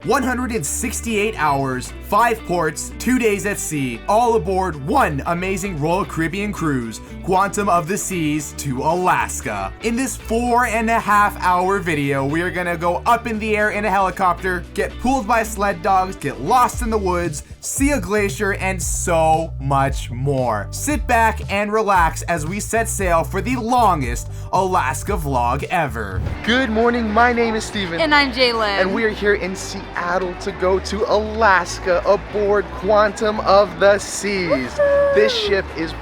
168 hours, 5 ports, 2 days at sea, all aboard one amazing Royal Caribbean cruise, Quantum of the Seas to Alaska. In this 4.5-hour video, we are gonna go up in the air in a helicopter, get pulled by sled dogs, get lost in the woods, see a glacier, and so much more. Sit back and relax as we set sail for the longest Alaska vlog ever. Good morning, my name is Steven. And I'm Jaylynn. And we are here in Seattle to go to Alaska aboard Quantum of the Seas. Woo-hoo! This ship is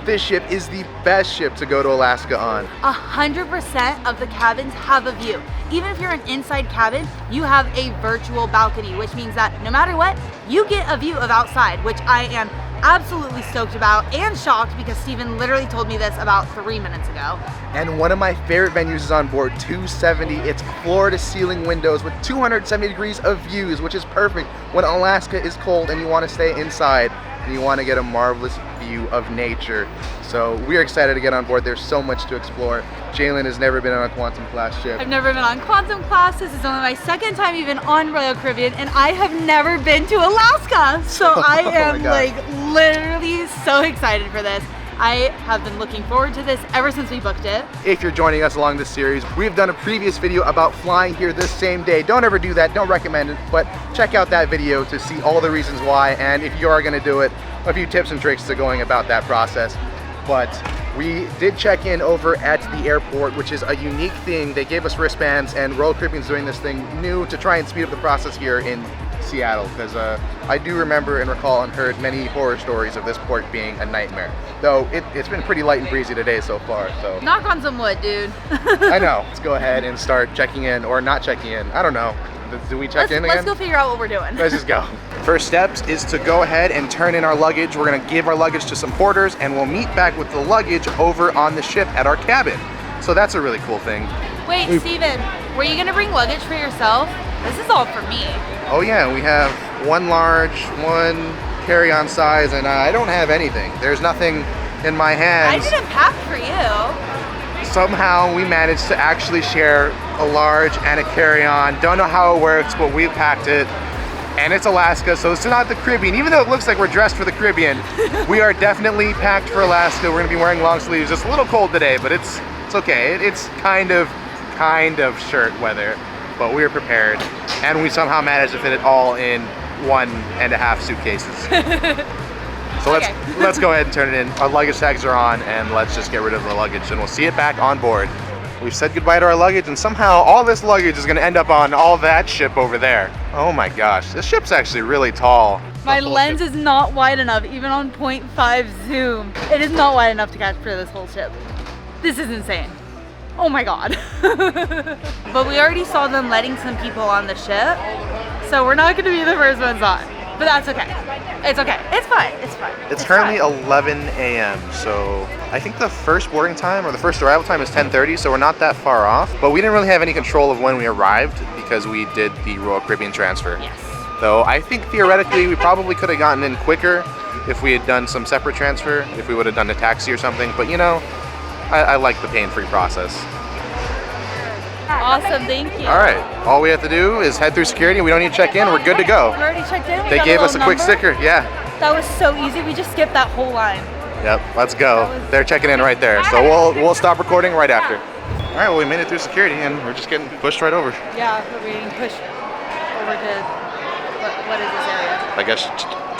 this ship is the best ship to go to Alaska on. 100% of the cabins have a view. Even if you're an inside cabin, you have a virtual balcony, which means that no matter what, you get a view of outside, which I am absolutely stoked about and shocked because Steven literally told me this about 3 minutes ago. And one of my favorite venues is on board 270. It's floor to ceiling windows with 270 degrees of views, which is perfect when Alaska is cold and you want to stay inside and you want to get a marvelous view of nature. So we are excited to get on board. There's so much to explore. Jaylynn has never been on a Quantum class ship. I've never been on Quantum class. This is only my second time even on Royal Caribbean, and I have never been to Alaska. So I am like literally so excited for this. I have been looking forward to this ever since we booked it. If you're joining us along this series, we've done a previous video about flying here this same day. Don't ever do that, don't recommend it, but check out that video to see all the reasons why, and if you are gonna do it, a few tips and tricks to going about that process. But we did check in over at the airport, which is a unique thing. They gave us wristbands, and Royal Caribbean's doing this thing new to try and speed up the process here in Seattle, because I do remember and recall and heard many horror stories of this port being a nightmare. Though it's been pretty light and breezy today so far, so. Knock on some wood, dude. I know, let's go ahead and start checking in, or not checking in, I don't know. Do we check in again? Let's go figure out what we're doing. Let's just go. First steps is to go ahead and turn in our luggage. We're gonna give our luggage to some porters and we'll meet back with the luggage over on the ship at our cabin. So that's a really cool thing. Wait, Steven, were you gonna bring luggage for yourself? This is all for me. Oh yeah, we have one large, one carry-on size, and I don't have anything. There's nothing in my hands. I didn't pack for you. Somehow we managed to actually share a large and a carry-on. Don't know how it works, but we packed it. And it's Alaska, so it's not the Caribbean. Even though it looks like we're dressed for the Caribbean, we are definitely packed for Alaska. We're gonna be wearing long sleeves. It's a little cold today, but it's okay. It's kind of shirt weather, but we are prepared. And we somehow managed to fit it all in 1.5 suitcases. So let's go ahead and turn it in. Our luggage tags are on, and let's just get rid of the luggage, and we'll see it back on board. We've said goodbye to our luggage, and somehow all this luggage is gonna end up on all that ship over there. Oh my gosh, this ship's actually really tall. My lens is not wide enough, even on 0.5 zoom. It is not wide enough to catch for this whole ship. This is insane. Oh my God. But we already saw them letting some people on the ship, so we're not gonna be the first ones on. But that's okay. It's okay. It's fine. It's fine. It's currently 11 a.m. So I think the first boarding time or the first arrival time is 10:30, so we're not that far off. But we didn't really have any control of when we arrived because we did the Royal Caribbean transfer. Yes. Though I think theoretically we probably could have gotten in quicker if we had done some separate transfer, if we would have done a taxi or something. But you know, I like the pain-free process. Awesome, thank you. All right, all we have to do is head through security. We don't need to check in. We're good to go. We're already checked in. They gave us a quick sticker. Yeah. That was so easy. We just skipped that whole line. Yep, let's go. They're checking in right there. So we'll stop recording right after. All right, well, we made it through security and we're just getting pushed right over. Yeah, we're getting pushed over to, what is this area? I guess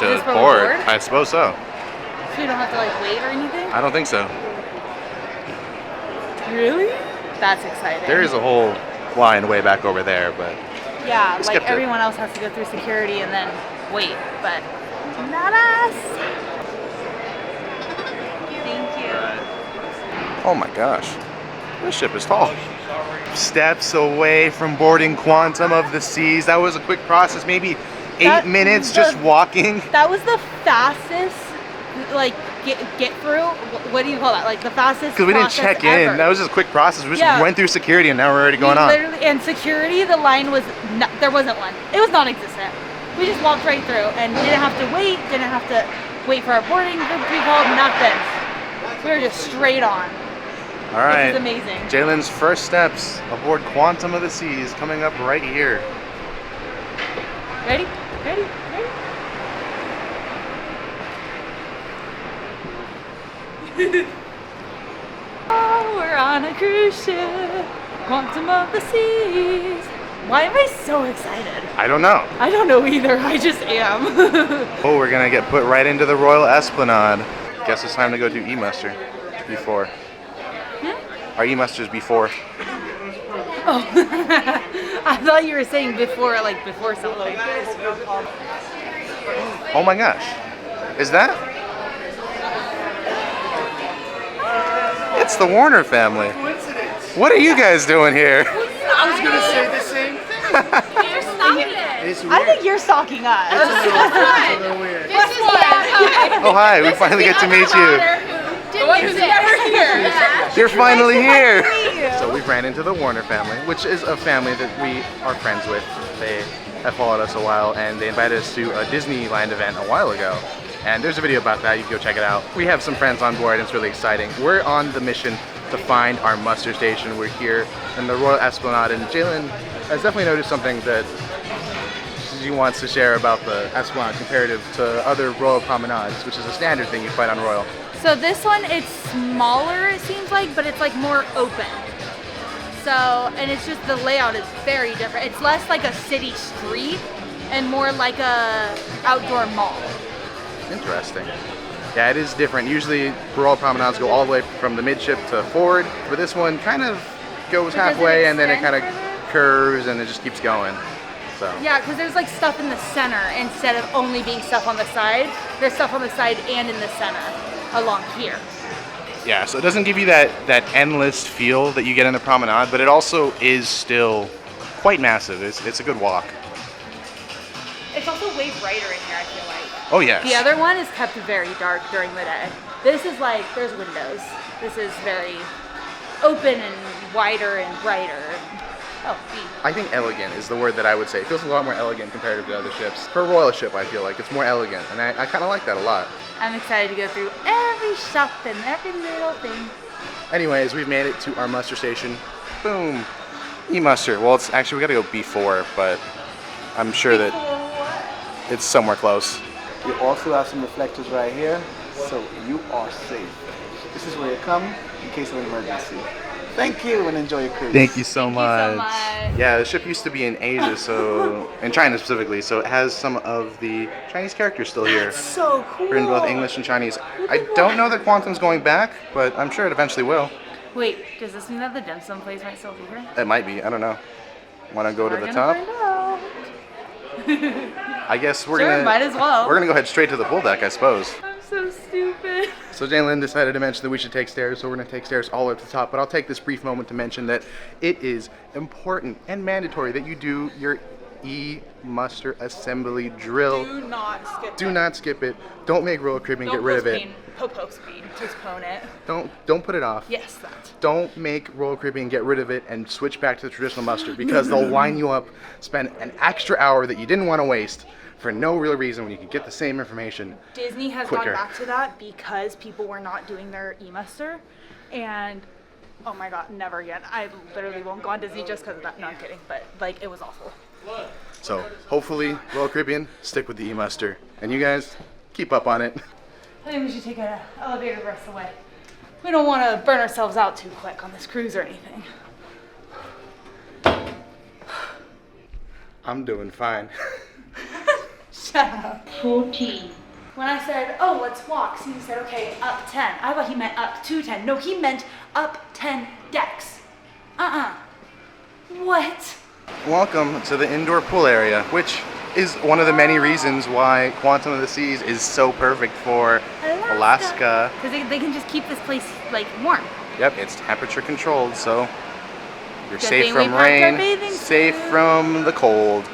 to board. I suppose so. So we don't have to like wait or anything? I don't think so. Really? That's exciting. There is a whole line way back over there, but yeah, like everyone else has to go through security and then wait, but not us. Thank you. Oh my gosh, this ship is tall. Steps away from boarding Quantum of the Seas. That was a quick process, maybe 8 minutes just walking. That was the fastest, like, get through. What do you call that? Like the fastest. Because we didn't check in. That was just a quick process. We just went through security, and now we're already going on. Literally, and security, the line was there wasn't one. It was non-existent. We just walked right through and didn't have to wait. Didn't have to wait for our boarding group to be called. Nothing. We were just straight on. All right. This is amazing. Jaylynn's first steps aboard Quantum of the Seas coming up right here. Ready? Ready? Ready? Oh, we're on a cruise ship. Quantum of the seas. Why am I so excited? I don't know. I don't know either. I just am. Oh, we're gonna get put right into the Royal Esplanade. Guess it's time to go do E-muster before. Our E-muster's before. Oh, I thought you were saying before, like before something. Oh my gosh. Is that? It's the Warner family. What are you guys doing here? I was gonna say the same thing. You're stalking it. It's I think you're stalking us. a little weird. This is hi. Oh hi, we finally get to meet you. The one who's never here. You're finally here. So we ran into the Warner family, which is a family that we are friends with. They have followed us a while, and they invited us to a Disneyland event a while ago. And there's a video about that, you can go check it out. We have some friends on board, and it's really exciting. We're on the mission to find our muster station. We're here in the Royal Esplanade, and Jaylynn has definitely noticed something that she wants to share about the Esplanade comparative to other Royal promenades, which is a standard thing you find on Royal. So this one, it's smaller, it seems like, but it's like more open. So, and it's just the layout is very different. It's less like a city street and more like a outdoor mall. Interesting. Yeah, it is different. Usually Royal promenades go all the way from the midship to forward, but this one kind of goes halfway and then it kind of curves and it just keeps going. So. Yeah, because there's like stuff in the center instead of only being stuff on the side. There's stuff on the side and in the center along here. Yeah, so it doesn't give you that endless feel that you get in the promenade, but it also is still quite massive. It's a good walk. It's also way brighter in here, I feel like. Oh yes. The other one is kept very dark during the day. This is like, there's windows. This is very open and wider and brighter. Oh, B. I think elegant is the word that I would say. It feels a lot more elegant compared to other ships. For a Royal ship, I feel like it's more elegant, and I kind of like that a lot. I'm excited to go through every shop and every little thing. Anyways, we've made it to our muster station. Boom. E-muster. Well, it's actually, we gotta go B4, but I'm sure that it's somewhere close. You also have some reflectors right here, so you are safe. This is where you come in case of an emergency. Thank you and enjoy your cruise. Thank you so much. much. Yeah, the ship used to be in Asia, so in China specifically, so it has some of the Chinese characters still here. That's so cool. Written both English and Chinese. I don't know that Quantum's going back, but I'm sure it eventually will. Wait, does this mean that the dim sum place might still be here? It might be. I don't know. Want to go to We're the gonna top? find out. I guess we're Sure, gonna. might as well. We're gonna go head straight to the pool deck, I suppose. I'm so stupid. So Jaylynn decided to mention that we should take stairs, so we're gonna take stairs all the way up to the top. But I'll take this brief moment to mention that it is important and mandatory that you do your E-muster assembly drill. Do not skip Do not skip it. Don't make roller Caribbean get rid of it. Postpone it. Don't put it off. Yes, that. Don't make Royal Caribbean get rid of it and switch back to the traditional muster because they'll line you up, spend an extra hour that you didn't want to waste for no real reason when you could get the same information. Disney has quicker. gone back to that because people were not doing their e-muster, and oh my god, never again. I literally won't go on Disney just because of that. No, I'm kidding, but like it was awful. So hopefully Royal Caribbean stick with the e-muster, and you guys keep up on it. I think we should take an elevator the rest of the way. We don't want to burn ourselves out too quick on this cruise or anything. I'm doing fine. Shut up. 14. When I said, oh, let's walk, Steve said, okay, up 10. I thought he meant up to 10. No, he meant up 10 decks. What? Welcome to the indoor pool area, which is one of the many reasons why Quantum of the Seas is so perfect for Alaska. Because they can just keep this place like warm. Yep, it's temperature controlled, so you're Good safe thing we from packed our rain, bathing safe suit. from the cold.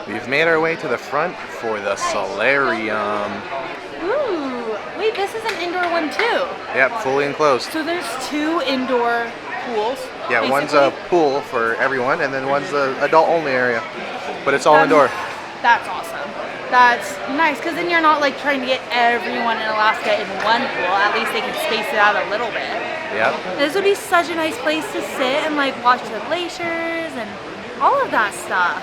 We've made our way to the front for the solarium. Ooh, wait, this is an indoor one too. Yep, fully enclosed. So there's 2 indoor pools. Yeah, one's basically. a pool for everyone, and then one's the adult-only area. But it's all indoor. That's awesome. That's nice, because then you're not like trying to get everyone in Alaska in one pool. At least they can space it out a little bit. Yep. This would be such a nice place to sit and like watch the glaciers and all of that stuff.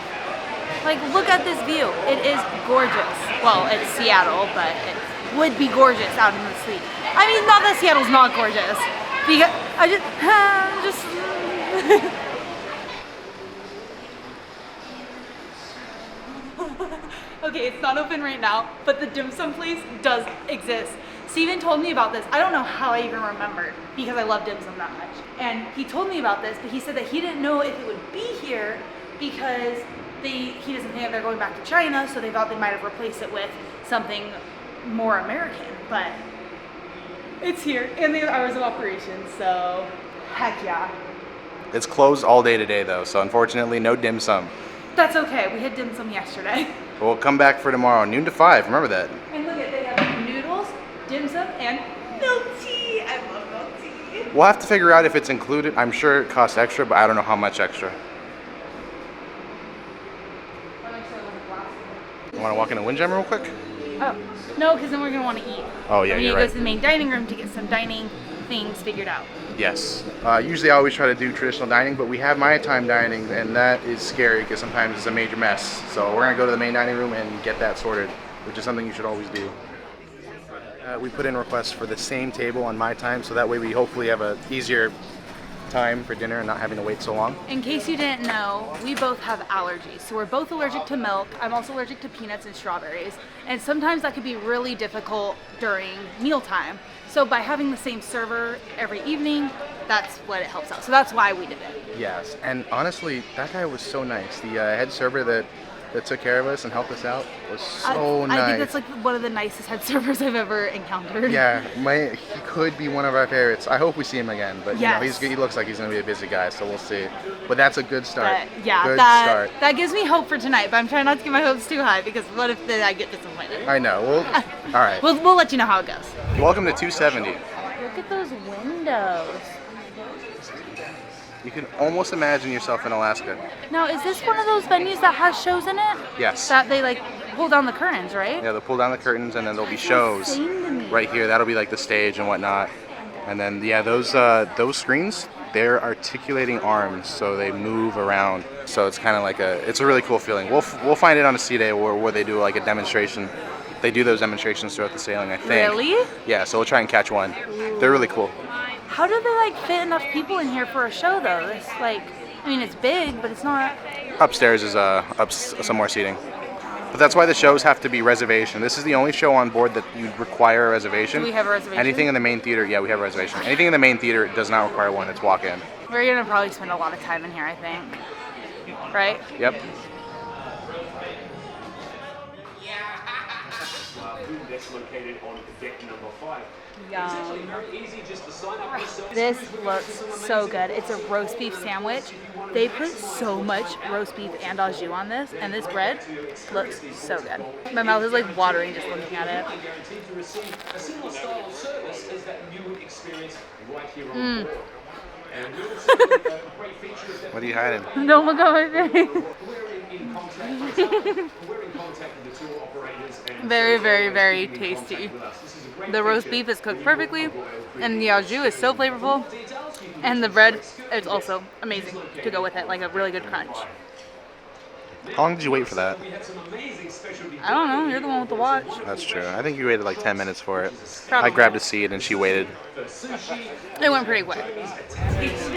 Like, look at this view. It is gorgeous. Well, it's Seattle, but it would be gorgeous out in the sleet. I mean, not that Seattle's not gorgeous. Because I just Okay, it's not open right now, but the dim sum place does exist. Steven told me about this. I don't know how I even remembered because I love dim sum that much. And he told me about this, but he said that he didn't know if it would be here because he doesn't think that they're going back to China, so they thought they might have replaced it with something more American. But it's here, and they have hours of operation, so heck yeah. It's closed all day today though, so unfortunately no dim sum. That's okay, we had dim sum yesterday. We'll come back for tomorrow, noon to 5, remember that. And look at, they have noodles, dim sum, and milk tea. I love milk tea. We'll have to figure out if it's included. I'm sure it costs extra, but I don't know how much extra. You want to walk in the Windjammer real quick? Oh, no, because then we're going to want to eat. Oh yeah, we you're need to right. go to the main dining room to get some dining things figured out. Yes. Usually I always try to do traditional dining, but we have my time dining, and that is scary because sometimes it's a major mess. So we're going to go to the main dining room and get that sorted, which is something you should always do. We put in requests for the same table on my time, so that way we hopefully have a easier time for dinner and not having to wait so long. In case you didn't know, we both have allergies. So we're both allergic to milk. I'm also allergic to peanuts and strawberries. And sometimes that could be really difficult during mealtime. So by having the same server every evening, that's what it helps out. So that's why we did it. Yes, and honestly, that guy was so nice. The head server that took care of us and helped us out was so nice. I think that's like one of the nicest head servers I've ever encountered. Yeah, he could be one of our favorites. I hope we see him again, but Yes. he looks like he's going to be a busy guy, so we'll see. But that's a good start. Good start. That gives me hope for tonight, but I'm trying not to get my hopes too high because what if then I get disappointed? I know. All right. We'll let you know how it goes. Welcome to 270. Look at those windows. You can almost imagine yourself in Alaska. Now, is this one of those venues that has shows in it? Yes. That they like pull down the curtains, right? Yeah, they'll pull down the curtains and then there'll be shows right here. That'll be like the stage and whatnot. And then those screens, they're articulating arms, so they move around. So it's kind of like it's a really cool feeling. We'll find it on a sea day where they do like a demonstration. They do those demonstrations throughout the sailing, I think. Really? Yeah, so we'll try and catch one. They're really cool. How do they like fit enough people in here for a show though? It's like, I mean, it's big, but it's not. Upstairs is some more seating. But that's why the shows have to be reservation. This is the only show on board that you require a reservation. Do we have a reservation? Anything in the main theater, yeah, we have a reservation. Anything in the main theater does not require one. It's walk-in. We're gonna probably spend a lot of time in here, I think. Right? Yep. Located on deck number 5. Yum. Very easy just to sign up yourself. This looks so good. It's a roast beef sandwich. They put so much roast beef and au jus on this, and this bread looks so good. My mouth is like watering just looking at it. A similar style of service as that you would experience right here on board. And we also have a great feature is that What are you hiding? Don't look at my face. we're in contact with the tour operators and Very, very, very tasty. The roast beef is cooked perfectly, and the au jus is so flavorful, and the bread is also amazing to go with it, like a really good crunch. How long did you wait for that? I don't know, you're the one with the watch. That's true. I think you waited like 10 minutes for it. Probably. I grabbed a seat and she waited. It went pretty quick.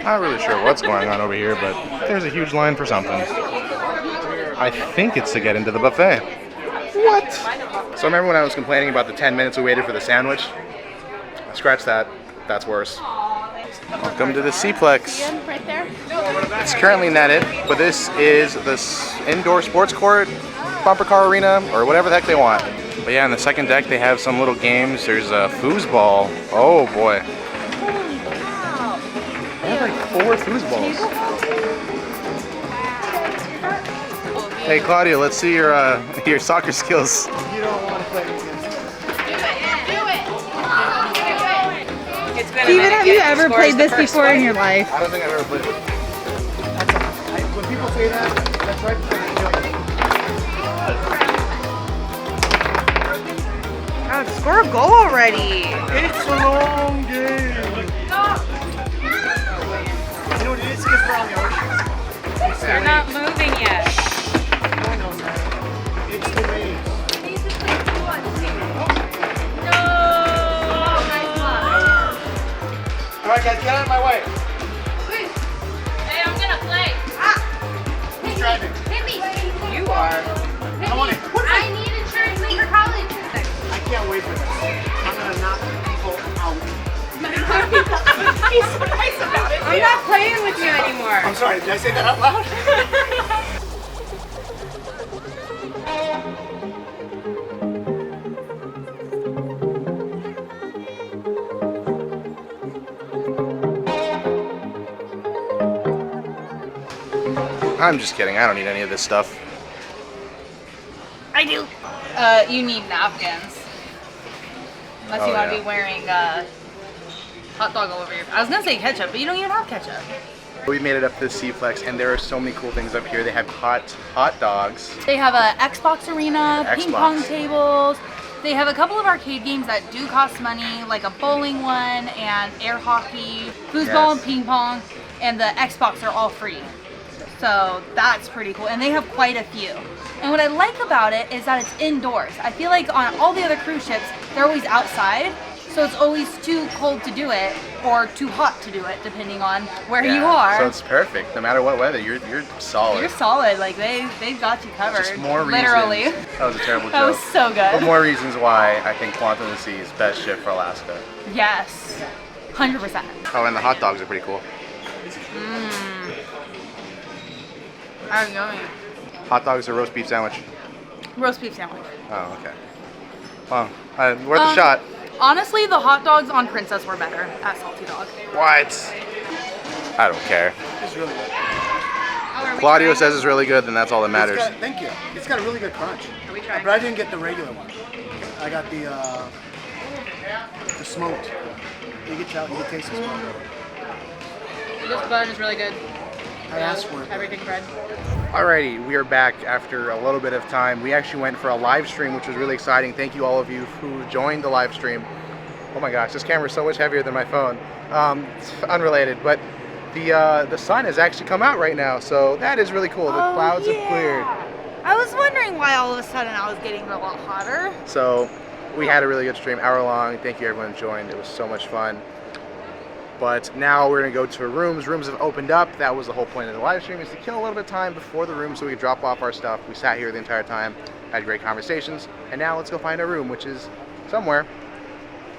Not really sure what's going on over here, but there's a huge line for something. I think it's to get into the buffet. What? So remember when I was complaining about the 10 minutes we waited for the sandwich? Scratch that. That's worse. Welcome to the Seaplex. Right there. It's currently netted, but this is this indoor sports court, bumper car arena, or whatever the heck they want. But yeah, on the second deck they have some little games. There's a foosball. Oh boy. They have like 4 foosballs. Hey Claudia, let's see your soccer skills. You don't want to play against me. Steven, have you ever played this before in your life? I don't think I've ever played it. When people say that, that's right before they kill me. God, score a goal already. It's a long game. You know what it is? Because we're on the ocean. They're not moving yet. I'm not playing with you anymore. I'm sorry, did I say that out loud? I'm just kidding. I don't need any of this stuff. I do. You need napkins. Unless you Oh, want to yeah. be wearing hot dog all over your. I was gonna say ketchup, but you don't even have ketchup. We made it up to the Seaflex, and there are so many cool things up here. They have hot dogs. They have a Xbox arena, ping Xbox. pong tables. They have a couple of arcade games that do cost money, like a bowling one and air hockey, foosball and Yes. ping pong, and the Xbox are all free. So that's pretty cool, and they have quite a few. And what I like about it is that it's indoors. I feel like on all the other cruise ships, they're always outside, so it's always too cold to do it or too hot to do it, depending on where you are. So it's perfect. No matter what weather, you're solid. You're solid. Like they've got you covered. Just more literally. reasons. That was a terrible joke. That was so good. But more reasons why I think Quantum of the Sea is best ship for Alaska. Yes, 100%. Oh, and the hot dogs are pretty cool. I'm yummy. Hot dogs or roast beef sandwich? Roast beef sandwich. Oh, okay. Well, worth a shot. Honestly, the hot dogs on Princess were better at Salty Dog. What? I don't care. It's really good. Oh, Claudio says it's really good, then that's all that matters. Thank you. It's got a really good crunch. Are we trying? But I didn't get the regular one. I got the smoked. You can tell, you can taste the smoke. This bun is really good. I asked for it. Everything bread. Alrighty, we are back after a little bit of time. We actually went for a live stream, which was really exciting. Thank you all of you who joined the live stream. Oh my gosh, this camera is so much heavier than my phone. It's unrelated, but the sun has actually come out right now, so that is really cool. The clouds have cleared. I was wondering why all of a sudden I was getting a lot hotter. So we had a really good stream, hour long. Thank you everyone who joined. It was so much fun. But now we're gonna go to rooms. Rooms have opened up. That was the whole point of the live stream, is to kill a little bit of time before the room so we could drop off our stuff. We sat here the entire time, had great conversations, and now let's go find our room, which is somewhere.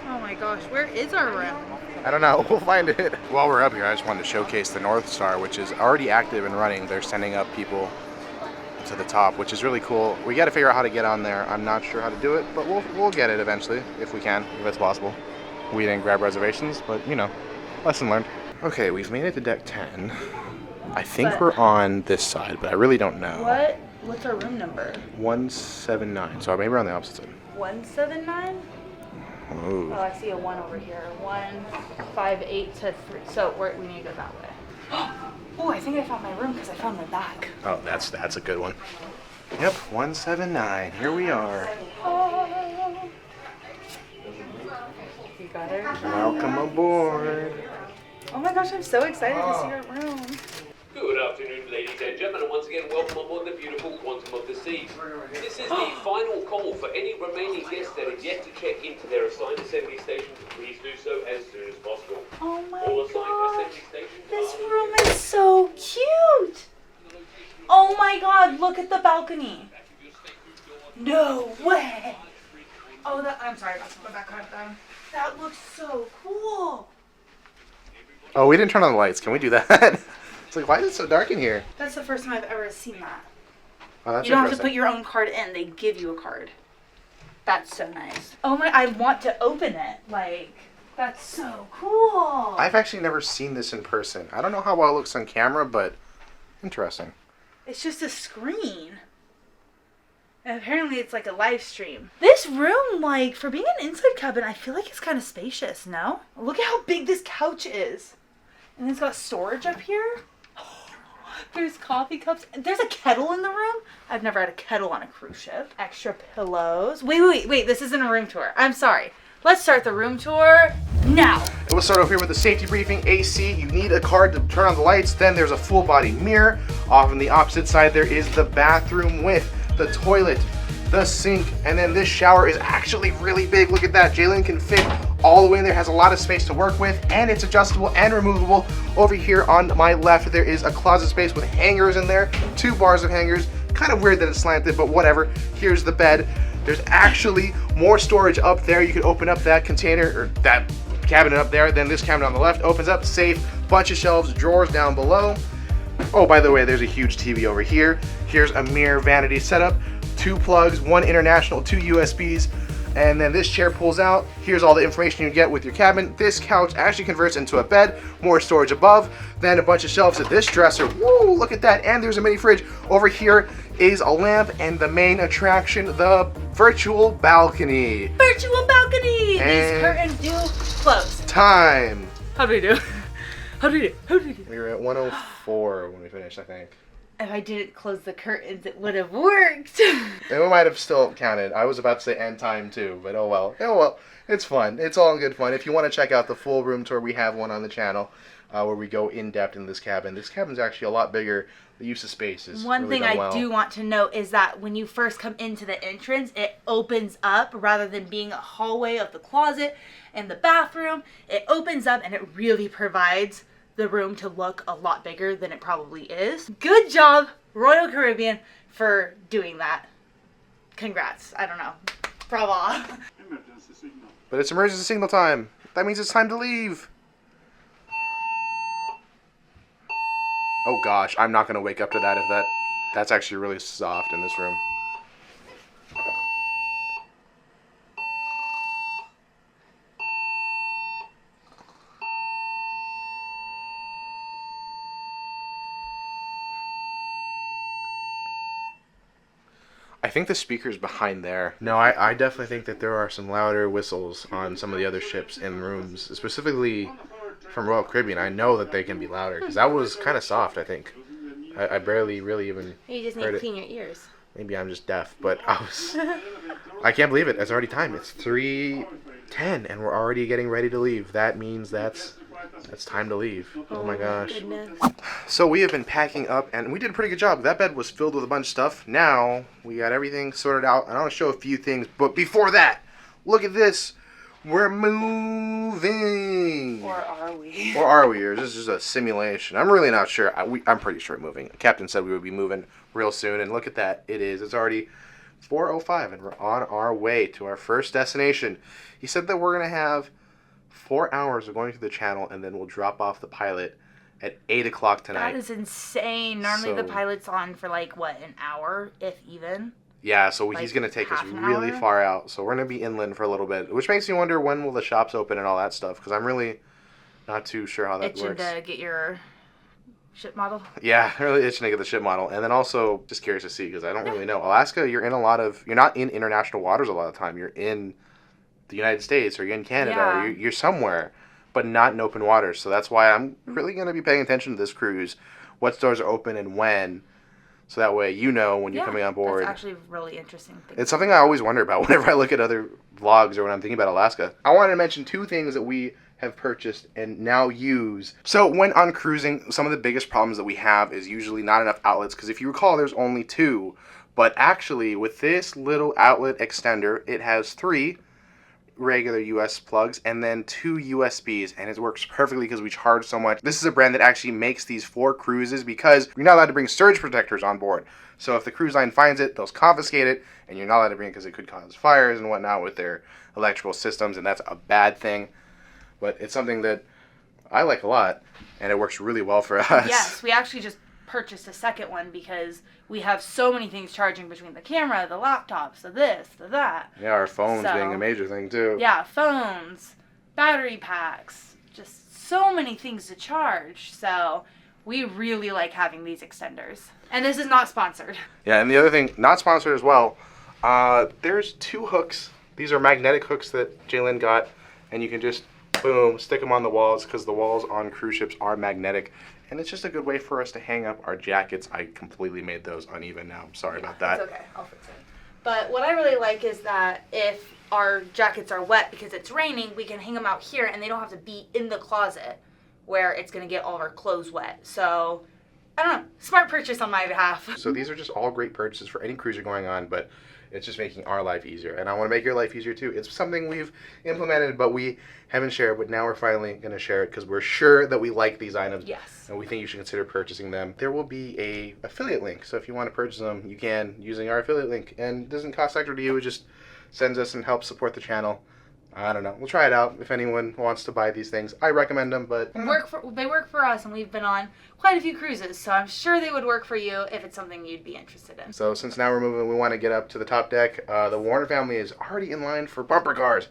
Oh my gosh, where is our room? I don't know, we'll find it. While we're up here, I just wanted to showcase the North Star, which is already active and running. They're sending up people to the top, which is really cool. We got to figure out how to get on there. I'm not sure how to do it, but we'll get it eventually, if we can, if it's possible. We didn't grab reservations, but you know, lesson learned. Okay, we've made it to deck 10. I think But- we're on this side, but I really don't know. What's our room number? 179, so maybe we're on the opposite side. 179? Ooh. Oh, I see a 1 over here. 158 to 3. So we need to go that way. Oh, I think I found my room because I found my bag. Oh, that's a good one. Yep, 179. Here we are. You got her? Welcome aboard. Oh my gosh, I'm so excited to see our room. Good afternoon, ladies and gentlemen, and once again, welcome aboard the beautiful Quantum of the Sea. This is the final call for any remaining guests that have yet to check into their assigned assembly stations. Please do so as soon as possible. Oh my All assigned god. assembly stations This are room is so cute. Oh my god, look at the balcony. No way. Oh, I'm sorry, that's my background down. That looks so cool. Oh, we didn't turn on the lights. Can we do that? It's like, why is it so dark in here? That's the first time I've ever seen that. Oh, that's You don't have to interesting. put your own card in. They give you a card. That's so nice. Oh my, I want to open it. Like, that's so cool. I've actually never seen this in person. I don't know how well it looks on camera, but interesting. It's just a screen. And apparently it's like a live stream. This room, like, for being an inside cabin, I feel like it's kind of spacious, no? Look at how big this couch is. And it's got storage up here. There's coffee cups. There's a kettle in the room. I've never had a kettle on a cruise ship. Extra pillows. Wait. This isn't a room tour. I'm sorry. Let's start the room tour now. We'll start off here with the safety briefing. AC, you need a card to turn on the lights. Then there's a full body mirror. Off on the opposite side, there is the bathroom with the toilet, the sink, and then this shower is actually really big. Look at that. Jaylynn can fit all the way in there, has a lot of space to work with, and it's adjustable and removable. Over here on my left, there is a closet space with hangers in there, 2 bars of hangers. Kind of weird that it's slanted, but whatever. Here's the bed. There's actually more storage up there. You can open up that container or that cabinet up there. Then this cabinet on the left opens up, safe, bunch of shelves, drawers down below. Oh, by the way, there's a huge TV over here. Here's a mirror vanity setup, 2 plugs, 1 international, 2 USBs, and then this chair pulls out. Here's all the information you get with your cabin. This couch actually converts into a bed, more storage above, then a bunch of shelves at this dresser. Woo, look at that, and there's a mini fridge. Over here is a lamp, and the main attraction, the virtual balcony. Virtual balcony! And these curtains do close. Time. How do we do? How do we do? How do we do? We were at 104 when we finished, I think. If I didn't close the curtains, it would have worked. And we might have still counted. I was about to say end time too, but oh well. Oh well. It's fun. It's all good fun. If you want to check out the full room tour, we have one on the channel where we go in depth in this cabin. This cabin's actually a lot bigger. The use of space is One really thing done I well. do want to note is that when you first come into the entrance, it opens up rather than being a hallway of the closet and the bathroom. It opens up and it really provides the room to look a lot bigger than it probably is. Good job, Royal Caribbean, for doing that. Congrats. I don't know. Bravo. But it's emergency signal time. That means it's time to leave. Oh gosh, I'm not gonna wake up to that if that's actually really soft in this room. I think the speaker's behind there. No, I definitely think that there are some louder whistles on some of the other ships in rooms, specifically from Royal Caribbean. I know that they can be louder, because that was kind of soft, I think. I barely really even You just need heard to it. clean your ears. Maybe I'm just deaf, but I can't believe it. It's already time. It's 3:10, and we're already getting ready to leave. That means that's time to leave. Oh my gosh. Goodness. So we have been packing up, and we did a pretty good job. That bed was filled with a bunch of stuff. Now we got everything sorted out, and I want to show a few things. But before that, look at this. We're moving. Or are we? Or are we? Or is this just a simulation? I'm really not sure. I'm pretty sure we're moving. Captain said we would be moving real soon, and look at that. It is. It's already 4:05, and we're on our way to our first destination. He said that we're going to have 4 hours of going through the channel, and then we'll drop off the pilot at 8 o'clock tonight. That is insane. Normally the So- pilot's on for like, what, an hour, if even? Yeah, so he's Like going to take us half an really hour? far out. So we're going to be inland for a little bit, which makes me wonder when will the shops open and all that stuff, because I'm really not too sure how that Itching works. to get your ship model. Yeah, really itching to get the ship model. And then also just curious to see, because I don't really know. Alaska, you're not in international waters a lot of the time. You're in the United States, or you're in Canada, Yeah. or you're somewhere, but not in open waters. So that's why I'm really going to be paying attention to this cruise, what stores are open and when, so that way you know when you're coming on board. That's actually a really interesting thing. It's something I always wonder about whenever I look at other vlogs or when I'm thinking about Alaska. I wanted to mention 2 things that we have purchased and now use. So when on cruising, some of the biggest problems that we have is usually not enough outlets, because if you recall, there's only 2. But actually, with this little outlet extender, it has 3 regular US plugs and then 2 USBs, and it works perfectly because we charge so much. This is a brand that actually makes these for cruises, because you're not allowed to bring surge protectors on board. So if the cruise line finds it, they'll confiscate it, and you're not allowed to bring it because it could cause fires and whatnot with their electrical systems, and that's a bad thing. But it's something that I like a lot, and it works really well for us. Yes, we actually just purchased a second one because we have so many things charging between the camera, the laptops, the this, the that. Yeah, our phones So- being a major thing too. Yeah, phones, battery packs, just so many things to charge. So we really like having these extenders. And this is not sponsored. Yeah, and the other thing, not sponsored as well, there's 2 hooks. These are magnetic hooks that Jaylynn got, and you can just, boom, stick them on the walls, because the walls on cruise ships are magnetic. And it's just a good way for us to hang up our jackets. I completely made those uneven now. I'm sorry about that. It's okay, I'll fix it. But what I really like is that if our jackets are wet because it's raining, we can hang them out here and they don't have to be in the closet where it's going to get all of our clothes wet. So, I don't know, smart purchase on my behalf. So these are just all great purchases for any cruise you're going on, but it's just making our life easier. And I want to make your life easier too. It's something we've implemented, but we haven't shared, but now we're finally going to share it because we're sure that we like these items. Yes. And we think you should consider purchasing them. There will be a affiliate link. So if you want to purchase them, you can using our affiliate link. And it doesn't cost extra to you. It just sends us and helps support the channel. I don't know. We'll try it out if anyone wants to buy these things. I recommend them, but They work for us, and we've been on quite a few cruises, so I'm sure they would work for you if it's something you'd be interested in. So since now we're moving, we want to get up to the top deck. The Warner family is already in line for bumper cars.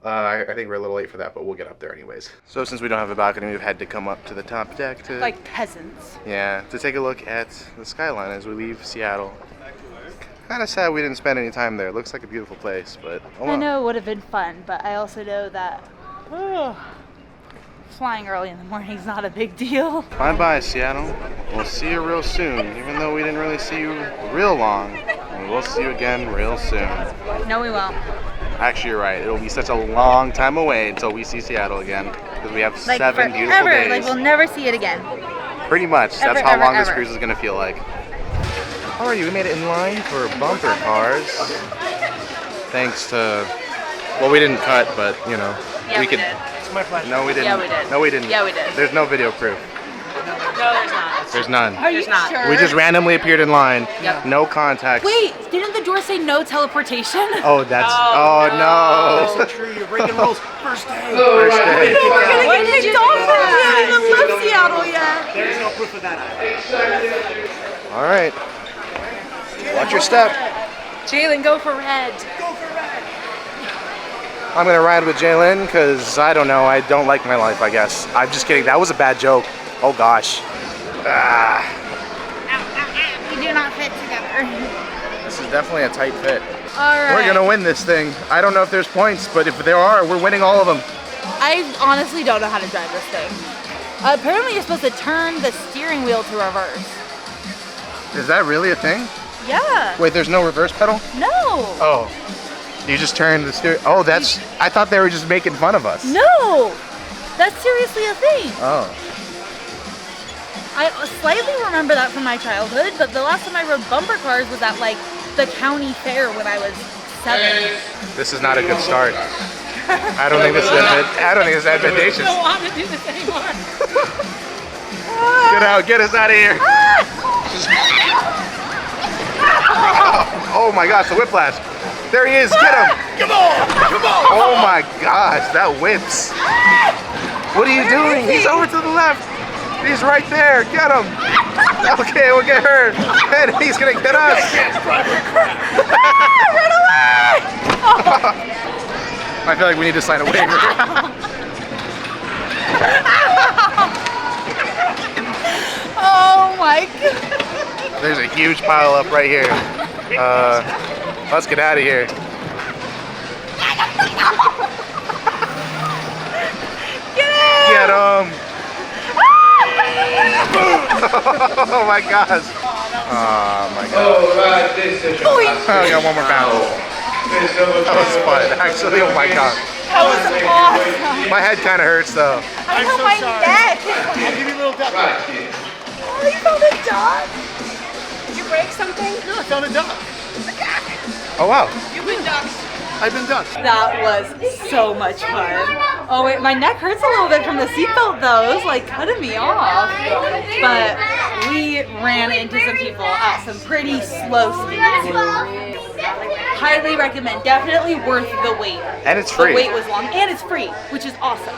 I think we're a little late for that, but we'll get up there anyways. So since we don't have a balcony, we've had to come up to the top deck to... Like peasants. Yeah, to take a look at the skyline as we leave Seattle. Kind of sad we didn't spend any time there. It looks like a beautiful place, but... Oh well. I know it would have been fun, but I also know that flying early in the morning is not a big deal. Bye-bye, Seattle. We'll see you real soon, even though we didn't really see you real long. We will see you again real soon. No, we won't. Actually, you're right. It'll be such a long time away until we see Seattle again, because we have 7 beautiful days. Like we'll never see it again. Pretty much. That's how long this cruise is going to feel like. Alrighty, we made it in line for bumper cars. Thanks to... Well, we didn't cut, but, you know. Yeah, we did. It's my pleasure. No, we didn't. Yeah, we did. No, we didn't. Yeah, we did. There's no video proof. No, there's not. There's none. Are you sure? We just randomly appeared in line. Yep. No contacts. Wait, didn't the door say no teleportation? Oh, that's... Oh, no. That's so true. You're breaking rules. First day. First day. Why did you don't We haven't even left Seattle yet. There's no proof of that. All right. Watch your step. Jaylynn, go for red. I'm going to ride with Jaylynn because, I don't know, I don't like my life, I guess. I'm just kidding. That was a bad joke. Oh, gosh. We do not fit together. This is definitely a tight fit. All right. We're going to win this thing. I don't know if there's points, but if there are, we're winning all of them. I honestly don't know how to drive this thing. Apparently you're supposed to turn the steering wheel to reverse. Is that really a thing? Yeah. Wait, there's no reverse pedal? No. Oh. You just turn the steering... Oh, that's... I thought they were just making fun of us. No. That's seriously a thing. Oh. I slightly remember that from my childhood, but the last time I rode bumper cars was at like the county fair when I was 7. This is not a good start. I don't think this is advantageous. I don't want to do this anymore. Get out, get us out of here. Oh my gosh, the whiplash. There he is, get him. Come on! Come on! Oh my gosh, that whips. What are you doing? He's over to the left. He's right there, get him. Okay, we'll get her. And he's gonna get us. Run away! I feel like we need to sign a waiver. Oh my god. There's a huge pile up right here. Let's get out of here. Get him! Oh my gosh. Oh my god. I got one more battle. That was fun, actually. Oh my god. That was awesome. My head kind of hurts though. I know my neck. I'll give you a little duck. Oh, you found a dog? Did you break something? I found a duck. Oh wow. You've been ducked. I've been ducked. That was so much fun. Oh wait, my neck hurts a little bit from the seatbelt though. It was like cutting me off. But we ran into some people at some pretty slow speeds. Highly recommend. Definitely worth the wait. And it's free. The wait was long and it's free, which is awesome.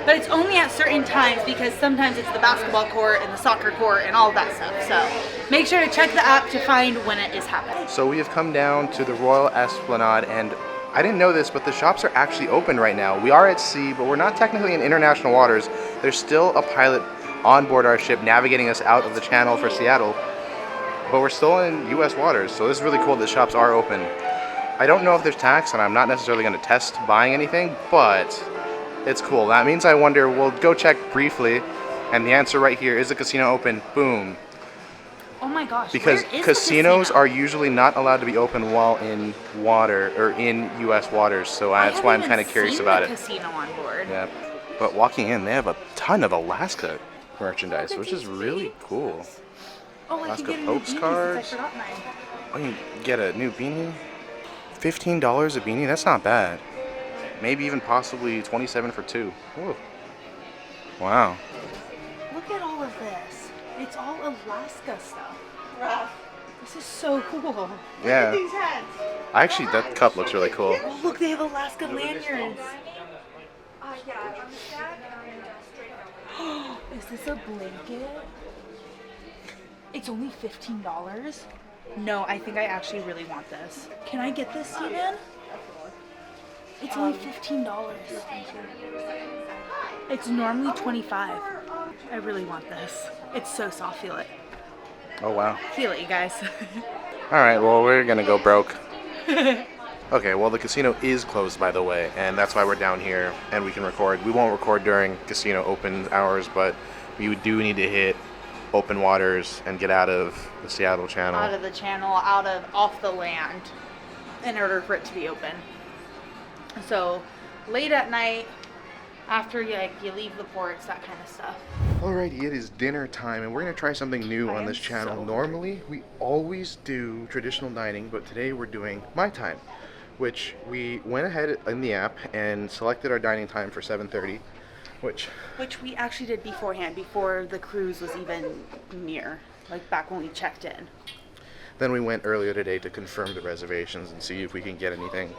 But it's only at certain times because sometimes it's the basketball court and the soccer court and all that stuff. So make sure to check the app to find when it is happening. So we have come down to the Royal Esplanade, and I didn't know this, but the shops are actually open right now. We are at sea, but we're not technically in international waters. There's still a pilot on board our ship navigating us out of the channel for Seattle, but we're still in US waters, so this is really cool that the shops are open. I don't know if there's tax, and I'm not necessarily going to test buying anything, but it's cool. That means I wonder, we'll go check briefly, and the answer right here, is the casino open? Boom. Oh my gosh. Because where is casinos the casino? are usually not allowed to be open while in water, or in US waters, so that's why I'm kind of curious about it. Casino on board. Yeah, but walking in, they have a ton of Alaska merchandise, which is really cool. Oh, I Alaska can get a new Popes beanie cards. since I forgot mine. Oh, you get a new beanie? $15 a beanie? That's not bad. Maybe even possibly $27 for 2. Whoa. Wow. Look at all of this. It's all Alaska stuff. This is so cool. Yeah. These hats. Actually, that cup looks really cool. Oh, look, they have Alaskan lanyards. Is this a blanket? It's only $15. No, I think I actually really want this. Can I get this, Steven? It's only $15. It's normally $25. I really want this. It's so soft. Feel it. Oh, wow. Feel it, you guys. All right, well, we're going to go broke. Okay, well, the casino is closed, by the way, and that's why we're down here, and we can record. We won't record during casino open hours, but we do need to hit open waters and get out of the Seattle Channel. Out of the channel, off the land, in order for it to be open. So, late at night, after you leave the ports, that kind of stuff. Alrighty, it is dinner time, and we're going to try something new on this channel. Normally, we always do traditional dining, but today we're doing My Time, which we went ahead in the app and selected our dining time for 7:30, which we actually did beforehand, before the cruise was even near, like back when we checked in. Then we went earlier today to confirm the reservations and see if we can get anything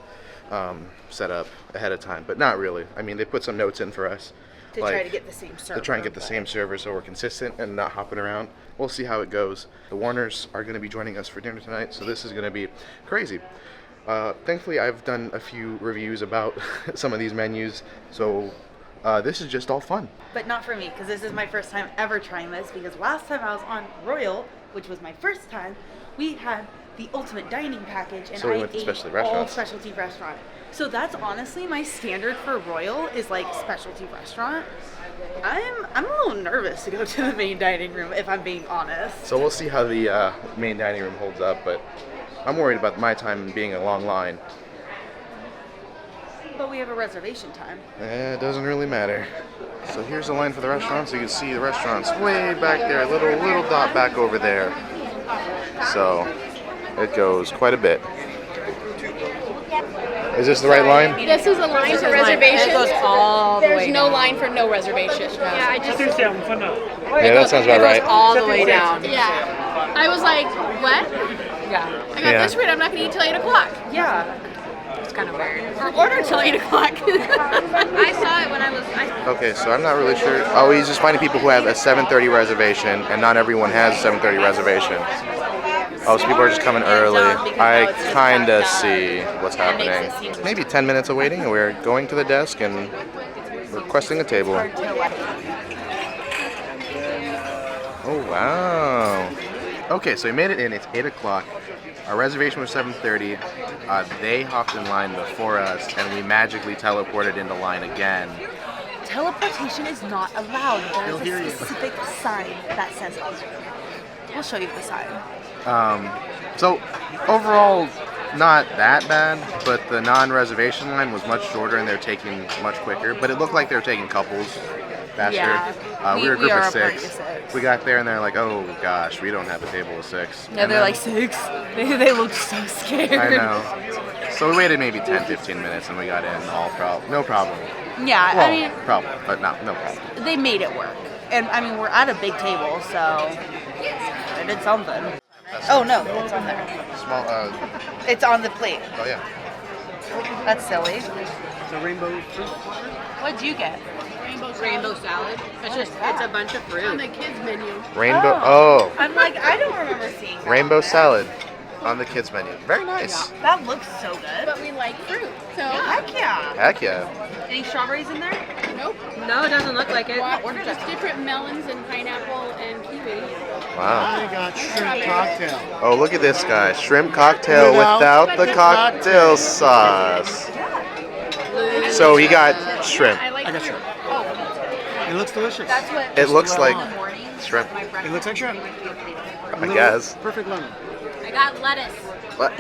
set up ahead of time, but not really. I mean, they put some notes in for us. To try to get the same server. To try and get the same server so we're consistent and not hopping around. We'll see how it goes. The Warners are going to be joining us for dinner tonight, so this is going to be crazy. Thankfully, I've done a few reviews about some of these menus, so this is just all fun. But not for me, because this is my first time ever trying this, because last time I was on Royal, which was my first time, we had the ultimate dining package, and So we I went to ate specialty all restaurants. specialty restaurant. So that's honestly my standard for Royal is like specialty restaurant. I'm a little nervous to go to the main dining room, if I'm being honest. So we'll see how the main dining room holds up, but I'm worried about My Time being a long line. But we have a reservation time. It doesn't really matter. So here's the line for the restaurants. You can see the restaurants way back there, little dot back over there. So it goes quite a bit. Is this the right line? This is a line for reservations. It goes all the There's way no down. line for no reservation. Yeah, I just. Yeah, that sounds about right. All the way down. Yeah. I was like, what? Yeah. I got this right. I'm not going to eat till 8 o'clock. Yeah. It's kind of weird. Or order till 8 o'clock. I saw it when I was. Okay, so I'm not really sure. Oh, he's just finding people who have a 7:30 rereservation, and not everyone has a 7:30 reservation. Oh, so people are just coming early. I kind of see what's happening. Maybe 10 minutes of waiting, and we're going to the desk and requesting a table. Oh, wow. Okay, so we made it in. It's 8 o'clock. Our reservation was 7:30. They hopped in line before us, and we magically teleported into line again. Teleportation is not allowed. There is a specific sign that says it. We'll show you the sign. So overall, not that bad, but the non-reservation line was much shorter, and they're taking much quicker. But it looked like they were taking couples faster. Yeah, we were a group are of a party six. of 6. We got there, and they're like, "Oh gosh, we don't have a table of 6." Yeah, And they're then- like 6. They look so scared. I know. So we waited maybe 10-15 minutes, and we got in no problem. Yeah, Well, I mean, problem, but no problem. they made it work. And I mean, we're at a big table, so they did something. Oh no, it's on there. Small. It's on the plate. Oh yeah. That's silly. The rainbow fruit. What'd you get? Rainbow salad. It's a bunch of fruit. On the kids menu. Rainbow. Oh, I'm like, I don't remember seeing that. rainbow salad on the kids menu. Very nice. That looks so good. But we like fruit. So. Heck yeah. Heck yeah. Any strawberries in there? Nope. No, it doesn't look like it. Just different melons and pineapple and kiwi. Wow. I got shrimp cocktail. Oh, look at this guy. Shrimp cocktail Without without the cocktail sauce. So he got shrimp. I like I got fruit. shrimp. It looks delicious. That's what It looks like mornings, shrimp, my breakfast. It looks like shrimp. I guess. Perfect lemon. I got lettuce. What?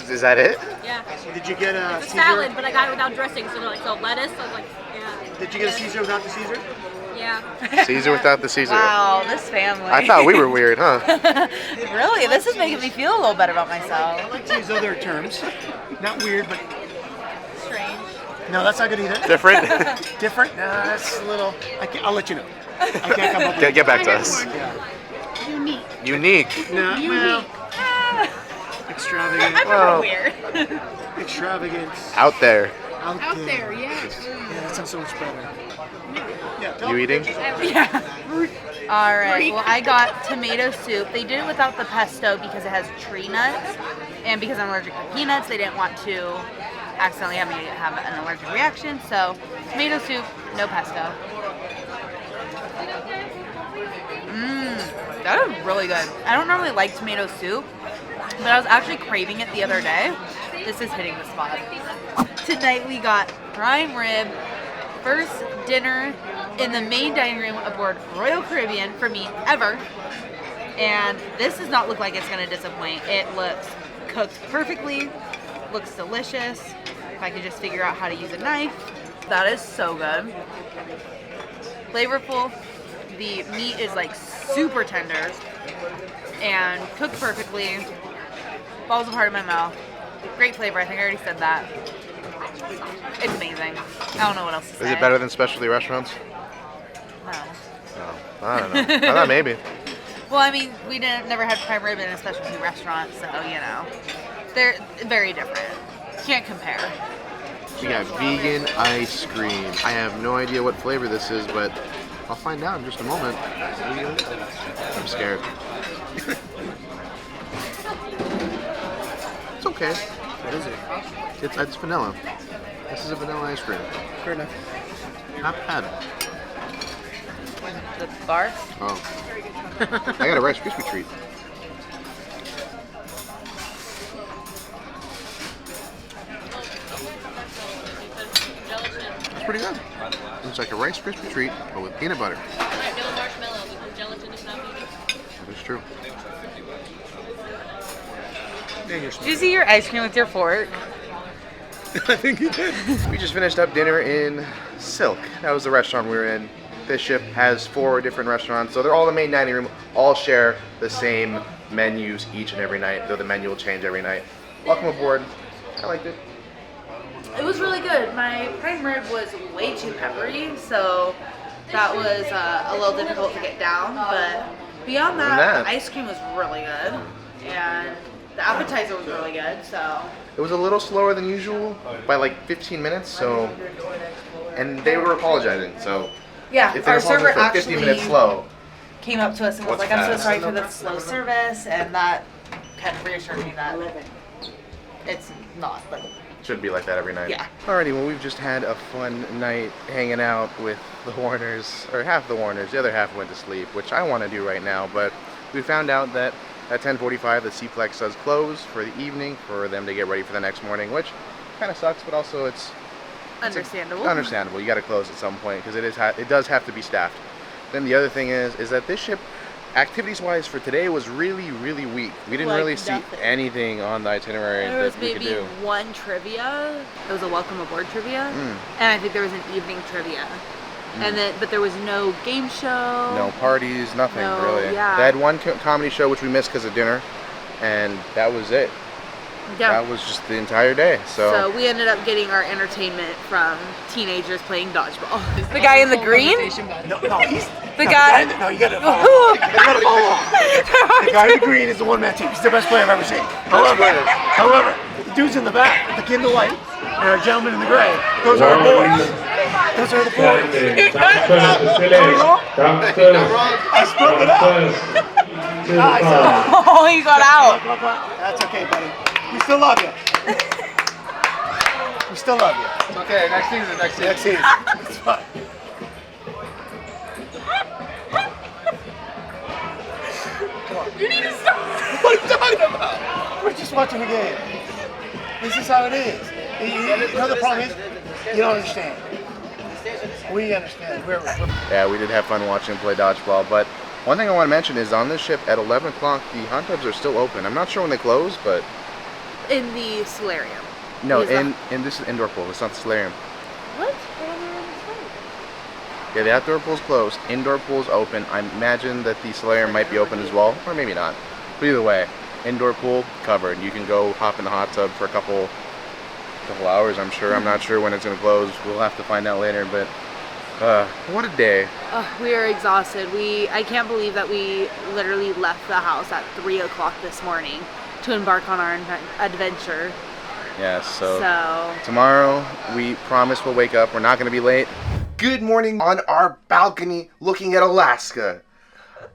Is that it? Yeah. Did you get a It's a Caesar? salad, but I got it without dressing. So they're like, so lettuce. I was like, yeah. Did you get a Caesar without the Caesar? Yeah. Caesar without the Caesar. Wow, this family. I thought we were weird, huh? Really? This is making me feel a little better about myself. I like to use other terms. Not weird, but Strange. no, that's not good either. Different? Different? No, that's a little. I'll let you know. I can't come up with Get back to us. Yeah. Unique. Unique. No, well, Extravagant. I prefer weird. Extravagance. Out there. Out there, yes. Yeah, that sounds so much better. You eating? Yeah. All right. Well, I got tomato soup. They did it without the pesto because it has tree nuts, and because I'm allergic to peanuts, they didn't want to accidentally have me have an allergic reaction. So, tomato soup, no pesto. That is really good. I don't normally like tomato soup, but I was actually craving it the other day. This is hitting the spot. Tonight we got prime rib, first dinner in the main dining room aboard Royal Caribbean for me ever. And this does not look like it's gonna disappoint. It looks cooked perfectly, looks delicious. If I could just figure out how to use a knife. That is so good. Flavorful. The meat is like super tender and cooked perfectly. Falls apart in my mouth. Great flavor. I think I already said that. It's amazing. I don't know what else to say. Is it better than specialty restaurants? No. No. I don't know. I thought maybe. Well, I mean, we never had prime rib in a specialty restaurant, so, you know. They're very different. Can't compare. We got vegan ice cream. I have no idea what flavor this is, but I'll find out in just a moment. I'm scared. It's okay. What is it? It's vanilla. This is a vanilla ice cream. Fair enough. Not bad. The bar? Oh. I got a Rice Krispie treat. It's pretty good. It's like a Rice Krispie treat, but with peanut butter. No marshmallow because gelatin is not vegan. That is true. Did you see your ice cream with your fork? I think you did. We just finished up dinner in Silk. That was the restaurant we were in. This ship has 4 different restaurants, so they're all the main dining room, all share the same menus each and every night, though the menu will change every night. Welcome aboard. I liked it. It was really good. My prime rib was way too peppery, so that was a little difficult to get down. But beyond that, the ice cream was really good, and the appetizer was really good. So It was a little slower than usual by like 15 minutes, so, and they were apologizing, so yeah, if our they're server apologizing for 15 actually minutes slow, came up to us and was What's like, "I'm so fast? sorry for the slow service," and that kind of reassured me that it's not. But should be like that every night. Yeah. Alrighty, well we've just had a fun night hanging out with the Warners, or half the Warners. The other half went to sleep, which I want to do right now, but we found out that at 10:45 the Seaplex does close for the evening for them to get ready for the next morning, which kind of sucks, but also it's understandable. understandable. You got to close at some point because it does have to be staffed. Then the other thing is that this ship, activities-wise for today, was really weak. We didn't Like really see nothing. anything on the itinerary There was that we could maybe do. one trivia. It was a welcome aboard trivia, and I think there was an evening trivia. And then, but there was no game show. No parties, nothing No, really. yeah. They had one comedy show which we missed because of dinner, and that was it. Yeah. That was just the entire day. So we ended up getting our entertainment from teenagers playing dodgeball. The guy in the green? No, he's The guy. No, you gotta follow along. You gotta follow along. The guy in the green is the one-man team. He's the best player I've ever seen. However, the dudes in the back, the kid in the white, and our gentleman in the gray, those are our boys. Those are the boys. I spilled it out. Oh, he got out. That's okay, buddy. We still love you. We still love you. It's okay. Next season. Next season. It's fine. You need to stop. What are you talking about? We're just watching the game. This is how it is. You know the problem is, you don't understand. We understand. Yeah, we did have fun watching them play dodgeball, but one thing I want to mention is on this ship at 11 o'clock, the hot tubs are still open. I'm not sure when they close, but In the solarium. no, Is in this is indoor pool. It's not the solarium. What? Yeah, the outdoor pool's closed. Indoor pool's open. I imagine that the solarium might be open as well, or maybe not. But either way, indoor pool covered. You can go hop in the hot tub for a couple hours, I'm sure. I'm not sure when it's going to close. We'll have to find out later, but what a day. We are exhausted. I can't believe that we literally left the house at 3 o'clock this morning to embark on our adventure. Yeah, so So tomorrow we promise we'll wake up. We're not going to be late. Good morning on our balcony looking at Alaska.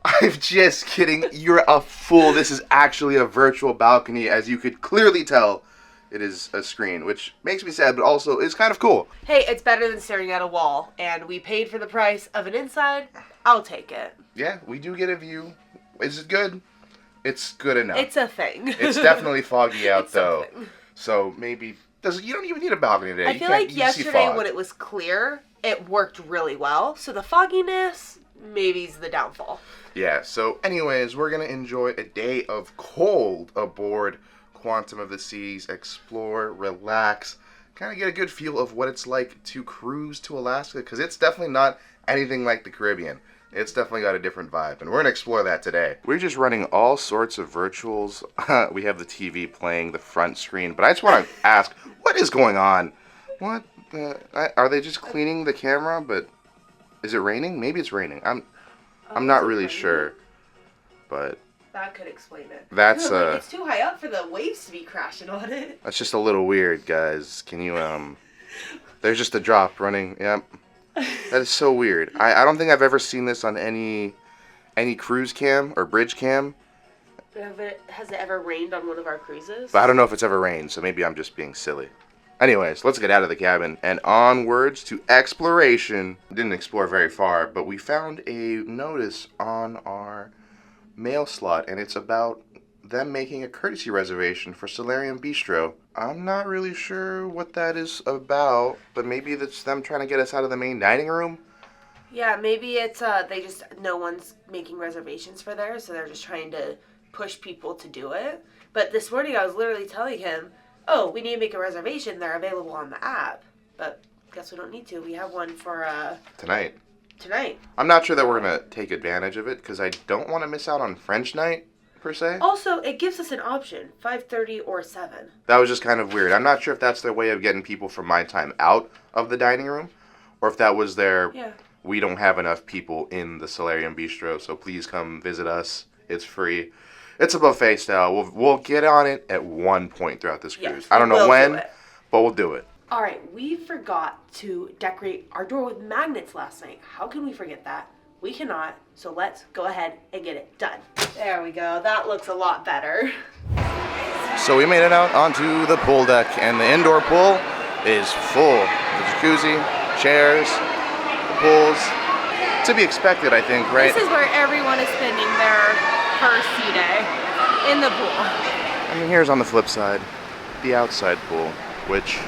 I'm just kidding. You're a fool. This is actually a virtual balcony, as you could clearly tell. It is a screen, which makes me sad, but also is kind of cool. Hey, it's better than staring at a wall, and we paid for the price of an inside. I'll take it. Yeah, we do get a view. Is it good? It's good enough. It's a thing. It's definitely foggy out, It's though. something. So maybe... you don't even need a balcony today. I feel like yesterday when it was clear, it worked really well. So the fogginess, maybe is the downfall. Yeah, so anyways, we're going to enjoy a day of cold aboard Quantum of the Seas, explore, relax, kind of get a good feel of what it's like to cruise to Alaska, because it's definitely not anything like the Caribbean. It's definitely got a different vibe, and we're going to explore that today. We're just running all sorts of virtuals. We have the TV playing the front screen, but I just want to ask, what is going on? What? Are they just cleaning the camera, but is it raining? Maybe it's raining. I'm not really sure, but... That could explain it. That's it's too high up for the waves to be crashing on it. That's just a little weird, guys. Can you there's just a drop running. Yep. That is so weird. I don't think I've ever seen this on any cruise cam or bridge cam. Has it ever rained on one of our cruises? But I don't know if it's ever rained, so maybe I'm just being silly. Anyways, let's get out of the cabin and onwards to exploration. Didn't explore very far, but we found a notice on our mail slot, and it's about them making a courtesy reservation for Solarium Bistro. I'm not really sure what that is about, but maybe that's them trying to get us out of the main dining room. Yeah, maybe it's no one's making reservations for there, so they're just trying to push people to do it. But this morning I was literally telling him, oh, we need to make a reservation. They're available on the app. But guess we don't need to. We have one for Tonight. I'm not sure that we're going to take advantage of it, because I don't want to miss out on French night, per se. Also, it gives us an option, 5:30 or 7. That was just kind of weird. I'm not sure if that's their way of getting people from my time out of the dining room, or if that was their, we don't have enough people in the Solarium Bistro, so please come visit us. It's free. It's a buffet style. We'll get on it at one point throughout this cruise. Yes, I don't know when, but we'll do it. All right, we forgot to decorate our door with magnets last night. How can we forget that? We cannot, so let's go ahead and get it done. There we go. That looks a lot better. So we made it out onto the pool deck, and the indoor pool is full. The jacuzzi, chairs, the pools. To be expected, I think, right? This is where everyone is spending their first sea day, in the pool. I mean, here's on the flip side, the outside pool, which...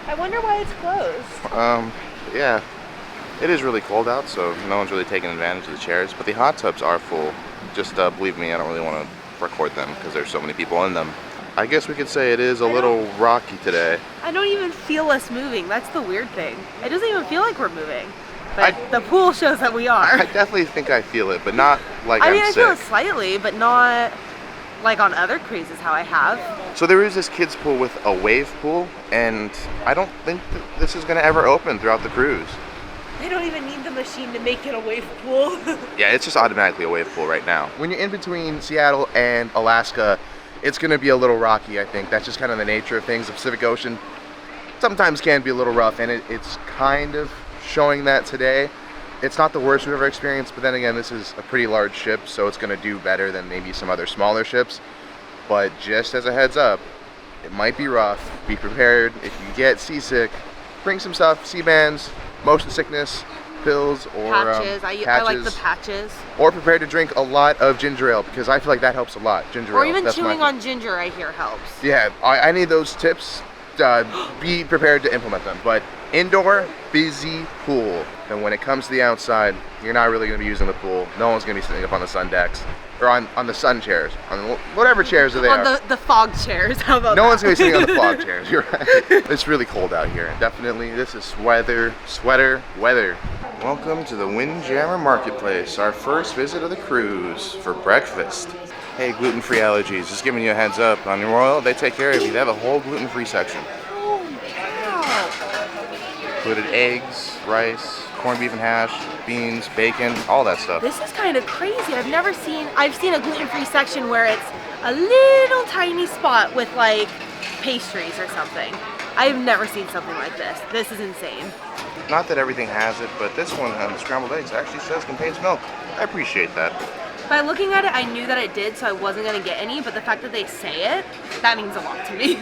I wonder why it's closed. Yeah. It is really cold out, so no one's really taking advantage of the chairs, but the hot tubs are full. Just believe me, I don't really want to record them because there's so many people in them. I guess we could say it is a little rocky today. I don't even feel us moving. That's the weird thing. It doesn't even feel like we're moving. But the pool shows that we are. I definitely think I feel it, but not like I'm sick. I feel it slightly, but not like on other cruises how I have. So there is this kids pool with a wave pool, and I don't think that this is going to ever open throughout the cruise. They don't even need the machine to make it a wave pool. Yeah, it's just automatically a wave pool right now. When you're in between Seattle and Alaska, it's going to be a little rocky, I think. That's just kind of the nature of things. The Pacific Ocean sometimes can be a little rough, and it's kind of showing that today. It's not the worst we've ever experienced, but then again, this is a pretty large ship, so it's going to do better than maybe some other smaller ships. But just as a heads up, it might be rough. Be prepared. If you get seasick, bring some stuff, sea bands, motion sickness, pills, or patches. I like the patches. Or prepare to drink a lot of ginger ale, because I feel like that helps a lot. Ginger ale. Or even chewing on ginger, I hear helps. Yeah, I need those tips. Be prepared to implement them. But indoor, busy pool. And when it comes to the outside, you're not really going to be using the pool. No one's going to be sitting up on the sun decks. Or on the sun chairs. On whatever chairs are there. On the fog chairs. How about No one's going to be sitting on the fog chairs. You're right. It's really cold out here. Definitely, this is sweater weather. Welcome to the Windjammer Marketplace. Our first visit of the cruise for breakfast. Hey, gluten-free allergies. Just giving you a heads up. On Royal, they take care of you. They have a whole gluten-free section. Oh, wow. Included eggs, rice, corned beef and hash, beans, bacon, all that stuff. This is kind of crazy. I've seen a gluten-free section where it's a little tiny spot with like pastries or something. I've never seen something like this. This is insane. Not that everything has it, but this one on the scrambled eggs actually says contains milk. I appreciate that. By looking at it, I knew that it did, so I wasn't gonna get any, but the fact that they say it, that means a lot to me.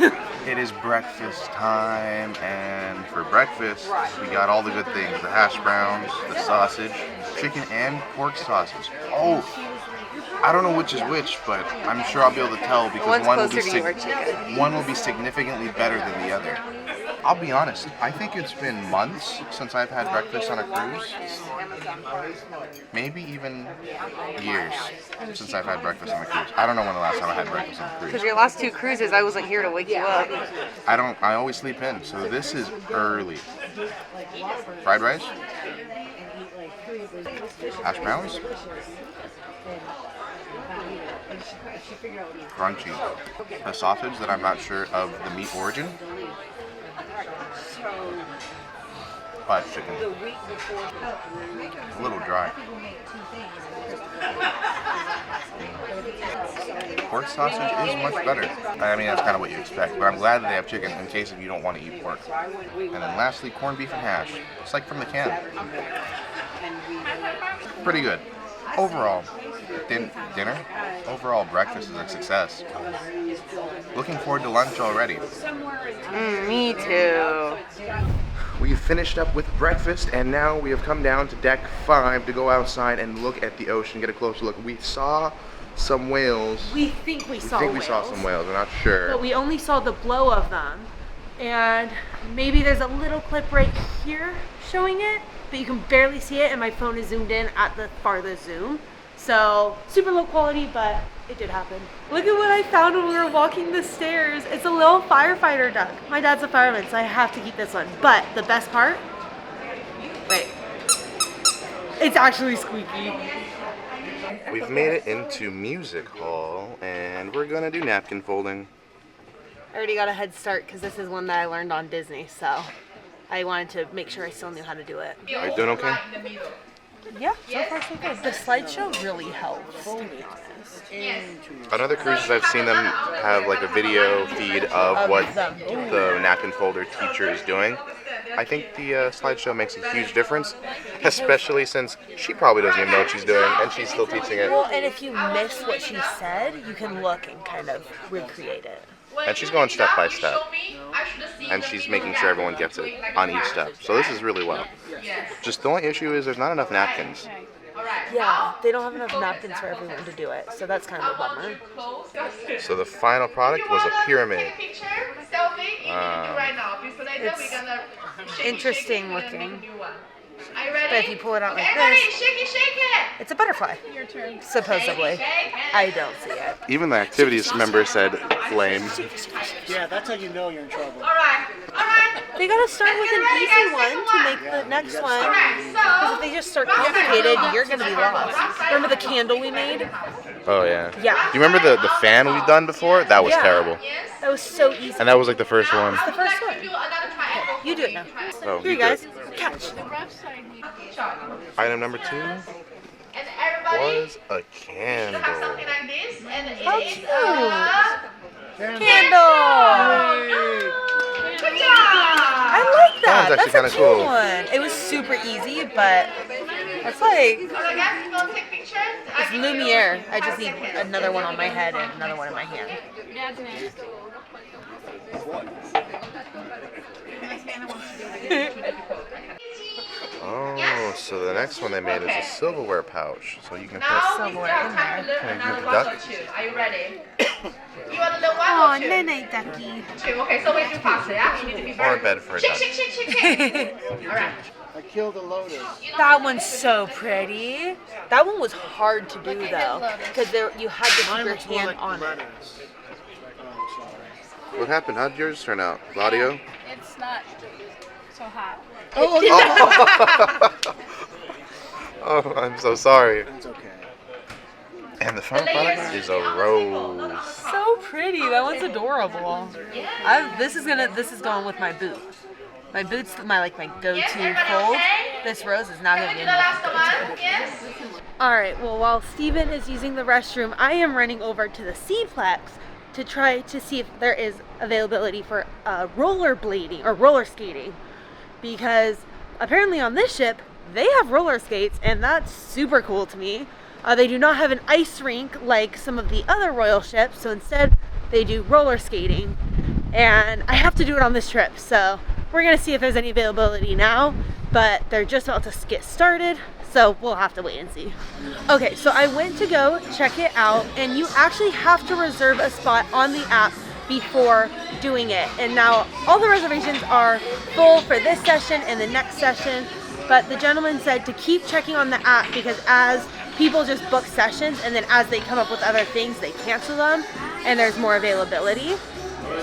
It is breakfast time, and for breakfast, we got all the good things. The hash browns, the sausage, chicken and pork sausage. Oh, I don't know which is which, but I'm sure I'll be able to tell because one will be significantly better than the other. I'll be honest, I think it's been months since I've had breakfast on a cruise. Maybe even years since I've had breakfast on a cruise. I don't know when the last time I had breakfast on a cruise. Because your last 2 cruises, I wasn't here to wake you up. I always sleep in, so this is early. Fried rice? Hash browns? Crunchy. The sausage that I'm not sure of the meat origin. Fried chicken. A little dry. Pork sausage is much better. I mean, that's kind of what you expect, but I'm glad that they have chicken in case if you don't want to eat pork. And then lastly, corned beef and hash. It's like from the can. Pretty good. Overall, dinner, overall breakfast is a success. Looking forward to lunch already. Me too. We've finished up with breakfast and now we have come down to deck 5 to go outside and look at the ocean, get a closer look. We saw some whales. We think we saw some whales, we're not sure. But we only saw the blow of them. And maybe there's a little clip right here showing it, but you can barely see it and my phone is zoomed in at the farthest zoom. So super low quality, but it did happen. Look at what I found when we were walking the stairs. It's a little firefighter duck. My dad's a fireman, so I have to keep this one. But the best part, wait, it's actually squeaky. We've made it into music hall and we're gonna do napkin folding. I already got a head start because this is one that I learned on Disney, so I wanted to make sure I still knew how to do it. Are you doing okay? Yeah, so far so good. The slideshow really helps, to be honest. On other cruises I've seen them have like a video feed of what the napkin folder teacher is doing. I think the slideshow makes a huge difference, especially since she probably doesn't even know what she's doing and she's still teaching it. Well, and if you miss what she said, you can look and kind of recreate it. And she's going step by step. And she's making sure everyone gets it on each step. So this is really well. Just the only issue is there's not enough napkins. Yeah, they don't have enough napkins for everyone to do it, so that's kind of a bummer. So the final product was a pyramid. It's interesting looking. But if you pull it out like this, it's a butterfly. Your turn. Supposedly. I don't see it. Even the activities member said flame. Yeah, that's how you know you're in trouble. They gotta start with an easy one to make the next one. Because if they just start complicated, you're gonna be lost. Remember the candle we made? Oh yeah. Yeah. Do you remember the fan we've done before? That was terrible. That was so easy. And that was like the first one. It's the first one. Okay, you do it now. Oh, here you guys. Catch. Item number 2 was a candle. How cute. Candle. I like that. That one's actually That's a kinda cool. one. It was super easy, but it's like it's Lumiere. I just need another one on my head and another one in my hand. Oh, so the next one they made is a silverware pouch. So you can put Silverware in there. Can I do the duck? Are you ready? Oh, Nene ducky. Okay, so wait to pass it, yeah? You need to be Or a bed for a duck. Alright. I killed a lotus. That one's so pretty. That one was hard to do though, because you had to keep your hand on it. What happened? How did yours turn out? Claudio? It's not so hot. Oh, I'm so sorry. It's okay. And the final product is a rose. So pretty. That one's adorable. This is going with my boot. My boots, my go-to fold. This rose is not going to be enough go-to. All right, well, while Steven is using the restroom, I am running over to the Seaplex to try to see if there is availability for rollerblading or roller skating, because apparently on this ship they have roller skates, and that's super cool to me. They do not have an ice rink like some of the other royal ships, so instead they do roller skating, and I have to do it on this trip, so we're gonna see if there's any availability now, but they're just about to get started, so we'll have to wait and see. Okay, so I went to go check it out, and you actually have to reserve a spot on the app before doing it. And now all the reservations are full for this session and the next session, but the gentleman said to keep checking on the app, because as people just book sessions and then as they come up with other things, they cancel them and there's more availability.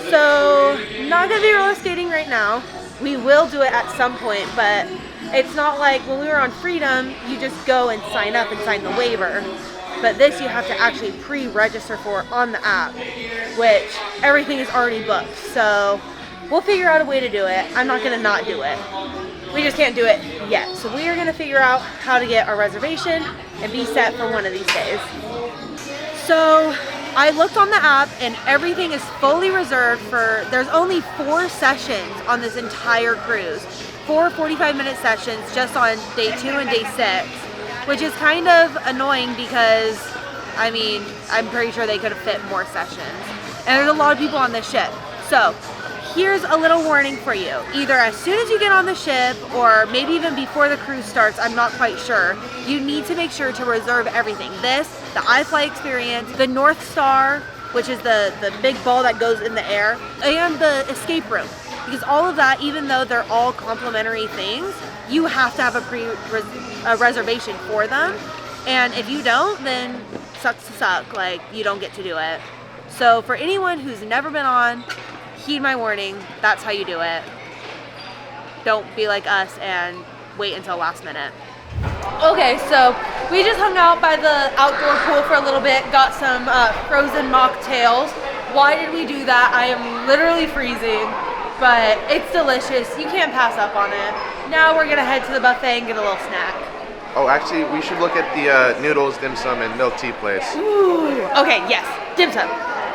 So not gonna be roller skating right now. We will do it at some point, but it's not like when we were on Freedom, you just go and sign up and sign the waiver. But this you have to actually pre-register for on the app, which everything is already booked. So we'll figure out a way to do it. I'm not gonna not do it. We just can't do it yet. So we are gonna figure out how to get our reservation and be set for one of these days. So I looked on the app and everything is fully reserved for, there's only 4 sessions on this entire cruise. 4 45-minute sessions just on day 2 and day 6, which is kind of annoying because, I mean, I'm pretty sure they could have fit more sessions. And there's a lot of people on this ship. So here's a little warning for you. Either as soon as you get on the ship or maybe even before the cruise starts, I'm not quite sure, you need to make sure to reserve everything. This, the iFly experience, the North Star, which is the big ball that goes in the air, and the escape room. Because all of that, even though they're all complimentary things, you have to have a reservation for them. And if you don't, then sucks to suck, like you don't get to do it. So for anyone who's never been on, heed my warning, that's how you do it. Don't be like us and wait until last minute. Okay, so we just hung out by the outdoor pool for a little bit, got some frozen mocktails. Why did we do that? I am literally freezing, but it's delicious. You can't pass up on it. Now we're gonna head to the buffet and get a little snack. Oh, actually, we should look at the noodles, dim sum, and milk tea place. Ooh, okay, yes, dim sum.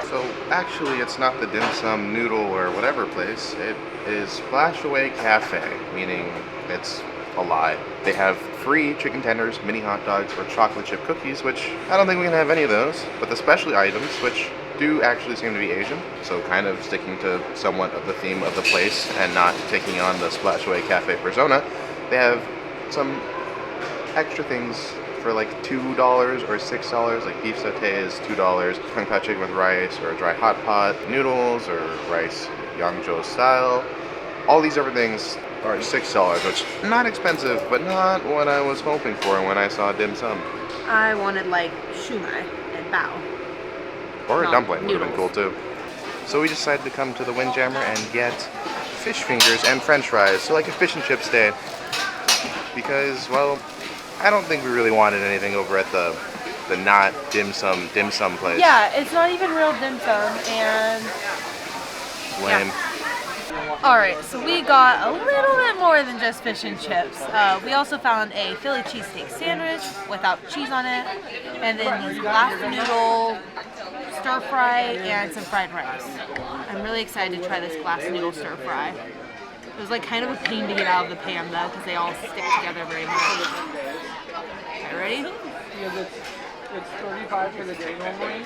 So actually, it's not the dim sum, noodle, or whatever place. It is Splashaway Cafe, meaning it's a lie. They have free chicken tenders, mini hot dogs, or chocolate chip cookies, which I don't think we can have any of those. But the specialty items, which do actually seem to be Asian, so kind of sticking to somewhat of the theme of the place and not taking on the Splashaway Cafe persona, they have some extra things for like $2 or $6, like beef satay is $2, kung pao chicken with rice, or a dry hot pot, noodles, or rice Yangzhou style. All these other things are $6, which not expensive, but not what I was hoping for when I saw dim sum. I wanted like shumai and bao. Or a dumpling would have been cool too. So we decided to come to the Windjammer and get fish fingers and french fries, so like a fish and chips day. Because, well, I don't think we really wanted anything over at the not dim sum place. Yeah, it's not even real dim sum, and Lame. Yeah. All right, so we got a little bit more than just fish and chips. We also found a Philly cheesesteak sandwich without cheese on it, and then these glass noodle stir fry and some fried rice. I'm really excited to try this glass noodle stir fry. It was like kind of a pain to get out of the pan though, because they all stick together very much. Okay, ready? It's 35 for the day normally.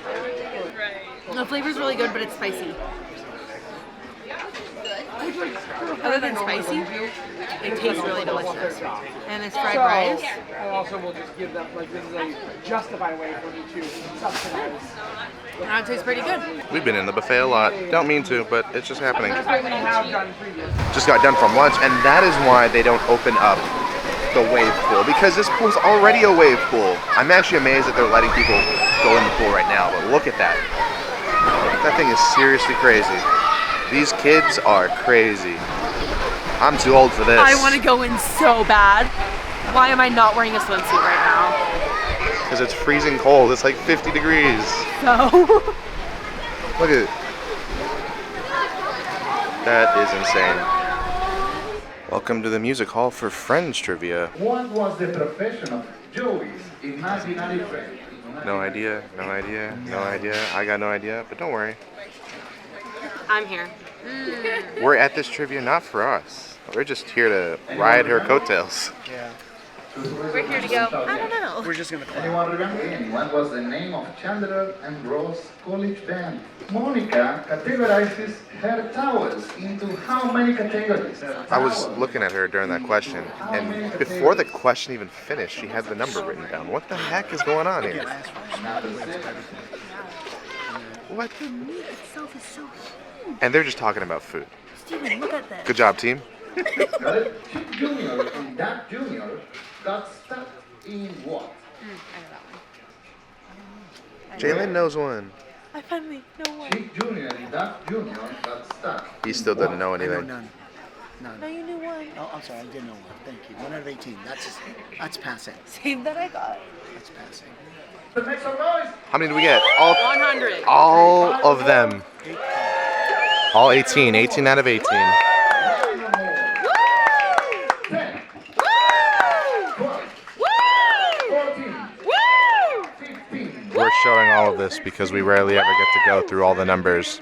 The flavor's really good, but it's spicy. Other than spicy, it tastes really delicious. And this fried rice. I also will just give them, like, this is a justified way for me to subsidize. Now it tastes pretty good. We've been in the buffet a lot. Don't mean to, but it's just happening. That's what we have done previously. Just got done from lunch, and that is why they don't open up the wave pool, because this pool's already a wave pool. I'm actually amazed that they're letting people go in the pool right now, but look at that. That thing is seriously crazy. These kids are crazy. I'm too old for this. I want to go in so bad. Why am I not wearing a swimsuit right now? Because it's freezing cold. It's like 50 degrees. So? Look at it. That is insane. Welcome to the music hall for Friends Trivia. What was the profession of Joey's imaginary friend? No idea. I got no idea, but don't worry. I'm here. We're at this trivia not for us. We're just here to ride her coattails. Yeah. We're here to go, I don't know. We're just gonna clap. Anyone remember? What was the name of Chandler and Ross' college band? Monica categorizes her towels into how many categories? I was looking at her during that question, and before the question even finished, she had the number written down. What the heck is going on here? What? The meat itself is so huge. And they're just talking about food. Steven, look at this. Good job, team. Chip Jr. and Doug Jr. got stuck in what? Jaylynn knows one. I finally know one. Chip Jr. and Doug Jr. got stuck. He still doesn't know I know anything. none. No, you knew one. Oh, I'm sorry, I didn't know one. Thank you. 1 out of 18. That's passing. Same that I got. That's passing. Make some noise. How many do we get? All 100. All of them. All 18. 18 out of 18. 10, 12, 14, 15. We're showing all of this because we rarely ever get to go through all the numbers.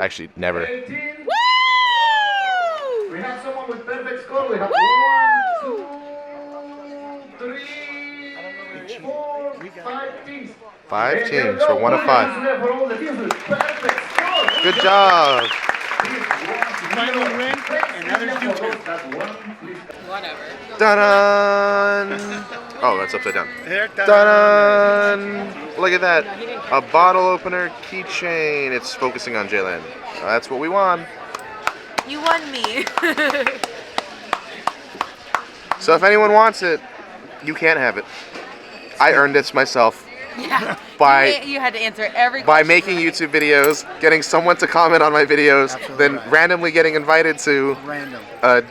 Actually, never. 18. We have someone with perfect score. We have 1, 2, 3, 4, 5 teams. 5 teams for 1 of 5. For all the teams with perfect score. Good job. Finally win, and others do too. Whatever. Dun-dun! Oh, that's upside down. There, Dun-dun! Look at that. A bottle opener keychain. It's focusing on Jaylynn. That's what we want. You won me. So if anyone wants it, you can't have it. I earned this myself. Yeah. By you had to answer every by question making right. YouTube videos, getting someone to comment on my videos, Absolutely then right. randomly getting invited to Random. a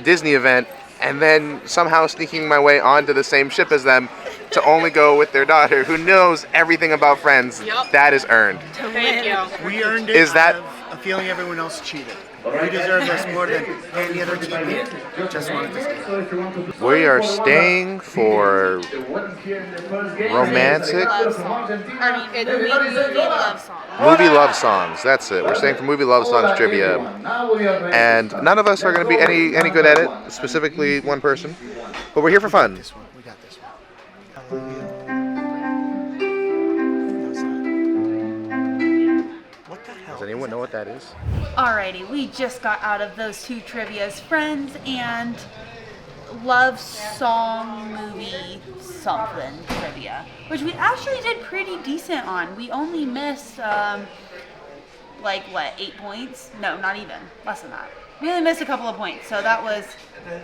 Disney event, and then somehow sneaking my way onto the same ship as them to only go with their daughter, who knows everything about Friends. Yep. That is earned. Thank you. We earned it Is that- out of a feeling everyone else cheated. We deserve this more than any other team did. Just wanted to say that. We are staying for romantic Love song. It's movie love song. movie love songs. That's it. We're staying for movie love songs trivia, and none of us are going to be any good at it. Specifically, one person, but we're here for fun. This one, we got this one. What the hell? Does anyone know what that is? Alrighty, we just got out of those two trivias, Friends and love song movie something trivia, which we actually did pretty decent on. We only missed like what, 8 points? No, not even, less than that. We only missed a couple of points, so that was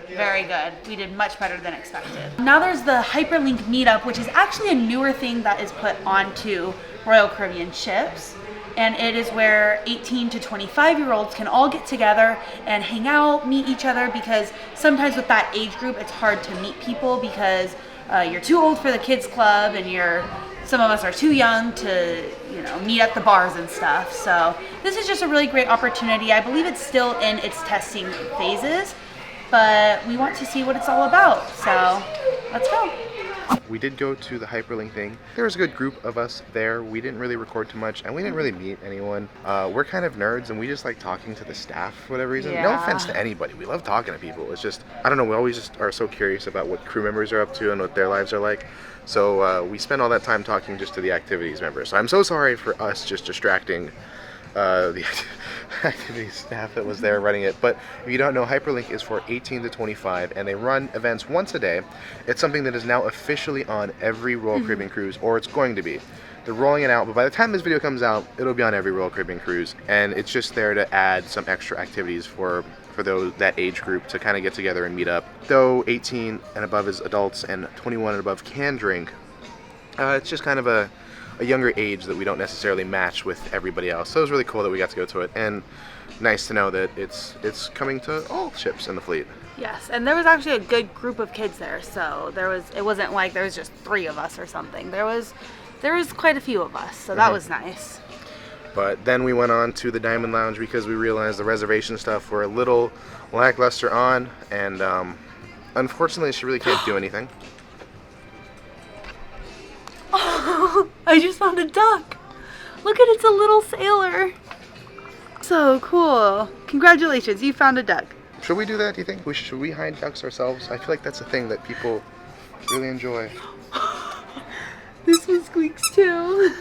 very good. We did much better than expected. Now there's the Hyperlink meetup, which is actually a newer thing that is put onto Royal Caribbean ships. And it is where 18 to 25-year-olds can all get together and hang out, meet each other, because sometimes with that age group, it's hard to meet people because you're too old for the kids club and some of us are too young to, meet at the bars and stuff. So this is just a really great opportunity. I believe it's still in its testing phases, but we want to see what it's all about. So let's go. We did go to the hyperlink thing. There was a good group of us there. We didn't really record too much, and we didn't really meet anyone. We're kind of nerds, and we just like talking to the staff for whatever reason. No Yeah. offense to anybody. We love talking to people. It's just, I don't know, we always just are so curious about what crew members are up to and what their lives are like. So we spend all that time talking just to the activities members. So I'm so sorry for us just distracting the activities staff that was there running it. But if you don't know, Hyperlink is for 18 to 25, and they run events once a day. It's something that is now officially on every Royal Caribbean cruise, or it's going to be. They're rolling it out, but by the time this video comes out, it'll be on every Royal Caribbean cruise, and it's just there to add some extra activities for that age group to kind of get together and meet up. Though 18 and above is adults and 21 and above can drink, it's just kind of a younger age that we don't necessarily match with everybody else. So it was really cool that we got to go to it, and nice to know that it's coming to all ships in the fleet. Yes, and there was actually a good group of kids there, so it wasn't like there was just 3 of us or something. There was quite a few of us, so that was nice. But then we went on to the Diamond Lounge because we realized the reservation stuff were a little lackluster on, and unfortunately she really can't do anything. Oh, I just found a duck. Look at it's a little sailor. So cool. Congratulations, you found a duck. Should we do that, do you think? Should we hide ducks ourselves? I feel like that's a thing that people really enjoy. This one squeaks too.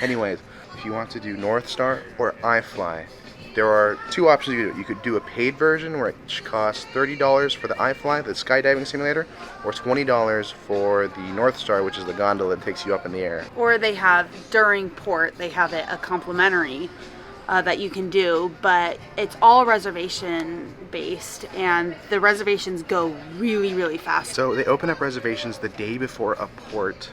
Anyways, if you want to do North Star or iFly, there are two options you could do. You could do a paid version, which costs $30 for the iFly, the skydiving simulator, or $20 for the North Star, which is the gondola that takes you up in the air. Or they have, during port, they have it a complimentary that you can do, but it's all reservation based, and the reservations go really, really fast. So they open up reservations the day before a port.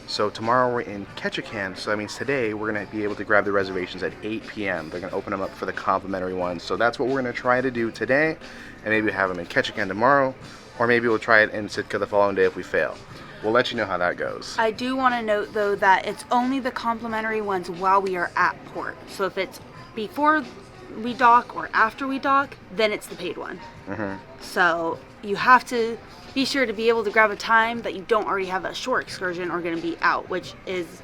So tomorrow we're in Ketchikan, so that means today we're going to be able to grab the reservations at 8 p.m. They're going to open them up for the complimentary ones. So that's what we're going to try to do today, and maybe have them in Ketchikan tomorrow, or maybe we'll try it in Sitka the following day if we fail. We'll let you know how that goes. I do want to note though that it's only the complimentary ones while we are at port. So if it's before we dock or after we dock, then it's the paid one. So you have to be sure to be able to grab a time that you don't already have a shore excursion or going to be out, which is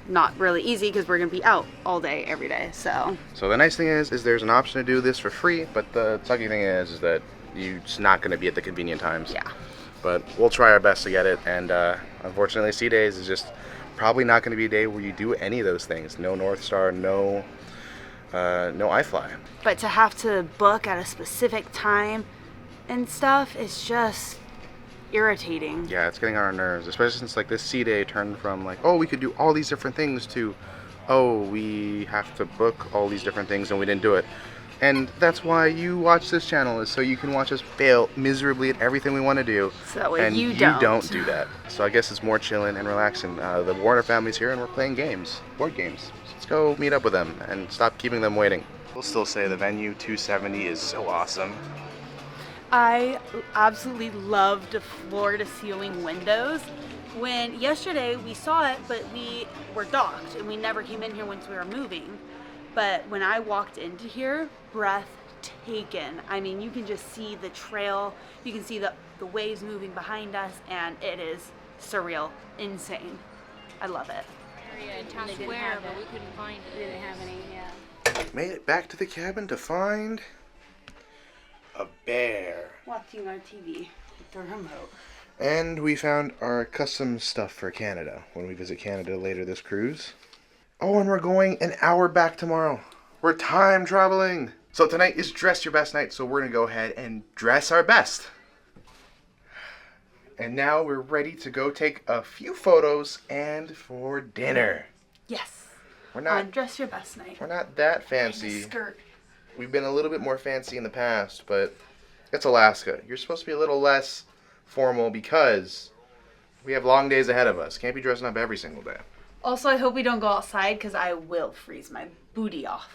not really easy because we're going to be out all day, every day. So the nice thing is there's an option to do this for free, but the sucky thing is that it's not going to be at the convenient times. Yeah. But we'll try our best to get it, and unfortunately Sea Days is just probably not going to be a day where you do any of those things. No North Star, no iFly. But to have to book at a specific time and stuff is just irritating. Yeah, it's getting on our nerves, especially since like this Sea Day turned from like, oh, we could do all these different things to, oh, we have to book all these different things and we didn't do it. And that's why you watch this channel, is so you can watch us fail miserably at everything we want to do. So that way and you don't don't do that. So I guess it's more chilling and relaxing. The Warner family's here and we're playing games, board games. So let's go meet up with them and stop keeping them waiting. We'll still say the venue 270 is so awesome. I absolutely love the floor-to-ceiling windows. When yesterday we saw it, but we were docked and we never came in here once we were moving. But when I walked into here, breathtaking. I mean, you can just see the trail, you can see the waves moving behind us, and it is surreal, insane. I love it. In Town Square, but we couldn't find it. We didn't have any, yeah. Made it back to the cabin to find a bear. Watching our TV with the remote. And we found our custom stuff for Canada when we visit Canada later this cruise. Oh, and we're going an hour back tomorrow. We're time traveling. So tonight is dress your best night, so we're gonna go ahead and dress our best. And now we're ready to go take a few photos and for dinner. Yes. We're not on dress your best night. We're not that fancy. Skirt. We've been a little bit more fancy in the past, but it's Alaska. You're supposed to be a little less formal because we have long days ahead of us. Can't be dressing up every single day. Also, I hope we don't go outside because I will freeze my booty off.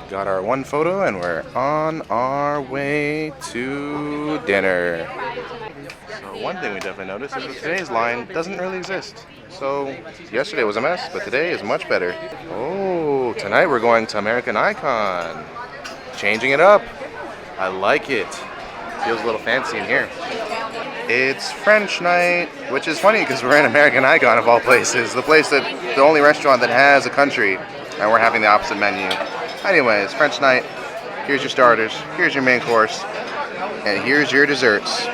Got our one photo and we're on our way to dinner. So one thing we definitely noticed is that today's line doesn't really exist. So yesterday was a mess, but today is much better. Oh, tonight we're going to American Icon. Changing it up. I like it. Feels a little fancy in here. It's French night, which is funny because we're in American Icon of all places. The only restaurant that has a country, and we're having the opposite menu. Anyways, French night. Here's your starters. Here's your main course. And here's your desserts.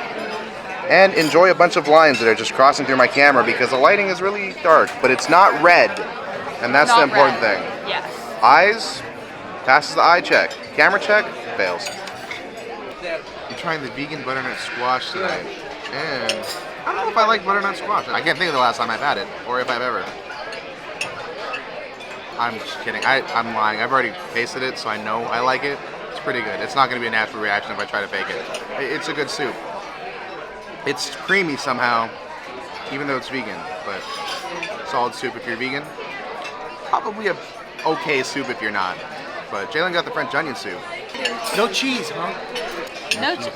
And enjoy a bunch of lines that are just crossing through my camera because the lighting is really dark, but it's not red. And that's the important thing. Yes. Eyes, passes the eye check. Camera check, fails. I'm trying the vegan butternut squash tonight. And I don't know if I like butternut squash. I can't think of the last time I've had it, or if I've ever. I'm just kidding. I'm lying. I've already tasted it, so I know I like it. It's pretty good. It's not going to be a natural reaction if I try to fake it. It's a good soup. It's creamy somehow, even though it's vegan. But solid soup if you're vegan. Probably a okay soup if you're not. But Jaylynn got the French onion soup. No cheese, huh? No cheese.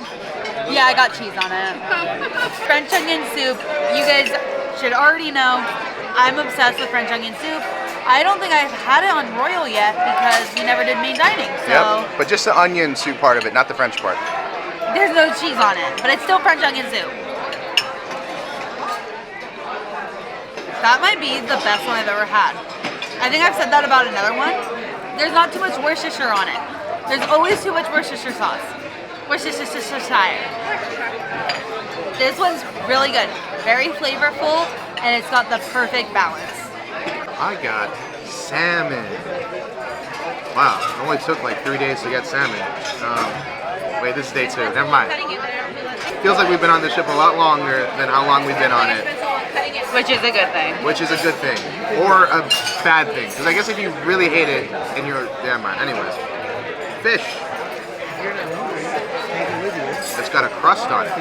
Yeah, I got cheese on it. French onion soup. You guys should already know I'm obsessed with French onion soup. I don't think I've had it on Royal yet because we never did main dining. So Yep, but just the onion soup part of it, not the French part. there's no cheese on it, but it's still French onion soup. That might be the best one I've ever had. I think I've said that about another one. There's not too much Worcestershire on it. There's always too much Worcestershire sauce. Worcestershire. This one's really good. Very flavorful, and it's got the perfect balance. I got salmon. Wow, it only took like 3 days to get salmon. Wait, this is day 2. Never mind. Feels like we've been on this ship a lot longer than how long we've been on it. Which is a good thing. Which is a good thing. Or a bad thing. Because I guess if you really hate it and you're... Never mind. Anyways. Fish. It's got a crust on it.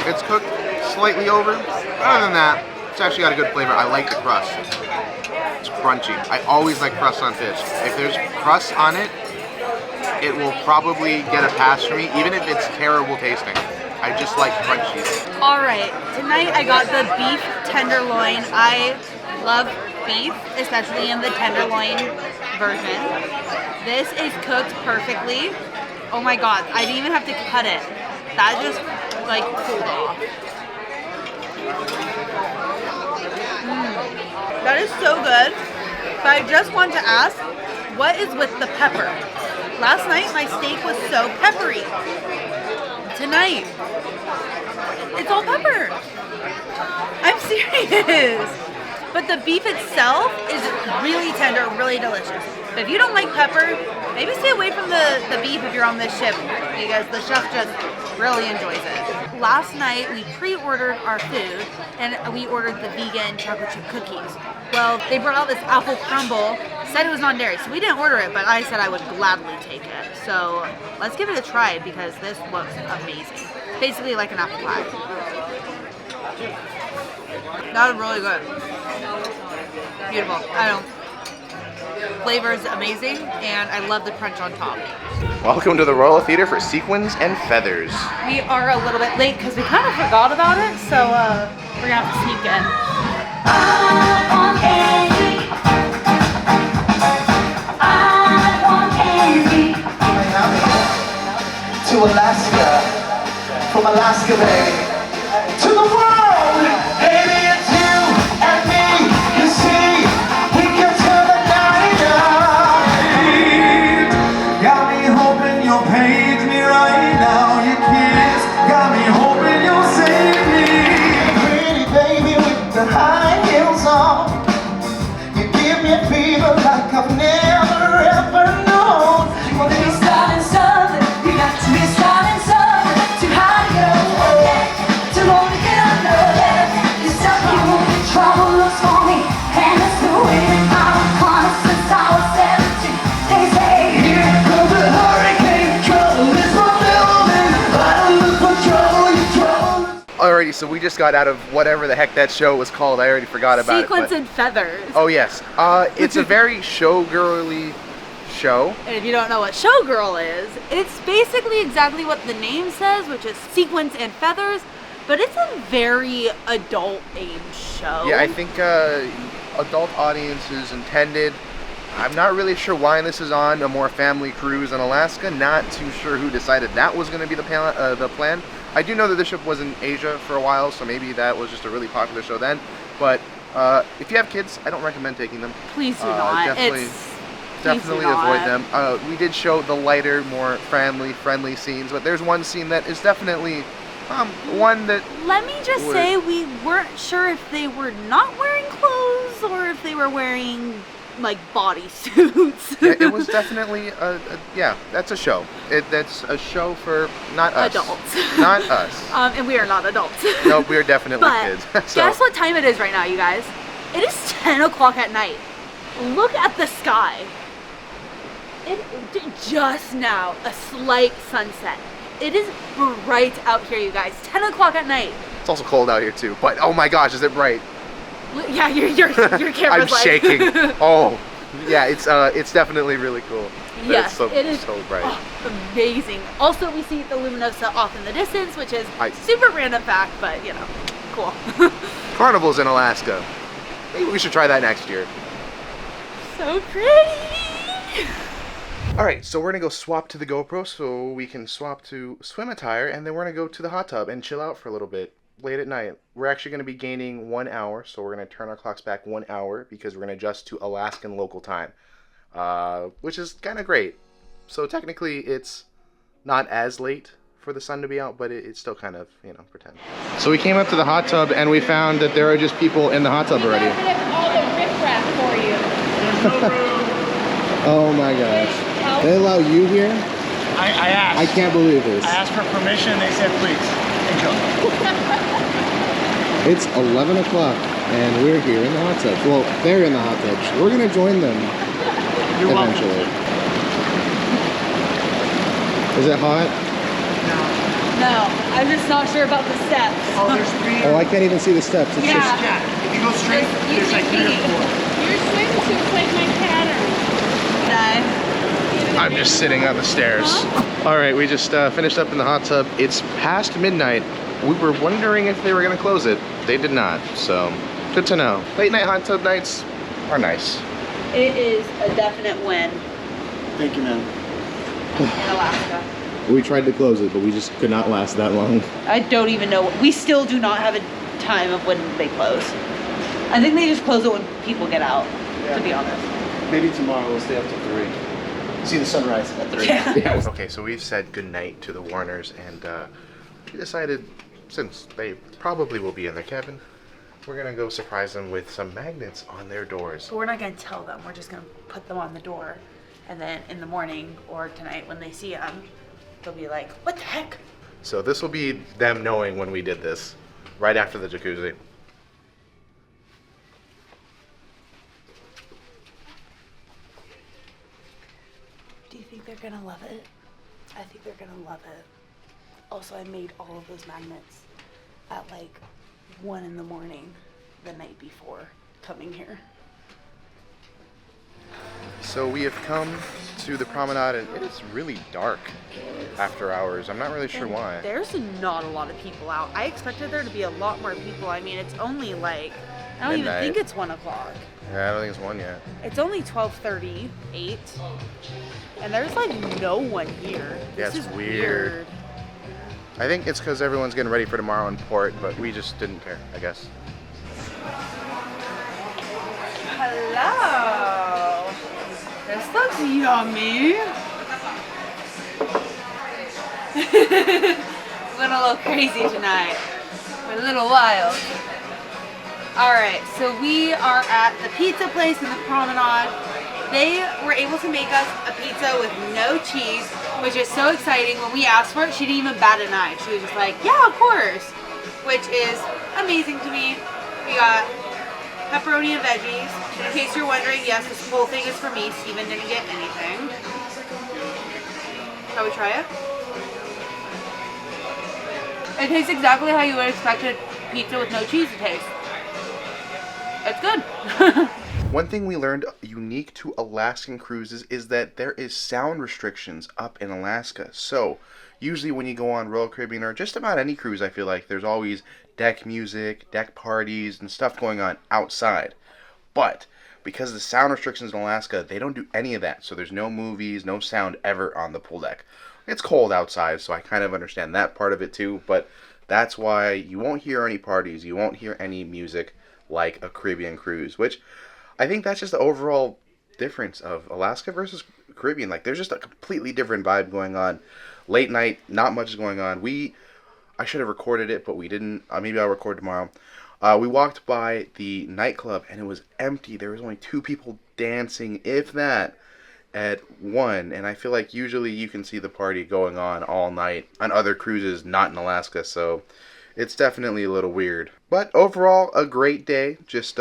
It's cooked slightly over. Other than that, it's actually got a good flavor. I like the crust. It's crunchy. I always like crust on fish. If there's crust on it, it will probably get a pass for me, even if it's terrible tasting. I just like crunchy. All right, tonight I got the beef tenderloin. I love beef, especially in the tenderloin version. This is cooked perfectly. Oh my God, I didn't even have to cut it. That just like cooled off. That is so good. But I just want to ask, what is with the pepper? Last night my steak was so peppery. Tonight, it's all pepper. I'm serious. But the beef itself is really tender, really delicious. But if you don't like pepper, maybe stay away from the beef if you're on this ship because the chef just really enjoys it. Last night we pre-ordered our food and we ordered the vegan chocolate chip cookies. Well, they brought out this apple crumble, said it was non-dairy, so we didn't order it, but I said I would gladly take it. So let's give it a try because this looks amazing. Basically like an apple pie. That was really good. Beautiful. I don't. Flavor is amazing, and I love the crunch on top. Welcome to the Royal Theater for Sequins and Feathers. We are a little bit late because we kind of forgot about it, so we're gonna have to sneak in. To Alaska, from Alaska, baby, to the world, baby, it's you and me. You see, we can turn the night up. Got me hoping you'll page me right now. Your kiss got me hoping you'll save me. Pretty baby with the high heels on, you give me a fever like I've never ever known. You want to be starting something. You got to be starting something. Too high to go, too low to get under. You're stuck, you won't get trouble. Looks for me, and it's the way that I'm honest since I was 17. They say, here comes a hurricane. Trouble is my building. I don't look for trouble, you trouble. Alrighty, so we just got out of whatever the heck that show was called. I already forgot about Sequins it. and Feathers. Oh yes, it's a very showgirly show. And if you don't know what Showgirl is, it's basically exactly what the name says, which is Sequins and Feathers, but it's a very adult-aimed show. Yeah, I think adult audience is intended. I'm not really sure why this is on a more family cruise in Alaska. Not too sure who decided that was going to be the plan. I do know that the ship was in Asia for a while, so maybe that was just a really popular show then. But if you have kids, I don't recommend taking them. Please do not. Definitely avoid them. We did show the lighter, more family-friendly scenes, but there's one scene that is definitely one that... Let me just say we weren't sure if they were not wearing clothes or if they were wearing, like, bodysuits. Yeah, it was definitely, yeah, that's a show. That's a show for not us. Adults. Not us. And we are not adults. No, we are definitely kids. So. Guess what time it is right now, you guys? It is 10 o'clock at night. Look at the sky. It just now, a slight sunset. It is bright out here, you guys. 10 o'clock at night. It's also cold out here too, but oh my gosh, is it bright? Yeah, your camera's I'm shaking. Oh, yeah, it's definitely really cool. But Yes, it's so, it is so bright. amazing. Also, we see the Luminosa off in the distance, which is super random fact, but you know, cool. Carnival's in Alaska. Maybe we should try that next year. So pretty. All right, so we're gonna go swap to the GoPro so we can swap to swim attire, and then we're gonna go to the hot tub and chill out for a little bit late at night. We're actually gonna be gaining 1 hour, so we're gonna turn our clocks back 1 hour because we're gonna adjust to Alaskan local time, which is kind of great. So technically, it's not as late for the sun to be out, but it's still kind of, you know, pretend. So we came up to the hot tub and we found that there are just people in the hot tub already. All the riffraff for you. Oh my gosh. They allow you here? I asked. I can't believe this. I asked for permission. They said, please, enjoy. It's 11 o'clock and we're here in the hot tub. Well, they're in the hot tub. We're going to join them eventually. Is it hot? No, I'm just not sure about the steps. Oh, there's 3. Oh, I can't even see the steps. It's just... Yeah, if you go straight, there's like 3 or 4. Your swimsuit's like my pattern. I'm just sitting on the stairs. All right, we just finished up in the hot tub. It's past midnight. We were wondering if they were going to close it. They did not, so good to know. Late night hot tub nights are nice. It is a definite win Thank you, man. in Alaska. We tried to close it, but we just could not last that long. I don't even know. We still do not have a time of when they close. I think they just close it when people get out, to be honest. Maybe tomorrow we'll stay up till 3. See the sunrise at 3. Yeah. Okay, so we've said goodnight to the Warners, and we decided, since they probably will be in their cabin, we're gonna go surprise them with some magnets on their doors. So we're not gonna tell them. We're just gonna put them on the door, and then in the morning or tonight when they see them, they'll be like, "What the heck?" So this will be them knowing when we did this, right after the jacuzzi. Do you think they're gonna love it? I think they're gonna love it. Also, I made all of those magnets at like 1 in the morning the night before coming here. So we have come to the promenade, and it is really dark after hours. I'm not really sure why. There's not a lot of people out. I expected there to be a lot more people. I mean, it's only like, I don't Midnight. even think it's 1 o'clock. Yeah, I don't think it's 1 yet. It's only 12:38, and there's like no one here. Yeah, This it's is weird. I think it's because everyone's getting ready for tomorrow in port, but we just didn't care, I guess. Hello. This looks yummy. We're going a little crazy tonight. We're a little wild. Alright, so we are at the pizza place in the promenade. They were able to make us a pizza with no cheese, which is so exciting. When we asked for it, she didn't even bat an eye. She was just like, yeah, of course. Which is amazing to me. We got pepperoni and veggies. In case you're wondering, yes, this whole thing is for me. Steven didn't get anything. Shall we try it? It tastes exactly how you would expect a pizza with no cheese to taste. It's good. One thing we learned unique to Alaskan cruises is that there is sound restrictions up in Alaska. So, usually when you go on Royal Caribbean or just about any cruise, I feel like there's always deck music, deck parties, and stuff going on outside. But, because of the sound restrictions in Alaska, they don't do any of that. So there's no movies, no sound ever on the pool deck. It's cold outside, so I kind of understand that part of it too. But that's why you won't hear any parties, you won't hear any music like a Caribbean cruise, which I think that's just the overall difference of Alaska versus Caribbean. Like, there's just a completely different vibe going on. Late night, not much is going on. I should have recorded it, but we didn't. Maybe I'll record tomorrow. We walked by the nightclub, and it was empty. There was only 2 people dancing, if that, at 1. And I feel like usually you can see the party going on all night on other cruises, not in Alaska. So it's definitely a little weird. But overall, a great day. Just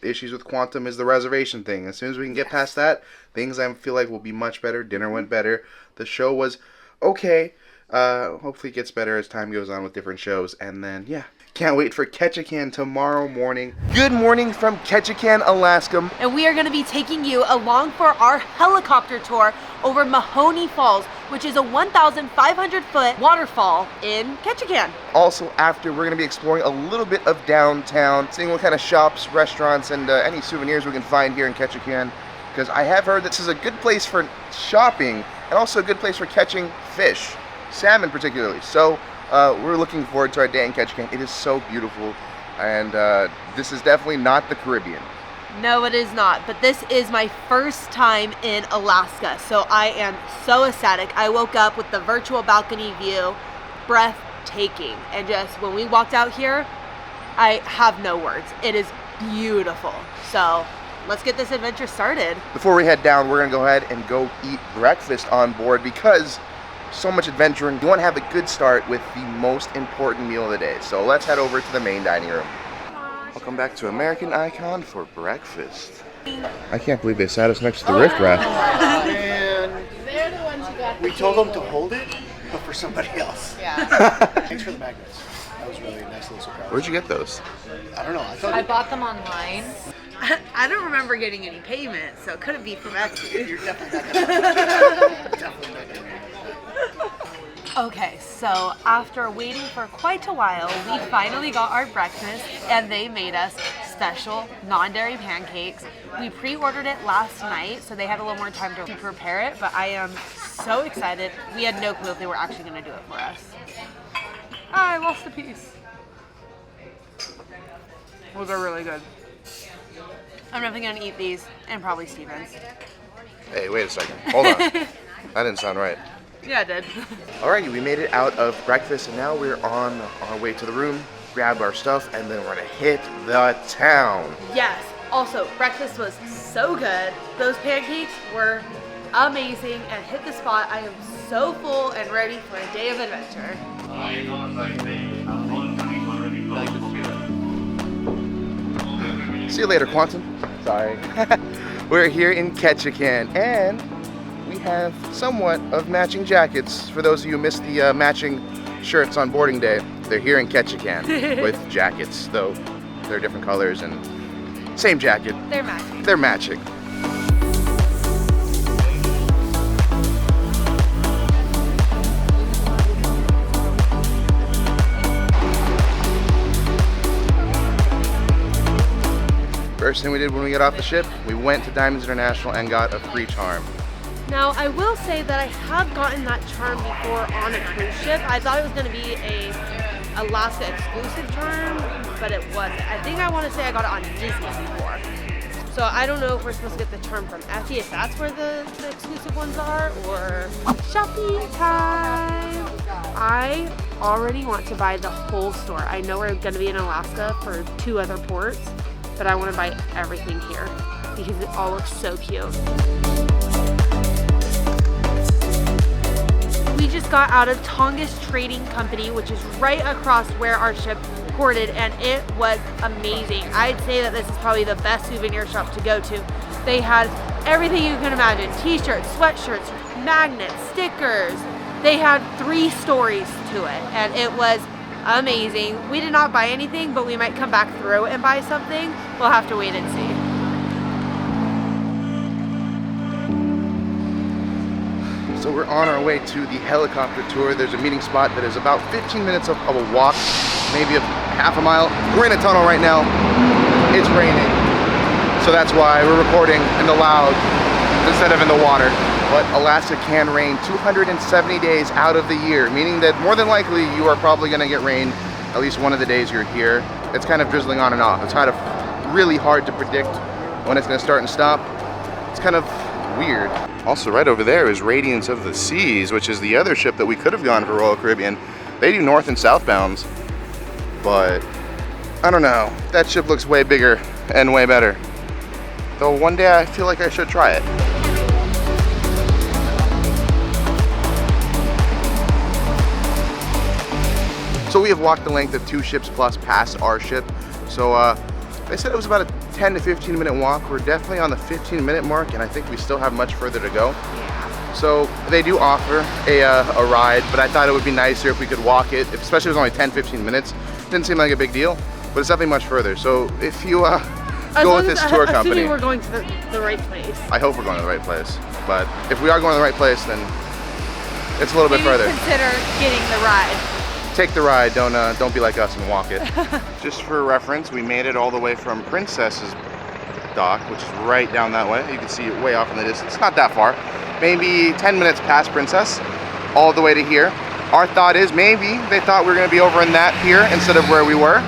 issues with Quantum is the reservation thing. As soon as we can get past that, things I feel like will be much better. Dinner went better. The show was okay. Hopefully it gets better as time goes on with different shows. And then, yeah, can't wait for Ketchikan tomorrow morning. Good morning from Ketchikan, Alaska. And we are going to be taking you along for our helicopter tour over Mahoney Falls, which is a 1,500-foot waterfall in Ketchikan. Also, after, we're going to be exploring a little bit of downtown, seeing what kind of shops, restaurants, and any souvenirs we can find here in Ketchikan. Because I have heard this is a good place for shopping and also a good place for catching fish, salmon particularly. So we're looking forward to our day in Ketchikan. It is so beautiful, and this is definitely not the Caribbean. No, it is not, but this is my first time in Alaska, so I am so ecstatic. I woke up with the virtual balcony view, breathtaking, and just when we walked out here, I have no words. It is beautiful. So let's get this adventure started. Before we head down, we're gonna go ahead and go eat breakfast on board because so much adventuring. You want to have a good start with the most important meal of the day. So let's head over to the main dining room. Welcome back to American Icon for breakfast. I can't believe they sat us next to the riffraff. Man, They're the ones who got we told them to hold it, but for somebody else. Yeah. Thanks for the magnets. That was really a nice little surprise. Where'd you get those? I don't know. I thought I bought them online. I don't remember getting any payment, so it couldn't be from Etsy. you're definitely not gonna. Definitely not gonna. Okay, so after waiting for quite a while, we finally got our breakfast, and they made us special non-dairy pancakes. We pre-ordered it last night, so they had a little more time to prepare it, but I am so excited. We had no clue if they were actually going to do it for us. I lost a piece. Those are really good. I'm definitely going to eat these, and probably Steven's. Hey, wait a second. Hold on. That didn't sound right. Yeah, it did. Alrighty, we made it out of breakfast, and now we're on our way to the room, grab our stuff, and then we're gonna hit the town. Yes. Also, breakfast was so good. Those pancakes were amazing and hit the spot. I am so full and ready for a day of adventure. See you later, Quantum. Sorry. We're here in Ketchikan, and we have somewhat of matching jackets. For those of you who missed the matching shirts on boarding day, they're here in Ketchikan with jackets, though they're different colors and same jacket. They're matching. They're matching. First thing we did when we got off the ship, we went to Diamonds International and got a free charm. Now, I will say that I have gotten that charm before on a cruise ship. I thought it was going to be a Alaska exclusive charm, but it wasn't. I think I want to say I got it on Disney before. So I don't know if we're supposed to get the charm from Etsy, if that's where the exclusive ones are, or shopping time. I already want to buy the whole store. I know we're going to be in Alaska for 2 other ports, but I want to buy everything here because it all looks so cute. We just got out of Tongass Trading Company, which is right across where our ship ported, and it was amazing. I'd say that this is probably the best souvenir shop to go to. They had everything you can imagine: t-shirts, sweatshirts, magnets, stickers. They had 3 stories to it, and it was amazing. We did not buy anything, but we might come back through and buy something. We'll have to wait and see. So we're on our way to the helicopter tour. There's a meeting spot that is about 15 minutes of a walk, maybe a half a mile. We're in a tunnel right now. It's raining, so that's why we're recording in the loud instead of in the water. But Alaska can rain 270 days out of the year, meaning that more than likely you are probably going to get rain at least one of the days you're here. It's kind of drizzling on and off. It's kind of really hard to predict when it's going to start and stop. It's kind of weird. Also, right over there is Radiance of the Seas, which is the other ship that we could have gone for Royal Caribbean. They do north and southbounds, but I don't know. That ship looks way bigger and way better. Though one day I feel like I should try it. So we have walked the length of 2 ships plus past our ship. So they said it was about a 10 to 15 minute walk. We're definitely on the 15-minute mark, and I think we still have much further to go. Yeah. So they do offer a ride, but I thought it would be nicer if we could walk it, especially if it was only 10-15 minutes. Didn't seem like a big deal, but it's definitely much further. So if you go with this tour company, assuming we're going to the right place. I hope we're going to the right place. But if we are going to the right place, then it's a little bit further. Consider getting the ride. Take the ride, don't be like us and walk it. Just for reference, we made it all the way from Princess's Dock, which is right down that way. You can see it way off in the distance. Not that far. Maybe 10 minutes past Princess, all the way to here. Our thought is maybe they thought we were going to be over in that pier instead of where we were.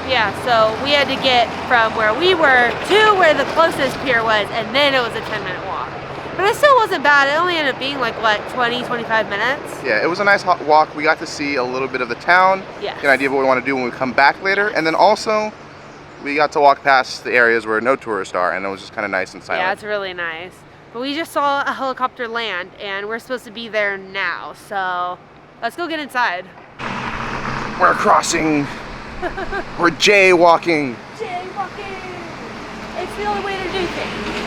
Yeah, so we had to get from where we were to where the closest pier was, and then it was a 10-minute walk. But it still wasn't bad. It only ended up being like, what, 20, 25 minutes? Yeah, it was a nice hot walk. We got to see a little bit of the town, yes. Get an idea of what we want to do when we come back later. And then also, we got to walk past the areas where no tourists are, and it was just kind of nice and silent. Yeah, it's really nice. But we just saw a helicopter land, and we're supposed to be there now. So let's go get inside. We're crossing. We're jaywalking. Jaywalking. It's the only way to do things.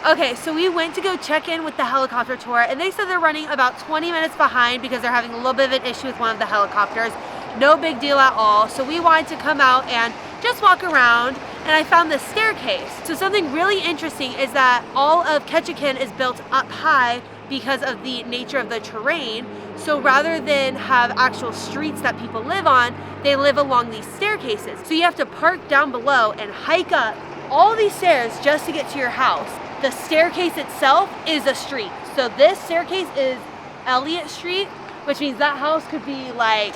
Okay, so we went to go check in with the helicopter tour, and they said they're running about 20 minutes behind because they're having a little bit of an issue with one of the helicopters. No big deal at all. So we wanted to come out and just walk around, and I found this staircase. So something really interesting is that all of Ketchikan is built up high because of the nature of the terrain. So rather than have actual streets that people live on, they live along these staircases. So you have to park down below and hike up all these stairs just to get to your house. The staircase itself is a street. So this staircase is Elliott Street, which means that house could be like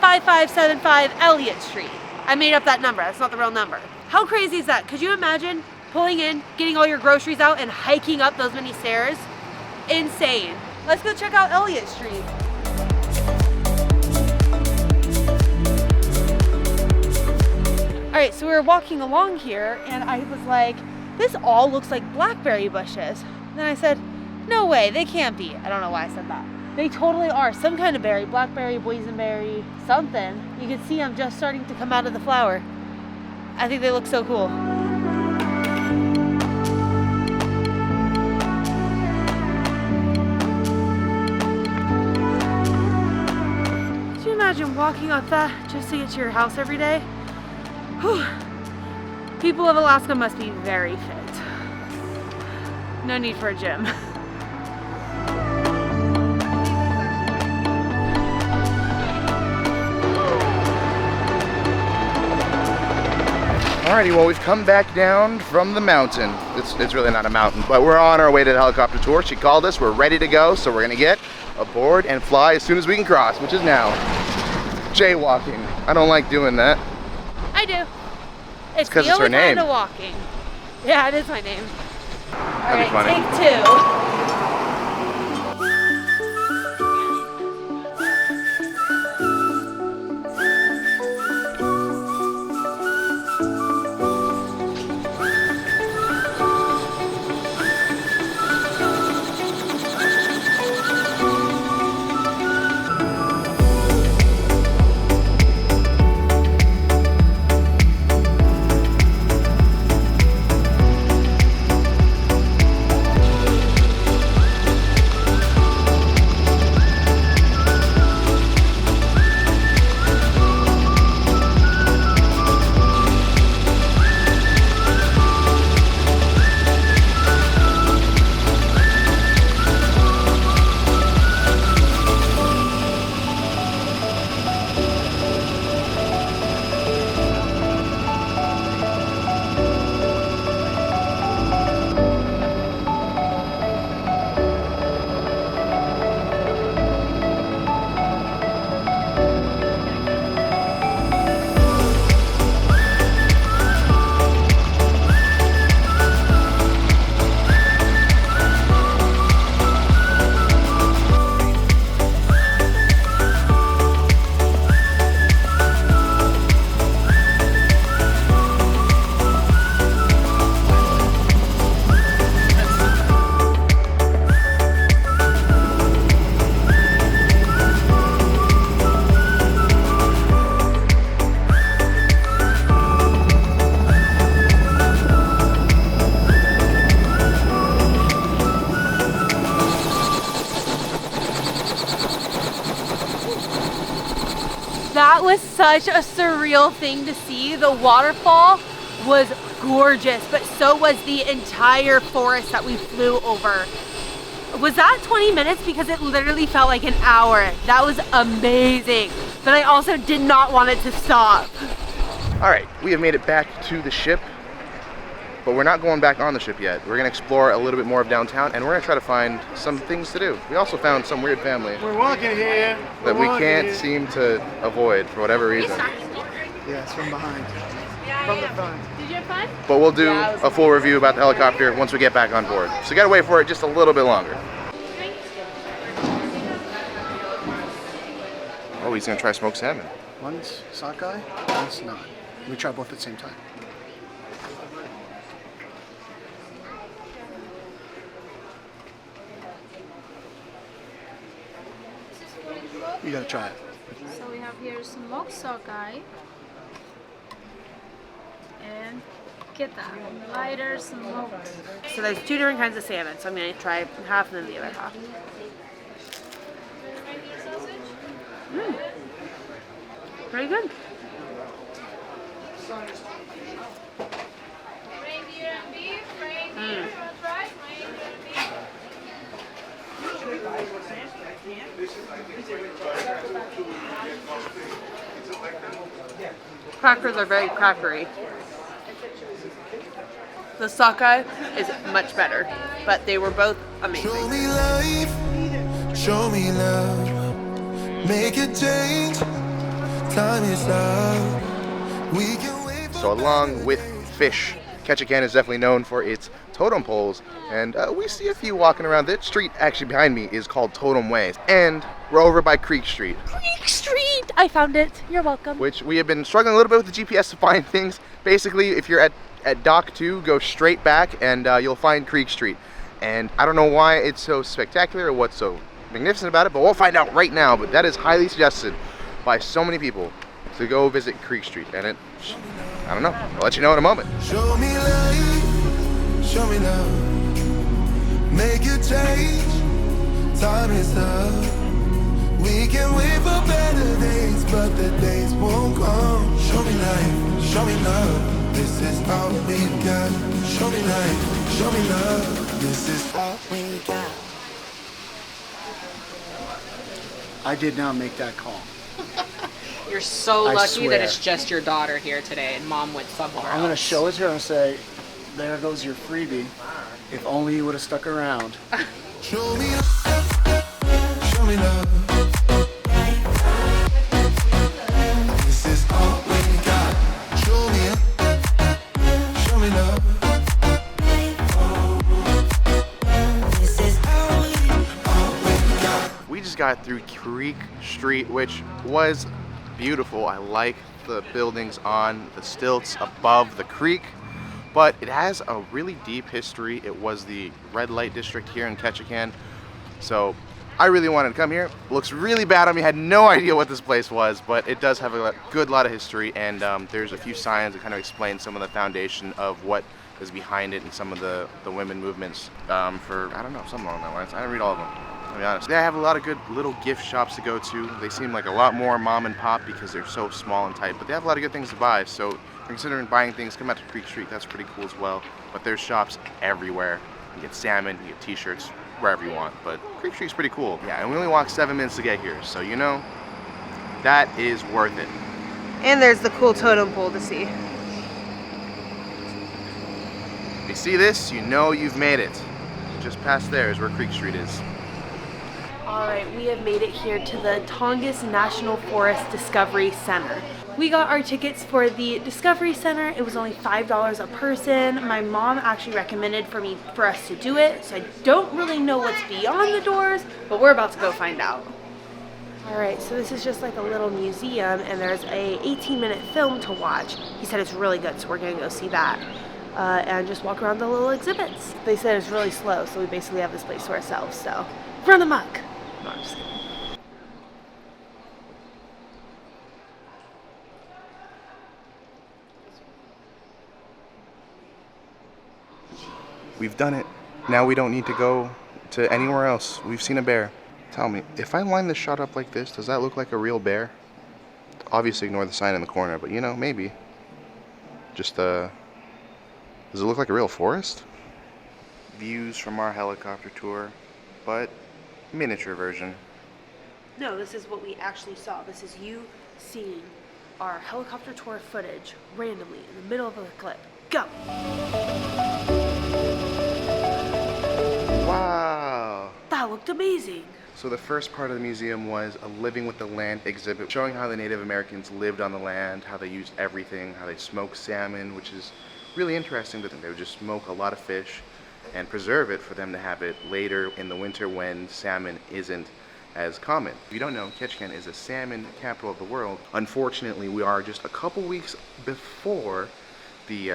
5575 Elliott Street. I made up that number, that's not the real number. How crazy is that? Could you imagine pulling in, getting all your groceries out, and hiking up those many stairs? Insane. Let's go check out Elliott Street. All right, so we were walking along here, and I was like, this all looks like blackberry bushes. Then I said, no way, they can't be. I don't know why I said that. They totally are, some kind of berry, blackberry, boysenberry, something. You can see them just starting to come out of the flower. I think they look so cool. Could you imagine walking up that just to get to your house every day? Whew. People of Alaska must be very fit. No need for a gym. Alrighty, well, we've come back down from the mountain. It's really not a mountain, but we're on our way to the helicopter tour. She called us, we're ready to go, so we're gonna get aboard and fly as soon as we can cross, which is now. Jaywalking. I don't like doing that. I do. It's because the it's her only name. kind of walking. Yeah, it is my name. That'd be funny. Take 2. That was such a surreal thing to see. The waterfall was gorgeous, but so was the entire forest that we flew over. Was that 20 minutes? Because it literally felt like an hour. That was amazing. But I also did not want it to stop. All right, we have made it back to the ship, but we're not going back on the ship yet. We're gonna explore a little bit more of downtown, and we're gonna try to find some things to do. We also found some weird family We're walking here. that we can't seem to avoid for whatever reason. Yeah, it's from behind. From the front. Did you have fun? But we'll do a full review about the helicopter once we get back on board. So you gotta wait for it just a little bit longer. Oh, he's gonna try smoked salmon. One's sockeye, one's not. We try both at the same time. You gotta try it. So we have here smoked sockeye and get that lighter smoked. So there's two different kinds of salmon, so I'm gonna try half and then the other half. Very good. Reindeer and beef, reindeer, wanna try? Reindeer and beef. Crackers are very crackery. The sockeye is much better, but they were both amazing. Show me life, show me love, make a change, time is up, we can wait for. So along with fish, Ketchikan is definitely known for its totem poles, and we see a few walking around. This street actually behind me is called Totem Way, and we're over by Creek Street. Creek Street! I found it. You're welcome. Which we have been struggling a little bit with the GPS to find things. Basically, if you're at Dock 2, go straight back and you'll find Creek Street. And I don't know why it's so spectacular or what's so magnificent about it, but we'll find out right now. But that is highly suggested by so many people to go visit Creek Street. And I don't know, I'll let you know in a moment. Show me life, show me love, make a change, time is up. We can wait for better days, but the days won't come. Show me life, show me love, this is all we got. Show me life, show me love, this is all we got. I did not make that call. You're so I lucky that swear. it's just your daughter here today and mom went somewhere I'm gonna else. show it to her and say, there goes your freebie. If only you would have stuck around. Show me love, show me love. This is all we got. Show me love. This is all we got. We just got through Creek Street, which was beautiful. I like the buildings on the stilts above the creek, but it has a really deep history. It was the red light district here in Ketchikan, so I really wanted to come here. It looks really bad on me. I had no idea what this place was, but it does have a good lot of history, and there's a few signs that kind of explain some of the foundation of what is behind it and some of the women movements for, I don't know, something along that lines. I didn't read all of them, to be honest. They have a lot of good little gift shops to go to. They seem like a lot more mom and pop because they're so small and tight, but they have a lot of good things to buy. So if you're considering buying things, come out to Creek Street. That's pretty cool as well. But there's shops everywhere. You get salmon, you get t-shirts, wherever you want. But Creek Street's pretty cool. Yeah, and we only walked 7 minutes to get here. So, you know, that is worth it. And there's the cool totem pole to see. If you see this, you know you've made it. Just past there is where Creek Street is. Alright, we have made it here to the Tongass National Forest Discovery Center. We got our tickets for the Discovery Center. It was only $5 a person. My mom actually recommended for us to do it, so I don't really know what's beyond the doors, but we're about to go find out. Alright, so this is just like a little museum, and there's a 18-minute film to watch. He said it's really good, so we're gonna go see that. And just walk around the little exhibits. They said it's really slow, so we basically have this place to ourselves, so run amok. No, I'm just kidding. We've done it. Now we don't need to go to anywhere else. We've seen a bear. Tell me, if I line this shot up like this, does that look like a real bear? obviously ignore the sign in the corner, but you know, maybe. Just, does it look like a real forest? Views from our helicopter tour, but miniature version. No, this is what we actually saw. This is you seeing our helicopter tour footage randomly in the middle of a clip. Go! Wow! That looked amazing. So the first part of the museum was a Living with the Land exhibit, showing how the Native Americans lived on the land, how they used everything, how they smoked salmon, which is really interesting that they would just smoke a lot of fish and preserve it for them to have it later in the winter when salmon isn't as common. If you don't know, Ketchikan is a salmon capital of the world. Unfortunately, we are just a couple weeks before the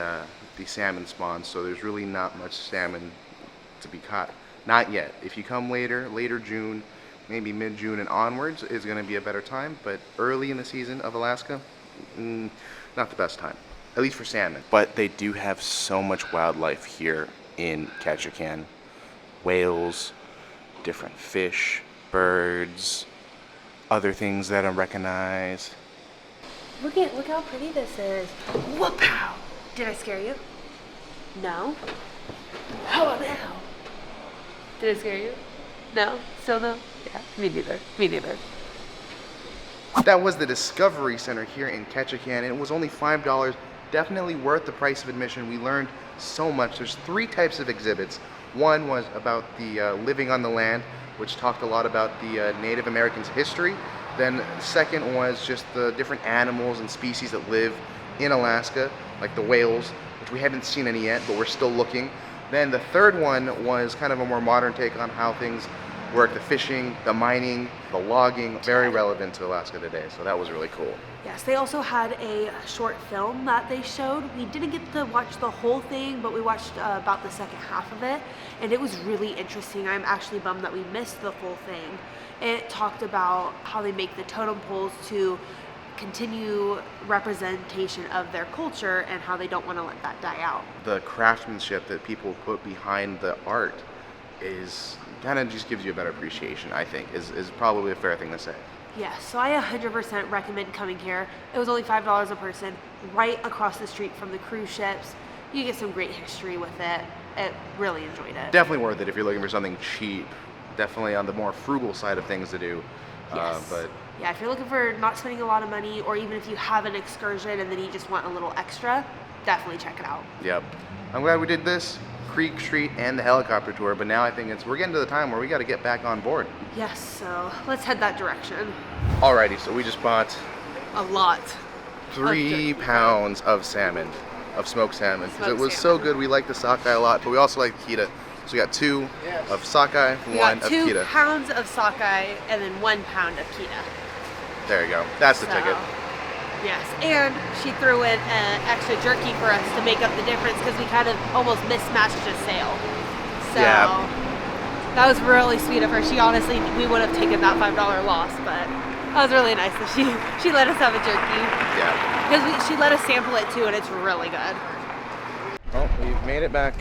salmon spawn, so there's really not much salmon to be caught. Not yet. If you come later June, maybe mid-June and onwards is going to be a better time, but early in the season of Alaska, not the best time, at least for salmon. But they do have so much wildlife here in Ketchikan. Whales, different fish, birds, other things that I recognize. Look how pretty this is. Whoop-pow! Did I scare you? No? How about now? Did I scare you? No? Still no? Yeah, me neither. Me neither. That was the Discovery Center here in Ketchikan, and it was only $5. Definitely worth the price of admission. We learned so much. There's 3 types of exhibits. One was about the living on the land, which talked a lot about the Native Americans' history. Then the second was just the different animals and species that live in Alaska, like the whales, which we haven't seen any yet, but we're still looking. Then the third one was kind of a more modern take on how things work, the fishing, the mining, the logging, very relevant to Alaska today, so that was really cool. Yes, they also had a short film that they showed. We didn't get to watch the whole thing, but we watched about the second half of it, and it was really interesting. I'm actually bummed that we missed the full thing. It talked about how they make the totem poles to continue representation of their culture and how they don't want to let that die out. The craftsmanship that people put behind the art is kind of just gives you a better appreciation, I think, is probably a fair thing to say. Yes, so I 100% recommend coming here. It was only $5 a person, right across the street from the cruise ships. You get some great history with it. Really enjoyed it. Definitely worth it if you're looking for something cheap. Definitely on the more frugal side of things to do. Yes. But yeah, if you're looking for not spending a lot of money, or even if you have an excursion and then you just want a little extra, definitely check it out. Yep. I'm glad we did this, Creek Street and the helicopter tour, but now I think we're getting to the time where we got to get back on board. Yes, so let's head that direction. Alrighty, so we just bought a lot. 3 pounds of salmon, of smoked salmon, because it was so good. We like the sockeye a lot, but we also like the kita. So we got 2 of sockeye, 1 of kita. 2 pounds of sockeye and then 1 pound of kita. There you go. That's the ticket. Yes, and she threw in extra jerky for us to make up the difference because we kind of almost mismatched a sale. So that was really sweet of her. She honestly, we would have taken that $5 loss, but that was really nice that she let us have a jerky. Yeah. Because she let us sample it too, and it's really good. Well, we've made it back.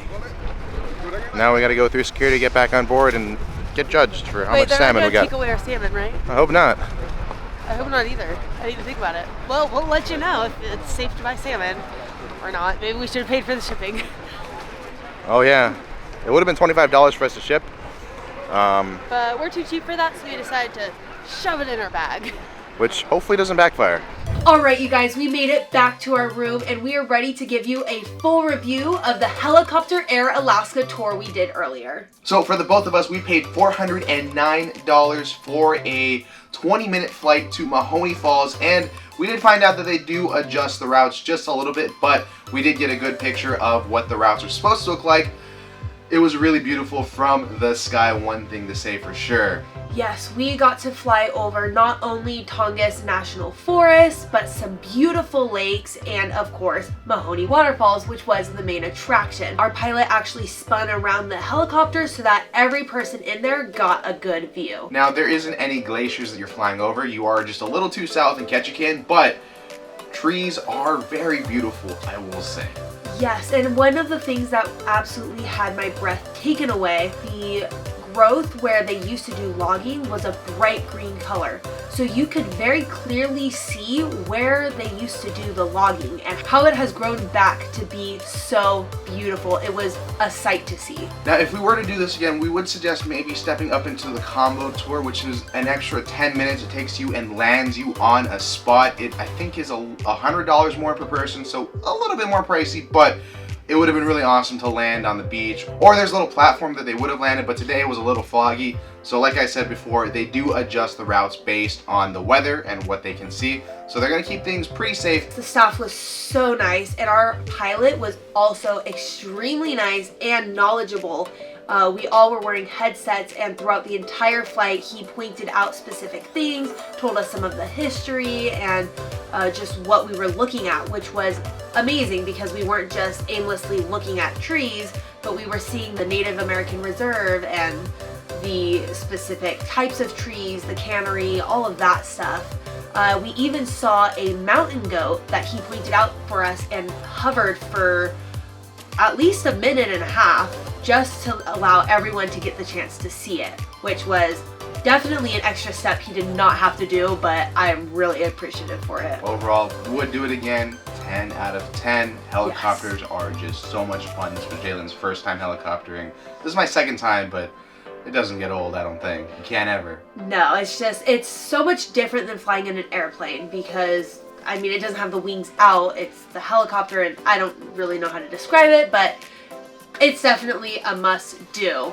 Now we got to go through security, get back on board, and get judged for how much salmon we got. Take away our salmon, right? I hope not. I hope not either. I need to think about it. Well, we'll let you know if it's safe to buy salmon or not. Maybe we should have paid for the shipping. Oh yeah, it would have been $25 for us to ship. But we're too cheap for that, so we decided to shove it in our bag. Which hopefully doesn't backfire. Alright you guys, we made it back to our room and we are ready to give you a full review of the Helicopter Air Alaska tour we did earlier. So for the both of us, we paid $409 for a 20-minute flight to Mahoney Falls, and we did find out that they do adjust the routes just a little bit, but we did get a good picture of what the routes are supposed to look like. It was really beautiful from the sky, one thing to say for sure. Yes, we got to fly over not only Tongass National Forest, but some beautiful lakes and of course Mahoney Waterfalls, which was the main attraction. Our pilot actually spun around the helicopter so that every person in there got a good view. Now there isn't any glaciers that you're flying over. You are just a little too south in Ketchikan, but trees are very beautiful, I will say. Yes, and one of the things that absolutely had my breath taken away, the growth where they used to do logging was a bright green color. So you could very clearly see where they used to do the logging and how it has grown back to be so beautiful. It was a sight to see. Now, if we were to do this again, we would suggest maybe stepping up into the combo tour, which is an extra 10 minutes. It takes you and lands you on a spot. It, I think, is $100 more per person, so a little bit more pricey, but it would have been really awesome to land on the beach. Or there's a little platform that they would have landed, but today it was a little foggy. So like I said before, they do adjust the routes based on the weather and what they can see. So they're gonna keep things pretty safe. The staff was so nice, and our pilot was also extremely nice and knowledgeable. We all were wearing headsets, and throughout the entire flight, he pointed out specific things, told us some of the history, and just what we were looking at, which was amazing because we weren't just aimlessly looking at trees, but we were seeing the Native American Reserve and the specific types of trees, the cannery, all of that stuff. We even saw a mountain goat that he pointed out for us and hovered for at least a minute and a half just to allow everyone to get the chance to see it, which was definitely an extra step he did not have to do, but I am really appreciative for it. Overall, would do it again. 10 out of 10. Helicopters are just so much fun. This was Jaylynn's first time helicoptering. This is my second time, but it doesn't get old, I don't think. You can't ever. No, it's so much different than flying in an airplane because, I mean, it doesn't have the wings out. It's the helicopter, and I don't really know how to describe it, but it's definitely a must-do.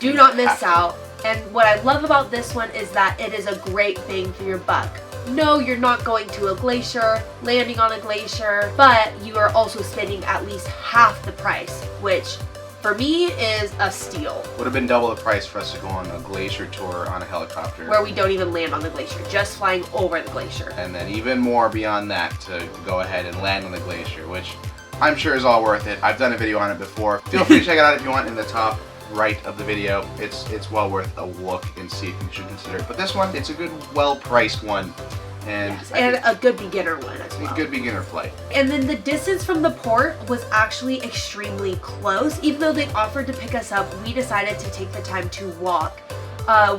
Do not miss out. And what I love about this one is that it is a great bang for your buck. No, you're not going to a glacier, landing on a glacier, but you are also spending at least half the price, which for me is a steal. Would have been double the price for us to go on a glacier tour on a helicopter. Where we don't even land on the glacier, just flying over the glacier. And then even more beyond that to go ahead and land on the glacier, which I'm sure is all worth it. I've done a video on it before. Feel free to check it out if you want in the top right of the video. It's well worth a look and see if you should consider it. But this one, it's a good, well-priced one. And, yes, and a good beginner one as well. A good beginner flight. And then the distance from the port was actually extremely close. Even though they offered to pick us up, we decided to take the time to walk.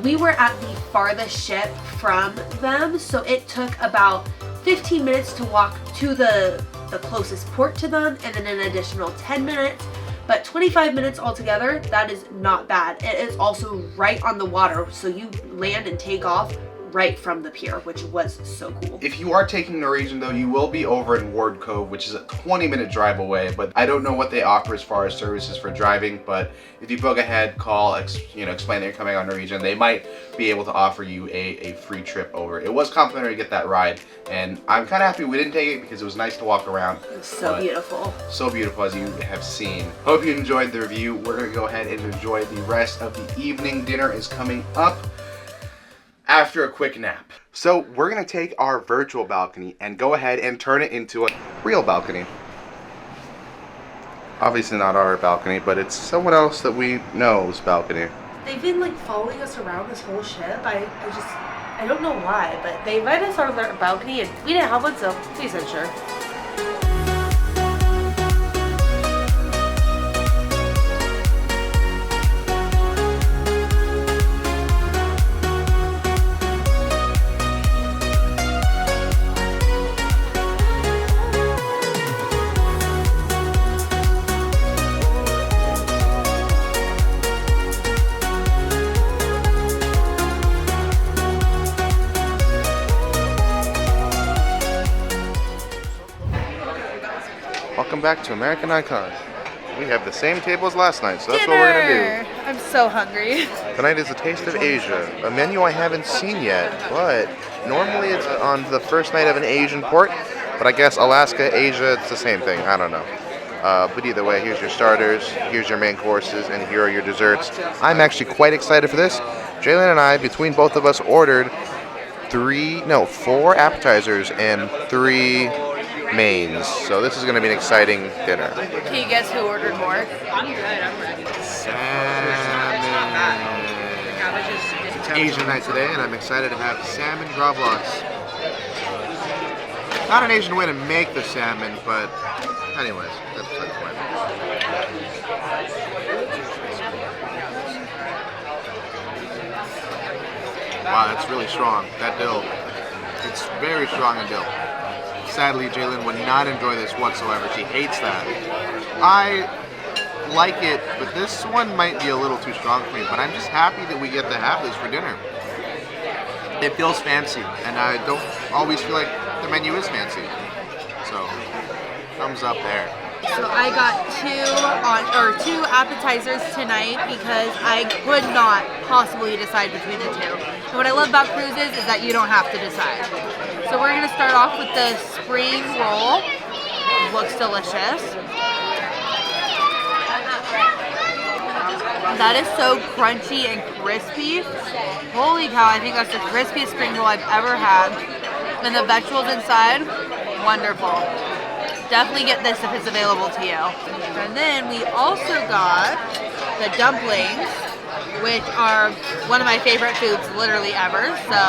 We were at the farthest ship from them, so it took about 15 minutes to walk to the closest port to them, and then an additional 10 minutes. But 25 minutes altogether, that is not bad. It is also right on the water, so you land and take off right from the pier, which was so cool. If you are taking Norwegian though, you will be over in Ward Cove, which is a 20-minute drive away, but I don't know what they offer as far as services for driving, but if you book ahead, call, explain that you're coming on Norwegian, they might be able to offer you a free trip over. It was complimentary to get that ride, and I'm kind of happy we didn't take it because it was nice to walk around. It was so beautiful. So beautiful, as you have seen. Hope you enjoyed the review. We're going to go ahead and enjoy the rest of the evening. Dinner is coming up after a quick nap. So we're gonna take our virtual balcony and go ahead and turn it into a real balcony. Obviously not our balcony, but it's someone else that we know's balcony. They've been like following us around this whole ship. I don't know why, but they invited us on their balcony and we didn't have one, so we said sure. Welcome back to American Icon. We have the same table as last night, so that's what we're gonna do. I'm so hungry. Tonight is the Taste of Asia, a menu I haven't seen yet, but normally it's on the first night of an Asian port, but I guess Alaska, Asia, it's the same thing, I don't know. But either way, here's your starters, here's your main courses, and here are your desserts. I'm actually quite excited for this. Jaylynn and I, between both of us, ordered 4 appetizers and 3 mains. So this is going to be an exciting dinner. Can you guess who ordered more? I'm good, I'm ready. Salmon. It's Asian night today, and I'm excited to have salmon gravlax. Not an Asian way to make the salmon, but anyways, that's the point. Wow, that's really strong. That dill, it's very strong in dill. Sadly, Jaylynn would not enjoy this whatsoever. She hates that. I like it, but this one might be a little too strong for me. But I'm just happy that we get to have this for dinner. It feels fancy, and I don't always feel like the menu is fancy. So, thumbs up there. So I got two appetizers tonight because I could not possibly decide between the two. And what I love about cruises is that you don't have to decide. So we're gonna start off with the spring roll. Looks delicious. That is so crunchy and crispy. Holy cow, I think that's the crispiest spring roll I've ever had. And the vegetables inside, wonderful. Definitely get this if it's available to you. And then we also got the dumplings, which are one of my favorite foods literally ever. So,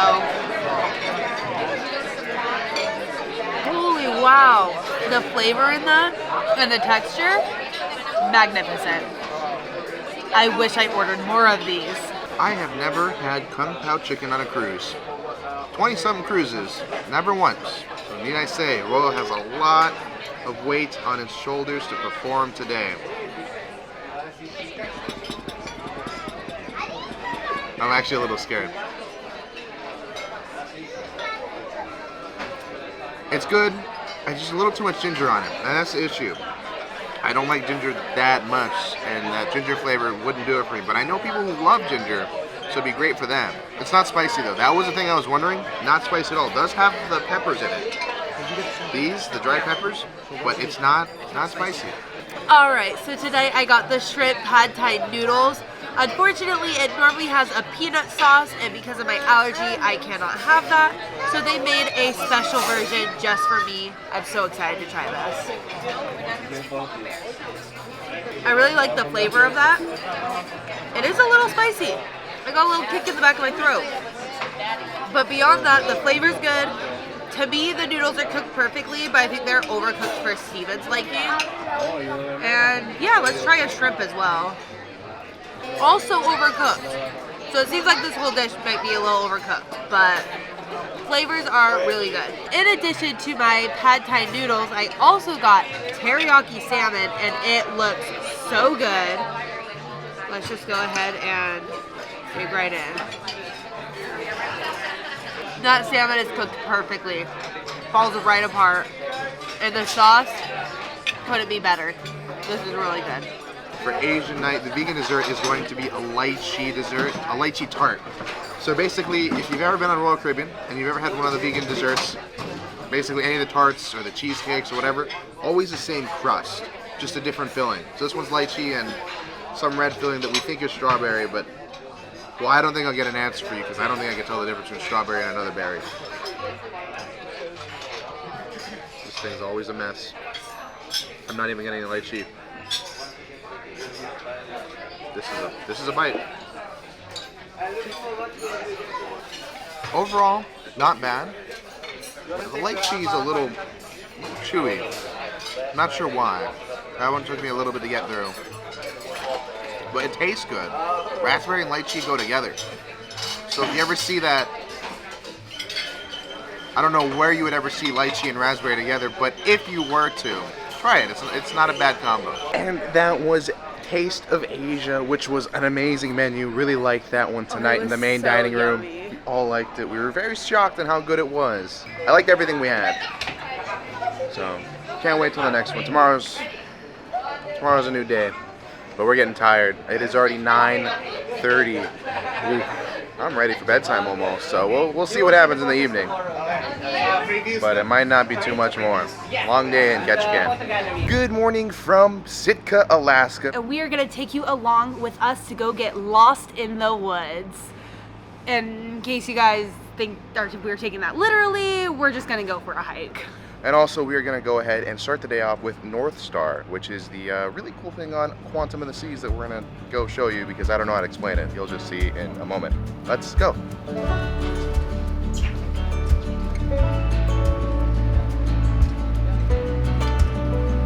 holy wow. The flavor in that and the texture, magnificent. I wish I ordered more of these. I have never had Kung Pao chicken on a cruise. 20-something cruises, never once. So need I say, Royal has a lot of weight on its shoulders to perform today. I'm actually a little scared. It's good. I just a little too much ginger on it, and that's the issue. I don't like ginger that much, and that ginger flavor wouldn't do it for me. But I know people who love ginger, so it'd be great for them. It's not spicy though. That was the thing I was wondering. Not spicy at all. It does have the peppers in it. These, the dry peppers, but it's not spicy. All right, so today I got the shrimp pad thai noodles. Unfortunately, it normally has a peanut sauce, and because of my allergy, I cannot have that. So they made a special version just for me. I'm so excited to try this. I really like the flavor of that. It is a little spicy. I got a little kick in the back of my throat. But beyond that, the flavor's good. To me, the noodles are cooked perfectly, but I think they're overcooked for Steven's liking. And yeah, let's try a shrimp as well. Also overcooked. So it seems like this whole dish might be a little overcooked, but flavors are really good. In addition to my pad thai noodles, I also got teriyaki salmon, and it looks so good. Let's just go ahead and dig right in. That salmon is cooked perfectly. Falls right apart. And the sauce couldn't be better. This is really good. For Asian night, the vegan dessert is going to be a lychee dessert, a lychee tart. So basically, if you've ever been on Royal Caribbean and you've ever had one of the vegan desserts, basically any of the tarts or the cheesecakes or whatever, always the same crust, just a different filling. So this one's lychee and some red filling that we think is strawberry, but well, I don't think I'll get an answer for you because I don't think I can tell the difference between strawberry and another berry. This thing's always a mess. I'm not even getting a lychee. This is a bite. Overall, not bad. The lychee is a little chewy. I'm not sure why. That one took me a little bit to get through. But it tastes good. Raspberry and lychee go together. So if you ever see that, I don't know where you would ever see lychee and raspberry together, but if you were to, try it. It's not a bad combo. And that was Taste of Asia, which was an amazing menu. Really liked that one tonight in the main dining room. We all liked it. We were very shocked on how good it was. I liked everything we had. So, can't wait till the next one. Tomorrow's a new day. But we're getting tired. It is already 9:30. I'm ready for bedtime almost. So we'll see what happens in the evening. But it might not be too much more. Long day in Ketchikan. Good morning from Sitka, Alaska. And we are going to take you along with us to go get lost in the woods. And in case you guys think we're taking that literally, we're just going to go for a hike. And also, we are going to go ahead and start the day off with North Star, which is the really cool thing on Quantum of the Seas that we're going to go show you because I don't know how to explain it. You'll just see in a moment. Let's go. All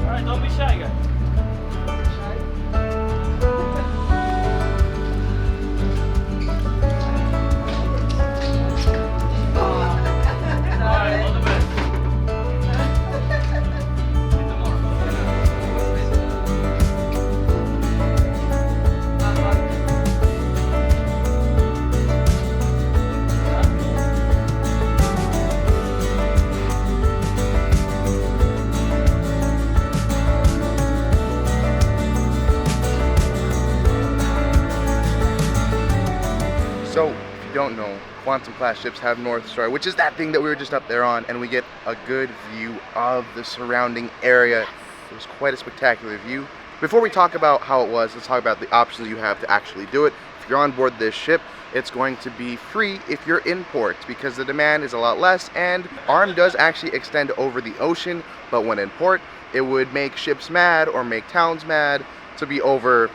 right, don't be shy, guys. Quantum class ships have North Star, which is that thing that we were just up there on, and we get a good view of the surrounding area. It was quite a spectacular view. Before we talk about how it was, let's talk about the options you have to actually do it. If you're on board this ship, it's going to be free if you're in port because the demand is a lot less, and ARM does actually extend over the ocean, but when in port, it would make ships mad or make towns mad to be over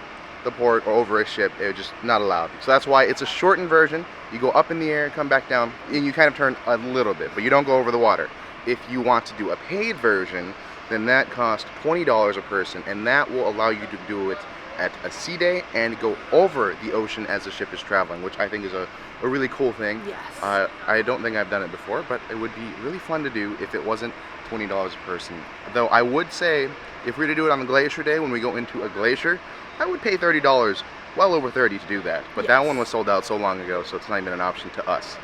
the port or over a ship. It was just not allowed. So that's why it's a shortened version. You go up in the air, come back down, and you kind of turn a little bit, but you don't go over the water. If you want to do a paid version, then that costs $20 a person, and that will allow you to do it at a sea day and go over the ocean as the ship is traveling, which I think is a really cool thing. Yes. I don't think I've done it before, but it would be really fun to do if it wasn't $20 a person. Though I would say, if we were to do it on the Glacier day, when we go into a glacier, I would pay $30, well over $30 to do that. But that one was sold out so long ago, so it's not even an option to us.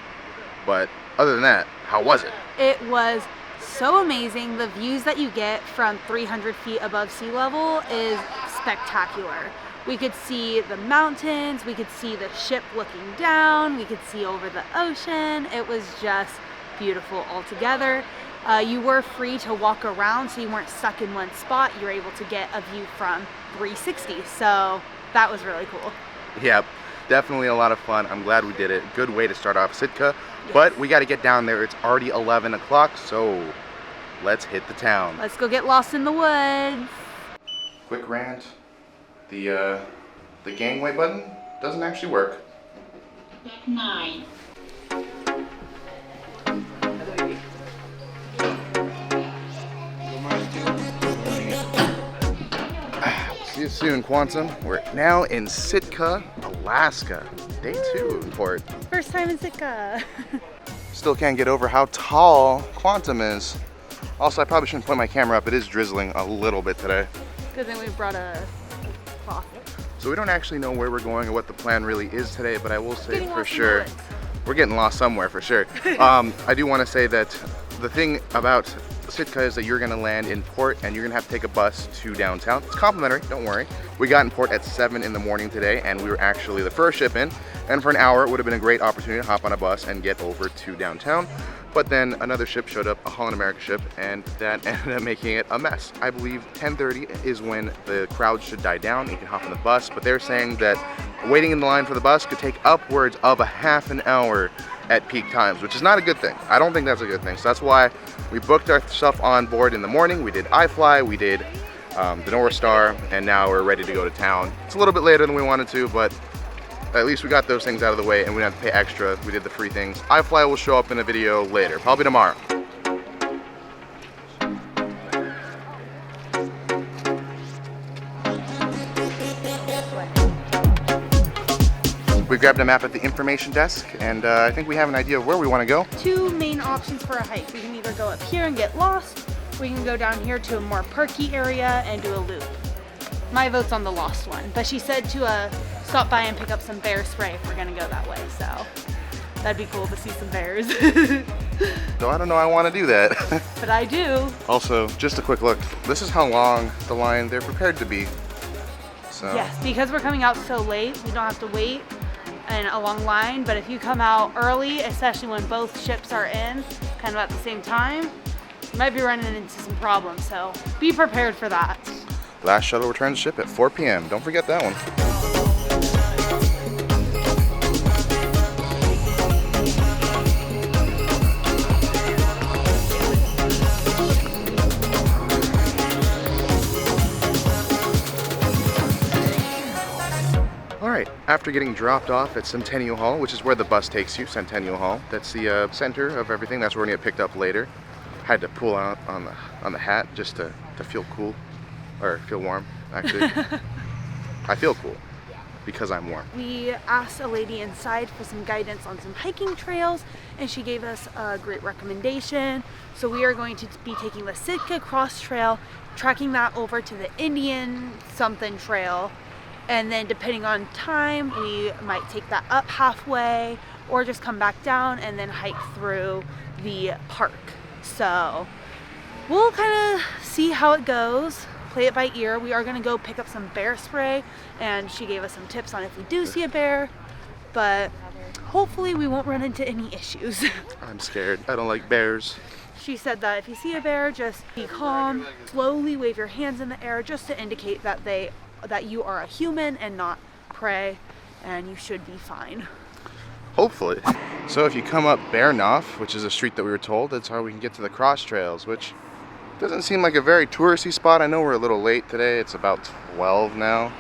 But other than that, how was it? It was so amazing. The views that you get from 300 feet above sea level is spectacular. We could see the mountains, we could see the ship looking down, we could see over the ocean. It was just beautiful altogether. You were free to walk around, so you weren't stuck in one spot. You were able to get a view from 360, so that was really cool. Yeah, definitely a lot of fun. I'm glad we did it. Good way to start off Sitka, but we got to get down there. It's already 11 o'clock, so let's hit the town. Let's go get lost in the woods. Quick rant. The gangway button doesn't actually work. 9. See you soon, Quantum. We're now in Sitka, Alaska. Day 2 in port. First time in Sitka. Still can't get over how tall Quantum is. Also, I probably shouldn't point my camera up. It is drizzling a little bit today. Good thing we brought a cloth. So we don't actually know where we're going or what the plan really is today, but I will say for sure, we're getting lost somewhere for sure. I do want to say that the thing about Sitka is that you're going to land in port and you're going to have to take a bus to downtown. It's complimentary, don't worry. We got in port at 7 in the morning today, and we were actually the first ship in, and for an hour it would have been a great opportunity to hop on a bus and get over to downtown. But then another ship showed up, a Holland America ship, and that ended up making it a mess. I believe 10:30 is when the crowd should die down. You can hop on the bus, but they're saying that waiting in the line for the bus could take upwards of a half an hour at peak times, which is not a good thing. I don't think that's a good thing. So that's why we booked our stuff on board in the morning. We did iFly, we did the North Star, and now we're ready to go to town. It's a little bit later than we wanted to, but at least we got those things out of the way and we didn't have to pay extra. We did the free things. iFly will show up in a video later, probably tomorrow. We grabbed a map at the information desk, and I think we have an idea of where we want to go. 2 main options for a hike. We can either go up here and get lost, we can go down here to a more perky area and do a loop. My vote's on the lost one, but she said to stop by and pick up some bear spray if we're gonna go that way, so that'd be cool to see some bears. So I don't know I want to do that. But I do. Also, just a quick look. This is how long the line they're prepared to be. So. Yes, because we're coming out so late, we don't have to wait in a long line, but if you come out early, especially when both ships are in kind of at the same time, you might be running into some problems, so be prepared for that. Last shuttle returns ship at 4 p.m. Don't forget that one. Alright, after getting dropped off at Centennial Hall, which is where the bus takes you, Centennial Hall, that's the center of everything, that's where we're going to get picked up later. Had to pull out on the hat just to feel cool, or feel warm, actually. I feel cool because I'm warm. We asked a lady inside for some guidance on some hiking trails, and she gave us a great recommendation. So we are going to be taking the Sitka Cross Trail, tracking that over to the Indian something trail, and then depending on time, we might take that up halfway or just come back down and then hike through the park. So we'll kind of see how it goes, play it by ear. We are going to go pick up some bear spray, and she gave us some tips on if we do see a bear, but hopefully we won't run into any issues. I'm scared. I don't like bears. She said that if you see a bear, just be calm, slowly wave your hands in the air just to indicate that you are a human and not prey, and you should be fine. Hopefully. So if you come up Bear Knoff, which is a street that we were told, that's how we can get to the cross trails, which doesn't seem like a very touristy spot. I know we're a little late today. It's about 12 now.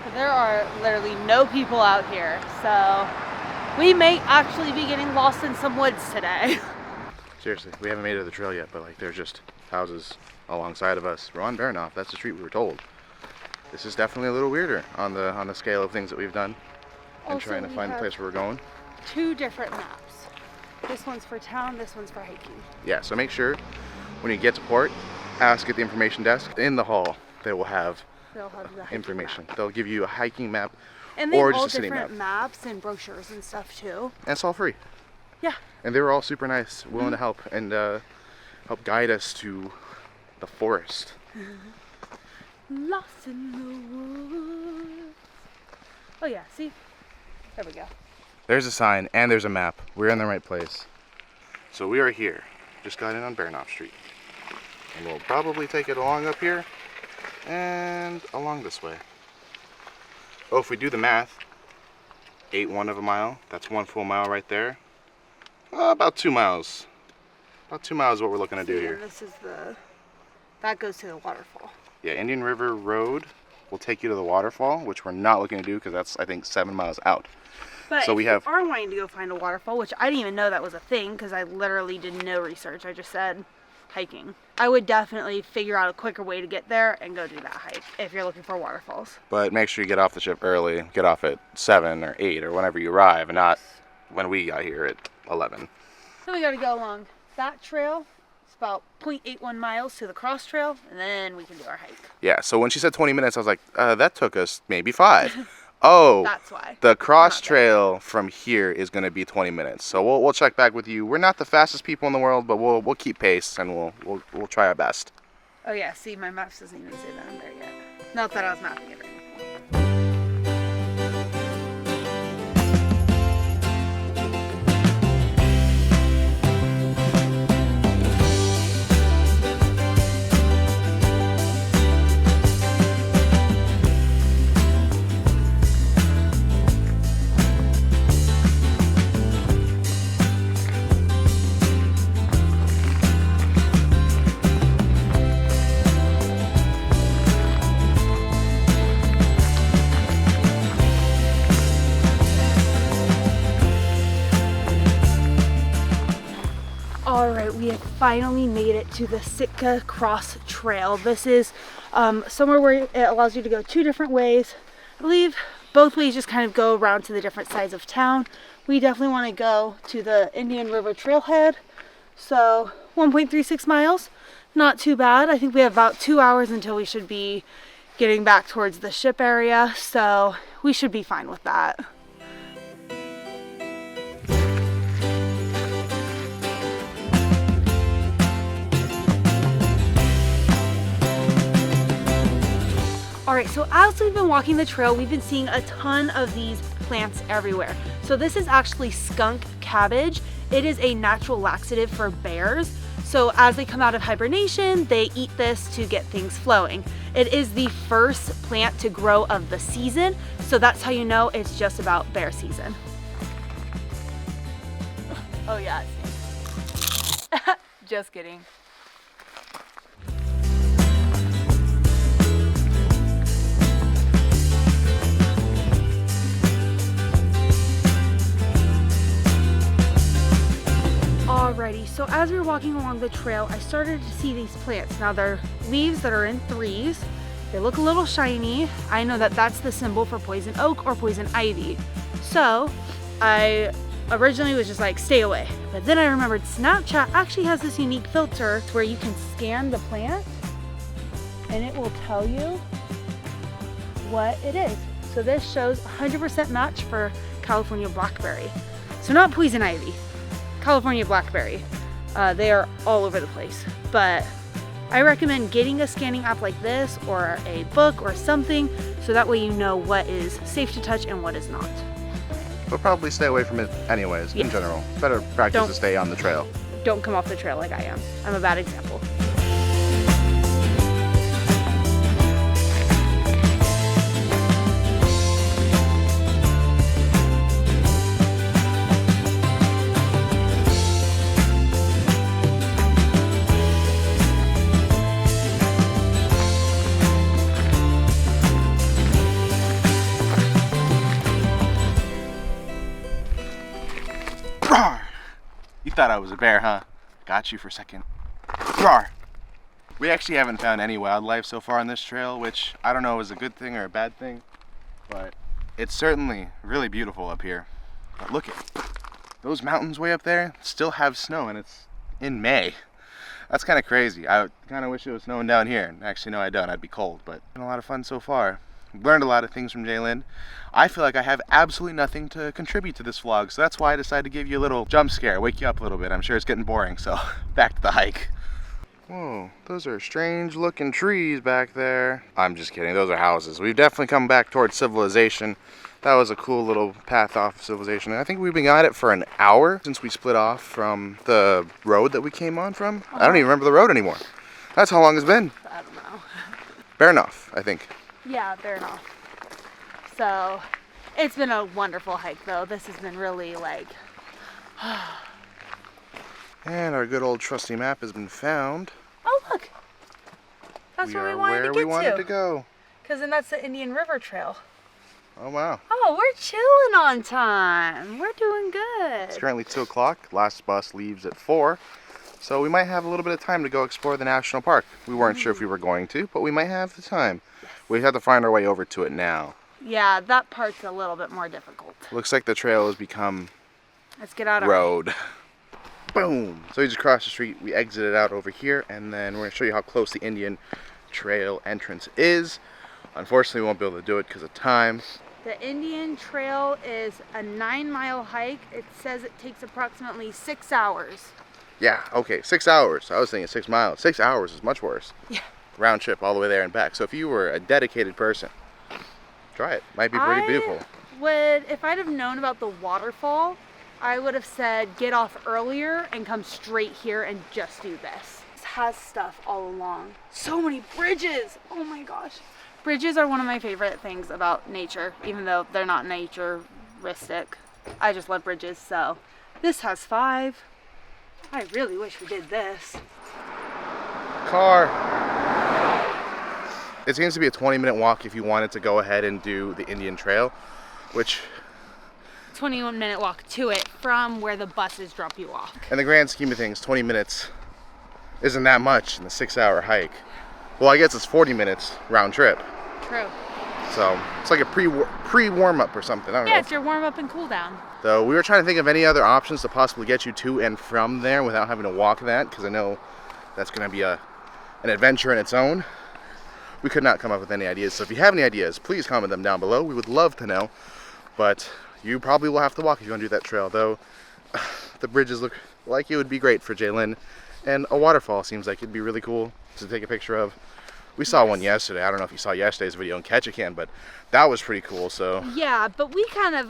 But there are literally no people out here, so we may actually be getting lost in some woods today. Seriously, we haven't made it to the trail yet, but like there's just houses alongside of us. We're on Bear Knoff. That's the street we were told. This is definitely a little weirder on the scale of things that we've done and Also, trying to find the place where we're going. 2 different maps. This one's for town, this one's for hiking. Yeah, so make sure when you get to port, ask at the information desk. In the hall, they will have the information. They'll give you a hiking map and they or have all just a city map. different maps and brochures and stuff too. And it's all free. Yeah. And they were all super nice, willing to help and help guide us to the forest. Lost in the woods. Oh yeah, see? There we go. There's a sign and there's a map. We're in the right place. So we are here. Just got in on Bear Knoff Street. And we'll probably take it along up here and along this way. Oh, if we do the math, 8.1 of a mile, that's 1 full mile right there. About 2 miles. About 2 miles is what we're looking to do here. This is that goes to the waterfall. Yeah, Indian River Road will take you to the waterfall, which we're not looking to do because that's, I think, 7 miles out. But so if we have, you are wanting to go find a waterfall, which I didn't even know that was a thing because I literally did no research. I just said hiking. I would definitely figure out a quicker way to get there and go do that hike if you're looking for waterfalls. But make sure you get off the ship early. Get off at 7 or 8 or whenever you arrive and not when we got here at 11. So we got to go along that trail. It's about 0.81 miles to the cross trail, and then we can do our hike. Yeah, so when she said 20 minutes, I was like, that took us maybe 5. Oh, that's why. The cross trail from here is going to be 20 minutes. So we'll check back with you. We're not the fastest people in the world, but we'll keep pace and we'll try our best. Oh yeah, see, my map doesn't even say that I'm there yet. Not that I was mapping it right now. Alright, we have finally made it to the Sitka Cross Trail. This is somewhere where it allows you to go 2 different ways. I believe both ways just kind of go around to the different sides of town. We definitely want to go to the Indian River Trailhead. So 1.36 miles, not too bad. I think we have about 2 hours until we should be getting back towards the ship area. So we should be fine with that. Alright, so as we've been walking the trail, we've been seeing a ton of these plants everywhere. So this is actually skunk cabbage. It is a natural laxative for bears. So as they come out of hibernation, they eat this to get things flowing. It is the first plant to grow of the season, so that's how you know it's just about bear season. Oh yeah, just kidding. Alrighty, so as we were walking along the trail, I started to see these plants. Now they're leaves that are in 3s. They look a little shiny. I know that that's the symbol for poison oak or poison ivy. So I originally was just like, stay away. But then I remembered Snapchat actually has this unique filter where you can scan the plant and it will tell you what it is. So this shows 100% match for California blackberry. So not poison ivy. California blackberry. They are all over the place, but I recommend getting a scanning app like this or a book or something so that way you know what is safe to touch and what is not. but probably stay away from it anyways, in general. Better practice to stay on the trail. Don't come off the trail like I am. I'm a bad example. You thought I was a bear, huh? Got you for a second. Roar! We actually haven't found any wildlife so far on this trail, which I don't know is a good thing or a bad thing, but it's certainly really beautiful up here. But look at those mountains way up there still have snow, and it's in May. That's kind of crazy. I kind of wish it was snowing down here. Actually, no, I don't. I'd be cold, but it's been a lot of fun so far. Learned a lot of things from Jaylynn. I feel like I have absolutely nothing to contribute to this vlog, so that's why I decided to give you a little jump scare, wake you up a little bit. I'm sure it's getting boring, so back to the hike. Whoa, those are strange looking trees back there. I'm just kidding, those are houses. We've definitely come back towards civilization. That was a cool little path off of civilization. I think we've been at it for an hour since we split off from the road that we came on from. I don't even remember the road anymore. That's how long it's been. I don't know. Fair enough, I think. Yeah, fair enough. So, it's been a wonderful hike though. This has been really like... And our good old trusty map has been found. Oh look! That's where we wanted to go. Because then that's the Indian River Trail. Oh wow. Oh, we're chilling on time. We're doing good. It's currently 2 o'clock. Last bus leaves at 4. So we might have a little bit of time to go explore the national park. We weren't sure if we were going to, but we might have the time. We have to find our way over to it now. Yeah, that part's a little bit more difficult. Looks like the trail has become Let's get out of road. Boom! So we just crossed the street, we exited out over here, and then we're going to show you how close the Indian Trail entrance is. Unfortunately, we won't be able to do it because of time. The Indian Trail is a 9-mile hike. It says it takes approximately 6 hours. Yeah, okay, 6 hours. I was thinking 6 miles. 6 hours is much worse. Yeah. Round trip all the way there and back. So if you were a dedicated person, try it. Might be pretty beautiful. If I'd have known about the waterfall, I would have said get off earlier and come straight here and just do this. It has stuff all along. So many bridges. Oh my gosh. Bridges are one of my favorite things about nature, even though they're not naturistic. I just love bridges, so this has 5. I really wish we did this. Car. It seems to be a 20-minute walk if you wanted to go ahead and do the Indian Trail, which 21-minute walk to it from where the buses drop you off. In the grand scheme of things, 20 minutes isn't that much in a 6-hour hike. Well, I guess it's 40 minutes round trip. True. So it's like a pre-warm-up or something. I don't know. Yeah, it's your warm-up and cool down. So we were trying to think of any other options to possibly get you to and from there without having to walk that, because I know that's going to be an adventure in its own. We could not come up with any ideas. So if you have any ideas, please comment them down below. We would love to know. But you probably will have to walk if you want to do that trail, though the bridges look like it would be great for Jaylynn, and a waterfall seems like it'd be really cool to take a picture of. We saw one yesterday. I don't know if you saw yesterday's video in Ketchikan, but that was pretty cool. So yeah, but we kind of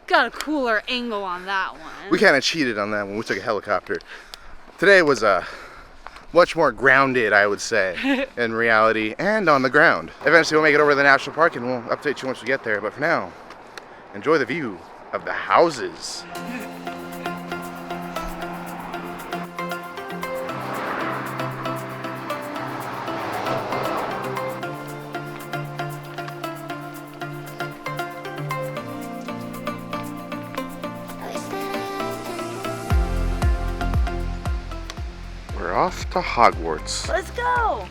got a cooler angle on that one. We kind of cheated on that one. We took a helicopter. Today was much more grounded, I would say, in reality and on the ground. Eventually we'll make it over to the national park and we'll update you once we get there, but for now, enjoy the view of the houses. We're off to Hogwarts. Let's go!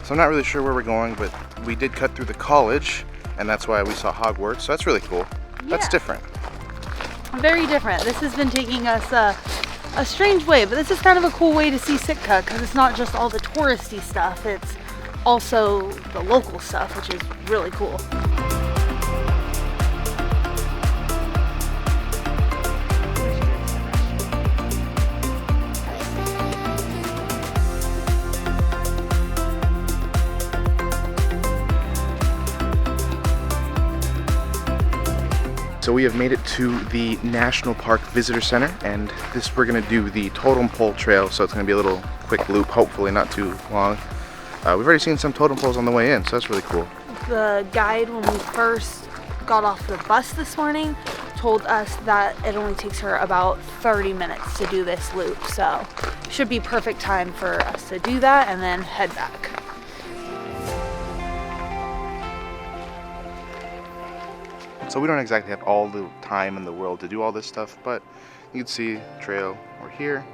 So I'm not really sure where we're going, but we did cut through the college, and that's why we saw Hogwarts, so that's really cool. Yeah. That's different. Very different. This has been taking us a strange way, but this is kind of a cool way to see Sitka, because it's not just all the touristy stuff, it's also the local stuff, which is really cool. So we have made it to the National Park Visitor Center, and we're gonna do the totem pole trail, so it's gonna be a little quick loop, hopefully not too long. We've already seen some totem poles on the way in, so that's really cool. The guide, when we first got off the bus this morning, told us that it only takes her about 30 minutes to do this loop, so should be perfect time for us to do that and then head back. So we don't exactly have all the time in the world to do all this stuff, but you can see trail over here,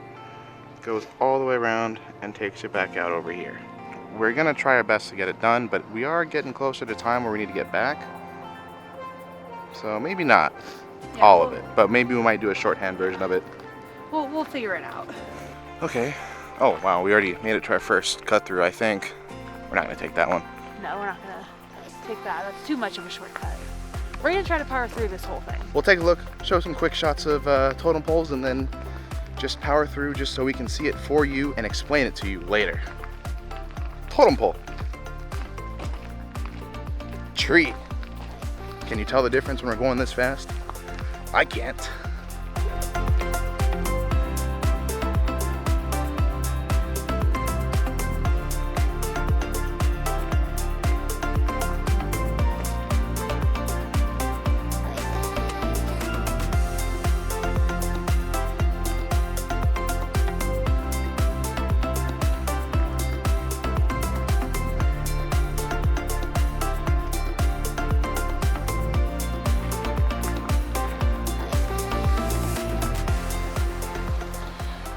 goes all the way around and takes you back out over here. We're gonna try our best to get it done, but we are getting closer to time where we need to get back. So maybe not all of it, but maybe we might do a shorthand version of it. We'll figure it out. Okay. Oh wow, we already made it to our first cut through, I think. We're not gonna take that one. No, we're not gonna take that. That's too much of a shortcut. We're gonna try to power through this whole thing. We'll take a look, show some quick shots of totem poles, and then just power through just so we can see it for you and explain it to you later. Totem pole. Tree. Can you tell the difference when we're going this fast? I can't.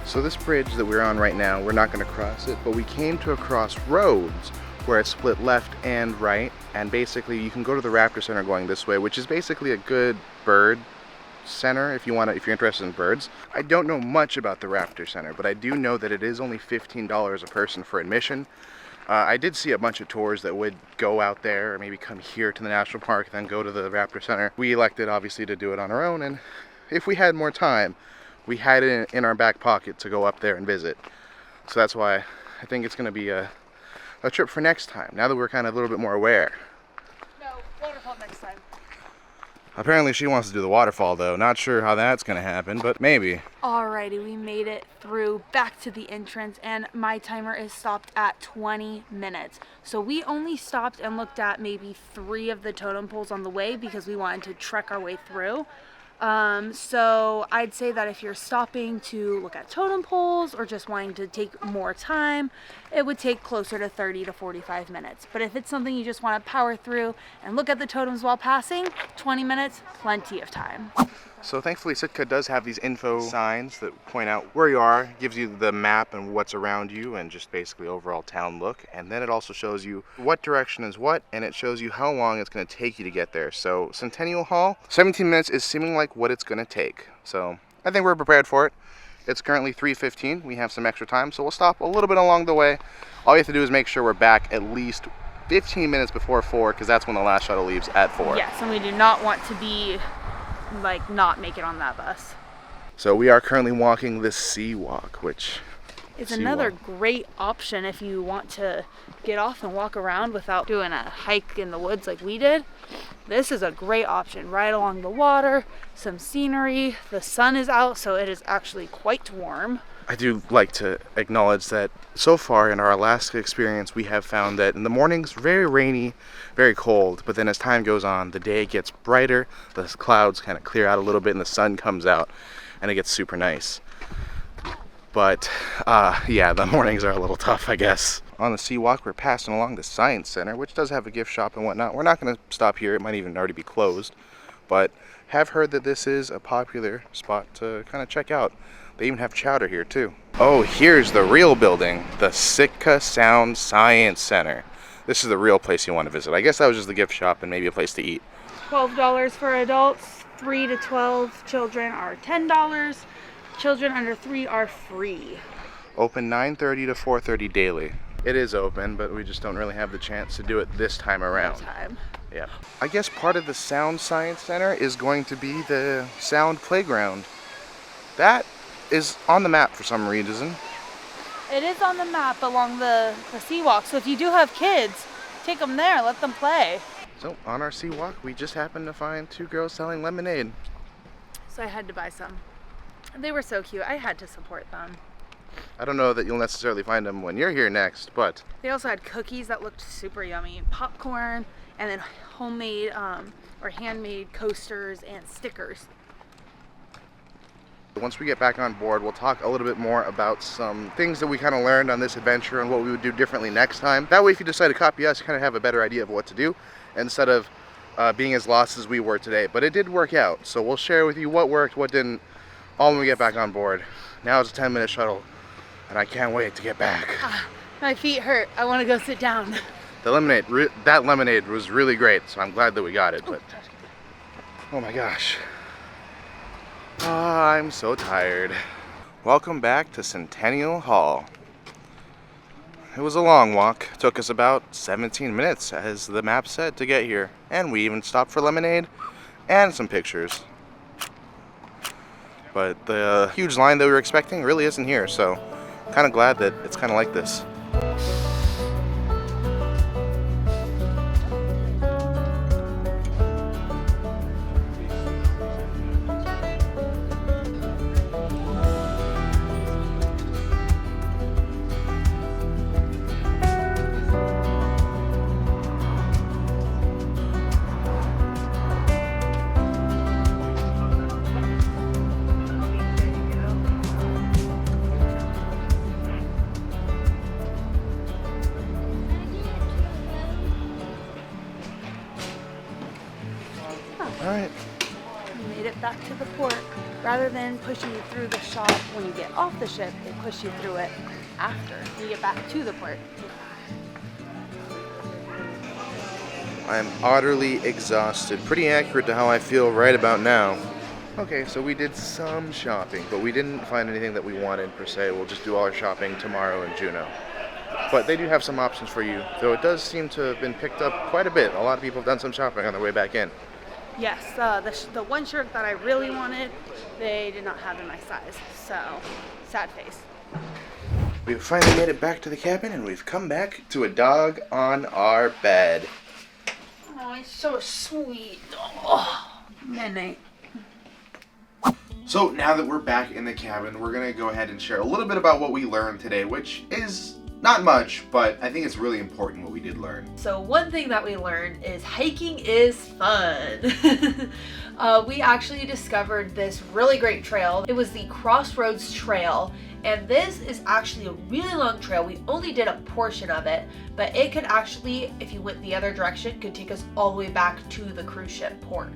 So this bridge that we're on right now, we're not going to cross it, but we came to a crossroads where it split left and right, and basically you can go to the Raptor Center going this way, which is basically a good bird center if you're interested in birds. I don't know much about the Raptor Center, but I do know that it is only $15 a person for admission. I did see a bunch of tours that would go out there or maybe come here to the national park, then go to the Raptor Center. We elected obviously to do it on our own, and if we had more time, we had it in our back pocket to go up there and visit. So that's why I think it's going to be a trip for next time, now that we're kind of a little bit more aware. No, waterfall next time. Apparently she wants to do the waterfall though. Not sure how that's going to happen, but maybe. Alrighty, we made it through back to the entrance, and my timer is stopped at 20 minutes. So we only stopped and looked at maybe 3 of the totem poles on the way because we wanted to trek our way through. So I'd say that if you're stopping to look at totem poles or just wanting to take more time, it would take closer to 30 to 45 minutes. But if it's something you just want to power through and look at the totems while passing, 20 minutes, plenty of time. So thankfully Sitka does have these info signs that point out where you are, gives you the map and what's around you and just basically overall town look. And then it also shows you what direction is what, and it shows you how long it's going to take you to get there. So Centennial Hall, 17 minutes is seeming like what it's going to take. So I think we're prepared for it. It's currently 3:15. We have some extra time, so we'll stop a little bit along the way. All you have to do is make sure we're back at least 15 minutes before 4, because that's when the last shuttle leaves at 4. Yes, and we do not want to be like not make it on that bus. So we are currently walking the Sea Walk, which is another great option if you want to get off and walk around without doing a hike in the woods like we did. This is a great option, right along the water, some scenery. The sun is out, so it is actually quite warm. I do like to acknowledge that so far in our Alaska experience, we have found that in the mornings, very rainy, very cold, but then as time goes on, the day gets brighter, the clouds kind of clear out a little bit, and the sun comes out, and it gets super nice. But yeah, the mornings are a little tough, I guess. On the Sea Walk, we're passing along the Science Center, which does have a gift shop and whatnot. We're not going to stop here. It might even already be closed, but have heard that this is a popular spot to kind of check out. They even have chowder here too. Oh, here's the real building, the Sitka Sound Science Center. This is the real place you want to visit. I guess that was just the gift shop and maybe a place to eat. $12 for adults, 3 to 12 children are $10. Children under 3 are free. Open 9:30 to 4:30 daily. It is open, but we just don't really have the chance to do it this time around. Yeah. I guess part of the Sound Science Center is going to be the Sound Playground. That is on the map for some reason. It is on the map along the Sea Walk, so if you do have kids, take them there, let them play. So on our sea walk, we just happened to find 2 girls selling lemonade. So I had to buy some. They were so cute. I had to support them. I don't know that you'll necessarily find them when you're here next, but They also had cookies that looked super yummy, popcorn, and then homemade or handmade coasters and stickers. once we get back on board, we'll talk a little bit more about some things that we kind of learned on this adventure and what we would do differently next time. That way, if you decide to copy us, you kind of have a better idea of what to do instead of being as lost as we were today. But it did work out, so we'll share with you what worked, what didn't, all when we get back on board. Now it's a 10-minute shuttle, and I can't wait to get back. My feet hurt. I want to go sit down. The lemonade, that lemonade was really great, so I'm glad that we got it, but oh my gosh. I'm so tired. Welcome back to Centennial Hall. It was a long walk. It took us about 17 minutes, as the map said, to get here. And we even stopped for lemonade and some pictures. But the huge line that we were expecting really isn't here, so kind of glad that it's kind of like this. Alright. We made it back to the port. Rather than pushing you through the shop when you get off the ship, they push you through it after you get back to the port. I am utterly exhausted. Pretty accurate to how I feel right about now. Okay, so we did some shopping, but we didn't find anything that we wanted per se. We'll just do all our shopping tomorrow in Juneau. But they do have some options for you, though it does seem to have been picked up quite a bit. A lot of people have done some shopping on their way back in. Yes, the one shirt that I really wanted, they did not have in my size, so sad face. We've finally made it back to the cabin, and we've come back to a dog on our bed. Oh, it's so sweet. Oh, Nene. So now that we're back in the cabin, we're going to go ahead and share a little bit about what we learned today, which is not much, but I think it's really important what we did learn. So one thing that we learned is hiking is fun. We actually discovered this really great trail. It was the Crossroads Trail, and this is actually a really long trail. We only did a portion of it, but it could actually, if you went the other direction, could take us all the way back to the cruise ship port,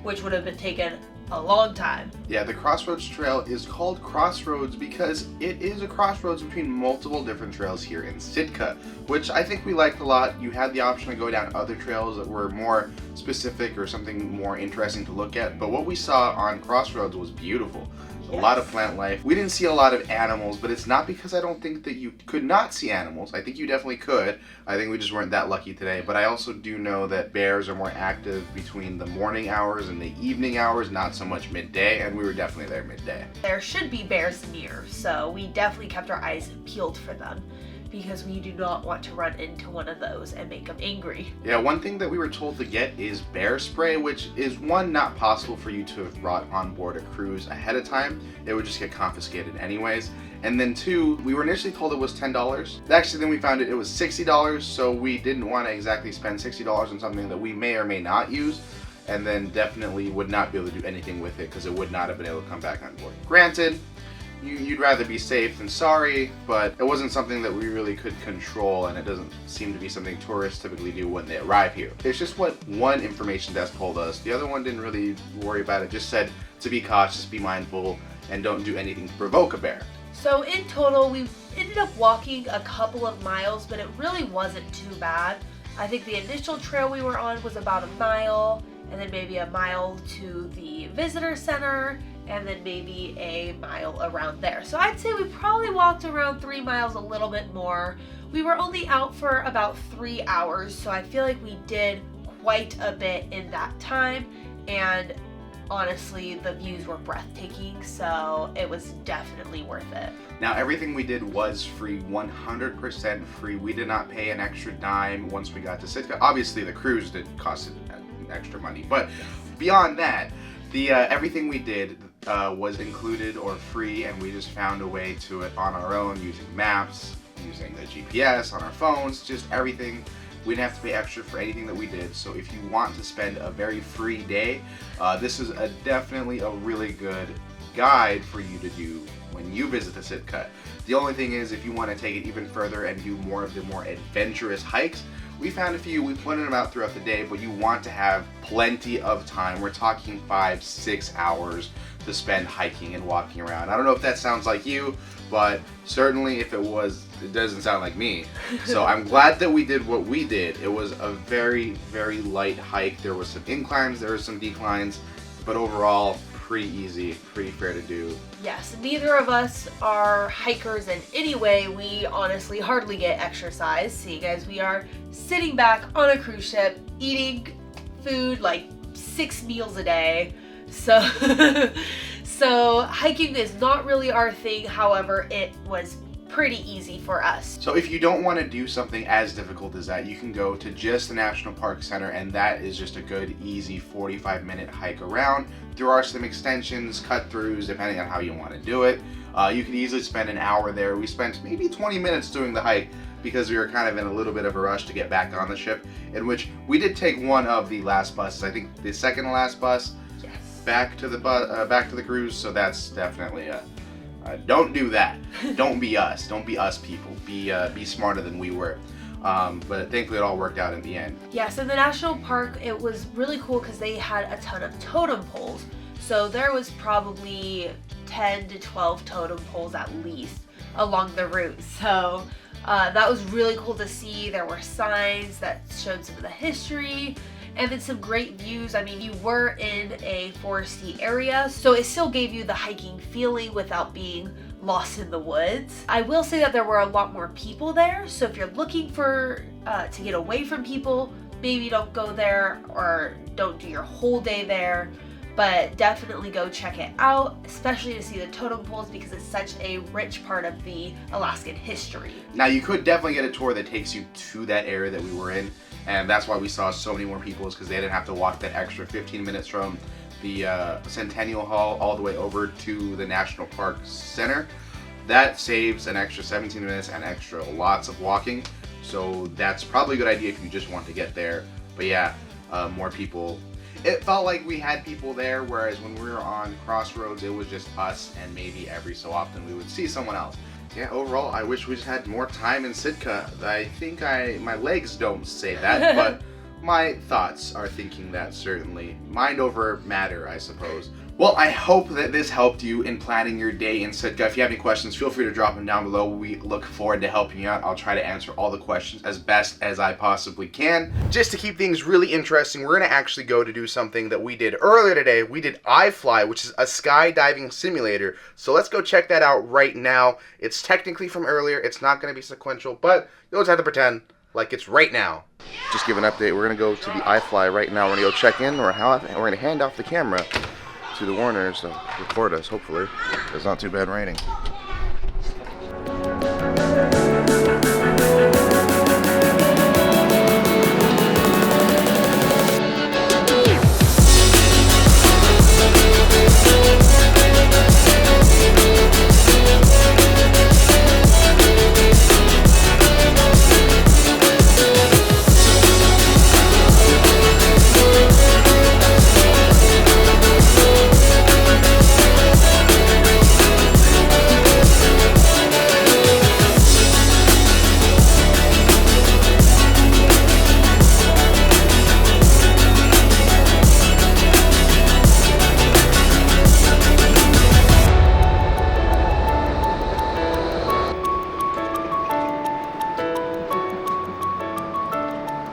which would have been taken a long time. Yeah, the Crossroads Trail is called Crossroads because it is a crossroads between multiple different trails here in Sitka, which I think we liked a lot. You had the option to go down other trails that were more specific or something more interesting to look at, but what we saw on Crossroads was beautiful. A lot of plant life. We didn't see a lot of animals, but it's not because I don't think that you could not see animals. I think you definitely could. I think we just weren't that lucky today. But I also do know that bears are more active between the morning hours and the evening hours, not so much midday, and we were definitely there midday. There should be bears near, so we definitely kept our eyes peeled for them, because we do not want to run into one of those and make them angry. Yeah, one thing that we were told to get is bear spray, which is one, not possible for you to have brought on board a cruise ahead of time. It would just get confiscated anyways. And then two, we were initially told it was $10. Actually, then we found it was $60, so we didn't want to exactly spend $60 on something that we may or may not use, and then definitely would not be able to do anything with it because it would not have been able to come back on board. Granted, you'd rather be safe than sorry, but it wasn't something that we really could control, and it doesn't seem to be something tourists typically do when they arrive here. It's just what one information desk told us. The other one didn't really worry about it, just said to be cautious, be mindful, and don't do anything to provoke a bear. So in total, we ended up walking a couple of miles, but it really wasn't too bad. I think the initial trail we were on was about a mile, and then maybe a mile to the visitor center, and then maybe a mile around there. So I'd say we probably walked around 3 miles, a little bit more. We were only out for about 3 hours, so I feel like we did quite a bit in that time, and honestly, the views were breathtaking, so it was definitely worth it. Now, everything we did was free, 100% free. We did not pay an extra dime once we got to Sitka. Obviously, the cruise did cost extra money, but beyond that, everything we did was included or free, and we just found a way to it on our own using maps, using the GPS on our phones, just everything. We didn't have to pay extra for anything that we did. So if you want to spend a very free day, this is definitely a really good guide for you to do when you visit the Sitka. The only thing is, if you want to take it even further and do more of the more adventurous hikes, we found a few. We pointed them out throughout the day, but you want to have plenty of time. We're talking 5-6 hours to spend hiking and walking around. I don't know if that sounds like you, but certainly if it was, it doesn't sound like me. So I'm glad that we did what we did. It was a very, very light hike. There was some inclines, there were some declines, but overall, pretty easy, pretty fair to do. Yes, neither of us are hikers in any way. We honestly hardly get exercise. See, guys, we are sitting back on a cruise ship, eating food like 6 meals a day. So, so hiking is not really our thing. However, it was pretty easy for us. So if you don't want to do something as difficult as that, you can go to just the National Park Center, and that is just a good, easy 45-minute hike around. There are some extensions, cut-throughs, depending on how you want to do it. You could easily spend an hour there. We spent maybe 20 minutes doing the hike because we were kind of in a little bit of a rush to get back on the ship, in which we did take one of the last buses. I think the second to last bus back to the cruise. So that's definitely don't do that. Don't be us. Don't be us people. Be smarter than we were. But thankfully it all worked out in the end. Yes, in the national park, it was really cool because they had a ton of totem poles. So there was probably 10 to 12 totem poles at least along the route. So that was really cool to see. There were signs that showed some of the history, and then some great views. I mean, you were in a foresty area, so it still gave you the hiking feeling without being lost in the woods. I will say that there were a lot more people there, so if you're looking for to get away from people, maybe don't go there or don't do your whole day there, but definitely go check it out, especially to see the totem poles because it's such a rich part of the Alaskan history. Now, you could definitely get a tour that takes you to that area that we were in, and that's why we saw so many more people, is because they didn't have to walk that extra 15 minutes from the Centennial Hall all the way over to the National Park Center. That saves an extra 17 minutes and extra lots of walking, so that's probably a good idea if you just want to get there. But yeah, more people. It felt like we had people there, whereas when we were on Crossroads, it was just us, and maybe every so often we would see someone else. Yeah, overall, I wish we just had more time in Sitka. I think my legs don't say that, but my thoughts are thinking that certainly. Mind over matter, I suppose. Well, I hope that this helped you in planning your day in Sitka. If you have any questions, feel free to drop them down below. We look forward to helping you out. I'll try to answer all the questions as best as I possibly can. Just to keep things really interesting, we're going to actually go to do something that we did earlier today. We did iFly, which is a skydiving simulator. So let's go check that out right now. It's technically from earlier. It's not going to be sequential, but you'll just have to pretend like it's right now. Just give an update. We're going to go to the iFly right now. We're going to go check in, and we're going to hand off the camera to the Warners to record us, hopefully. It's not too bad raining.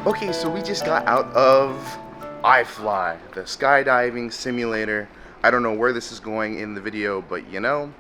Okay, so we just got out of iFly, the skydiving simulator. I don't know where this is going in the video, but you know,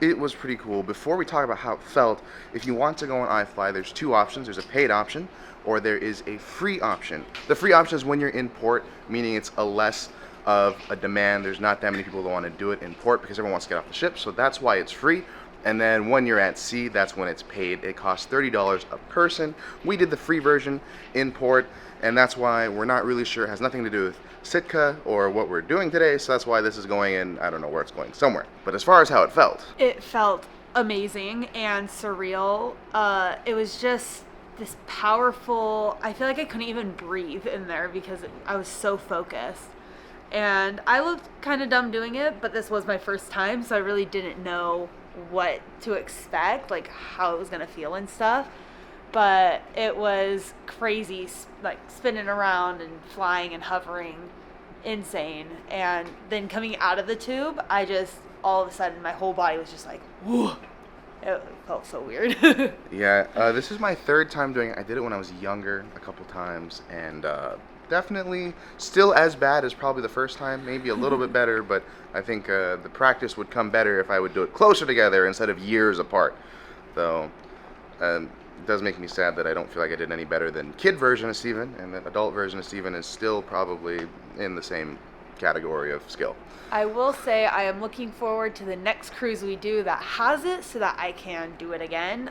it was pretty cool. Before we talk about how it felt, if you want to go on iFly, there's two options. There's a paid option, or there is a free option. The free option is when you're in port, meaning it's a less of a demand. There's not that many people that want to do it in port because everyone wants to get off the ship, so that's why it's free. And then when you're at sea, that's when it's paid. It costs $30 a person. We did the free version in port, and that's why we're not really sure. It has nothing to do with Sitka or what we're doing today, so that's why this is going in. I don't know where it's going, somewhere. But as far as how it felt, it felt amazing and surreal. It was just this powerful, I feel like I couldn't even breathe in there because I was so focused. And I looked kind of dumb doing it, but this was my first time, so I really didn't know what to expect, like how it was gonna feel and stuff. But it was crazy, like spinning around and flying and hovering, insane. And then coming out of the tube, I just, all of a sudden my whole body was just like, whoa. It felt so weird. Yeah, this is my third time doing it. I did it when I was younger a couple times, and definitely still as bad as probably the first time, maybe a little bit better, but I think the practice would come better if I would do it closer together instead of years apart. Though it does make me sad that I don't feel like I did any better than kid version of Steven, and the adult version of Steven is still probably in the same category of skill. I will say I am looking forward to the next cruise we do that has it so that I can do it again.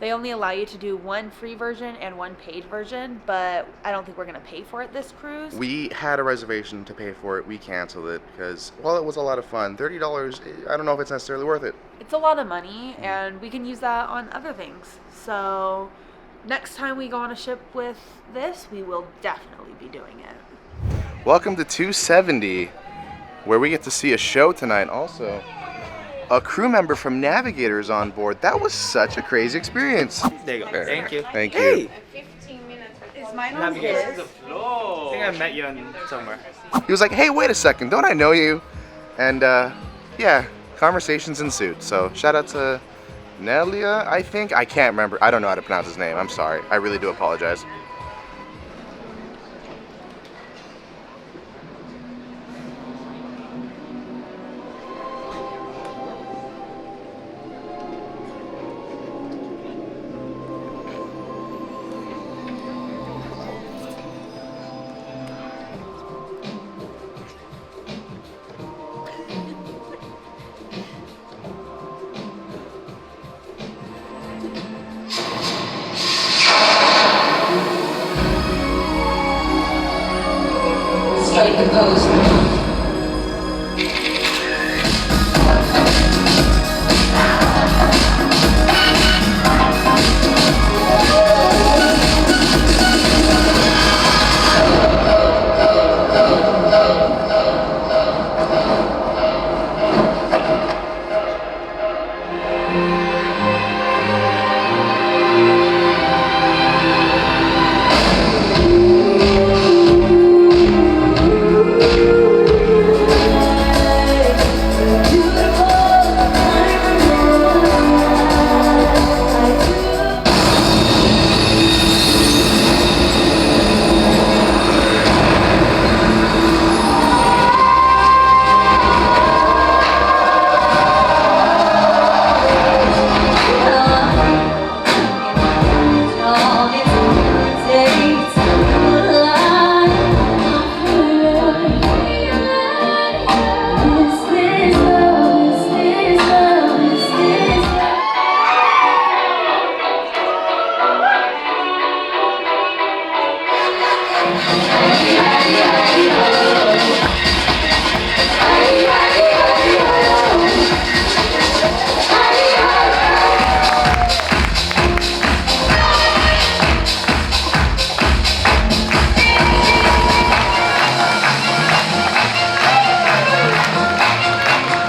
They only allow you to do one free version and one paid version, but I don't think we're going to pay for it this cruise. We had a reservation to pay for it. We canceled it because, well, it was a lot of fun. $30, I don't know if it's necessarily worth it. It's a lot of money, and we can use that on other things. So next time we go on a ship with this, we will definitely be doing it. Welcome to 270. Where we get to see a show tonight. Also, a crew member from Navigator is on board. That was such a crazy experience. There you go. Thank you. Thank Hey. you. 15 minutes. Is mine on his? I think I met you on somewhere. He was like, hey, wait a second, don't I know you? And yeah, conversations ensued. So shout out to Nelia, I think. I can't remember. I don't know how to pronounce his name. I'm sorry. I really do apologize. Strike the post.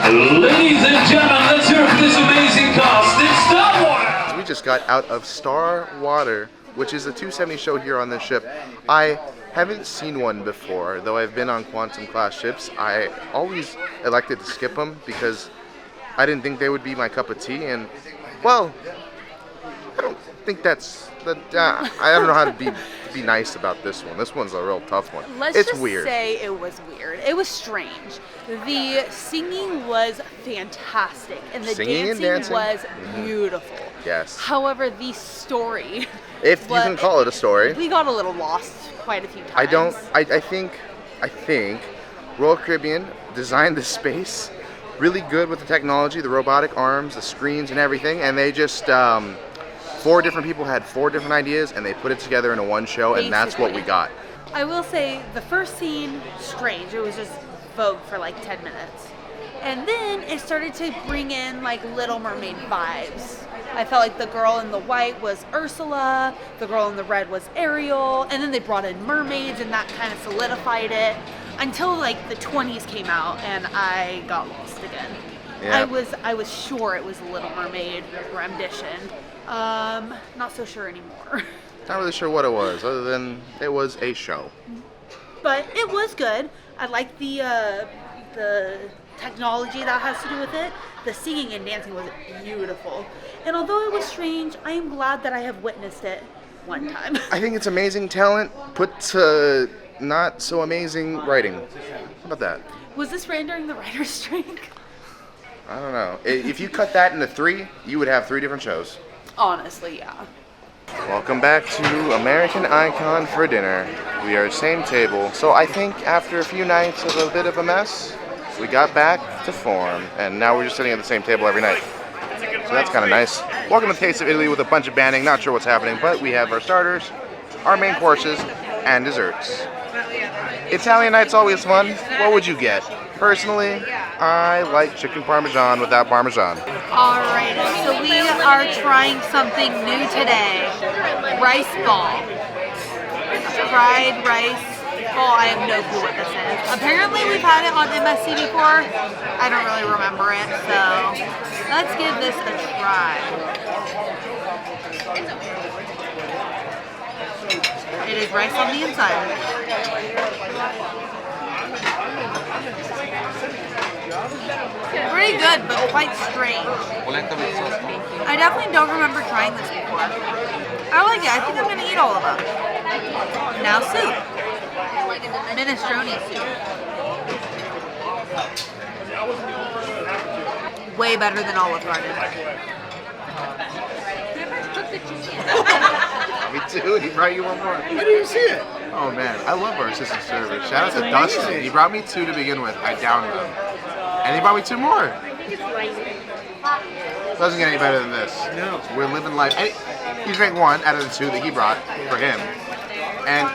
Ladies and gentlemen, let's hear it for this amazing cast in Star Water. We just got out of Star Water, which is a 270 show here on this ship. I haven't seen one before, though I've been on Quantum class ships. I always elected to skip them because I didn't think they would be my cup of tea, and, well, I don't think that's, I don't know how to be nice about this one. This one's a real tough one. Let's it's just weird. say it was weird. It was strange. The singing was fantastic, and the dancing was beautiful. Yes. However, the story, if you can call it a story, we got a little lost quite a few times. I think Royal Caribbean designed this space really good with the technology, the robotic arms, the screens and everything, and they just 4 different people had 4 different ideas and they put it together into one show, and that's what we got. I will say the first scene, strange. It was just Vogue for like 10 minutes. And then it started to bring in like Little Mermaid vibes. I felt like the girl in the white was Ursula, the girl in the red was Ariel, and then they brought in mermaids and that kind of solidified it until like the 20s came out and I got lost again. Yeah. I was sure it was a Little Mermaid rendition. Not so sure anymore. Not really sure what it was, other than it was a show. But it was good. I like the technology that has to do with it. The singing and dancing was beautiful. And although it was strange, I am glad that I have witnessed it one time. I think it's amazing talent put to not so amazing writing. How about that? Was this ran during the writer's strike? I don't know. If you cut that into 3, you would have 3 different shows. Honestly, yeah. Welcome back to American Icon for dinner. We are same table. So I think after a few nights of a bit of a mess, we got back to form, and now we're just sitting at the same table every night. So that's kind of nice. Welcome to Taste of Italy with a bunch of banding. Not sure what's happening, but we have our starters, our main courses, and desserts. Italian night's always fun. What would you get? Personally, I like chicken parmesan without parmesan. Alright, so we are trying something new today. Rice ball. Fried rice ball. I have no clue what this is. Apparently we've had it on MSC before. I don't really remember it, so let's give this a try. It is rice on the inside. Pretty good, but quite strange. I definitely don't remember trying this before. I like it. I think I'm going to eat all of them. Now soup. Minestrone soup. Way better than Olive Garden. Me too. He brought you one more. I didn't even see it. Oh man, I love our assistant server. Shout out to Dustin. He brought me 2 to begin with. I downed them. And he brought me 2 more. Doesn't get any better than this. No. We're living life. And he drank 1 out of the 2 that he brought for him. And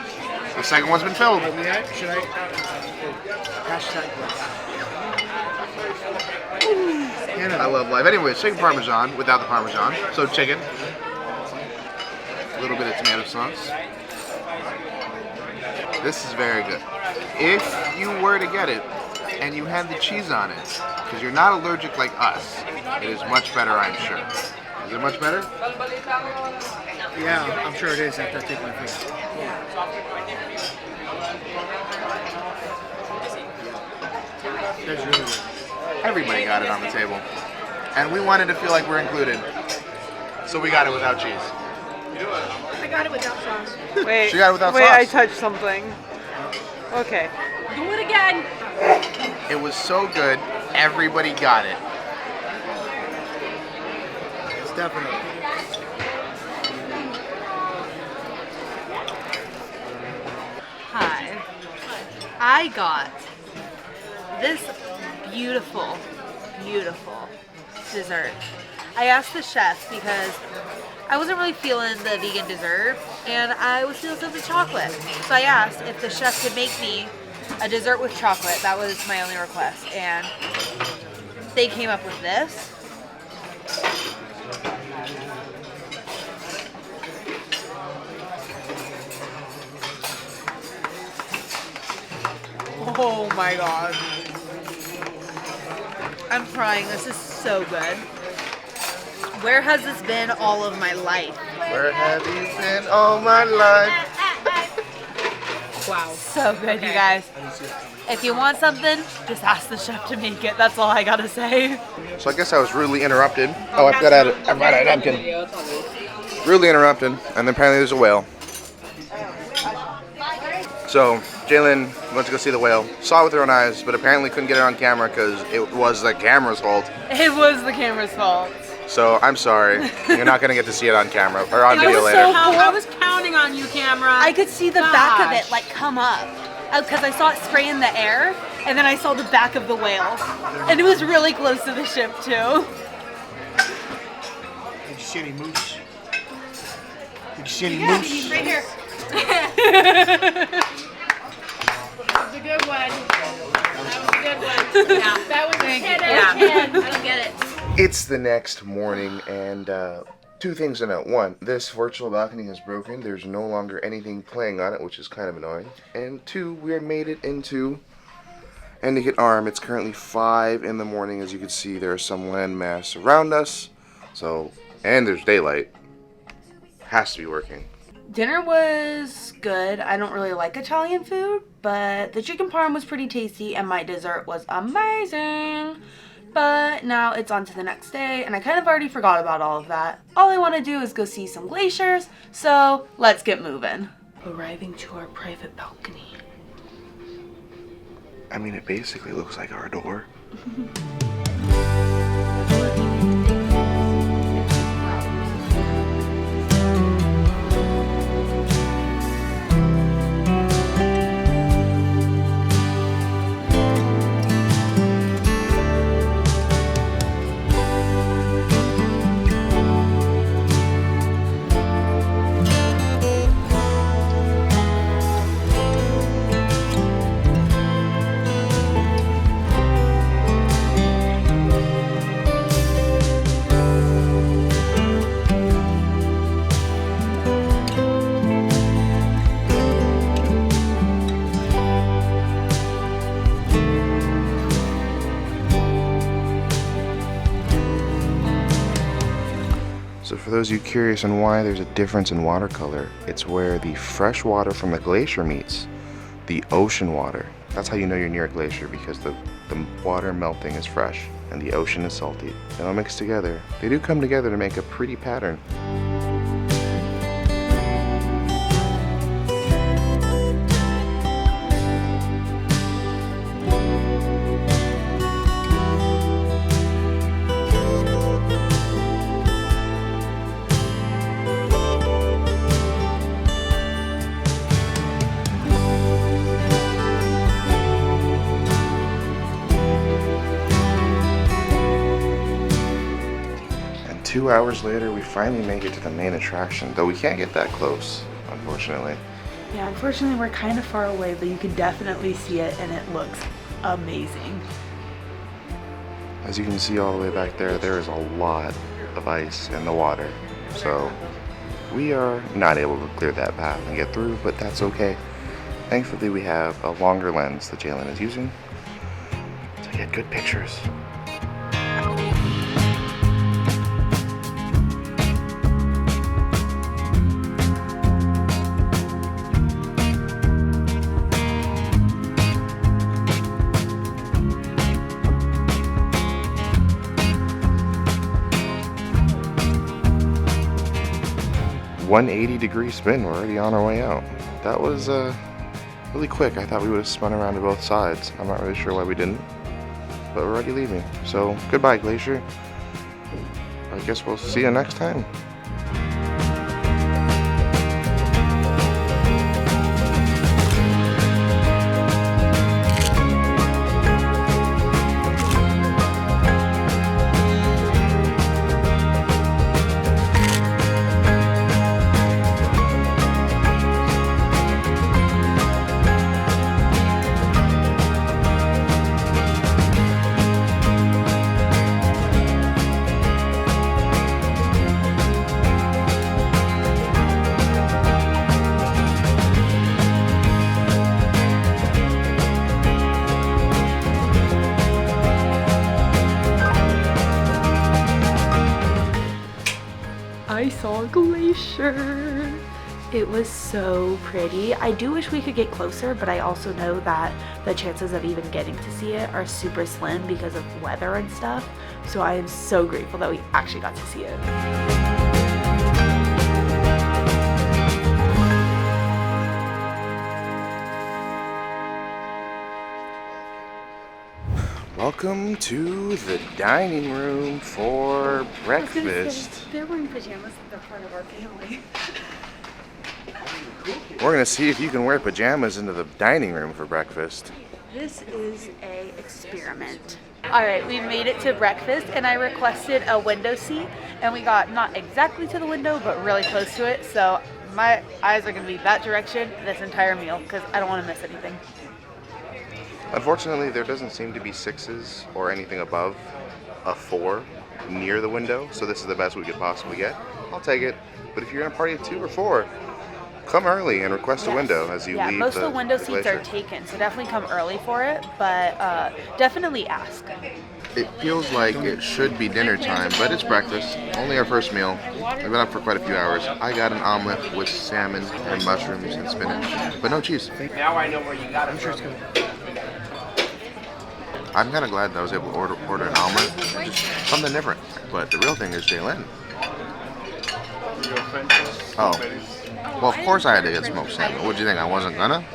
the second one's been filled. Should I? Hashtag I love life. Anyways, chicken parmesan without the parmesan. So chicken. A little bit of tomato sauce. This is very good. If you were to get it and you had the cheese on it, because you're not allergic like us, it is much better, I'm sure. Is it much better? Yeah, I'm sure it is after I take my face. That's really good. Everybody got it on the table. And we wanted to feel like we're included. So we got it without cheese. I got it without sauce. Wait, She got it without wait, sauce. I touched something. Okay. Do it again. It was so good, everybody got it. It's definitely. Hi. I got this beautiful, beautiful dessert. I asked the chef because I wasn't really feeling the vegan dessert and I was feeling something chocolate. So I asked if the chef could make me a dessert with chocolate. That was my only request. And they came up with this. Oh my god. I'm crying. This is so good. Where has this been all of my life? Where have you been all my life? Wow. So good, you guys. If you want something, just ask the chef to make it. That's all I gotta say. So I guess I was rudely interrupted. Oh, I forgot I brought a napkin. Rudely interrupted, and then apparently there's a whale. So Jaylynn went to go see the whale, saw it with her own eyes, but apparently couldn't get it on camera because it was the camera's fault. It was the camera's fault. So I'm sorry, you're not gonna get to see it on camera or on video later. I was counting on you, camera. I could see the back of it like come up because I saw it spray in the air and then I saw the back of the whale. And it was really close to the ship too. Did you see any moose? Did you see any Yeah, moose? he's right here. That was a good one. That was a good one. Yeah. That was a 10 Yeah. out of 10. I don't get it. It's the next morning, and two things to note. One, this virtual balcony is broken. There's no longer anything playing on it, which is kind of annoying. And two, we made it into Endicott Arm. It's currently 5 in the morning. As you can see, there are some landmass around us. So, and there's daylight. Has to be working. Dinner was good. I don't really like Italian food, but the chicken parm was pretty tasty and my dessert was amazing. But now it's on to the next day and I kind of already forgot about all of that. All I want to do is go see some glaciers, so let's get moving. Arriving to our private balcony. I mean, it basically looks like our door. So for those of you curious on why there's a difference in watercolor, it's where the fresh water from the glacier meets the ocean water. That's how you know you're near a glacier, because the water melting is fresh and the ocean is salty. They don't mix together. They do come together to make a pretty pattern. And 2 hours later, we finally make it to the main attraction, though we can't get that close, unfortunately. Yeah, unfortunately we're kind of far away, but you can definitely see it and it looks amazing. As you can see all the way back there, there is a lot of ice in the water. So we are not able to clear that path and get through, but that's okay. Thankfully we have a longer lens that Jaylynn is using to get good pictures. .180-degree spin, we're already on our way out. That was really quick. I thought we would have spun around to both sides. I'm not really sure why we didn't, but we're already leaving. So goodbye, Glacier. I guess we'll see you next time. I saw a glacier. It was so pretty. I do wish we could get closer, but I also know that the chances of even getting to see it are super slim because of weather and stuff. So I am so grateful that we actually got to see it. Welcome to the dining room for breakfast. They're wearing pajamas. They're part of our family. We're gonna see if you can wear pajamas into the dining room for breakfast. This is a experiment. All right, we made it to breakfast and I requested a window seat and we got not exactly to the window, but really close to it. So my eyes are gonna be that direction this entire meal because I don't wanna miss anything. Unfortunately, there doesn't seem to be 6s or anything above a 4 near the window, so this is the best we could possibly get. I'll take it, but if you're in a party of 2 or 4, come early and request a window as you leave. Most of the window seats Glacier. are taken, so definitely come early for it, but definitely ask. It feels like it should be dinner time, but it's breakfast, only our first meal. We've been up for quite a few hours. I got an omelet with salmon and mushrooms and spinach, but no cheese. Now I know where you got it from. I'm kind of glad that I was able to order an omelet, just something different. But the real thing is Jaylynn. Oh, well, of course I had to get smoked salmon. What'd you think? I wasn't gonna?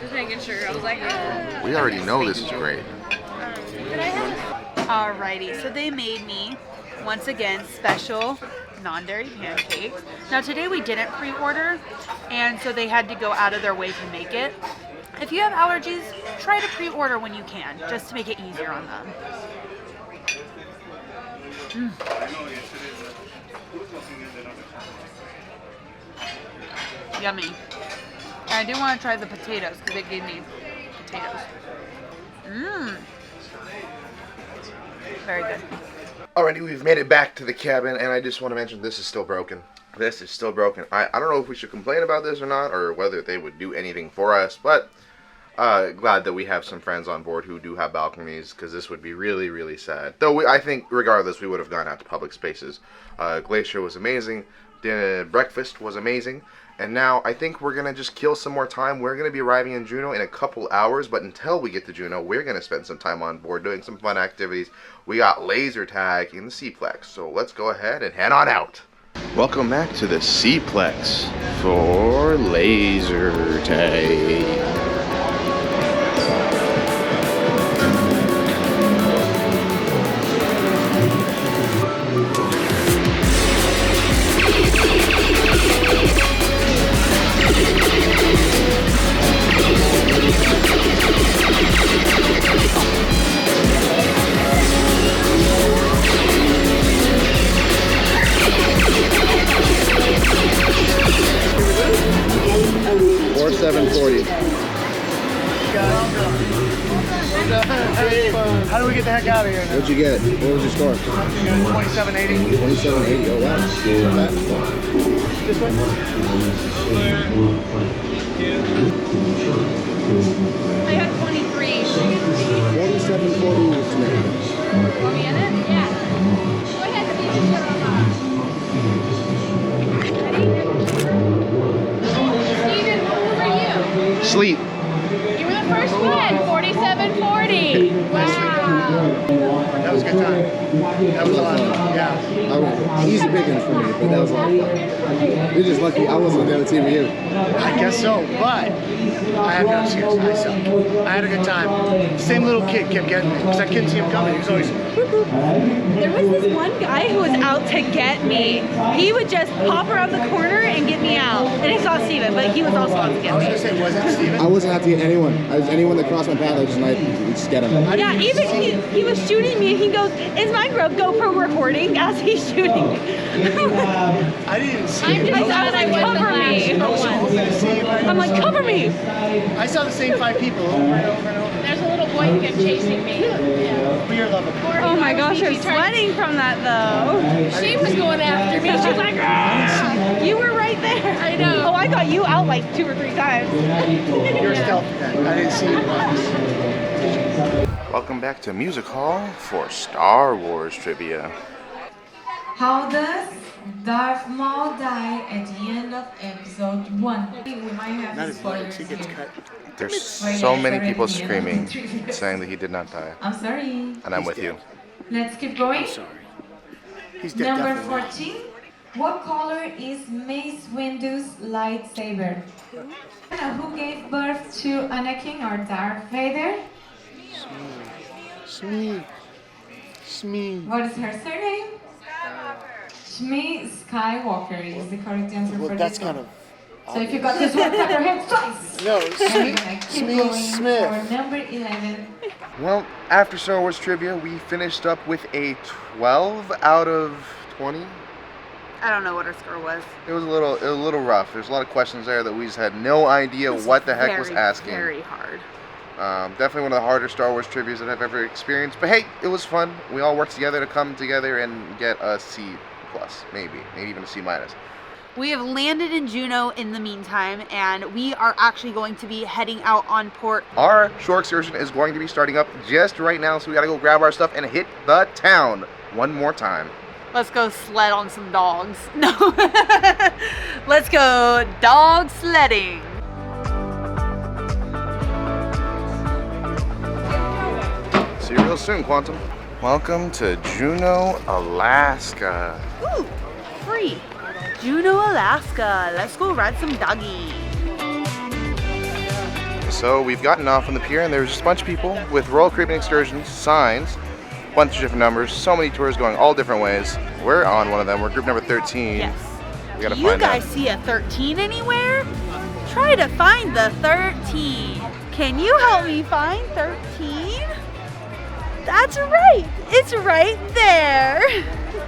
Just making sure. I was like, ah. We already know this is great. Alrighty, so they made me, once again, special non-dairy pancakes. Now today we didn't pre-order, and so they had to go out of their way to make it. If you have allergies, try to pre-order when you can, just to make it easier on them. Yummy. And I do want to try the potatoes, because they gave me potatoes. Very good. Alrighty, we've made it back to the cabin, and I just want to mention this is still broken. This is still broken. I don't know if we should complain about this or not, or whether they would do anything for us, but glad that we have some friends on board who do have balconies, because this would be really, really sad. Though I think, regardless, we would have gone out to public spaces. Glacier was amazing. Breakfast was amazing. And now I think we're going to just kill some more time. We're going to be arriving in Juneau in a couple hours, but until we get to Juneau, we're going to spend some time on board doing some fun activities. We got laser tag in the Seaplex, so let's go ahead and head on out. Welcome back to the Seaplex for laser tag. 4740. How do we get the heck out of here? What'd you get? What was your score? 2780. 2780. Oh wow. Okay. This way. I had 23. 4740 was me. Want me in it? Yeah. Go ahead, Steven, who were you? Sleep. You were the first one. 4740. Wow. That was a good time. That was a lot of fun. Yeah. Easy pickings for me, but that was a lot of fun. You're just lucky I wasn't on the other team with you. I guess so, but I have no excuse. I suck. I had a good time. Same little kid kept getting me because I couldn't see him coming. He was always. There was this one guy who was out to get me. He would just pop around the corner and get me out. And he saw Steven, but he was also out to get me. I was going to say, was it Steven? I wasn't out to get anyone. Anyone that crossed my path, I just get him. Yeah, even he was shooting me and he goes, is my GoPro recording as he's shooting? I didn't see it. I thought I would cover me. I was hoping to see you. I'm like, cover me. I saw the same 5 people over and over and over. There's a little boy who kept chasing me. Yeah. We are lovable. Oh my gosh, I'm sweating from that though. She was going after me. She was like, ah! You were right there. I know. Oh, I got you out like 2 or 3 times. You're stealth then. I didn't see you once. Welcome back to Music Hall for Star Wars trivia. How does Darth Maul die at the end of episode 1? We might have spoilers here. There's so many people screaming, saying that he did not die. I'm sorry. And I'm with you. Let's keep going. I'm sorry. He's dead. Number 14. What color is Mace Windu's lightsaber? Who gave birth to Anakin or Darth Vader? Smee. What is her surname? Shmi Skywalker is the correct answer for this That's one. kind of So if you got this one, clap your hands twice. No, Keep going for number 11. Well, after Star Wars trivia, we finished up with a 12 out of 20. I don't know what our score was. It was a little rough. There's a lot of questions there that we just had no idea what the heck was asking. Very hard. Definitely one of the harder Star Wars trivias that I've ever experienced. But hey, it was fun. We all worked together to come together and get a C+, maybe even a C-. We have landed in Juneau in the meantime, and we are actually going to be heading out on port. Our shore excursion is going to be starting up just right now, so we gotta go grab our stuff and hit the town one more time. Let's go sled on some dogs. No. Let's go dog sledding. See you real soon, Quantum. Welcome to Juneau, Alaska. Ooh, free. Juneau, Alaska. Let's go ride some doggy. So we've gotten off on the pier and there's just a bunch of people with Royal Caribbean Excursions, signs, bunch of different numbers, so many tours going all different ways. We're on one of them. We're group number 13. Yes. We gotta Do you find guys out. see a 13 anywhere? Try to find the 13. Can you help me find 13? That's right. It's right there.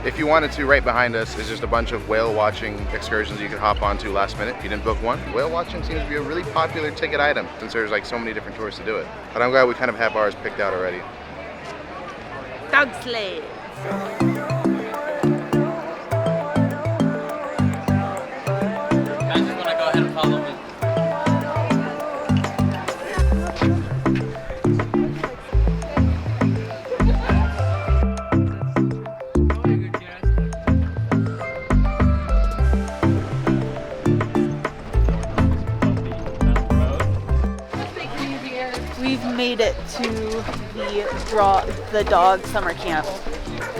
If you wanted to, right behind us is just a bunch of whale watching excursions you could hop onto last minute if you didn't book one. Whale watching seems to be a really popular ticket item since there's like so many different tours to do it. But I'm glad we kind of have ours picked out already. Dog sled. Guys, you're gonna go ahead and follow me. We've made it to the dog summer camp.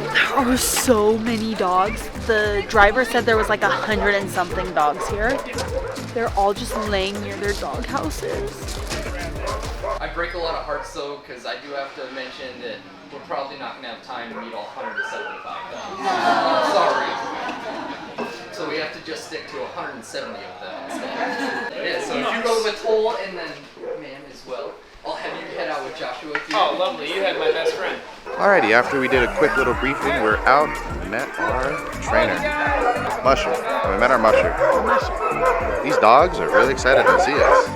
There are so many dogs. The driver said there was like 100 and something dogs here. They're all just laying near their dog houses. I break a lot of hearts though, because I do have to mention that we're probably not going to have time to meet all 175 dogs. Sorry. So we have to just stick to 170 of them. Yeah, so if you rode with Toll and then Man as well, I'll have you head out with Joshua if you Oh, lovely. You had my best friend. Alrighty, after we did a quick little briefing, we're out and met our trainer, Musher. We met our Musher. These dogs are really excited to see us.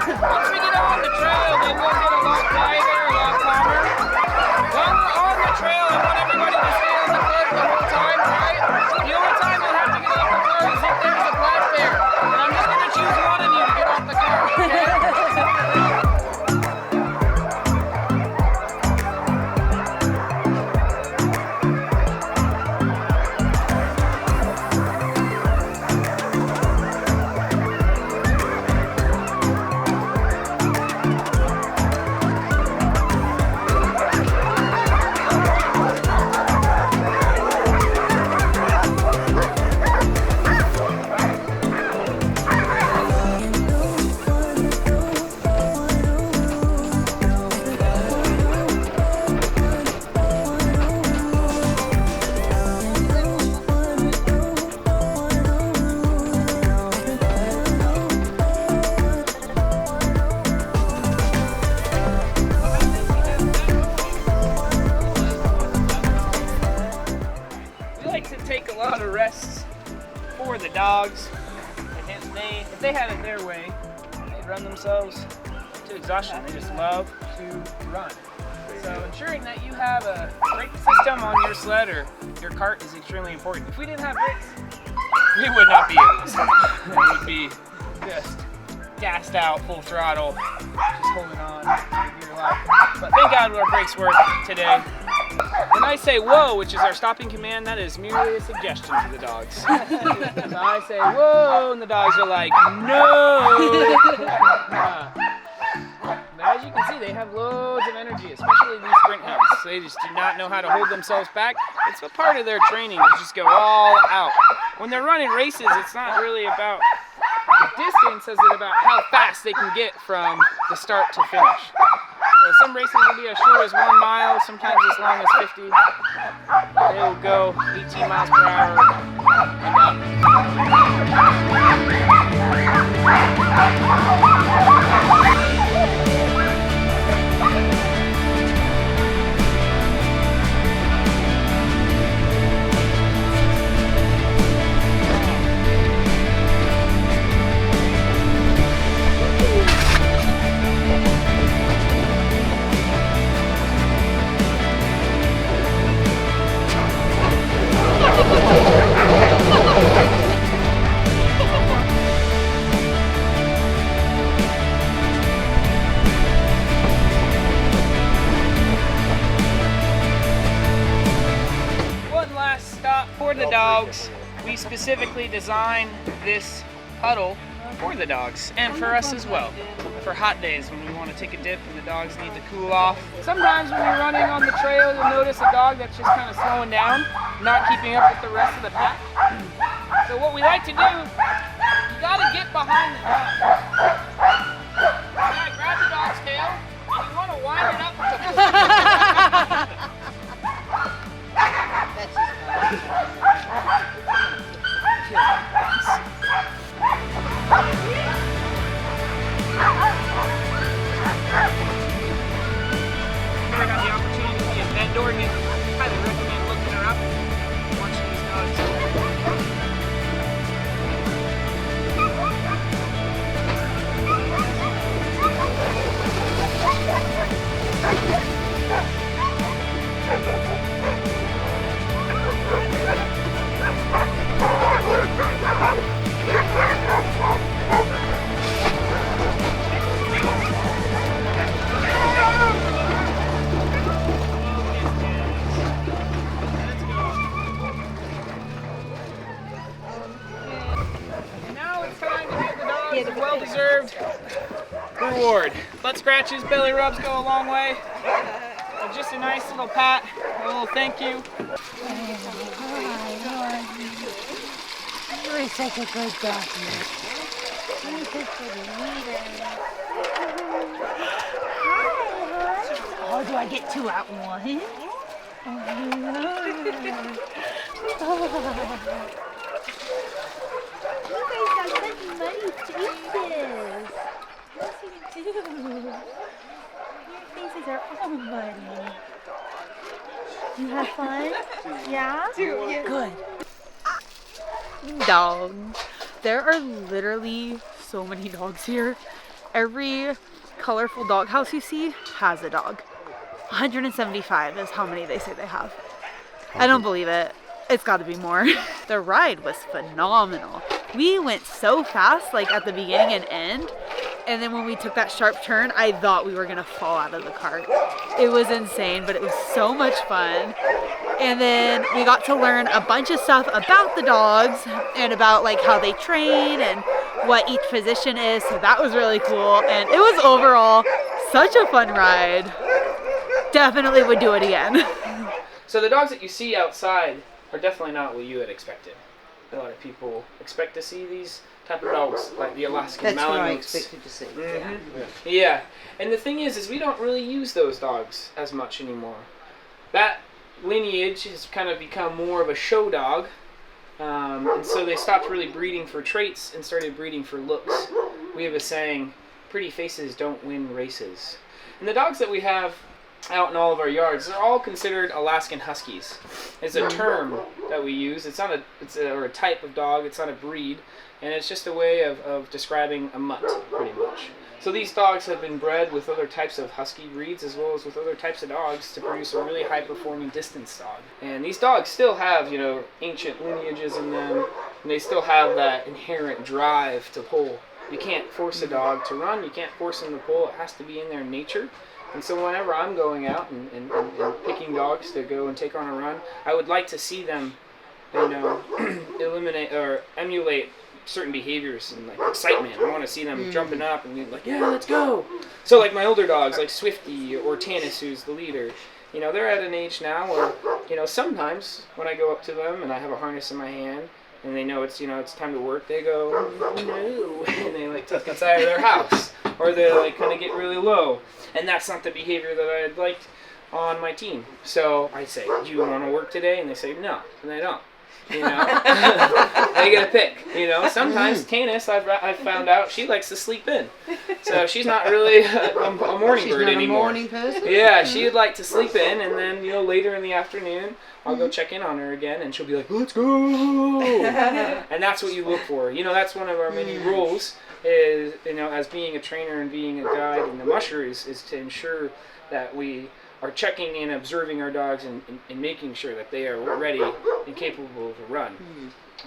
Once we get on the trail, then we'll get a lot quieter, a lot calmer. While we're on the trail, I want everybody to stay on the cliff the whole time, right? The only time you'll have to get off the car is if there's a black bear. And I'm just going to choose one of you to get off the car, okay? Dogs, and if they had it their way, they'd run themselves to exhaustion. They just love to run. So ensuring that you have a brake system on your sled or your cart is extremely important. If we didn't have brakes, we would not be able to stop. We'd be just gassed out, full throttle, just holding on for dear life. But thank God our brakes work today. When I say whoa, which is our stopping command, that is merely a suggestion to the dogs. So I say whoa, and the dogs are like, no! There as you can see, they have loads of energy, especially these sprint hounds. They just do not know how to hold themselves back. It's a part of their training to just go all out. When they're running races, it's not really about the distance, as it's about how fast they can get from the start to finish. So some races will be as short as 1 mile, sometimes as long as 50. They will go 18 miles per hour and for the dogs. We specifically designed this puddle for the dogs and for us as well. For hot days when we want to take a dip and the dogs need to cool off. Sometimes when you're running on the trail, you'll notice a dog that's just kind of slowing down, not keeping up with the rest of the pack. So what we like to do, you gotta get behind the dog. You gotta grab the dog's tail and you want to wind it up. That's just Never got the opportunity to be in Bend, Oregon. Highly recommend looking her up and watching these dogs. Well-deserved reward. Butt scratches, belly rubs go a long way. And just a nice little pat, a little thank you. You're such a good dog. You're such a leader. Oh, do I get 2 at once? You guys have such muddy faces. Yes, you do. Your faces are all muddy. You have fun? Yeah? Good. Dogs. There are literally so many dogs here. Every colorful dog house you see has a dog. 175 is how many they say they have. I don't believe it. It's got to be more. The ride was phenomenal. We went so fast, like at the beginning and end, and then when we took that sharp turn, I thought we were gonna fall out of the cart. It was insane, but it was so much fun. And then we got to learn a bunch of stuff about the dogs and about like how they train and what each position is, so that was really cool. And it was overall such a fun ride. Definitely would do it again. So the dogs that you see outside are definitely not what you had expected. A lot of people expect to see these type of dogs, like the Alaskan That's what I Malamutes. expected to see. Yeah, and the thing is we don't really use those dogs as much anymore. That lineage has kind of become more of a show dog, and so they stopped really breeding for traits and started breeding for looks. We have a saying, pretty faces don't win races. And the dogs that we have out in all of our yards, they're all considered Alaskan Huskies. It's a term that we use. It's not or a type of dog. It's not a breed, and it's just a way of describing a mutt, pretty much. So these dogs have been bred with other types of husky breeds as well as with other types of dogs to produce a really high-performing distance dog. And these dogs still have, ancient lineages in them, and they still have that inherent drive to pull. You can't force a dog to run. You can't force them to pull. It has to be in their nature. And so whenever I'm going out and picking dogs to go and take on a run, I would like to see them, eliminate or emulate certain behaviors and like excitement. I want to see them jumping up and being like, yeah, let's go. So like my older dogs, like Swifty or Tanis, who's the leader, you know, they're at an age now where, you know, sometimes when I go up to them and I have a harness in my hand and they know it's, you know, it's time to work, they go, oh, no, and they like tuck inside of their house, or they like kind of get really low. And that's not the behavior that I'd liked on my team. So I say, do you want to work today? And they say no, and they don't. You know, they get a pick. You know, sometimes Tanis, I've found out she likes to sleep in, so she's not really a morning bird not anymore. A morning person? Yeah, she'd like to sleep in, and then you know later in the afternoon I'll go check in on her again, and she'll be like, let's go. And that's what you look for. You know, that's one of our many rules. Is, you know, as being a trainer and being a guide and the musher is to ensure that we are checking and observing our dogs and making sure that they are ready and capable to run.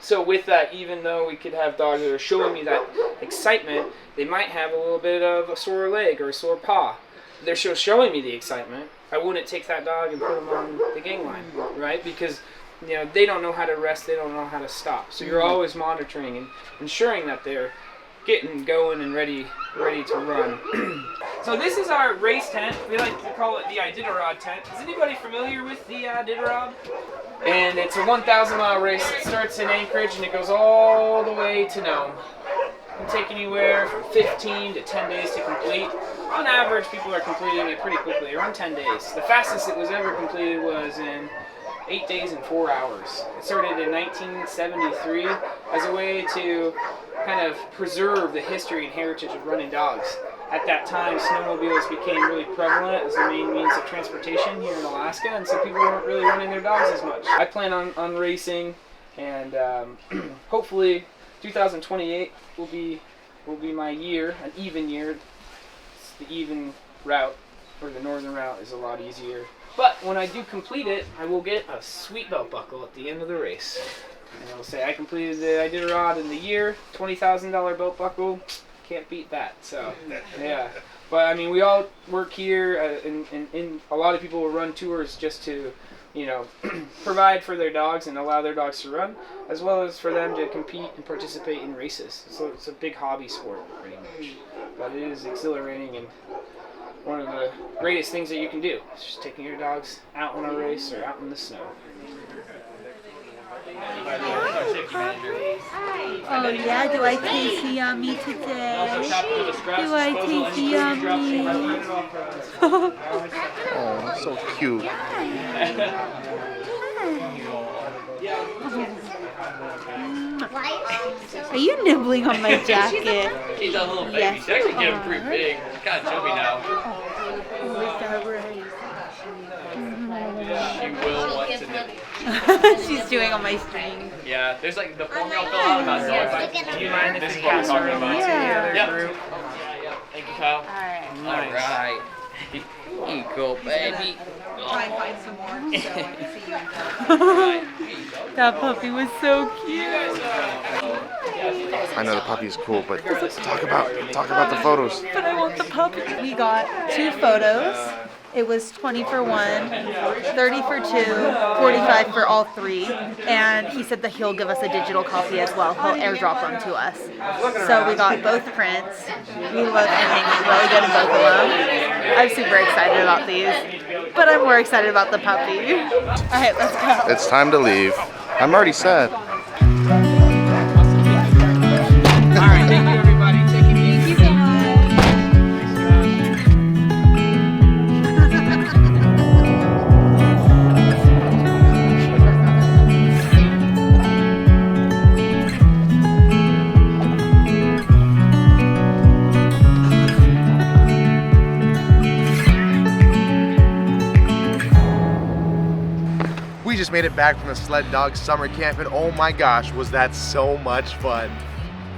So with that, even though we could have dogs that are showing me that excitement, they might have a little bit of a sore leg or a sore paw. They're showing me the excitement. I wouldn't take that dog and put them on the gang line, right? Because you know they don't know how to rest, they don't know how to stop. So you're always monitoring and ensuring that they're getting going and ready to run. So this is our race tent. We like to call it the Iditarod tent. Is anybody familiar with the Iditarod? And it's a 1,000-mile race. It starts in Anchorage and it goes all the way to Nome. It can take anywhere from 15 to 10 days to complete. On average, people are completing it pretty quickly, around 10 days. The fastest it was ever completed was in 8 days and 4 hours. It started in 1973 as a way to kind of preserve the history and heritage of running dogs. At that time, snowmobiles became really prevalent as the main means of transportation here in Alaska, and so people weren't really running their dogs as much. I plan on racing, and hopefully 2028 will be my year, an even year. It's the even route, or the northern route is a lot easier. But when I do complete it, I will get a sweet belt buckle at the end of the race. And I will say I completed the Iditarod in the year, $20,000 belt buckle. Can't beat that. So yeah, but I mean we all work here, and a lot of people will run tours just to, you know, provide for their dogs and allow their dogs to run, as well as for them to compete and participate in races. So it's a big hobby sport, pretty much. But it is exhilarating and one of the greatest things that you can do. It's just taking your dogs out on a race or out in the snow. Oh yeah, do I taste yummy today? Do I taste yummy? Oh, so cute. Are you nibbling on my jacket? He's a little baby. Yes, She's actually getting pretty big. Kind of chubby now. She will want to nibble. She's doing on my string. Yeah, there's like the formula fill out about dogs. Do you mind if This we is what we're pass talking around about. to the other Yep. group? Yeah. Thank you, Kyle. Alright. Alright. Here you go, baby. Try and find some more. So That puppy was so cute. I know the puppy is cool, but talk about the photos. But I want the puppy. We got 2 photos. It was 20 for 1, 30 for 2, 45 for all 3. And he said that he'll give us a digital copy as well. He'll airdrop them to us. So we got both prints. We look and hanging really good in both of them. I'm super excited about these. But I'm more excited about the puppy. Alright, let's go. It's time to leave. I'm already sad. Alright, thank you everybody. Take it easy. We just made it back from the Sled Dog summer camp, and oh my gosh, was that so much fun.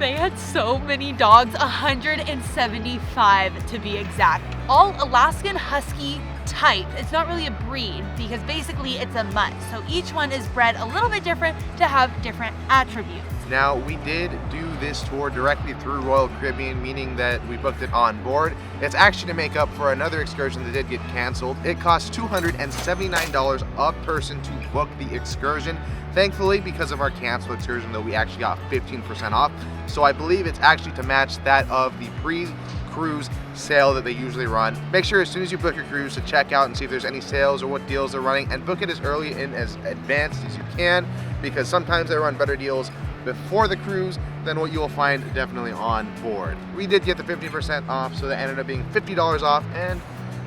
They had so many dogs, 175 to be exact. All Alaskan Husky type. It's not really a breed because basically it's a mutt. So each one is bred a little bit different to have different attributes. Now, we did do this tour directly through Royal Caribbean, meaning that we booked it on board. It's actually to make up for another excursion that did get canceled. It cost $279 a person to book the excursion. Thankfully, because of our canceled excursion, though, we actually got 15% off. So I believe it's actually to match that of the pre-cruise sale that they usually run. Make sure as soon as you book your cruise to check out and see if there's any sales or what deals they're running, and book it as early and as advanced as you can, because sometimes they run better deals before the cruise than what you'll find definitely on board. We did get the 50% off, so that ended up being $50 off, and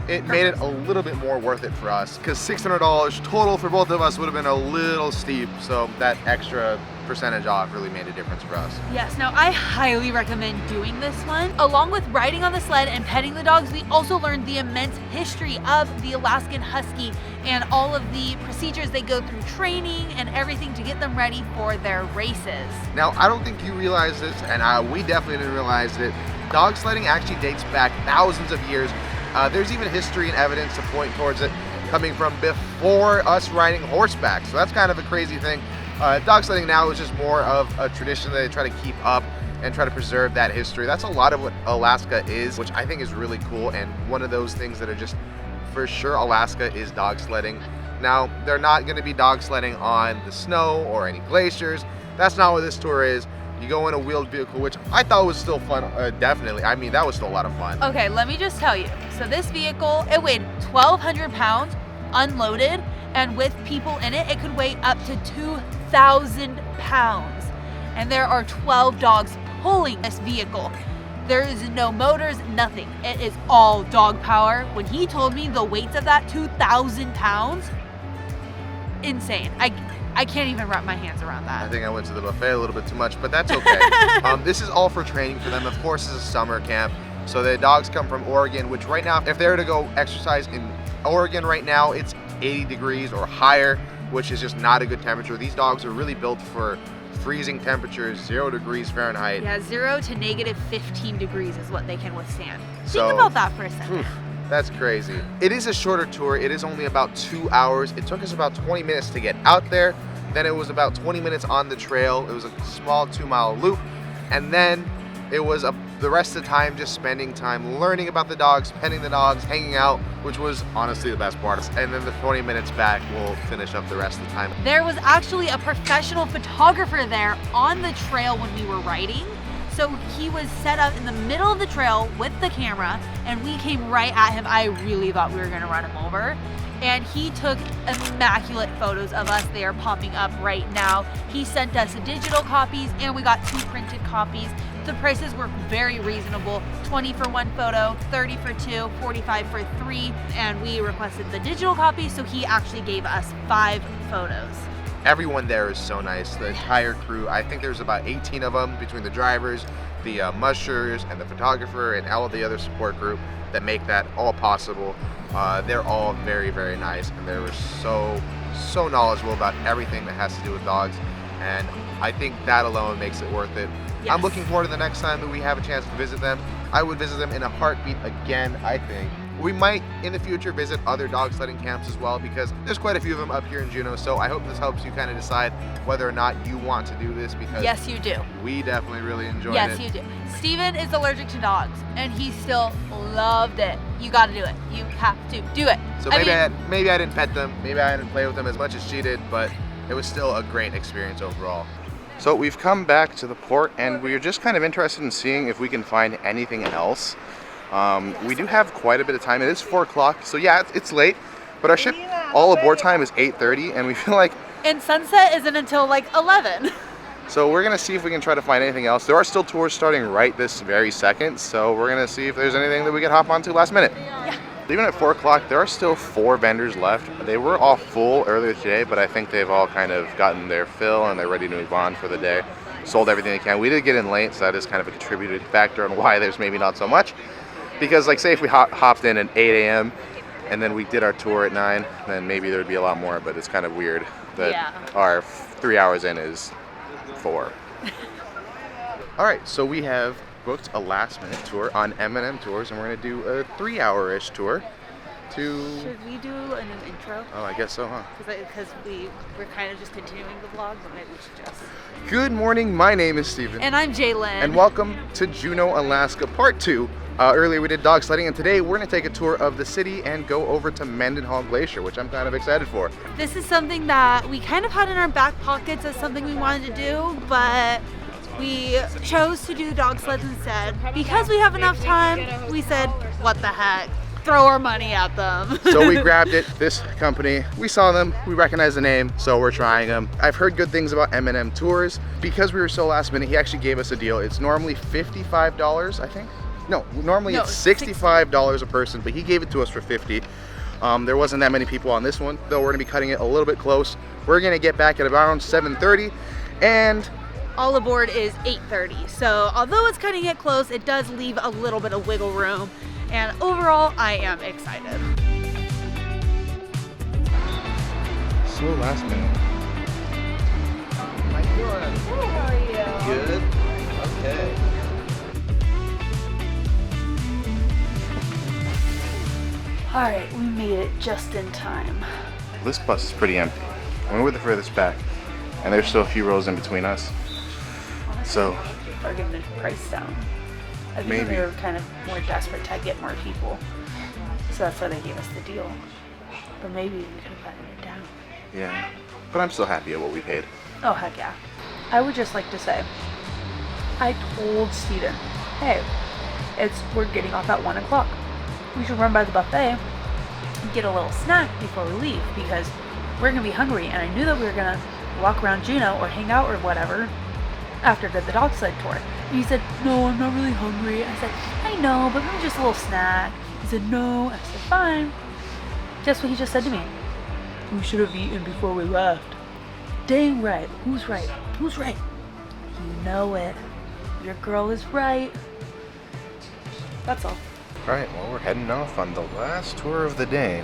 it made it a little bit more worth it for us, because $600 total for both of us would have been a little steep, so that extra percentage off really made a difference for us. Yes, now I highly recommend doing this one. Along with riding on the sled and petting the dogs, we also learned the immense history of the Alaskan Husky and all of the procedures they go through, training and everything to get them ready for their races. Now, I don't think you realize this, and we definitely didn't realize that dog sledding actually dates back thousands of years. There's even history and evidence to point towards it coming from before us riding horseback, so that's kind of a crazy thing. Dog sledding now is just more of a tradition that they try to keep up and try to preserve that history. That's a lot of what Alaska is, which I think is really cool, and one of those things that are just, for sure, Alaska is dog sledding. Now, they're not going to be dog sledding on the snow or any glaciers. That's not what this tour is. You go in a wheeled vehicle, which I thought was still fun, definitely. I mean, that was still a lot of fun. Okay, let me just tell you. So this vehicle, it weighed 1,200 pounds, unloaded, and with people in it, it could weigh up to 2,000 pounds. And there are 12 dogs pulling this vehicle. There is no motors, nothing. It is all dog power. When he told me the weights of that, 2,000 pounds, insane. I can't even wrap my hands around that. I think I went to the buffet a little bit too much, but that's okay. This is all for training for them. Of course, it's a summer camp. So the dogs come from Oregon, which right now, if they were to go exercise in Oregon right now, it's 80 degrees or higher, which is just not a good temperature. These dogs are really built for freezing temperatures, 0 degrees Fahrenheit. Yeah, 0 to negative 15 degrees is what they can withstand. So, think about that for a second. That's crazy. It is a shorter tour. It is only about 2 hours. It took us about 20 minutes to get out there. Then it was about 20 minutes on the trail. It was a small 2-mile loop. And then it was the rest of the time just spending time learning about the dogs, petting the dogs, hanging out, which was honestly the best part. And then the 20 minutes back, we'll finish up the rest of the time. There was actually a professional photographer there on the trail when we were riding. So he was set up in the middle of the trail with the camera, and we came right at him. I really thought we were gonna run him over. And he took immaculate photos of us. They are popping up right now. He sent us digital copies, and we got 2 printed copies. The prices were very reasonable. 20 for 1 photo, 30 for 2, 45 for 3, and we requested the digital copy, so he actually gave us 5 photos. Everyone there is so nice. The entire crew, I think there's about 18 of them between the drivers, the mushers, and the photographer, and all of the other support group that make that all possible. They're all very, very nice, and they were so knowledgeable about everything that has to do with dogs, and I think that alone makes it worth it. Yes. I'm looking forward to the next time that we have a chance to visit them. I would visit them in a heartbeat again, I think. We might, in the future, visit other dog sledding camps as well, because there's quite a few of them up here in Juneau, so I hope this helps you kind of decide whether or not you want to do this, because yes, you do. We definitely really enjoyed it. Yes, you do. Steven is allergic to dogs, and he still loved it. You gotta do it. You have to do it. So maybe I didn't pet them, maybe I didn't play with them as much as she did, but it was still a great experience overall. So we've come back to the port, and we're just kind of interested in seeing if we can find anything else. We do have quite a bit of time. It is 4 o'clock, so yeah, it's late, but our ship all aboard time is 8:30, and we feel like... And sunset isn't until like 11. So we're gonna see if we can try to find anything else. There are still tours starting right this very second, so we're gonna see if there's anything that we can hop onto last minute. Yeah. Even at 4 o'clock, there are still 4 vendors left. They were all full earlier today, but I think they've all kind of gotten their fill and they're ready to move on for the day. Sold everything they can. We did get in late, so that is kind of a contributed factor on why there's maybe not so much. Because like say if we hopped in at 8 a.m. and then we did our tour at 9, then maybe there'd be a lot more, but it's kind of weird that our 3 hours in is 4. All right, so we have booked a last minute tour on M&M Tours, and we're gonna do a 3-hour-ish tour. to... Should we do an intro? Oh, I guess so, huh? Because we're kind of just continuing the vlog, but maybe we should just... Good morning, my name is Steven. And I'm Jaylynn. And welcome to Juneau, Alaska, part 2. Earlier we did dog sledding, and today we're going to take a tour of the city and go over to Mendenhall Glacier, which I'm kind of excited for. This is something that we kind of had in our back pockets as something we wanted to do, but we chose to do dog sleds instead. Because we have enough time, we said, what the heck? Throw our money at them. So we grabbed it, this company, we saw them, we recognize the name, so we're trying them. I've heard good things about M&M Tours. Because we were so last minute, he actually gave us a deal. It's normally $55, I think. No, normally it's $65 a person, but he gave it to us for $50. There wasn't that many people on this one, though we're gonna be cutting it a little bit close. We're gonna get back at around 7:30, and all aboard is 8:30. So although it's cutting it close, it does leave a little bit of wiggle room. And overall, I am excited. So last minute. How you doing? Hey, how are you? Good. Okay. All right, we made it just in time. This bus is pretty empty. And we're the furthest back, and there's still a few rows in between us. So Or getting the price down. I think maybe they were kind of more desperate to get more people, so that's why they gave us the deal. But maybe we could have gotten it down. yeah, but I'm still happy at what we paid. Oh heck yeah! I would just like to say, I told Steven, hey, we're getting off at 1 o'clock. We should run by the buffet and get a little snack before we leave because we're gonna be hungry. And I knew that we were gonna walk around Juneau or hang out or whatever after the dog sled tour. And he said, no, I'm not really hungry. I said, I know, but maybe just a little snack. He said, no. I said, fine. Guess what he just said to me? We should have eaten before we left. Dang right. Who's right? Who's right? You know it. Your girl is right. That's all. Alright, well we're heading off on the last tour of the day.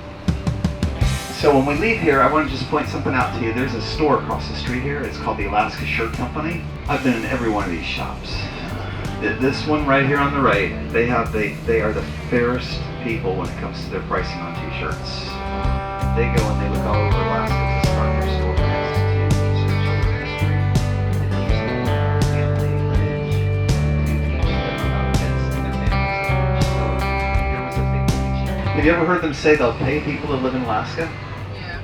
So when we leave here, I want to just point something out to you. There's a store across the street here. It's called the Alaska Shirt Company. I've been in every one of these shops. This one right here on the right, they are the fairest people when it comes to their pricing on t-shirts. They go and they look all over Alaska to start their store. Have you ever heard them say they'll pay people to live in Alaska? Yeah.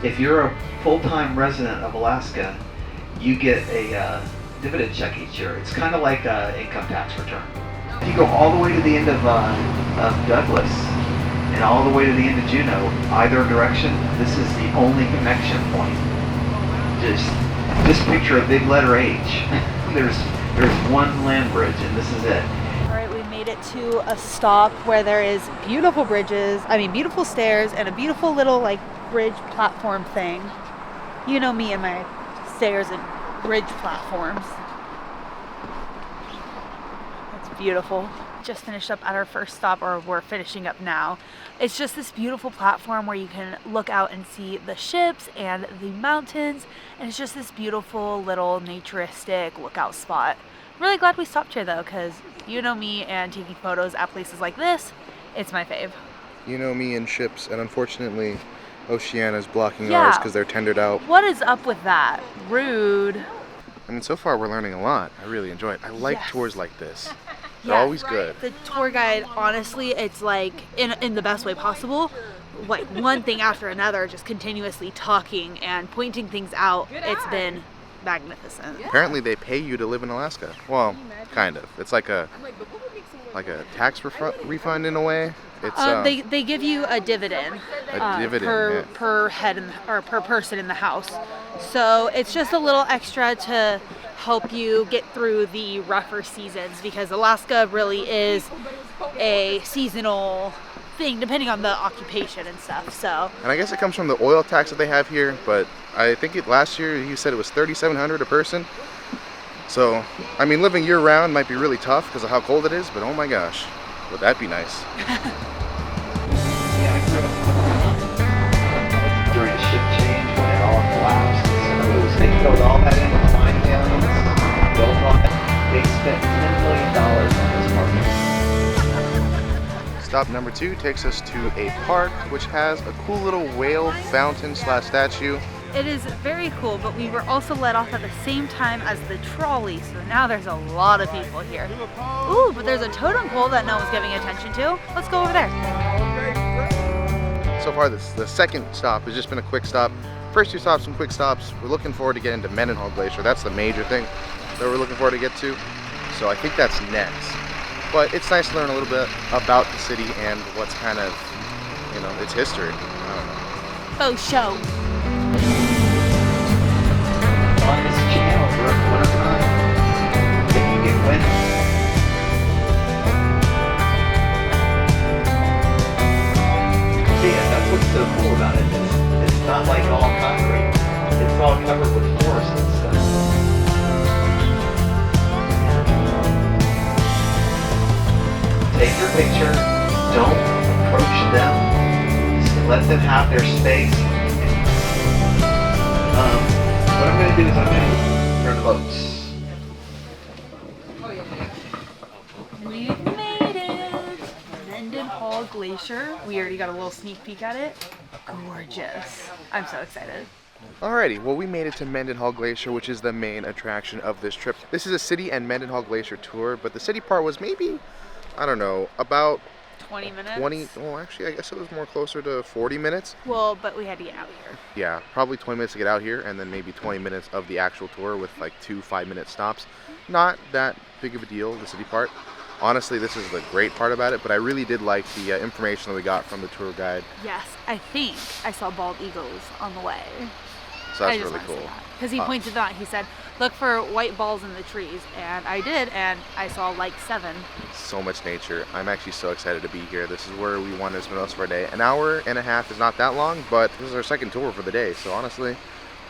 If you're a full-time resident of Alaska, you get a dividend check each year. It's kind of like an income tax return. If you go all the way to the end of Douglas and all the way to the end of Juneau, either direction, this is the only connection point. Just picture a big letter H. There's one land bridge, and this is it. Made it to a stop where there is beautiful beautiful stairs and a beautiful little like bridge platform thing. You know me and my stairs and bridge platforms. It's beautiful. Just finished up at our first stop, or we're finishing up now. It's just this beautiful platform where you can look out and see the ships and the mountains, and it's just this beautiful little naturistic lookout spot. Really glad we stopped here though, because you know me and taking photos at places like this, it's my fave. You know me and ships, and unfortunately Oceana's blocking ours because they're tendered out. What is up with that? Rude. I mean, so far we're learning a lot. I really enjoy it. I like tours like this. They're always good. The tour guide, honestly, it's like, in the best way possible, like one thing after another, just continuously talking and pointing things out. It's been magnificent. Apparently they pay you to live in Alaska. Well, kind of. It's like a tax refund in a way. It's they give you a dividend, per head or per person in the house. So it's just a little extra to help you get through the rougher seasons, because Alaska really is a seasonal thing depending on the occupation and stuff. So, and I guess it comes from the oil tax that they have here, but I think last year you said it was $3,700 a person. So I mean, living year round might be really tough because of how cold it is, but oh my gosh, would that be nice. During a ship change when it all collapsed, they filled all that in with mine aliens, built on it. They spent $10 million on this park. Stop number 2 takes us to a park which has a cool little whale fountain / statue. It is very cool, but we were also let off at the same time as the trolley, so now there's a lot of people here. Ooh, but there's a totem pole that no one's giving attention to. Let's go over there. So far, the second stop has just been a quick stop. First 2 stops, some quick stops. We're looking forward to getting to Mendenhall Glacier. That's the major thing that we're looking forward to get to. So I think that's next. But it's nice to learn a little bit about the city and what's kind of, you know, its history. I don't know. Oh, show. On this channel during the wintertime, if you get wind. See, that's what's so cool about it. It's not like all concrete. It's all covered with forest and stuff. Take your picture. Don't approach them. Just let them have their space. What I'm going to do is I'm going to turn the boats. We've made it! Mendenhall Glacier. We already got a little sneak peek at it. Gorgeous. I'm so excited. Alrighty, well we made it to Mendenhall Glacier, which is the main attraction of this trip. This is a city and Mendenhall Glacier tour, but the city part was maybe, I don't know, about 20 minutes? Well actually I guess it was more closer to 40 minutes. Well, but we had to get out here. Yeah, probably 20 minutes to get out here and then maybe 20 minutes of the actual tour with like 2 5-minute stops. Not that big of a deal, the city part. Honestly, this is the great part about it, but I really did like the information that we got from the tour guide. Yes, I think I saw bald eagles on the way. So that's really cool. Because he pointed out, he said, look for white balls in the trees. And I did, and I saw like 7. So much nature. I'm actually so excited to be here. This is where we want to spend most of our day. An hour and a half is not that long, but this is our second tour for the day. So honestly,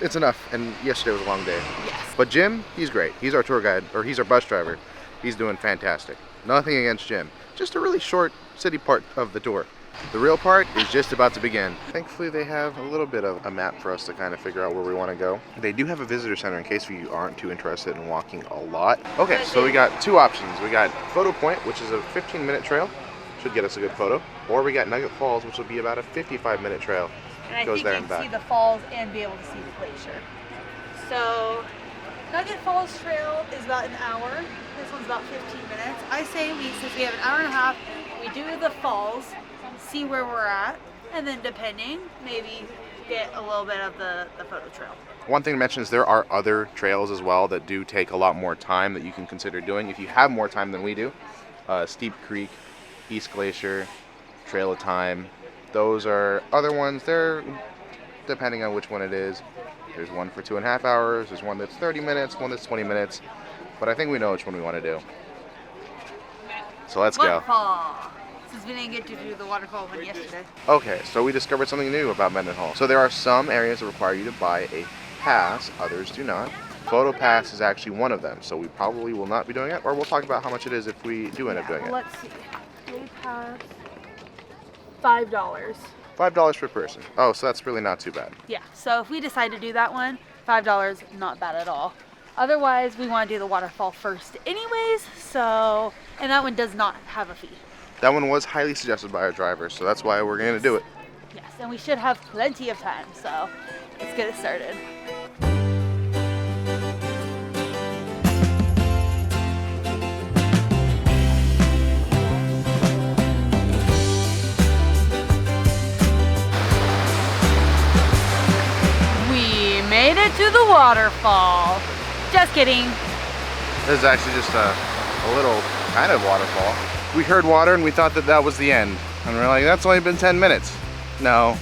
it's enough. And yesterday was a long day. Yes. But Jim, he's great. He's our tour guide, or he's our bus driver. He's doing fantastic. Nothing against Jim. Just a really short city part of the tour. The real part is just about to begin. Thankfully, they have a little bit of a map for us to kind of figure out where we want to go. They do have a visitor center in case you aren't too interested in walking a lot. Okay, so we got 2 options. We got Photo Point, which is a 15-minute trail. Should get us a good photo. Or we got Nugget Falls, which will be about a 55-minute trail. And I Goes think there you and can back. see the falls and be able to see the glacier. So, Nugget Falls Trail is about an hour. This one's about 15 minutes. I say since we have an hour and a half, we do the falls, see where we're at, and then depending, maybe get a little bit of the photo trail. One thing to mention is there are other trails as well that do take a lot more time that you can consider doing if you have more time than we do. Steep Creek, East Glacier, Trail of Time. Those are other ones. They're depending on which one it is. There's one for 2.5 hours. There's one that's 30 minutes, one that's 20 minutes. But I think we know which one we want to do. So let's go. Waterfall. Since we didn't get to do the waterfall one yesterday. Okay, so we discovered something new about Mendenhall. So there are some areas that require you to buy a pass, others do not. Photo Pass is actually one of them, so we probably will not be doing it, or we'll talk about how much it is if we do end up doing it. Let's see. Day pass, $5. $5 per person. Oh, so that's really not too bad. Yeah, so if we decide to do that one, $5, not bad at all. Otherwise, we want to do the waterfall first anyways, so, and that one does not have a fee. That one was highly suggested by our driver, so that's why we're going to do it. Yes, and we should have plenty of time, so let's get it started. We made it to the waterfall. Just kidding. This is actually just a little kind of waterfall. We heard water and we thought that that was the end. And we're like, that's only been 10 minutes. No,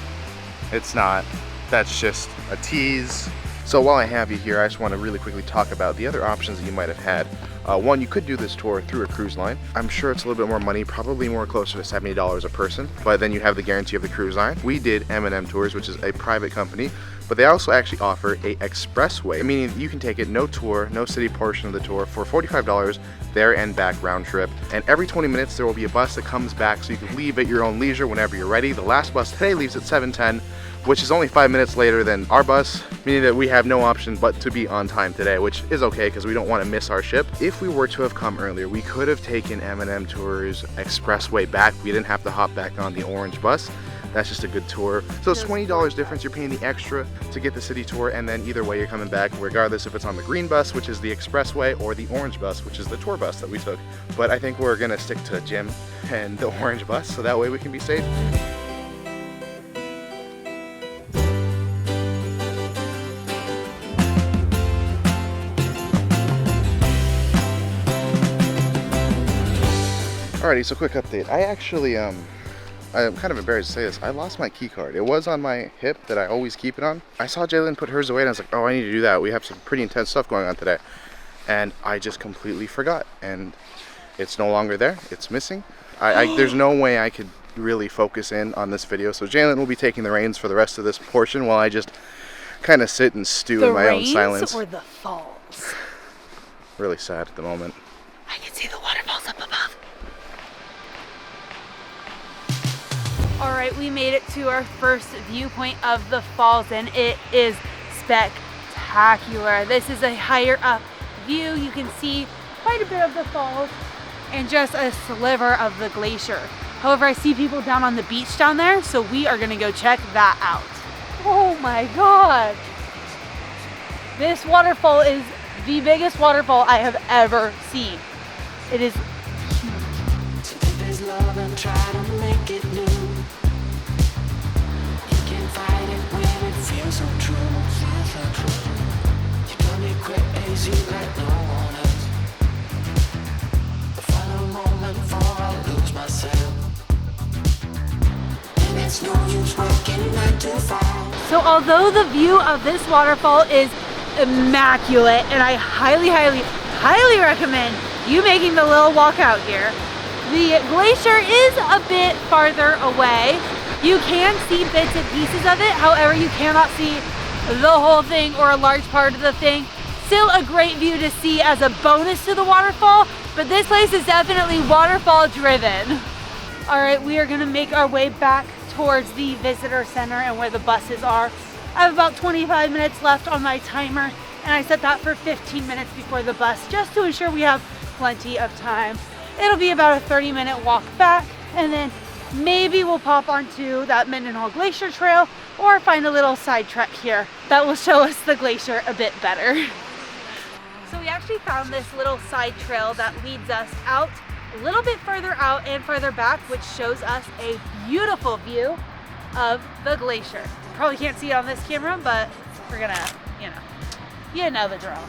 it's not. That's just a tease. So while I have you here, I just want to really quickly talk about the other options that you might have had. One, you could do this tour through a cruise line. I'm sure it's a little bit more money, probably more closer to $70 a person, but then you have the guarantee of the cruise line. We did M&M Tours, which is a private company, but they also actually offer a expressway, meaning you can take it no tour, no city portion of the tour for $45 there and back round trip. And every 20 minutes there will be a bus that comes back so you can leave at your own leisure whenever you're ready. The last bus today leaves at 7:10. which is only 5 minutes later than our bus, meaning that we have no option but to be on time today, which is okay because we don't want to miss our ship. If we were to have come earlier, we could have taken M&M Tours Expressway back. We didn't have to hop back on the orange bus. That's just a good tour. So it's $20 difference. You're paying the extra to get the city tour, and then either way you're coming back, regardless if it's on the green bus, which is the expressway, or the orange bus, which is the tour bus that we took. But I think we're gonna stick to Jim and the orange bus, so that way we can be safe. Alrighty, so quick update. I actually, I'm kind of embarrassed to say this. I lost my key card. It was on my hip that I always keep it on. I saw Jaylynn put hers away and I was like, oh, I need to do that. We have some pretty intense stuff going on today. And I just completely forgot. And it's no longer there. It's missing. There's no way I could really focus in on this video. So Jaylynn will be taking the reins for the rest of this portion while I just kind of sit and stew in my own silence. Or the falls? Really sad at the moment. I can see the waterfalls up above. All right, we made it to our first viewpoint of the falls, and it is spectacular. This is a higher up view. You can see quite a bit of the falls and just a sliver of the glacier. However, I see people down on the beach down there, so we are gonna go check that out. Oh my God. This waterfall is the biggest waterfall I have ever seen. It is huge. Love and try to make it new. So true, so true. You got me crazy like no one else. The final moment before I lose myself. And it's no use working 9 to 5. So although the view of this waterfall is immaculate, and I highly recommend you making the little walk out here, the glacier is a bit farther away. You can see bits and pieces of it, however, you cannot see the whole thing or a large part of the thing. Still a great view to see as a bonus to the waterfall, but this place is definitely waterfall driven. All right, we are gonna make our way back towards the visitor center and where the buses are. I have about 25 minutes left on my timer, and I set that for 15 minutes before the bus, just to ensure we have plenty of time. It'll be about a 30-minute walk back, and then maybe we'll pop onto that Mendenhall Glacier Trail or find a little side trek here that will show us the glacier a bit better. So we actually found this little side trail that leads us out a little bit further out and further back, which shows us a beautiful view of the glacier. Probably can't see it on this camera, but we're gonna, you know the drill.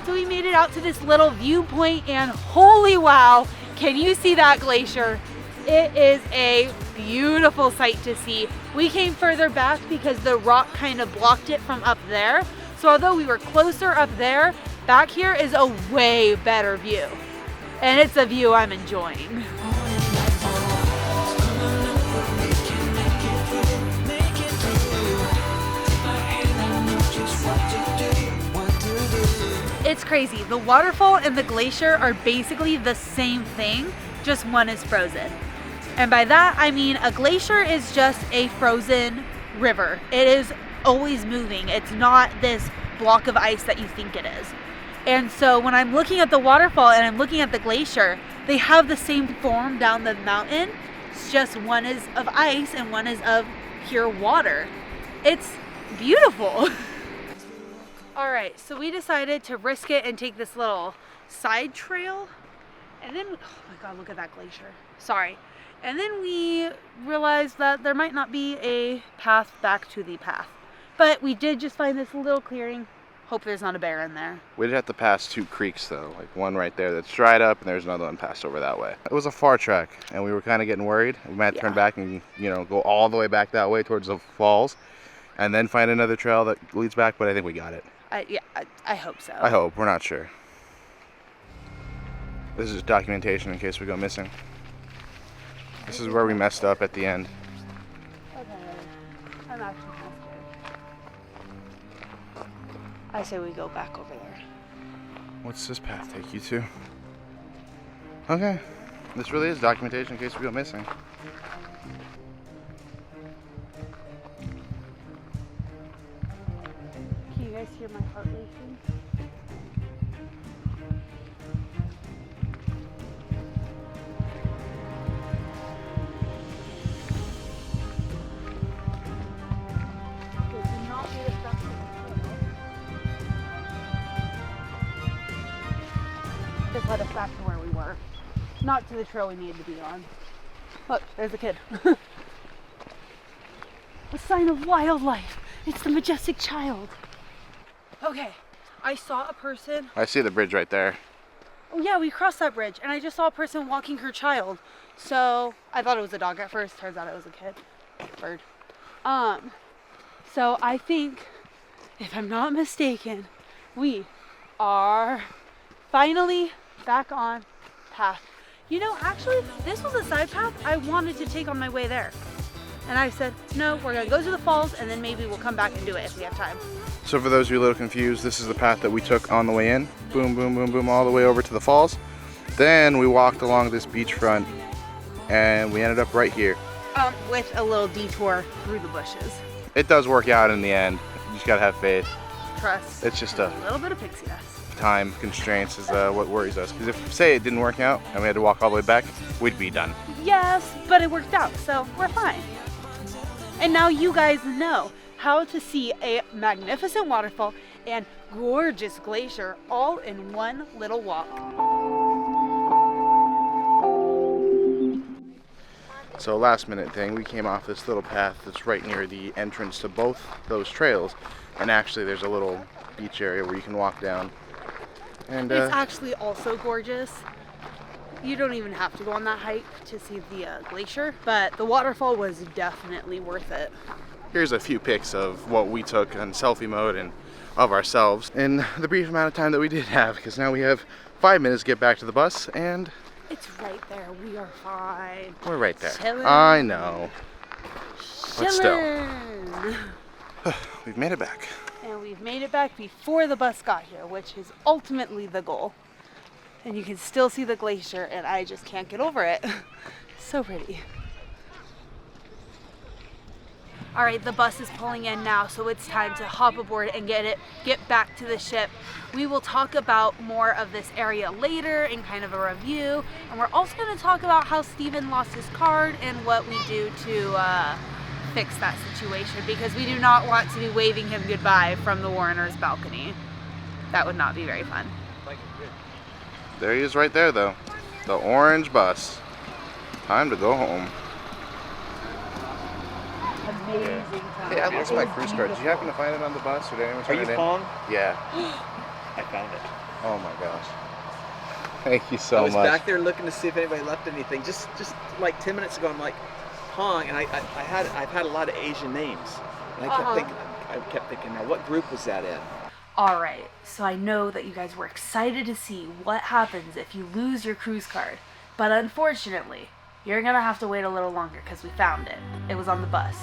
So we made it out to this little viewpoint, and holy wow, can you see that glacier? It is a beautiful sight to see. We came further back because the rock kind of blocked it from up there. So although we were closer up there, back here is a way better view. And it's a view I'm enjoying. It's crazy. The waterfall and the glacier are basically the same thing, just one is frozen. And by that, I mean a glacier is just a frozen river. It is always moving. It's not this block of ice that you think it is. And so when I'm looking at the waterfall and I'm looking at the glacier, they have the same form down the mountain. It's just one is of ice and one is of pure water. It's beautiful. All right, so we decided to risk it and take this little side trail. And then, oh my God, look at that glacier. Sorry. And then we realized that there might not be a path back to the path. But we did just find this little clearing. Hope there's not a bear in there. We did have to pass 2 creeks though, like one right there that's dried up and there's another one passed over that way. It was a far trek and we were kind of getting worried. We might turn back and, go all the way back that way towards the falls and then find another trail that leads back, but I think we got it. I hope so. I hope, we're not sure. This is documentation in case we go missing. This is where we messed up at the end. Okay, I'm actually kind of scared. I say we go back over there. What's this path take you to? Okay, this really is documentation in case we go missing. you guys hear my heart racing? Just led us back to where we were. Not to the trail we needed to be on. Look, there's a kid. A sign of wildlife. It's the majestic child. Okay, I saw a person. I see the bridge right there. Oh yeah, we crossed that bridge and I just saw a person walking her child. So I thought it was a dog at first. Turns out it was a kid. Bird. So I think, if I'm not mistaken, we are finally back on path. You know, actually, this was a side path I wanted to take on my way there. And I said, no, we're gonna go to the falls and then maybe we'll come back and do it if we have time. So for those of you a little confused, this is the path that we took on the way in. Boom, boom, boom, boom, all the way over to the falls. Then we walked along this beachfront and we ended up right here. With a little detour through the bushes. It does work out in the end. You just gotta have faith. Trust. It's just a little bit of pixie dust. Time constraints is what worries us. Because if, say, it didn't work out and we had to walk all the way back, we'd be done. Yes, but it worked out, so we're fine. And now you guys know how to see a magnificent waterfall and gorgeous glacier all in one little walk. So last minute thing, we came off this little path that's right near the entrance to both those trails. And actually there's a little beach area where you can walk down. And it's actually also gorgeous. You don't even have to go on that hike to see the glacier, but the waterfall was definitely worth it. Here's a few pics of what we took on selfie mode and of ourselves in the brief amount of time that we did have, because now we have 5 minutes to get back to the bus and it's right there. We are fine. we're right there. Chillin'. I know. But still, Chillin'. we've made it back. And we've made it back before the bus got here, which is ultimately the goal. And you can still see the glacier and I just can't get over it. So pretty. All right, the bus is pulling in now, so it's time to hop aboard and get back to the ship. We will talk about more of this area later in kind of a review. And we're also gonna talk about how Steven lost his card and what we do to fix that situation, because we do not want to be waving him goodbye from the Warrener's balcony. That would not be very fun. There he is right there though. The orange bus. Time to go home. Amazing time. Hey, I lost my cruise card. Did you happen to find it on the bus, or did anyone turn it in? Are you Pong? Yeah. I found it. Oh my gosh. Thank you so I was much. back there looking to see if anybody left anything. Just like 10 minutes ago, I'm like, Pong, and I've had a lot of Asian names. And I kept thinking, now what group was that in? All right, so I know that you guys were excited to see what happens if you lose your cruise card, but unfortunately, you're gonna have to wait a little longer because we found it. It was on the bus.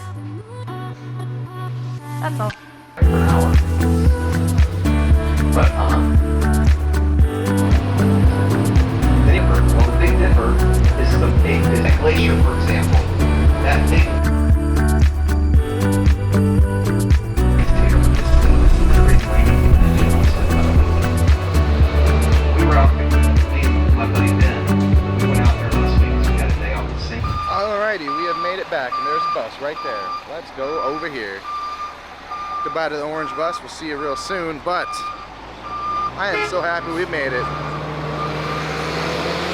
That's all. But the big differ is the big glacier, for example. That big. We were out there. My buddy Ben. We went out there last week because we had a day off to sing. Alrighty, we have made it back, and there's a bus right there. Let's go over here. Goodbye to the orange bus. We'll see you real soon, but I am so happy we made it.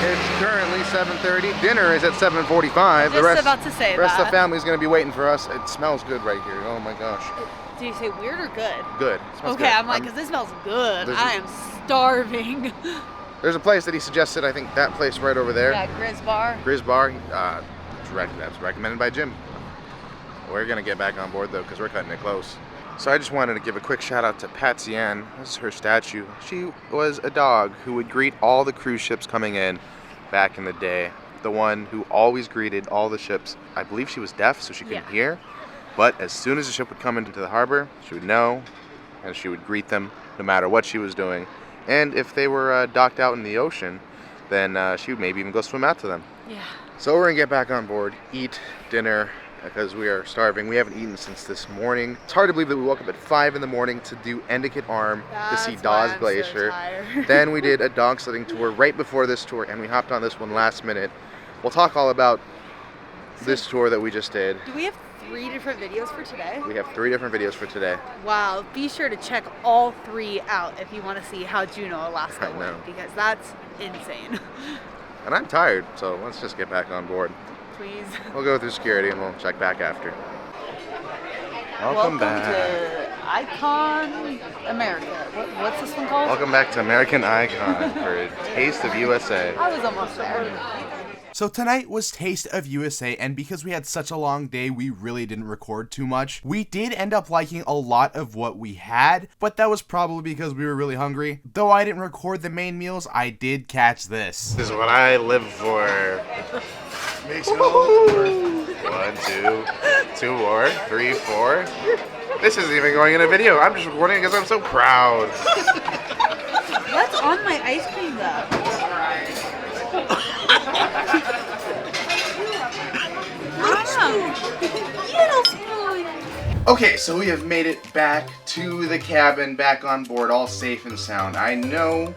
It's currently 7:30. Dinner is at 7:45. I was just about to say the rest of that. the family is going to be waiting for us. It smells good right here. Oh my gosh. Did you say weird or good? Good. It smells Okay, good. I'm like, because this smells good. There's I am starving. There's a place that he suggested. I think that place right over there. Yeah, Grizz Bar. Grizz Bar. That's recommended by Jim. We're gonna get back on board though, because we're cutting it close. So I just wanted to give a quick shout out to Patsy Ann. This is her statue. She was a dog who would greet all the cruise ships coming in back in the day. The one who always greeted all the ships. I believe she was deaf, so she couldn't hear. But as soon as the ship would come into the harbor, she would know, and she would greet them no matter what she was doing. And if they were docked out in the ocean, then she would maybe even go swim out to them. Yeah. So we're gonna get back on board, eat dinner, because we are starving. We haven't eaten since this morning. It's hard to believe that we woke up at 5 in the morning to do Endicott Arm to see Dawes Glacier. Then we did a dog sledding tour right before this tour, and we hopped on this one last minute. We'll talk all about this tour that we just did. Do we have 3 different videos for today? We have 3 different videos for today. Wow, be sure to check all 3 out if you want to see how Juneau, Alaska went, because that's insane. And I'm tired, so let's just get back on board. Please. We'll go through security and we'll check back after. Welcome back to Icon America. What's this one called? Welcome back to American Icon for a Taste of USA. I was almost there. So tonight was Taste of USA, and because we had such a long day, we really didn't record too much. We did end up liking a lot of what we had, but that was probably because we were really hungry. Though I didn't record the main meals, I did catch this. This is what I live for. Makes it all One, worth. 2 more, 3, 4. This isn't even going in a video. I'm just recording because I'm so proud. What's on my ice cream though? Okay, so we have made it back to the cabin, back on board, all safe and sound. I know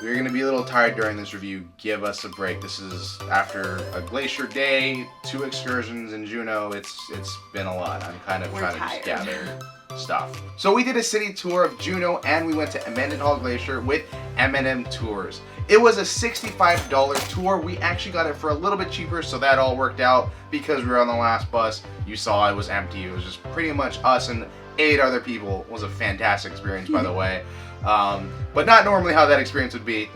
we're going to be a little tired during this review. Give us a break. This is after a glacier day, 2 excursions in Juneau. It's been a lot. I'm kind of trying to just gather stuff. So we did a city tour of Juneau, and we went to Mendenhall Glacier with M&M Tours. It was a $65 tour. We actually got it for a little bit cheaper, so that all worked out because we were on the last bus. You saw it was empty. It was just pretty much us and 8 other people. It was a fantastic experience, by the way. But not normally how that experience would be.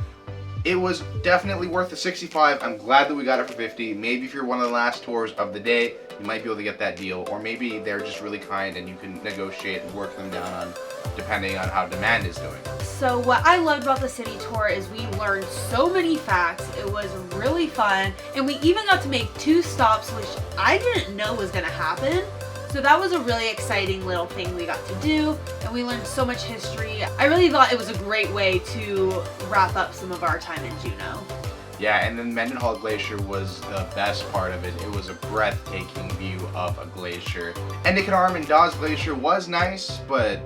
It was definitely worth the $65. I'm glad that we got it for $50. Maybe if you're one of the last tours of the day, you might be able to get that deal. Or maybe they're just really kind and you can negotiate and work them down on depending on how demand is doing. So what I loved about the city tour is we learned so many facts. It was really fun. And we even got to make 2 stops, which I didn't know was going to happen. So that was a really exciting little thing we got to do, and we learned so much history. I really thought it was a great way to wrap up some of our time in Juneau. Yeah, and then Mendenhall Glacier was the best part of it. It was a breathtaking view of a glacier. Endicott Arm and Dawes Glacier was nice, but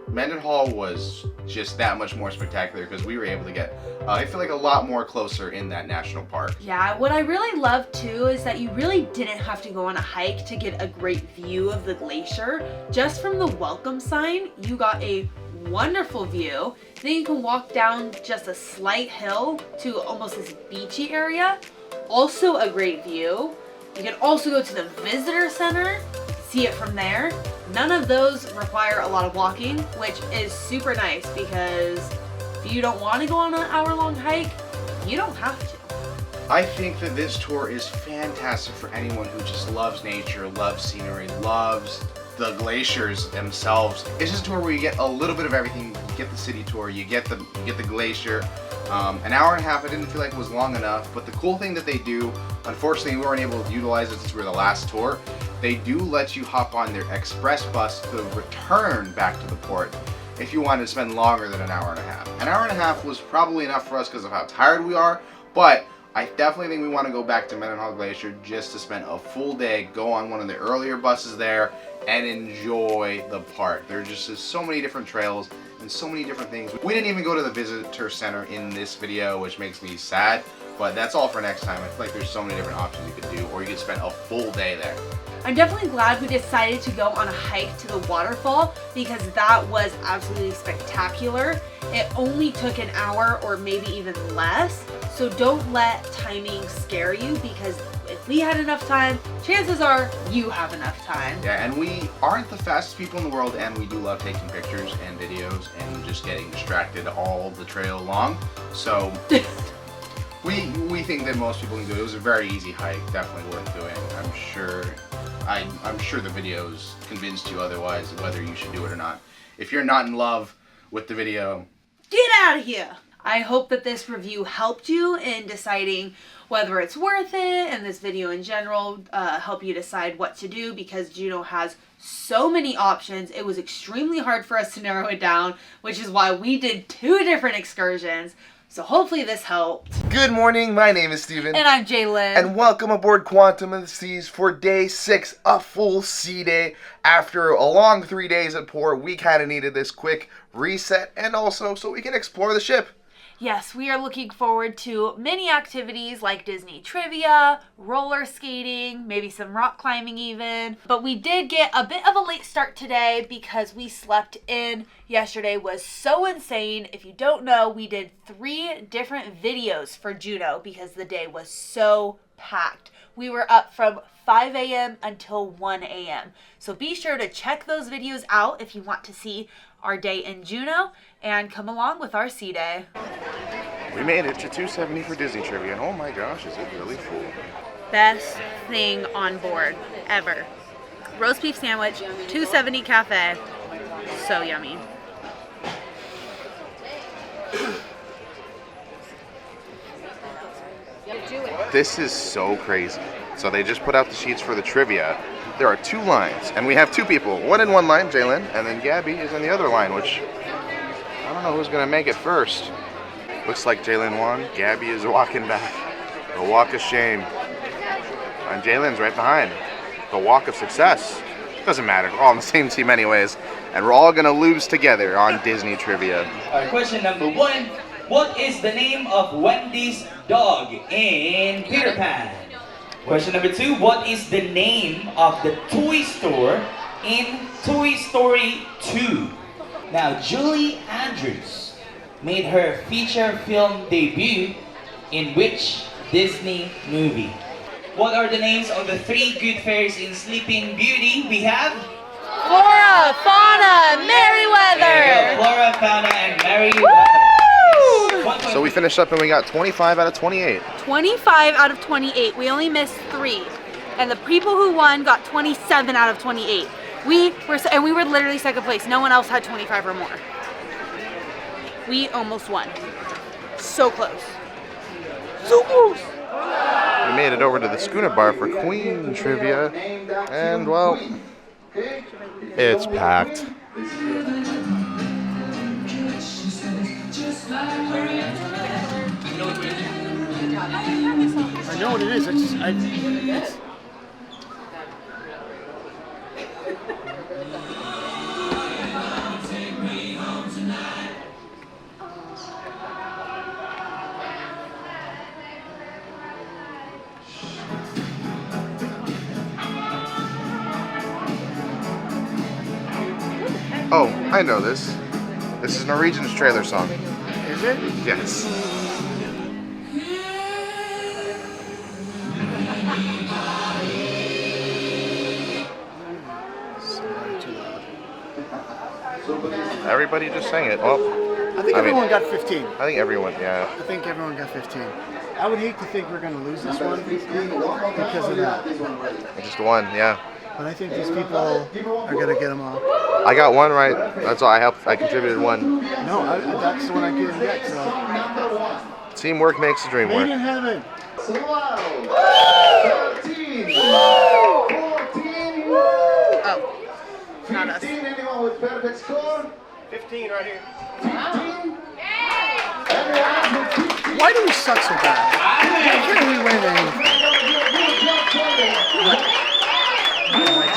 Mendenhall was just that much more spectacular because we were able to get, I feel like, a lot more closer in that national park. Yeah, what I really loved too is that you really didn't have to go on a hike to get a great view of the glacier. Just from the welcome sign, you got a wonderful view. Then you can walk down just a slight hill to almost this beachy area. Also a great view. You can also go to the visitor center, see it from there. None of those require a lot of walking, which is super nice because if you don't want to go on an hour-long hike, you don't have to. I think that this tour is fantastic for anyone who just loves nature, loves scenery, loves the glaciers themselves. It's just a tour where you get a little bit of everything. You get the city tour, you get the glacier. An hour and a half, I didn't feel like it was long enough, but the cool thing that they do, unfortunately we weren't able to utilize it since we were the last tour, they do let you hop on their express bus to return back to the port if you wanted to spend longer than an hour and a half. An hour and a half was probably enough for us because of how tired we are, but I definitely think we want to go back to Mendenhall Glacier just to spend a full day, go on one of the earlier buses there, and enjoy the park. There just is so many different trails and so many different things. We didn't even go to the visitor center in this video, which makes me sad, but that's all for next time. I feel like there's so many different options you could do, or you could spend a full day there. I'm definitely glad we decided to go on a hike to the waterfall because that was absolutely spectacular. It only took an hour or maybe even less, so don't let timing scare you because if we had enough time, chances are you have enough time. Yeah, and we aren't the fastest people in the world, and we do love taking pictures and videos and just getting distracted all the trail long. So we think that most people can do it. It was a very easy hike, definitely worth doing. I'm sure the videos convinced you otherwise whether you should do it or not. If you're not in love with the video, get out of here! I hope that this review helped you in deciding whether it's worth it, and this video in general help you decide what to do because Juneau has so many options. It was extremely hard for us to narrow it down, which is why we did 2 different excursions. So hopefully this helped. Good morning, my name is Steven. And I'm Jaylynn. And welcome aboard Quantum of the Seas for day 6, a full sea day. After a long 3 days at port, we kind of needed this quick reset and also so we can explore the ship. Yes, we are looking forward to many activities like Disney trivia, roller skating, maybe some rock climbing even. But we did get a bit of a late start today because we slept in. Yesterday was so insane. If you don't know, we did 3 different videos for Juneau because the day was so packed. We were up from 5 a.m. until 1 a.m. So be sure to check those videos out if you want to see our day in Juneau and come along with our sea day. We made it to 270 for Disney trivia, and oh my gosh, is it really full. Best thing on board ever. Roast beef sandwich, 270 cafe. So yummy. This is so crazy. So they just put out the sheets for the trivia. There are 2 lines, and we have 2 people. One in one line, Jaylynn, and then Gabby is in the other line, which I don't know who's gonna make it first. Looks like Jaylynn won. Gabby is walking back. The walk of shame. And Jaylynn's right behind. The walk of success. Doesn't matter. We're all on the same team anyways. And we're all gonna lose together on Disney trivia. Alright, question number 1. What is the name of Wendy's dog in Peter Pan? Question number 2. What is the name of the toy store in Toy Story 2? Now, Julie Andrews made her feature film debut in which Disney movie? What are the names of the 3 good fairies in Sleeping Beauty? We have Flora, Fauna, Merryweather. There you go, Flora, Fauna, and Merryweather. So we finished up and we got 25 out of 28. 25 out of 28. We only missed 3. And the people who won got 27 out of 28. We were literally second place. No one else had 25 or more. We almost won. So close. So close. We made it over to the Schooner Bar for Queen trivia. And well, it's packed. I know what it is. It's Oh, I know this. This is Norwegian's trailer song. Is it? Yes. Everybody just sang it. Well, I think everyone got 15. I think everyone, yeah. I think everyone got 15. I would hate to think we're going to lose this one because of that. Just one, yeah. But I think these people are going to get them all. I got 1 right. That's all I helped. I contributed 1. No, that's the one I didn't get. So. Teamwork makes the dream work. Made in heaven. 13. 14. Oh. Not us. 15. Anyone with perfect score? 15 right here. 15. Why do we suck so bad? Why can't we win anything?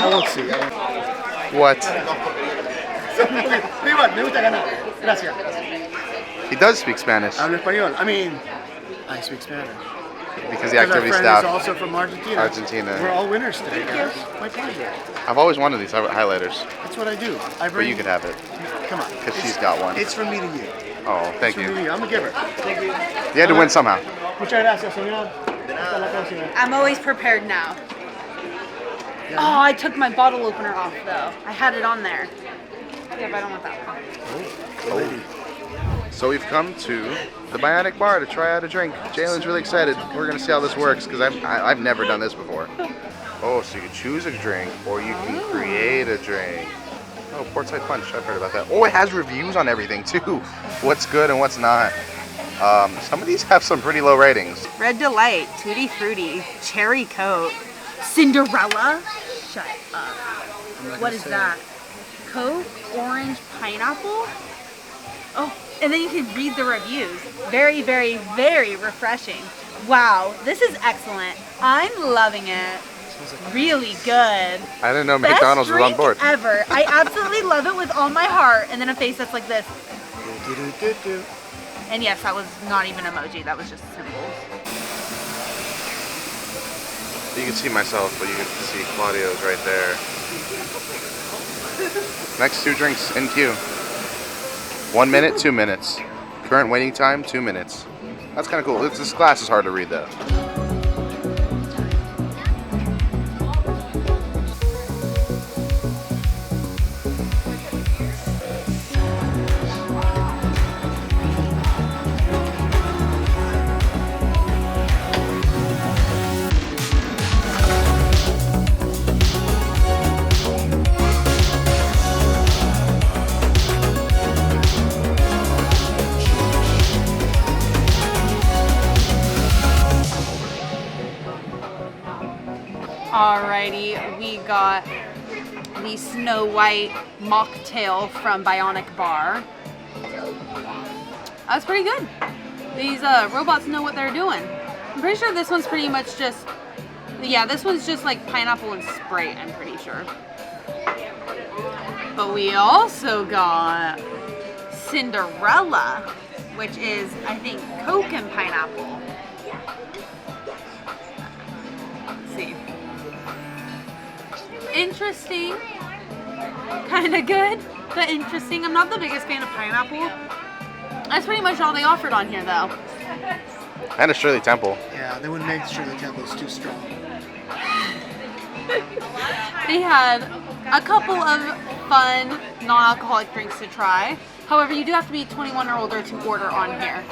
I won't see. What? Me gusta ganar. Gracias. He does speak Spanish. Hablo español. I mean, I speak Spanish. Because the activity staff. Our friend is also from Argentina. Argentina. We're all winners today, guys. My pleasure. I've always wanted these highlighters. That's what I do. But you could have it. Come on. Because she's got one. It's from me to you. Oh, thank you. I'm a giver. Thank you. You had to win somehow. Muchas gracias, señor. Hasta la próxima. I'm always prepared now. Oh, I took my bottle opener off though. I had it on there. Yeah, but I don't want that one. Oh. So we've come to the Bionic Bar to try out a drink. Jaylynn's really excited. We're gonna see how this works because I've never done this before. Oh, so you can choose a drink or you can create a drink. Oh, Portside Punch. I've heard about that. Oh, it has reviews on everything too. What's good and what's not. Some of these have some pretty low ratings. Red Delight, Tutti Frutti, Cherry Coke, Cinderella. Shut up. What is that? Coke, orange, pineapple? Oh, and then you can read the reviews. Very, very, very refreshing. Wow, this is excellent. I'm loving it. Really good. I didn't know McDonald's was on board. Best drink ever. I absolutely love it with all my heart. And then a face that's like this. And yes, that was not even emoji. That was just symbols. You can see myself, but you can see Claudio's right there. Next 2 drinks in queue. 1 minute, 2 minutes. Current waiting time, 2 minutes. That's kind of cool. This glass is hard to read though. Alrighty, we got the Snow White mocktail from Bionic Bar. That's pretty good. These robots know what they're doing. I'm pretty sure this one's pretty much just, yeah, this one's just like pineapple and Sprite, I'm pretty sure. But we also got Cinderella, which is, I think, Coke and pineapple. Let's see. Interesting. Kind of good, but interesting. I'm not the biggest fan of pineapple. That's pretty much all they offered on here, though. And a Shirley Temple. Yeah, they wouldn't make Shirley Temples too strong. They had a couple of fun non-alcoholic drinks to try. However, you do have to be 21 or older to order on here.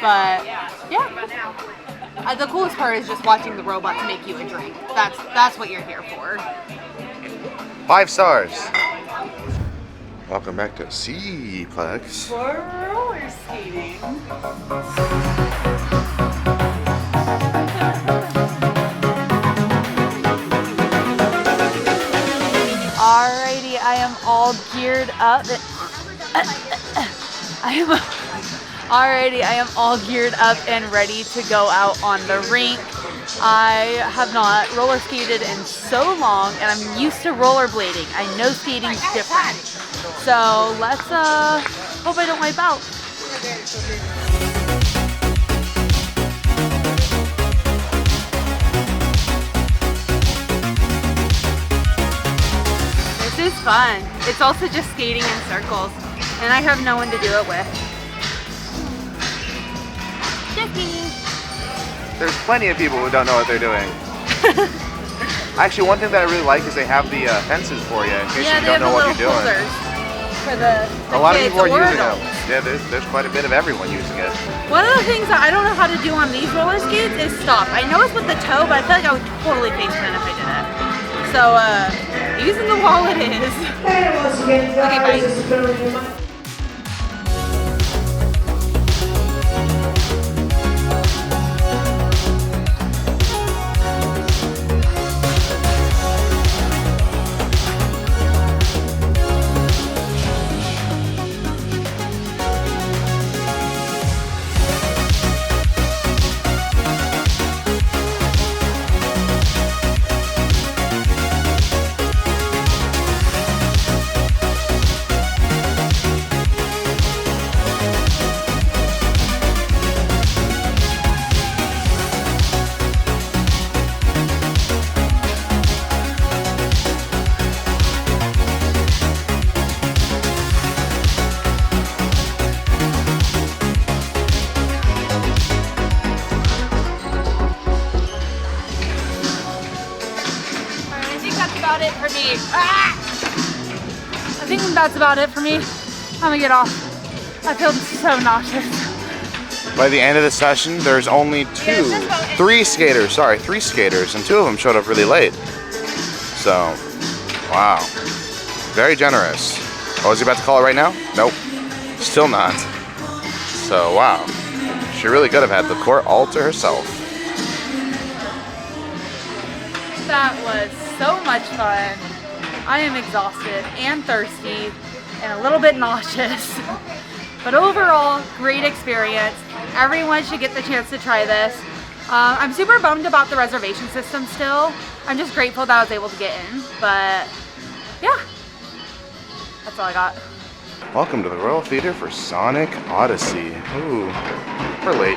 But yeah, the coolest part is just watching the robots make you a drink. That's what you're here for. 5 stars. Welcome back to Seaplex. For roller skating. Alrighty, I am all geared up. I am all geared up and ready to go out on the rink. I have not roller skated in so long, and I'm used to rollerblading. I know skating's different. So let's hope I don't wipe out. This is fun. It's also just skating in circles, and I have no one to do it with. There's plenty of people who don't know what they're doing. Actually, one thing that I really like is they have the fences for you in case you don't know what you're doing. For the A lot of kids people are or using them. adults. Yeah, there's quite a bit of everyone using it. One of the things that I don't know how to do on these roller skates is stop. I know it's with the toe, but I feel like I would totally face plant if I did it. So, using the wall it is. Okay, bye. I think that's about it for me. I'm gonna get off. I feel so nauseous. By the end of the session, there's only three skaters, and 2 of them showed up really late. So, wow. Very generous. Oh, is he about to call it right now? Nope. Still not. So, wow. She really could have had the court all to herself. That was so much fun. I am exhausted and thirsty and a little bit nauseous. But overall, great experience. Everyone should get the chance to try this. I'm super bummed about the reservation system still. I'm just grateful that I was able to get in, but yeah, that's all I got. Welcome to the Royal Theater for Sonic Odyssey. Ooh, we're late.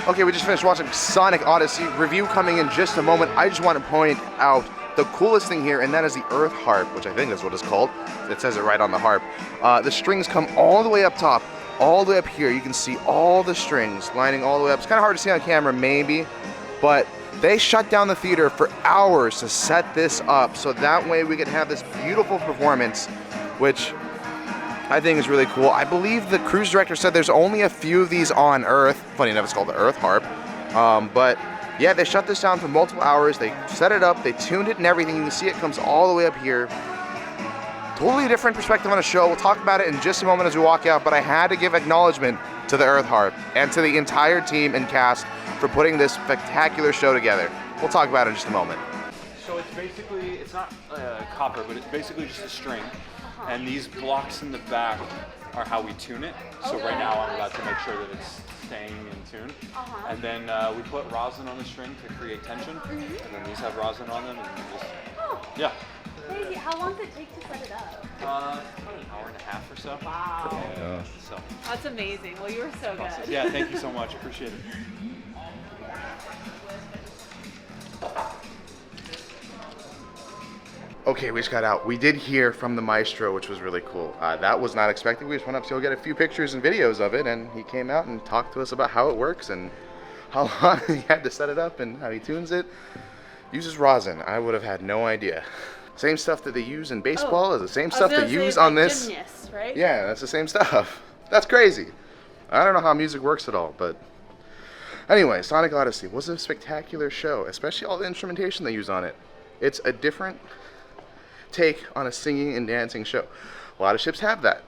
Okay, we just finished watching Sonic Odyssey. Review coming in just a moment. I just want to point out the coolest thing here, and that is the Earth Harp, which I think is what it's called. It says it right on the harp. The strings come all the way up top, all the way up here. You can see all the strings lining all the way up. It's kind of hard to see on camera, maybe, but they shut down the theater for hours to set this up, so that way we could have this beautiful performance, which I think is really cool. I believe the cruise director said there's only a few of these on Earth. Funny enough, it's called the Earth Harp. But yeah, they shut this down for multiple hours. They set it up, they tuned it and everything. You can see it comes all the way up here. Totally different perspective on a show. We'll talk about it in just a moment as we walk out, but I had to give acknowledgement to the Earth Harp and to the entire team and cast for putting this spectacular show together. We'll talk about it in just a moment. So it's basically, it's not copper, but it's basically just a string. And these blocks in the back are how we tune it. So right now I'm about to make sure that it's staying in tune. And then we put rosin on the string to create tension. And then these have rosin on them. And just, yeah. Crazy. How long does it take to set it up? About an hour and a half or so. Wow. Yeah. So. That's amazing. Well, you were so Awesome. good. Yeah, thank you so much. Appreciate it. Okay, we just got out. We did hear from the maestro, which was really cool. That was not expected. We just went up to go get a few pictures and videos of it, and he came out and talked to us about how it works and how long he had to set it up and how he tunes it. Uses rosin. I would have had no idea. Same stuff that they use in baseball is the same stuff they use on this. Gymnasts, right? Yeah, that's the same stuff. That's crazy. I don't know how music works at all, but anyway, Sonic Odyssey was a spectacular show, especially all the instrumentation they use on it. It's a different take on a singing and dancing show. A lot of ships have that.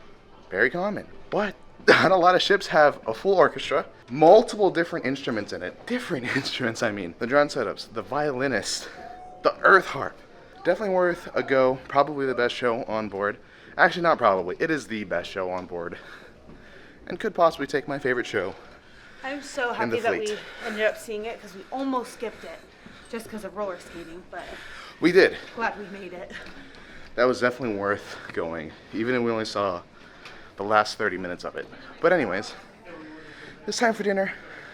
Very common. But not a lot of ships have a full orchestra, multiple different instruments in it. Different instruments, I mean. The drum setups, the violinist, the earth harp. Definitely worth a go. Probably the best show on board. Actually, not probably. It is the best show on board. And could possibly take my favorite show. I'm so happy that we ended up seeing it because we almost skipped it just because of roller skating, but we did. Glad we made it. That was definitely worth going, even if we only saw the last 30 minutes of it. But anyways, it's time for dinner,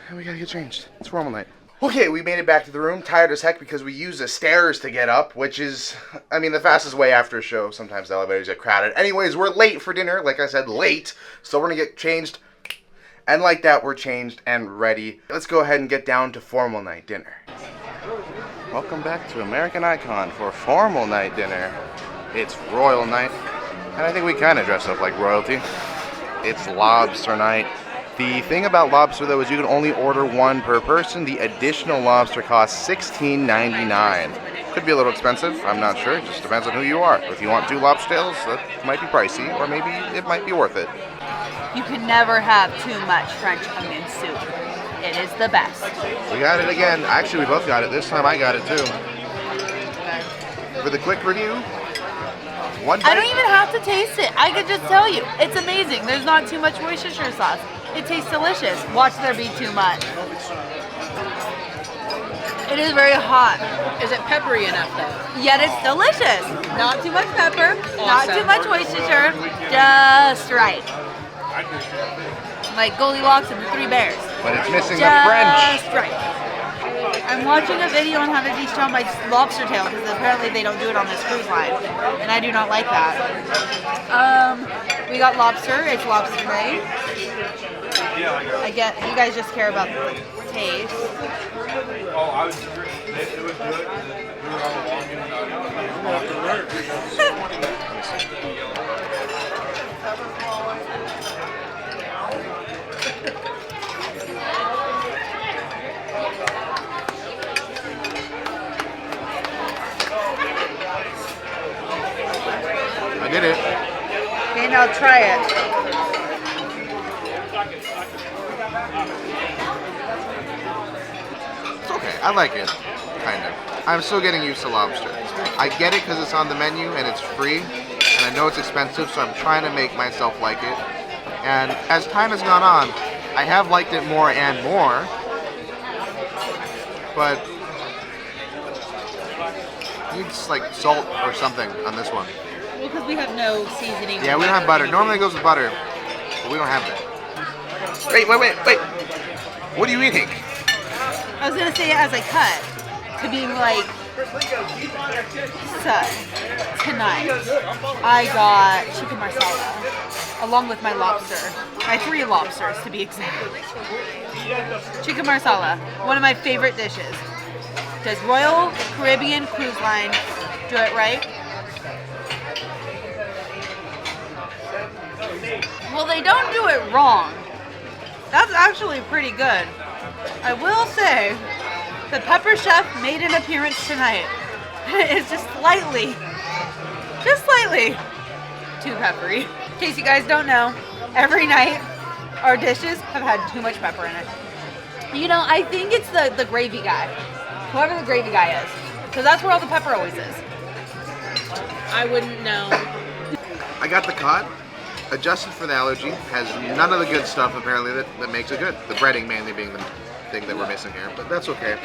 and we gotta get changed. It's formal night. Okay, we made it back to the room, tired as heck because we used the stairs to get up, which is, I mean, the fastest way after a show. Sometimes the elevators get crowded. Anyways, we're late for dinner, like I said, late. So we're gonna get changed. And like that, we're changed and ready. Let's go ahead and get down to formal night dinner. Welcome back to American Icon for formal night dinner. It's royal night, and I think we kind of dress up like royalty. It's lobster night. The thing about lobster, though, is you can only order one per person. The additional lobster costs $16.99. Could be a little expensive, I'm not sure. It just depends on who you are. If you want 2 lobster tails, that might be pricey, or maybe it might be worth it. You can never have too much French onion soup. It is the best. We got it again. Actually, we both got it. This time I got it, too. For the quick review, one bite. I don't even have to taste it. I could just tell you. It's amazing. There's not too much Worcestershire sauce. It tastes delicious. Watch there be too much. It is very hot. Is it peppery enough though? Yet it's delicious. Not too much pepper, not Awesome. too much Worcestershire, just right. Like Goldilocks and the 3 Bears. But it's missing the French. Just right. I'm watching a video on how to de-shell my lobster tail because apparently they don't do it on this cruise line, and I do not like that. We got lobster. It's lobster night. I get you guys just care about the taste. Oh, I was. It was good. We were all walking I did it. Okay, now try it. It's okay. I like it. Kind of. I'm still getting used to lobster. I get it because it's on the menu and it's free. And I know it's expensive, so I'm trying to make myself like it. And as time has gone on, I have liked it more and more. But needs like salt or something on this one. Well, because we have no seasoning. Yeah, we don't have butter. Normally it goes with butter, but we don't have that. Wait. What are you eating? I was gonna say it as I cut to be like, so tonight I got chicken marsala along with my lobster. My 3 lobsters to be exact. Chicken marsala, one of my favorite dishes. Does Royal Caribbean Cruise Line do it right? Well, they don't do it wrong. That's actually pretty good. I will say, the pepper chef made an appearance tonight. It's just slightly too peppery. In case you guys don't know, every night our dishes have had too much pepper in it. You know, I think it's the gravy guy. Whoever the gravy guy is. Because that's where all the pepper always is. I wouldn't know. I got the cod. Adjusted for the allergy. Has none of the good stuff apparently that makes it good. The breading mainly being the thing that we're missing here, but that's okay.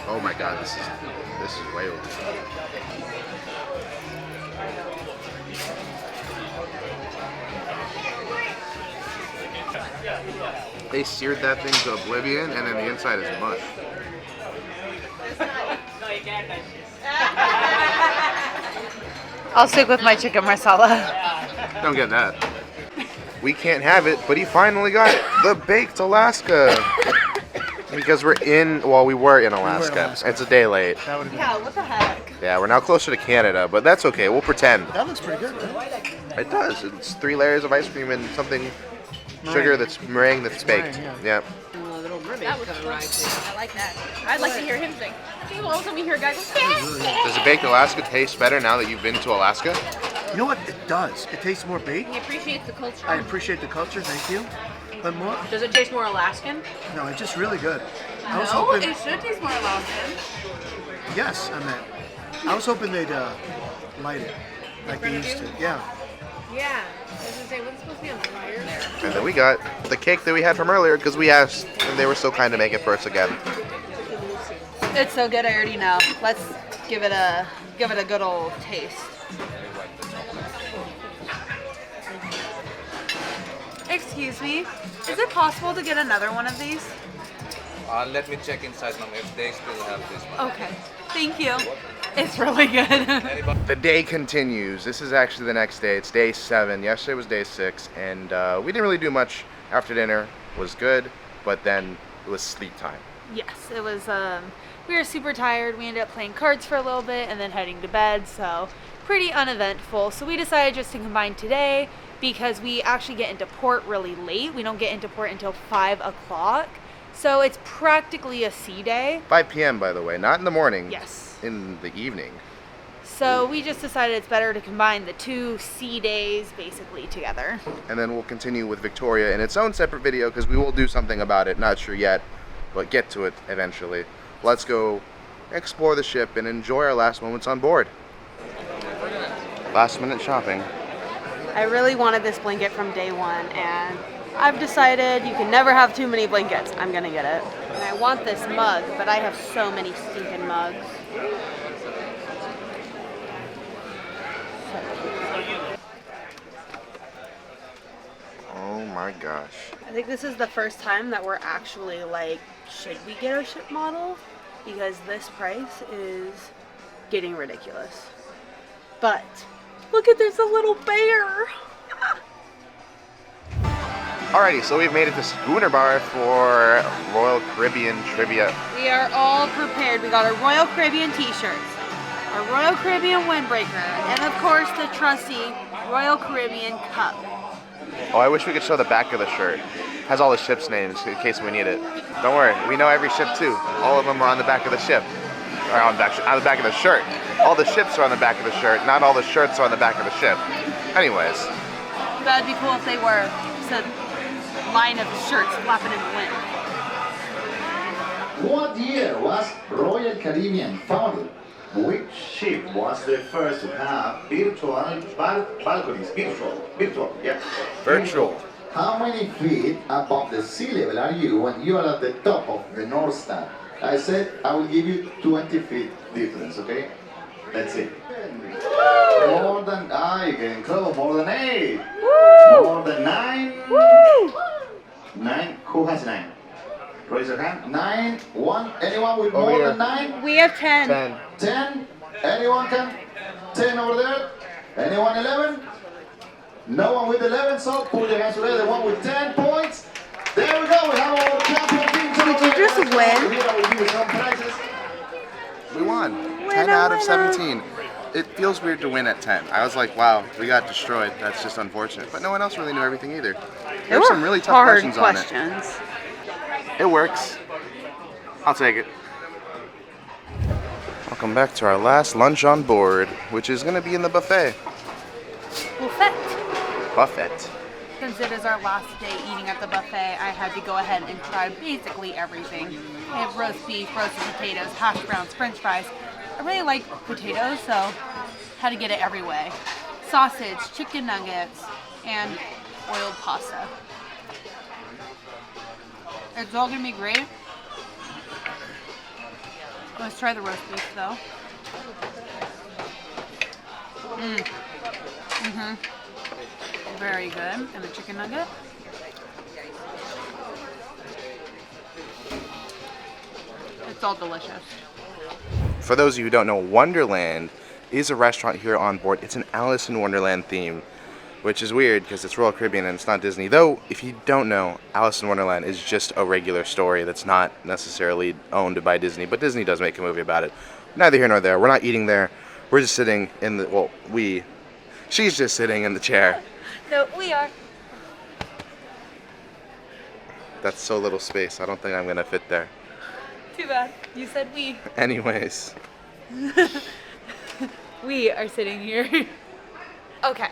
Oh my god, this is way over. They seared that thing to oblivion, and then the inside is mush. I'll stick with my chicken marsala. Don't get that. We can't have it, but he finally got it. The baked Alaska. Because we were in Alaska. It's a day late. Yeah, what the heck? Yeah, we're now closer to Canada, but that's okay. We'll pretend. That looks pretty good, right? It does. It's 3 layers of ice cream and something sugar that's meringue that's baked. Yeah. That was fun. I like that. I'd like to hear him sing. See, all of a sudden we hear a guy go, Does the baked Alaska taste better now that you've been to Alaska? You know what? It does. It tastes more baked. He appreciates the culture. I appreciate the culture, thank you. But more? Does it taste more Alaskan? No, it's just really good. I was No, hoping. it should taste more Alaskan. Yes, I meant. I was hoping they'd light it like they used to. Yeah. Yeah. I was gonna say, what's supposed to be on fire there? And then we got the cake that we had from earlier because we asked, and they were so kind to make it for us again. it's so good I already know. Let's give it a good old taste. Excuse me, is it possible to get another one of these? Let me check inside, ma'am, if they still have this one. Okay, thank you. It's really good. The day continues. This is actually the next day. It's day 7. Yesterday was day 6, and we didn't really do much after dinner. It was good, but then it was sleep time. Yes, it was, we were super tired. We ended up playing cards for a little bit and then heading to bed, so pretty uneventful. So we decided just to combine today because we actually get into port really late. We don't get into port until 5 o'clock. So it's practically a sea day. 5 p.m. by the way, not in the morning. Yes. In the evening. So we just decided it's better to combine the 2 sea days basically together. And then we'll continue with Victoria in its own separate video because we will do something about it. Not sure yet, but get to it eventually. Let's go explore the ship and enjoy our last moments on board. Last minute shopping. I really wanted this blanket from day one, and I've decided you can never have too many blankets. I'm gonna get it. And I want this mug, but I have so many stinking mugs. Oh my gosh. I think this is the first time that we're actually like, should we get a ship model? Because this price is getting ridiculous. But look at, there's a little bear. Alrighty, so we've made it to Schooner Bar for Royal Caribbean trivia. We are all prepared. We got our Royal Caribbean t-shirts, our Royal Caribbean windbreaker, and of course the trusty Royal Caribbean cup. Oh, I wish we could show the back of the shirt. Has all the ship's names in case we need it. Don't worry, we know every ship too. All of them are on the back of the ship. Or on the back of the shirt. All the ships are on the back of the shirt. Not all the shirts are on the back of the ship. Anyways. That'd be cool if they were. Just a line of shirts flapping in the wind. What year was Royal Caribbean founded? Which ship was the first to have virtual balconies? Virtual, yeah. Virtual. How many feet above the sea level are you when you are at the top of the North Star? I said I will give you 20 feet difference, okay? That's it. More than, you're getting close, more than 8. Woo! More than 9. Woo! 9, who has 9? Raise your hand. 9, 1, anyone with more than 9? We have 10. 10, anyone can? 10 over there? Anyone 11? No one with 11, so put your hands together. The one with 10 points. There we go, we have our champion team. Did you just win? We won. 10 out of 17. It feels weird to win at 10. I was like, wow, we got destroyed. That's just unfortunate. But no one else really knew everything either. There were some really tough questions on it. It works. I'll take it. Welcome back to our last lunch on board, which is going to be in the buffet. Buffet. Since it is our last day eating at the buffet, I had to go ahead and try basically everything. I have roast beef, roasted potatoes, hash browns, french fries. I really like potatoes, so had to get it every way. Sausage, chicken nuggets, and oiled pasta. It's all gonna be great. Let's try the roast beef though. Very good. And the chicken nugget. It's all delicious. For those of you who don't know, Wonderland is a restaurant here on board. It's an Alice in Wonderland theme, which is weird because it's Royal Caribbean and it's not Disney. Though, if you don't know, Alice in Wonderland is just a regular story that's not necessarily owned by Disney, but Disney does make a movie about it. Neither here nor there. We're not eating there. We're just sitting in the, she's just sitting in the chair. No, we are. That's so little space. I don't think I'm going to fit there. Too bad. You said we. Anyways. We are sitting here. Okay.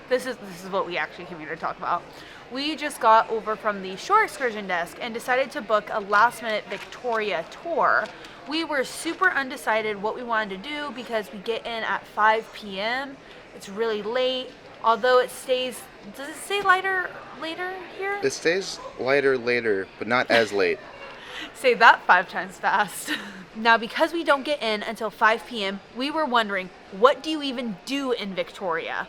This is what we actually came here to talk about. We just got over from the shore excursion desk and decided to book a last minute Victoria tour. We were super undecided what we wanted to do because we get in at 5 p.m. It's really late. Although it stays, does it say later here? It stays lighter later, but not as late. Say that 5 times fast. Now, because we don't get in until 5 p.m., we were wondering, what do you even do in Victoria?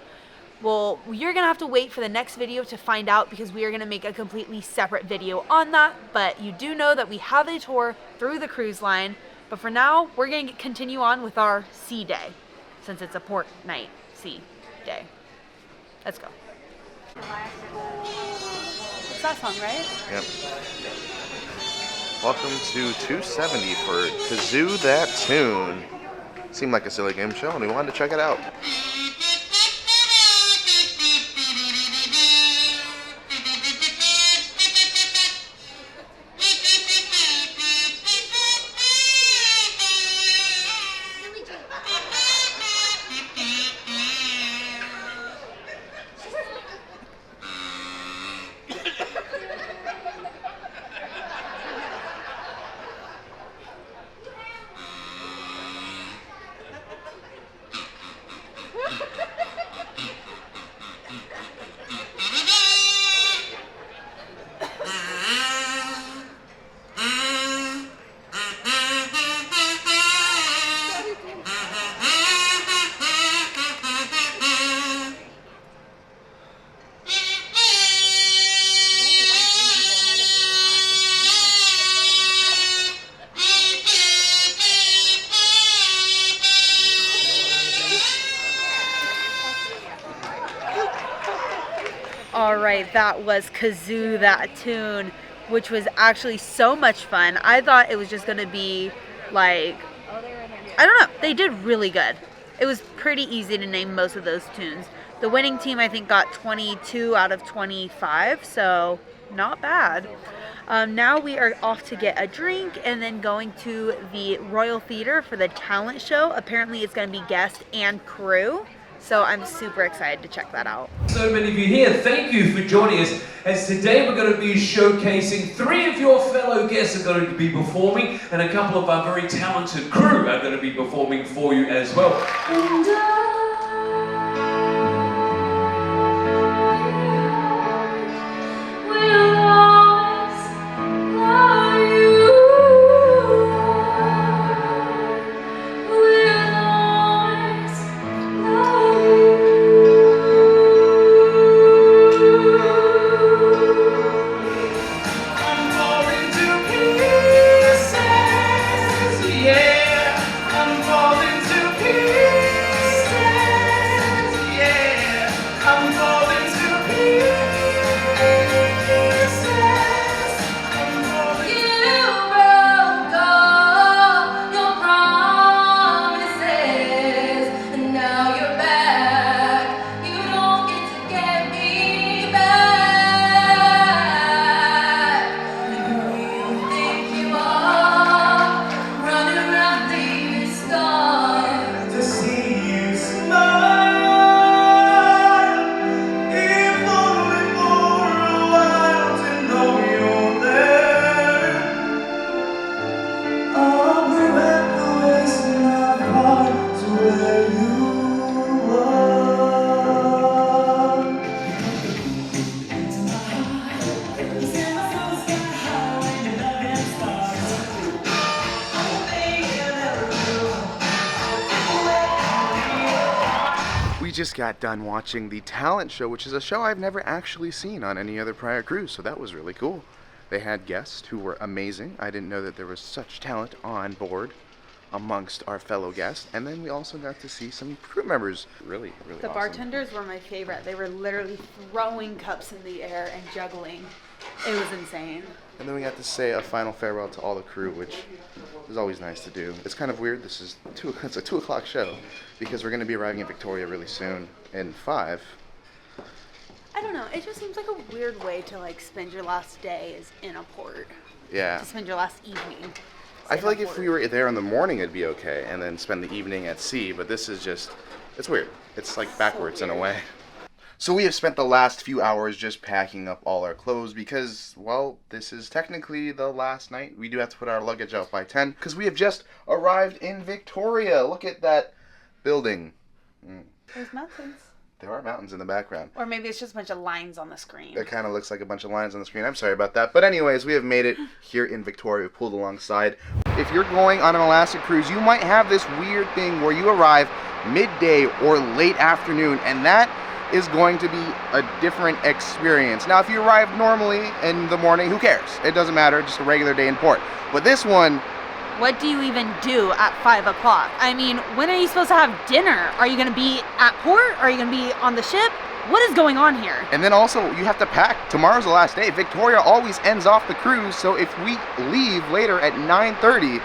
Well, you're gonna have to wait for the next video to find out because we are gonna make a completely separate video on that. But you do know that we have a tour through the cruise line. But for now, we're gonna continue on with our sea day since it's a port night sea day. Let's go. It's that song, right? Yep. Welcome to 270 for Kazoo That Tune. Seemed like a silly game show and we wanted to check it out. Alright, that was Kazoo That Tune, which was actually so much fun. I thought it was just going to be like, I don't know, they did really good. It was pretty easy to name most of those tunes. The winning team I think got 22 out of 25, so not bad. Now we are off to get a drink and then going to the Royal Theater for the talent show. Apparently it's going to be guest and crew. So I'm super excited to check that out. So many of you here, thank you for joining us, as today we're going to be showcasing 3 of your fellow guests are going to be performing, and a couple of our very talented crew are going to be performing for you as well. Just got done watching the talent show, which is a show I've never actually seen on any other prior cruise, so that was really cool. They had guests who were amazing. I didn't know that there was such talent on board amongst our fellow guests, and then we also got to see some crew members. Really The awesome. bartenders were my favorite. They were literally throwing cups in the air and juggling. It was insane. And then we got to say a final farewell to all the crew, which is always nice to do. It's kind of weird. It's a 2 o'clock show because we're going to be arriving in Victoria really soon in 5. I don't know. It just seems like a weird way to like spend your last day is in a port. Yeah. To spend your last evening. I feel like if we were there in the morning, it'd be okay, and then spend the evening at sea. But this is just, it's weird. It's like backwards in a way. So we have spent the last few hours just packing up all our clothes because, well, this is technically the last night. We do have to put our luggage out by 10 because we have just arrived in Victoria. Look at that building. There's mountains. There are mountains in the background. Or maybe it's just a bunch of lines on the screen. It kind of looks like a bunch of lines on the screen. I'm sorry about that. But anyways, we have made it here in Victoria. We've pulled alongside. If you're going on an Alaska cruise, you might have this weird thing where you arrive midday or late afternoon, and that is going to be a different experience. Now, if you arrive normally in the morning, who cares? It doesn't matter, just a regular day in port. But this one, what do you even do at 5 o'clock? I mean, when are you supposed to have dinner? Are you gonna be at port? Are you gonna be on the ship? What is going on here? and then also you have to pack. Tomorrow's the last day. Victoria always ends off the cruise, so if we leave later at 9:30,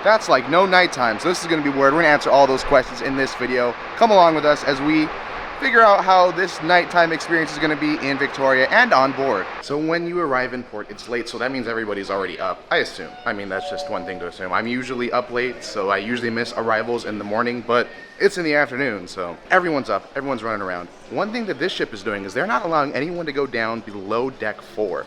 that's like no nighttime. So this is gonna be weird. We're gonna answer all those questions in this video. Come along with us as we figure out how this nighttime experience is going to be in Victoria and on board. So when you arrive in port, it's late, so that means everybody's already up, I assume. I mean, that's just one thing to assume. I'm usually up late, so I usually miss arrivals in the morning, but it's in the afternoon, so everyone's up, everyone's running around. One thing that this ship is doing is they're not allowing anyone to go down below deck 4.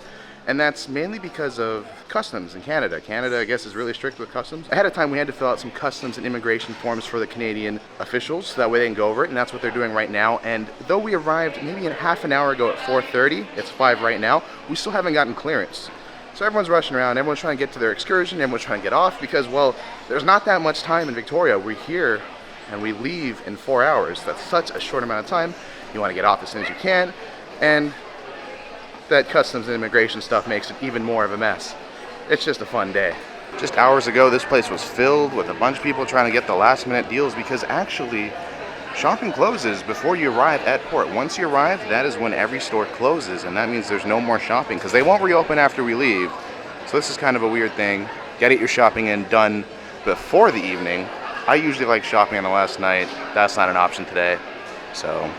And that's mainly because of customs in Canada. Canada, I guess, is really strict with customs. Ahead of time, we had to fill out some customs and immigration forms for the Canadian officials, so that way they can go over it, and that's what they're doing right now. And though we arrived maybe half an hour ago at 4:30, it's 5 right now, we still haven't gotten clearance. So everyone's rushing around, everyone's trying to get to their excursion, everyone's trying to get off because, well, there's not that much time in Victoria. We're here and we leave in 4 hours. That's such a short amount of time. You want to get off as soon as you can, and that customs and immigration stuff makes it even more of a mess. It's just a fun day. Just hours ago, this place was filled with a bunch of people trying to get the last minute deals because actually shopping closes before you arrive at port. Once you arrive, that is when every store closes, and that means there's no more shopping because they won't reopen after we leave. So this is kind of a weird thing. Get your shopping in done before the evening. I usually like shopping on the last night. That's not an option today, so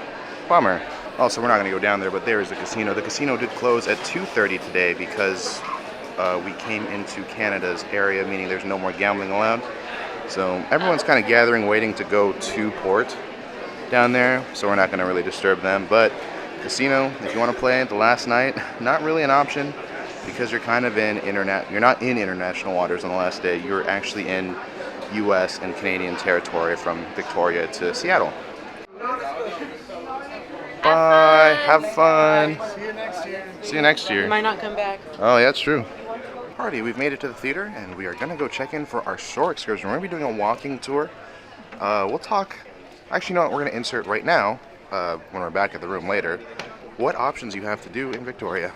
bummer. Also, we're not going to go down there, but there is the casino. The casino did close at 2:30 today because we came into Canada's area, meaning there's no more gambling allowed. So everyone's kind of gathering, waiting to go to port down there, so we're not going to really disturb them. But casino, if you want to play the last night, not really an option because you're kind of in you're not in international waters on the last day. You're actually in U.S. and Canadian territory from Victoria to Seattle. Bye. Have fun. See you next year. See you next year. You might not come back. Oh, yeah, that's true. Party, we've made it to the theater, and we are going to go check in for our shore excursion. We're going to be doing a walking tour. We'll talk. Actually, you know what? We're going to insert right now, when we're back at the room later, what options you have to do in Victoria.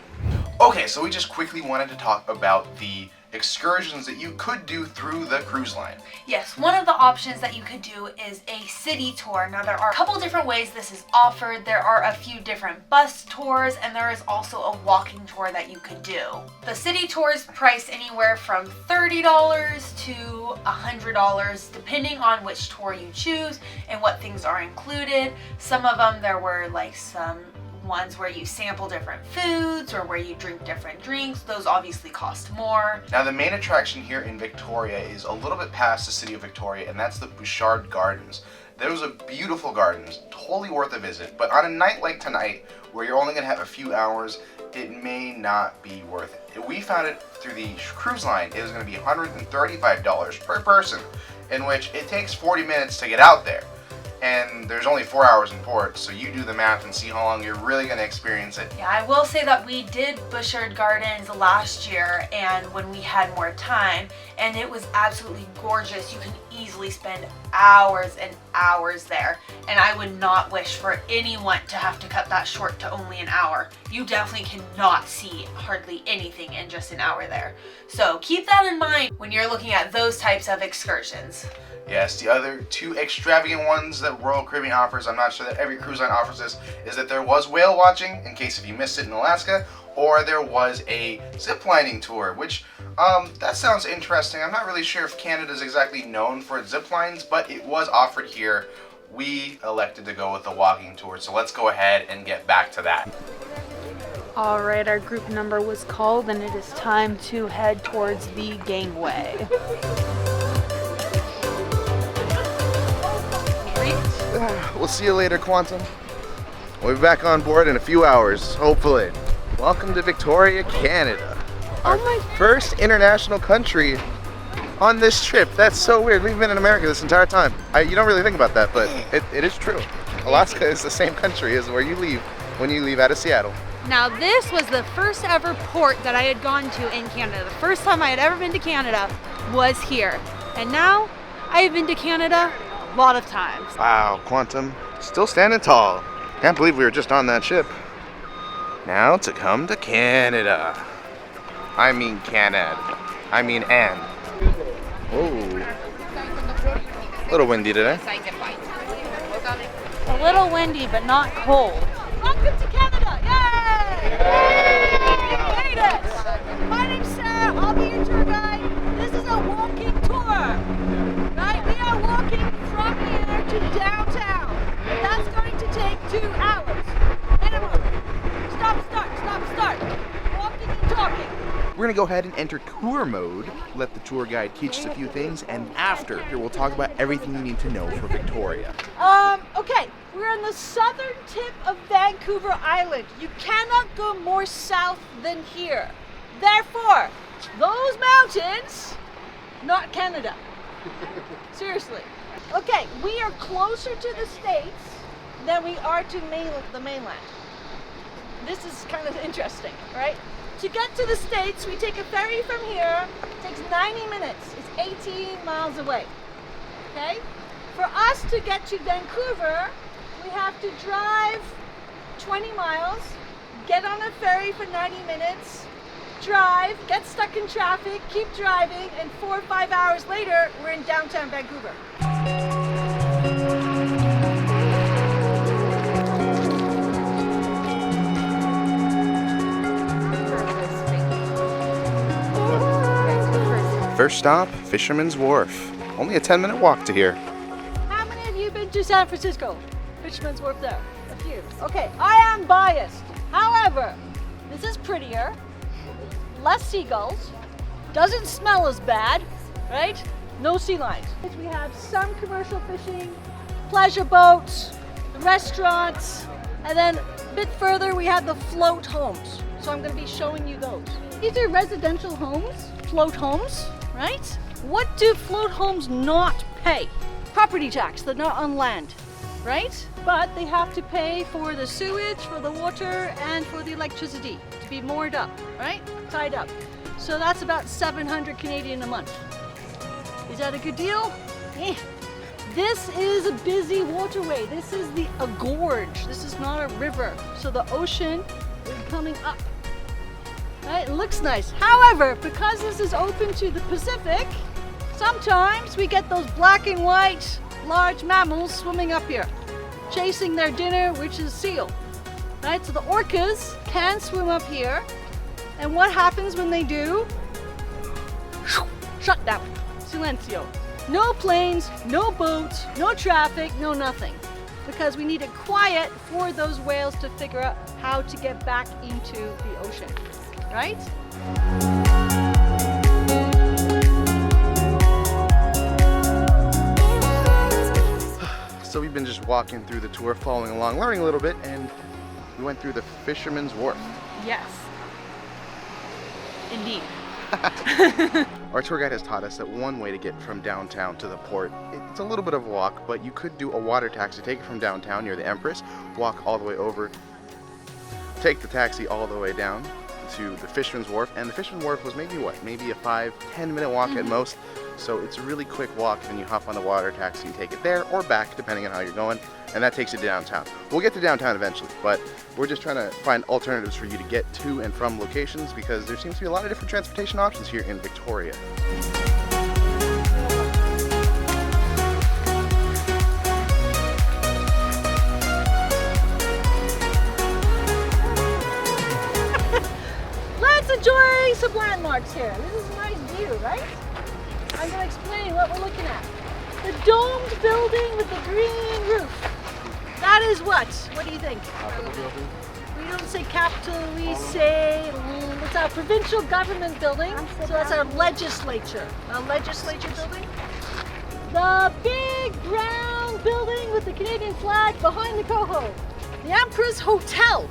Okay, so we just quickly wanted to talk about the excursions that you could do through the cruise line. Yes, one of the options that you could do is a city tour. Now there are a couple different ways this is offered. There are a few different bus tours, and there is also a walking tour that you could do. The city tours price anywhere from $30 to $100 depending on which tour you choose and what things are included. Some of them there were like some ones where you sample different foods or where you drink different drinks. Those obviously cost more. Now the main attraction here in Victoria is a little bit past the city of Victoria, and that's the Bouchard Gardens. Those are beautiful gardens, totally worth a visit, but on a night like tonight, where you're only going to have a few hours, it may not be worth it. We found it through the cruise line. It was going to be $135 per person, in which it takes 40 minutes to get out there. And there's only 4 hours in port, so you do the math and see how long you're really going to experience it. Yeah, I will say that we did Bouchard Gardens last year and when we had more time, and it was absolutely gorgeous. You can easily spend hours and hours there, and I would not wish for anyone to have to cut that short to only an hour. You definitely cannot see hardly anything in just an hour there. So keep that in mind when you're looking at those types of excursions. Yes, the other two extravagant ones that Royal Caribbean offers, I'm not sure that every cruise line offers this, is that there was whale watching, in case if you missed it in Alaska, or there was a ziplining tour, which, that sounds interesting. I'm not really sure if Canada's exactly known for its zip lines, but it was offered here. We elected to go with the walking tour, so let's go ahead and get back to that. Alright, our group number was called and it is time to head towards the gangway. We'll see you later, Quantum. We'll be back on board in a few hours, hopefully. Welcome to Victoria, Canada. Our first international country on this trip. That's so weird. We've been in America this entire time. You don't really think about that, but it is true. Alaska is the same country as where you leave when you leave out of Seattle. Now this was the first ever port that I had gone to in Canada. The first time I had ever been to Canada was here. And now I have been to Canada a lot of times. Wow, Quantum, still standing tall. Can't believe we were just on that ship. Now to come to Canada. I mean Canada. I mean Anne. Oh. A little windy today. A little windy, but not cold. Welcome to Canada! Yay! Made it! My name's Sarah. I'll be your tour guide. This is a walking tour. Right? We are walking from here to downtown. That's going to take 2 hours. Minimum. Stop, start, stop, start. Walking and talking. We're gonna go ahead and enter tour mode, let the tour guide teach us a few things, and after, here we'll talk about everything you need to know for Victoria. Okay, we're on the southern tip of Vancouver Island. You cannot go more south than here. Therefore, those mountains, not Canada. Seriously. Okay, we are closer to the States than we are to the mainland. This is kind of interesting, right? To get to the States, we take a ferry from here. It takes 90 minutes. It's 18 miles away. Okay? For us to get to Vancouver, we have to drive 20 miles, get on a ferry for 90 minutes, drive, get stuck in traffic, keep driving, and 4 or 5 hours later, we're in downtown Vancouver. First stop, Fisherman's Wharf. Only a 10-minute walk to here. How many of you been to San Francisco? Fisherman's Wharf there? A few. Okay, I am biased. However, this is prettier, less seagulls, doesn't smell as bad, right? No sea lions. We have some commercial fishing, pleasure boats, restaurants, and then a bit further we have the float homes. So I'm going to be showing you those. These are residential homes, float homes, right? What do float homes not pay? Property tax. They're not on land, right? But they have to pay for the sewage, for the water, and for the electricity to be moored up, right? Tied up. So that's about 700 Canadian a month. Is that a good deal? Eh. This is a busy waterway. This is a gorge. This is not a river. So the ocean is coming up. Right? It looks nice. However, because this is open to the Pacific, sometimes we get those black and white large mammals swimming up here, chasing their dinner, which is seal. Right? So the orcas can swim up here. And what happens when they do? Shut down. Silencio. No planes, no boats, no traffic, no nothing. Because we need it quiet for those whales to figure out how to get back into the ocean. Right? So we've been just walking through the tour, following along, learning a little bit, and we went through the Fisherman's Wharf. Yes. Indeed. Our tour guide has taught us that one way to get from downtown to the port, it's a little bit of a walk, but you could do a water taxi, take it from downtown near the Empress, walk all the way over, take the taxi all the way down to the Fisherman's Wharf, and the Fisherman's Wharf was maybe a 5-10 minute walk at most, so it's a really quick walk. Then you hop on the water taxi and take it there or back depending on how you're going, and that takes you to downtown. We'll get to downtown eventually, but we're just trying to find alternatives for you to get to and from locations because there seems to be a lot of different transportation options here in Victoria. Enjoy some landmarks here. This is a nice view, right? I'm going to explain what we're looking at. The domed building with the green roof. That is what? What do you think? Capitol building? We don't say capital, we say it's our provincial government building. So that's our legislature. Our legislature building. The big brown building with the Canadian flag behind the coho. The Empress Hotel.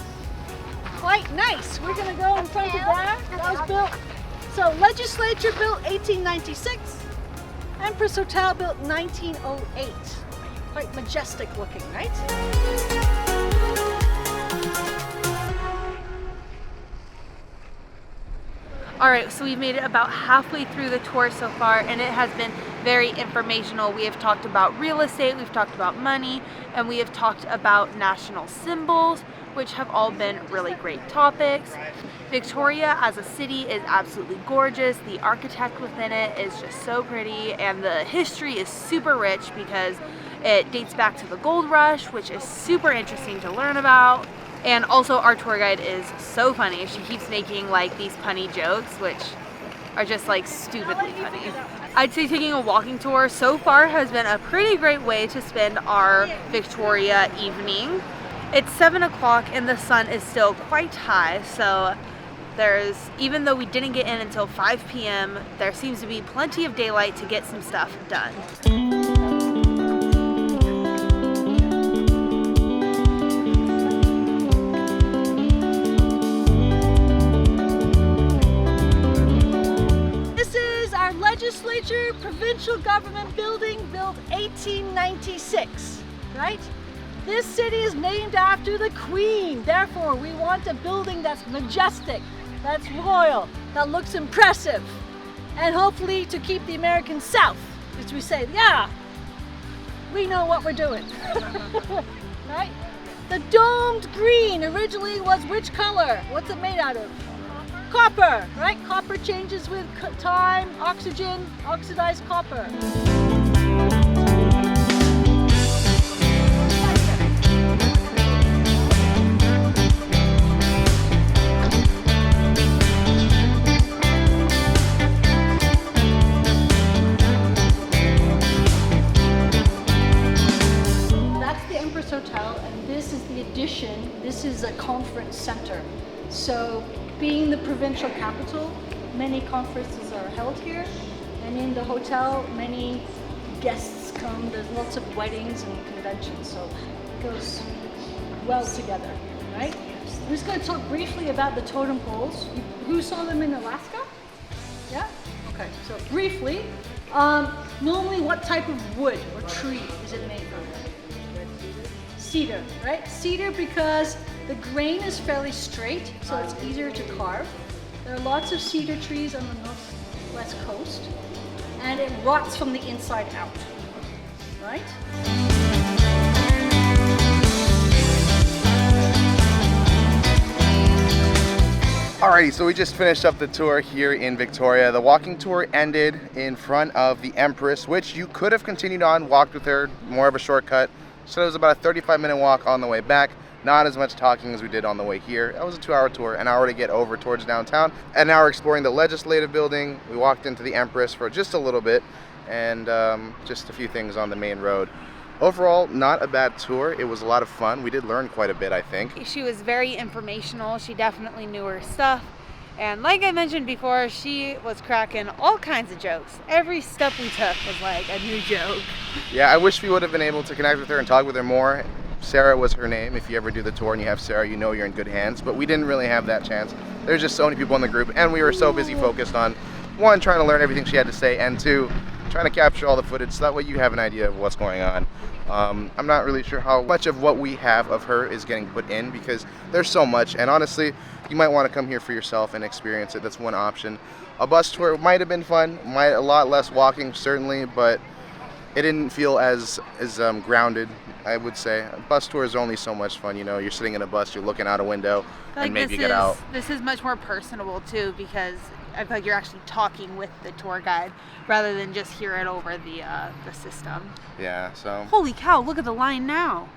Quite nice. We're going to go in front of that. That was built, so legislature built 1896. Empress Hotel built 1908. Quite majestic looking, right? All right, so we've made it about halfway through the tour so far, and it has been very informational. We have talked about real estate, we've talked about money, and we have talked about national symbols, which have all been really great topics. Victoria as a city is absolutely gorgeous. The architect within it is just so pretty, and the history is super rich because it dates back to the gold rush, which is super interesting to learn about. And also our tour guide is so funny. She keeps making like these punny jokes, which are just like stupidly funny. I'd say taking a walking tour so far has been a pretty great way to spend our Victoria evening. It's 7 o'clock and the sun is still quite high, so even though we didn't get in until 5 p.m., there seems to be plenty of daylight to get some stuff done. Legislature provincial government building built 1896, right? This city is named after the Queen. Therefore, we want a building that's majestic, that's royal, that looks impressive, and hopefully to keep the American South, as we say, yeah, we know what we're doing, right? The domed green originally was which color? What's it made out of? Copper, right? Copper changes with time, oxygen, oxidized copper. That's the Empress Hotel, and this is the addition. This is a conference center. So, being the provincial capital, many conferences are held here, and in the hotel, many guests come. There's lots of weddings and conventions, so it goes well together, right? I'm just going to talk briefly about the totem poles. Who saw them in Alaska? Yeah? Okay, so briefly, normally what type of wood or tree is it made from? Cedar, right? Cedar because the grain is fairly straight, so it's easier to carve. There are lots of cedar trees on the northwest coast, and it rots from the inside out, right? Alrighty, so we just finished up the tour here in Victoria. The walking tour ended in front of the Empress, which you could have continued on, walked with her, more of a shortcut. So it was about a 35-minute walk on the way back. Not as much talking as we did on the way here. That was a 2-hour tour, an hour to get over towards downtown, an hour exploring the legislative building. We walked into the Empress for just a little bit, and just a few things on the main road. Overall, not a bad tour. It was a lot of fun. We did learn quite a bit, I think. She was very informational. She definitely knew her stuff. And like I mentioned before, she was cracking all kinds of jokes. Every step we took was like a new joke. Yeah, I wish we would have been able to connect with her and talk with her more. Sarah was her name. If you ever do the tour and you have Sarah, you know you're in good hands. But we didn't really have that chance. There's just so many people in the group, and we were so busy focused on, one, trying to learn everything she had to say, and two, trying to capture all the footage so that way you have an idea of what's going on. I'm not really sure how much of what we have of her is getting put in because there's so much, and honestly, you might want to come here for yourself and experience it. That's one option. A bus tour might have been fun, a lot less walking certainly, but it didn't feel as grounded, I would say. A bus tour is only so much fun, you know, you're sitting in a bus, you're looking out a window, and maybe you get out. This is much more personable too because I feel like you're actually talking with the tour guide rather than just hear it over the system. Yeah, so. Holy cow, look at the line now.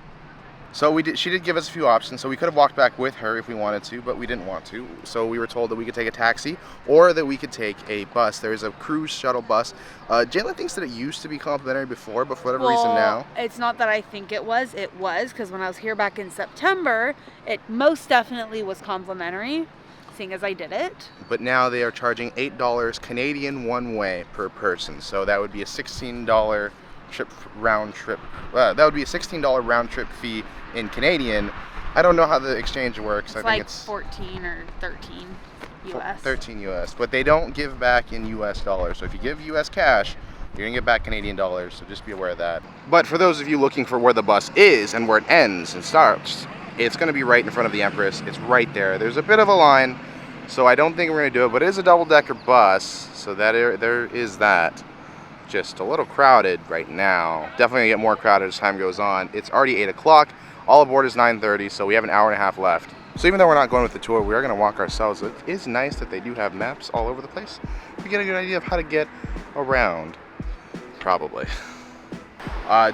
So she did give us a few options. So we could have walked back with her if we wanted to, but we didn't want to. So we were told that we could take a taxi or that we could take a bus. There's a cruise shuttle bus. Jaylynn thinks that it used to be complimentary before, but for whatever reason now. It's not that I think it was, because when I was here back in September, it most definitely was complimentary, seeing as I did it. But now they are charging $8 Canadian one way per person. So that would be a $16 round trip. That would be a $16 round trip fee in Canadian. I don't know how the exchange works. It's like 14 or 13 US. 13 US, but they don't give back in US dollars. So if you give US cash, you're gonna get back Canadian dollars. So just be aware of that. But for those of you looking for where the bus is and where it ends and starts, it's gonna be right in front of the Empress. It's right there. There's a bit of a line, so I don't think we're gonna do it. But it is a double-decker bus, so that there is that. just a little crowded right now. Definitely gonna get more crowded as time goes on. It's already 8 o'clock. All aboard is 9:30, so we have an hour and a half left. So even though we're not going with the tour, we are gonna walk ourselves. It is nice that they do have maps all over the place. We get a good idea of how to get around, probably.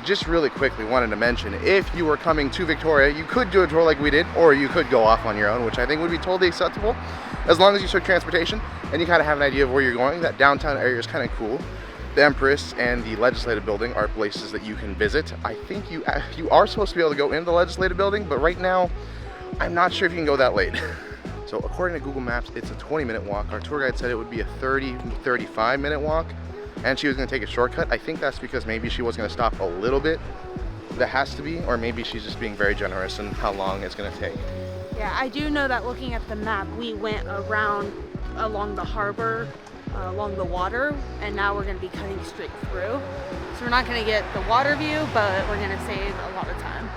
Just really quickly wanted to mention, if you were coming to Victoria, you could do a tour like we did, or you could go off on your own, which I think would be totally acceptable, as long as you took transportation and you kind of have an idea of where you're going. That downtown area is kind of cool. The Empress and the Legislative Building are places that you can visit. I think you are supposed to be able to go into the Legislative Building, but right now, I'm not sure if you can go that late. So according to Google Maps, it's a 20-minute walk. Our tour guide said it would be a 35-minute walk, and she was gonna take a shortcut. I think that's because maybe she was gonna stop a little bit. That has to be, or maybe she's just being very generous in how long it's gonna take. Yeah, I do know that looking at the map, we went around along the harbor, along the water, and now we're gonna be cutting straight through. So we're not gonna get the water view, but we're gonna save a lot of time.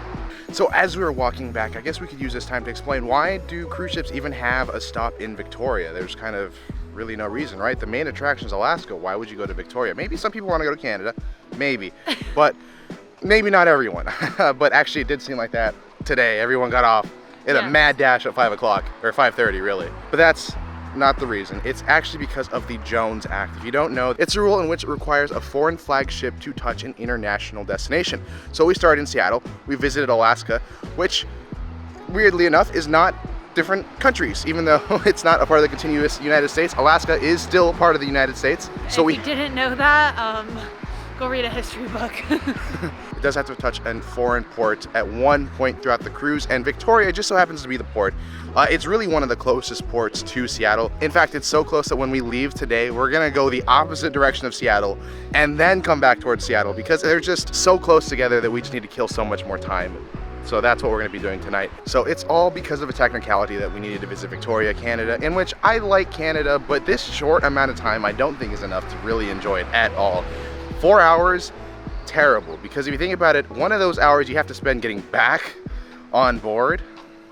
So as we were walking back, I guess we could use this time to explain, why do cruise ships even have a stop in Victoria? There's kind of really no reason, right? The main attraction is Alaska. Why would you go to Victoria? Maybe some people want to go to Canada, maybe, but maybe not everyone. But actually it did seem like that today. Everyone got off in a mad dash at 5 o'clock, or 5:30 really. But that's not the reason. It's actually because of the Jones Act. If you don't know, it's a rule in which it requires a foreign flag ship to touch an international destination. So we started in Seattle, we visited Alaska, which weirdly enough is not different countries. Even though it's not a part of the continuous United States, Alaska is still a part of the United States. So if you didn't know that, go read a history book. It does have to touch a foreign port at one point throughout the cruise, and Victoria just so happens to be the port. It's really one of the closest ports to Seattle. In fact, it's so close that when we leave today, we're gonna go the opposite direction of Seattle and then come back towards Seattle, because they're just so close together that we just need to kill so much more time. So that's what we're gonna be doing tonight. So it's all because of a technicality that we needed to visit Victoria, Canada, in which I like Canada, but this short amount of time I don't think is enough to really enjoy it at all. 4 hours, terrible, because if you think about it, one of those hours you have to spend getting back on board,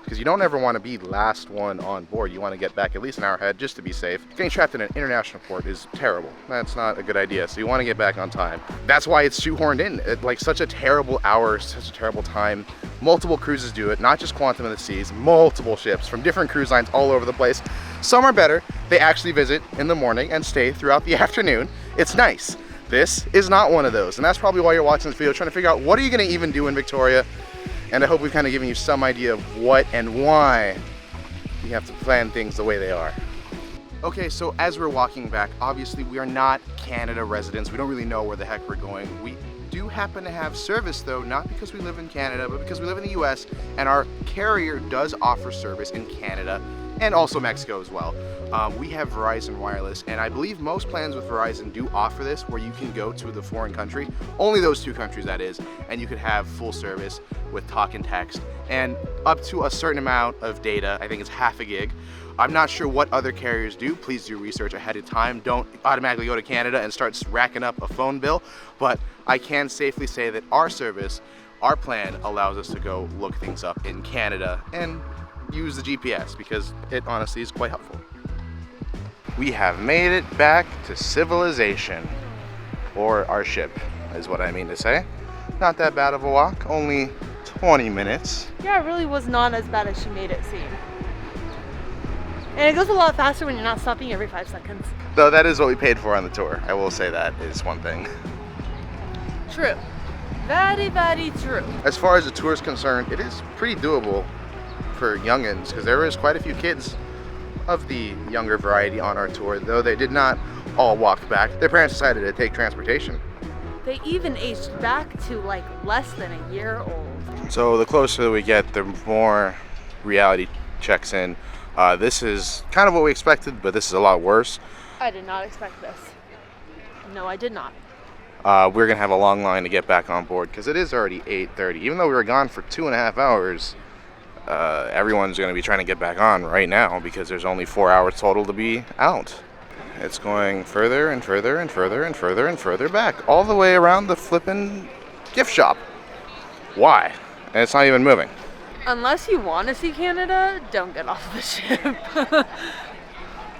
because you don't ever want to be last one on board. You want to get back at least an hour ahead just to be safe. Getting trapped in an international port is terrible. That's not a good idea, so you want to get back on time. That's why it's shoehorned in at like such a terrible hour, such a terrible time. Multiple cruises do it, not just Quantum of the Seas, multiple ships from different cruise lines all over the place. Some are better. They actually visit in the morning and stay throughout the afternoon. It's nice. This is not one of those, and that's probably why you're watching this video, trying to figure out what are you going to even do in Victoria. And I hope we've kind of given you some idea of what and why you have to plan things the way they are. Okay, so as we're walking back, obviously we are not Canada residents. We don't really know where the heck we're going. We do happen to have service though, not because we live in Canada, but because we live in the US, and our carrier does offer service in Canada and also Mexico as well. We have Verizon Wireless, and I believe most plans with Verizon do offer this, where you can go to the foreign country, only those two countries that is, and you could have full service with talk and text, and up to a certain amount of data. I think it's half a gig. I'm not sure what other carriers do. Please do research ahead of time. Don't automatically go to Canada and start racking up a phone bill, but I can safely say that our service, our plan allows us to go look things up in Canada and use the GPS, because it honestly is quite helpful. We have made it back to civilization, or our ship is what I mean to say. Not that bad of a walk, only 20 minutes. Yeah, it really was not as bad as she made it seem. And it goes a lot faster when you're not stopping every 5 seconds. Though that is what we paid for on the tour. I will say that is one thing. True. Very, very true. As far as the tour is concerned, it is pretty doable for youngins, because there is quite a few kids of the younger variety on our tour, though they did not all walk back. Their parents decided to take transportation. They even aged back to like less than a year old. So the closer we get, the more reality checks in. This is kind of what we expected, but this is a lot worse. I did not expect this. No, I did not. We're gonna have a long line to get back on board, because it is already 8:30. Even though we were gone for 2.5 hours, everyone's going to be trying to get back on right now, because there's only 4 hours total to be out. It's going further and further and further and further and further back, all the way around the flippin' gift shop. Why? And it's not even moving. Unless you want to see Canada, don't get off the ship.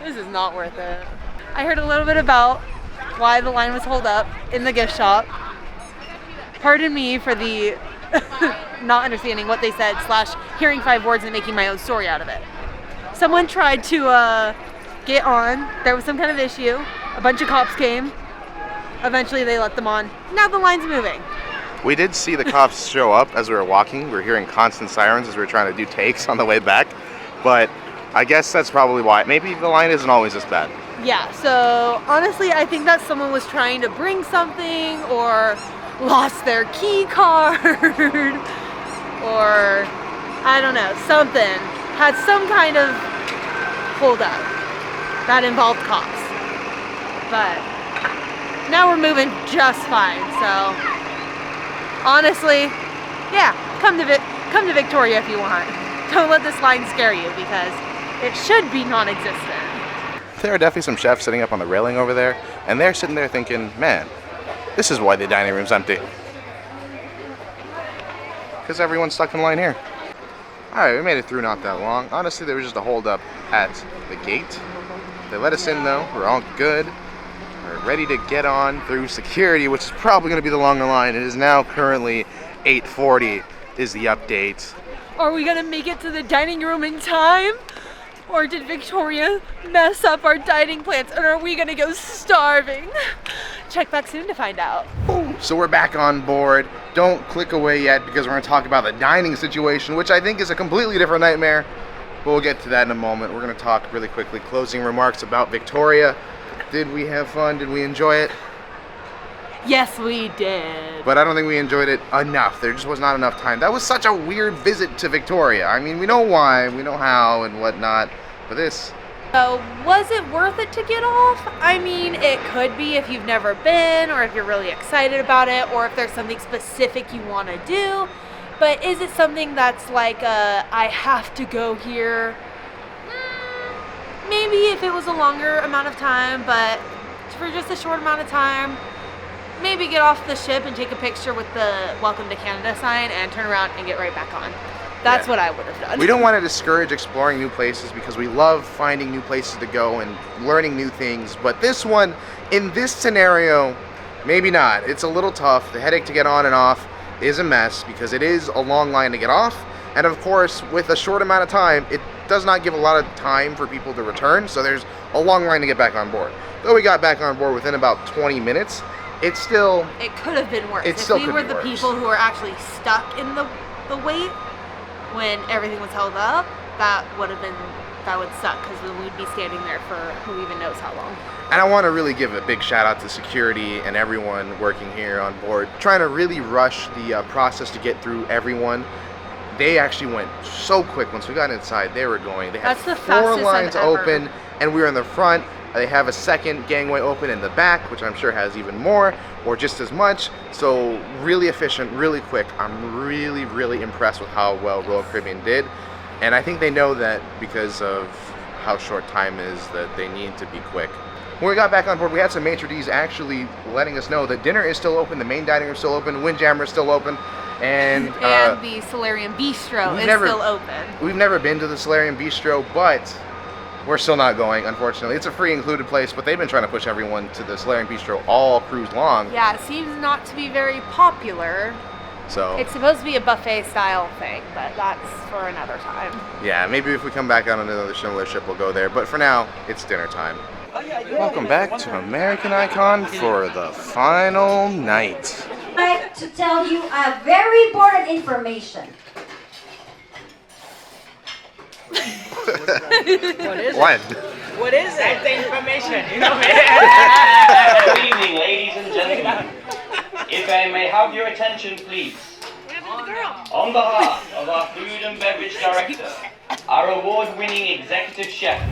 This is not worth it. I heard a little bit about why the line was holed up in the gift shop. Pardon me for the not understanding what they said / hearing 5 words and making my own story out of it. Someone tried to get on. There was some kind of issue. A bunch of cops came. Eventually they let them on. Now the line's moving. We did see the cops show up as we were walking. We were hearing constant sirens as we were trying to do takes on the way back. But I guess that's probably why. Maybe the line isn't always this bad. Yeah, so honestly, I think that someone was trying to bring something or lost their key card or I don't know, something. Had some kind of hold up that involved cops. But now we're moving just fine, so honestly, yeah, come to Victoria if you want. Don't let this line scare you because it should be non-existent. There are definitely some chefs sitting up on the railing over there, and they're sitting there thinking, man, this is why the dining room's empty. Because everyone's stuck in line here. Alright, we made it through not that long. Honestly, there was just a hold up at the gate. They let us in though, we're all good. We're ready to get on through security, which is probably going to be the longer line. It is now currently 8:40 is the update. Are we gonna make it to the dining room in time? Or did Victoria mess up our dining plans and are we gonna go starving? Check back soon to find out. So we're back on board. Don't click away yet because we're going to talk about the dining situation, which I think is a completely different nightmare. But we'll get to that in a moment. We're going to talk really quickly. Closing remarks about Victoria. Did we have fun? Did we enjoy it? Yes, we did. But I don't think we enjoyed it enough. There just was not enough time. That was such a weird visit to Victoria. I mean, we know why, we know how and whatnot. But this... So, was it worth it to get off? I mean, it could be if you've never been, or if you're really excited about it, or if there's something specific you want to do. But is it something that's like, I have to go here? Maybe if it was a longer amount of time, but for just a short amount of time, maybe get off the ship and take a picture with the Welcome to Canada sign and turn around and get right back on. That's what I would have done. We don't want to discourage exploring new places because we love finding new places to go and learning new things. But this one, in this scenario, maybe not. It's a little tough. The headache to get on and off is a mess because it is a long line to get off. And of course, with a short amount of time, it does not give a lot of time for people to return. So there's a long line to get back on board. Though we got back on board within about 20 minutes, it's still... It could have been worse. If we were the people who were actually stuck in the wait, when everything was held up, that would suck because then we'd be standing there for who even knows how long. And I want to really give a big shout out to security and everyone working here on board, trying to really rush the process to get through everyone. They actually went so quick. Once we got inside, they were going. They had 4 lines open, and we were in the front. They have a second gangway open in the back, which I'm sure has even more, or just as much. So really efficient, really quick. I'm really, really impressed with how well Royal Caribbean did. And I think they know that because of how short time is that they need to be quick. When we got back on board, we had some maitre d's actually letting us know that dinner is still open, the main dining room is still open, Windjammer is still open, and the Solarium Bistro is still open. We've never been to the Solarium Bistro, but we're still not going, unfortunately. It's a free included place, but they've been trying to push everyone to the Solarium Bistro all cruise long. Yeah, it seems not to be very popular. So it's supposed to be a buffet style thing, but that's for another time. Yeah, maybe if we come back on another similar ship, we'll go there. But for now, it's dinner time. Welcome back to American Icon for the final night. I'd like to tell you a very important information. What is What? What is it? That's the information. You know Good evening, ladies and gentlemen. If I may have your attention, please. On behalf of our food and beverage director, our award-winning executive chef.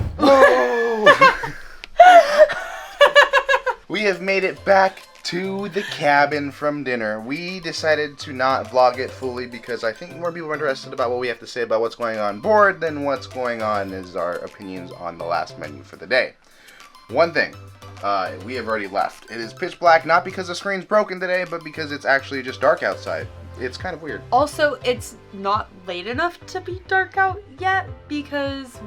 We have made it back to the cabin from dinner. We decided to not vlog it fully because I think more people are interested about what we have to say about what's going on board than what's going on is our opinions on the last menu for the day. One thing, we have already left. It is pitch black, not because the screen's broken today, but because it's actually just dark outside. it's kind of weird. Also, it's not late enough to be dark out yet because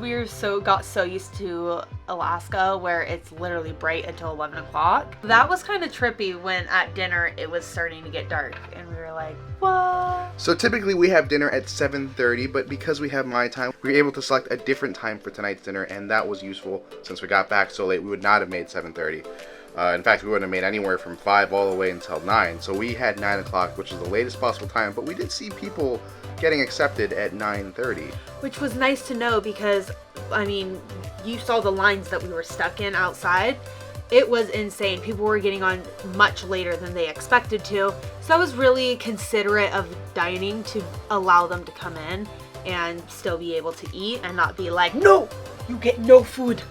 got so used to Alaska where it's literally bright until 11 o'clock. That was kind of trippy when at dinner it was starting to get dark and we were like, what? So typically we have dinner at 7:30, but because we have my time, we were able to select a different time for tonight's dinner, and that was useful since we got back so late. We would not have made 7:30. In fact, we wouldn't have made anywhere from 5 all the way until 9. So we had 9 o'clock, which is the latest possible time, but we did see people getting accepted at 9:30. Which was nice to know because, I mean, you saw the lines that we were stuck in outside. It was insane. People were getting on much later than they expected to. So I was really considerate of dining to allow them to come in and still be able to eat and not be like, no, you get no food.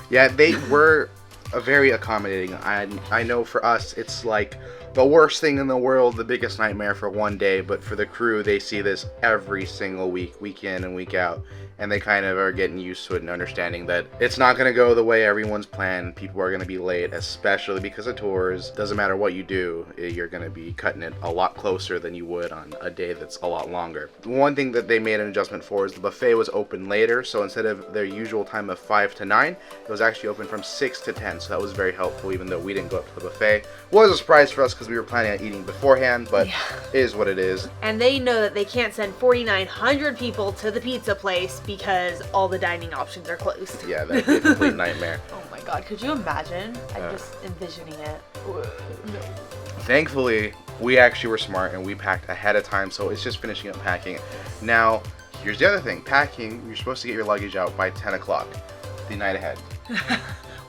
Yeah, they were very accommodating. I know for us, it's like the worst thing in the world, the biggest nightmare for one day, but for the crew, they see this every single week, week in and week out, and they kind of are getting used to it and understanding that it's not going to go the way everyone's planned. People are going to be late, especially because of tours. Doesn't matter what you do, you're going to be cutting it a lot closer than you would on a day that's a lot longer. One thing that they made an adjustment for is the buffet was open later, so instead of their usual time of 5 to 9, it was actually open from 6 to 10, so that was very helpful, even though we didn't go up to the buffet. It was a surprise for us because we were planning on eating beforehand, but it is what it is. And they know that they can't send 4,900 people to the pizza place because all the dining options are closed. Yeah, that'd be a complete nightmare. Oh my god, could you imagine? I'm just envisioning it. No. Thankfully, we actually were smart and we packed ahead of time, so it's just finishing up packing. Now, here's the other thing. Packing, you're supposed to get your luggage out by 10 o'clock the night ahead.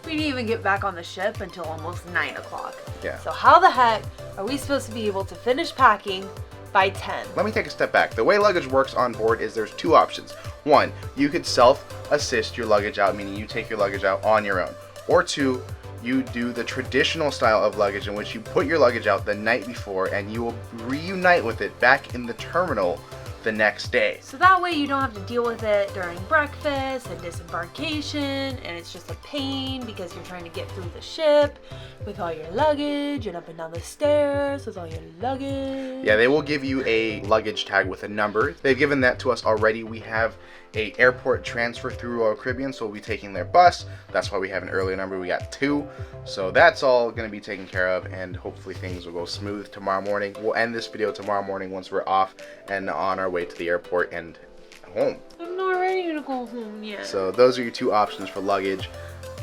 We didn't even get back on the ship until almost 9 o'clock. Yeah. So how the heck are we supposed to be able to finish packing by 10? Let me take a step back. The way luggage works on board is there's 2 options. 1, you could self-assist your luggage out, meaning you take your luggage out on your own. Or 2, you do the traditional style of luggage in which you put your luggage out the night before and you will reunite with it back in the terminal the next day. So that way you don't have to deal with it during breakfast and disembarkation, and it's just a pain because you're trying to get through the ship with all your luggage and up and down the stairs with all your luggage. Yeah, they will give you a luggage tag with a number. They've given that to us already. We have a airport transfer through Royal Caribbean, so we'll be taking their bus. That's why we have an earlier number. We got 2. So that's all going to be taken care of, and hopefully things will go smooth tomorrow morning. We'll end this video tomorrow morning once we're off and on our way to the airport and home. I'm not ready to go home yet. So those are your 2 options for luggage.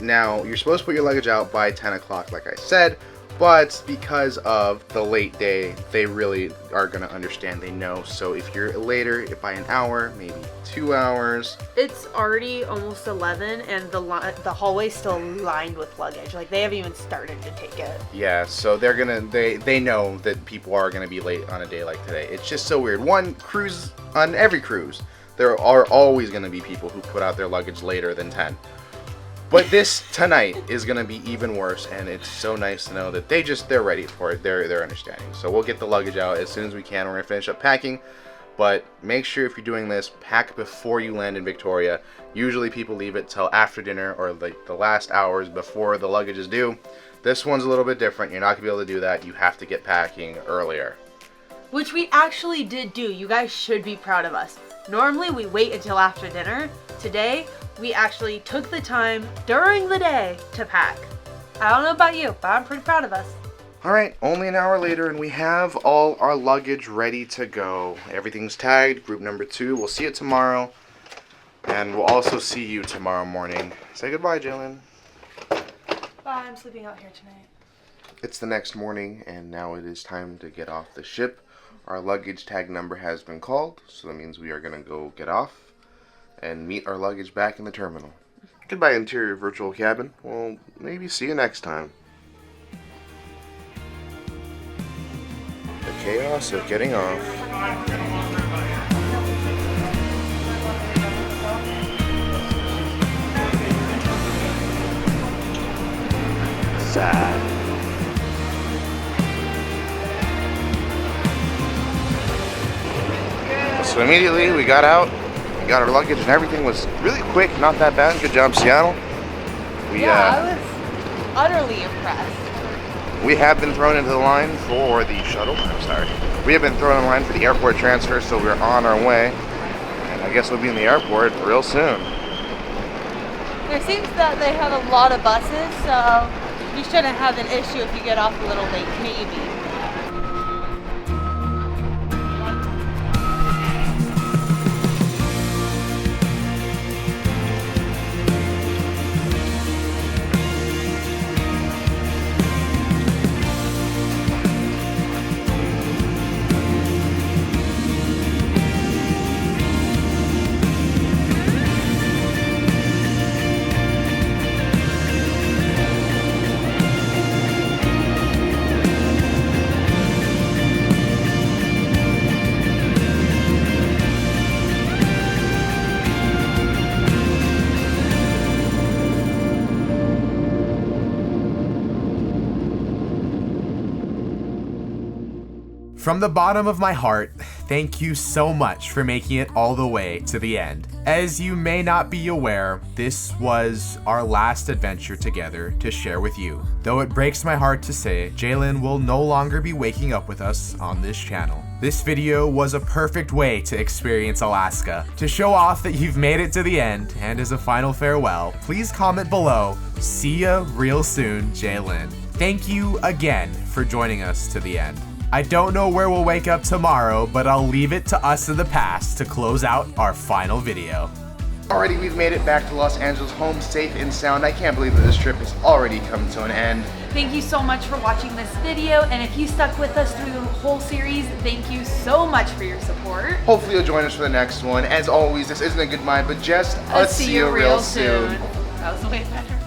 Now, you're supposed to put your luggage out by 10 o'clock, like I said, but because of the late day, they really are going to understand. They know. So if you're later by an hour, maybe 2 hours. It's already almost 11 and the hallway's still lined with luggage. Like, they haven't even started to take it. Yeah, so they're gonna they know that people are gonna be late on a day like today. It's just so weird. On every cruise, there are always gonna be people who put out their luggage later than 10. But this tonight is gonna be even worse, and it's so nice to know that they're ready for it. They're understanding. So we'll get the luggage out as soon as we can. We're gonna finish up packing. But make sure if you're doing this, pack before you land in Victoria. Usually people leave it till after dinner or like the last hours before the luggage is due. This one's a little bit different. You're not going to be able to do that. You have to get packing earlier. Which we actually did do. You guys should be proud of us. Normally we wait until after dinner. Today, we actually took the time during the day to pack. I don't know about you, but I'm pretty proud of us. Alright, only an hour later and we have all our luggage ready to go. Everything's tagged, group number 2. We'll see you tomorrow. And we'll also see you tomorrow morning. Say goodbye, Jaylynn. Bye, I'm sleeping out here tonight. It's the next morning and now it is time to get off the ship. Our luggage tag number has been called, so that means we are going to go get off and meet our luggage back in the terminal. Goodbye, interior virtual cabin. We'll maybe see you next time. The chaos of getting off. Sad. So immediately we got out, we got our luggage, and everything was really quick, not that bad. Good job, Seattle. I was utterly impressed. We have been thrown into the line for the shuttle. I'm sorry. We have been thrown in line for the airport transfer, so we're on our way. And I guess we'll be in the airport real soon. There seems that they have a lot of buses, so you shouldn't have an issue if you get off a little late, maybe. From the bottom of my heart, thank you so much for making it all the way to the end. As you may not be aware, this was our last adventure together to share with you. Though it breaks my heart to say, Jaylynn will no longer be waking up with us on this channel. This video was a perfect way to experience Alaska. To show off that you've made it to the end, and as a final farewell, please comment below, Cya Real Soon, Jaylynn. Thank you again for joining us to the end. I don't know where we'll wake up tomorrow, but I'll leave it to us in the past to close out our final video. Already we've made it back to Los Angeles home safe and sound. I can't believe that this trip has already come to an end. Thank you so much for watching this video, and if you stuck with us through the whole series, thank you so much for your support. Hopefully you'll join us for the next one. As always, this isn't a goodbye, but just a see you real soon. That was way better.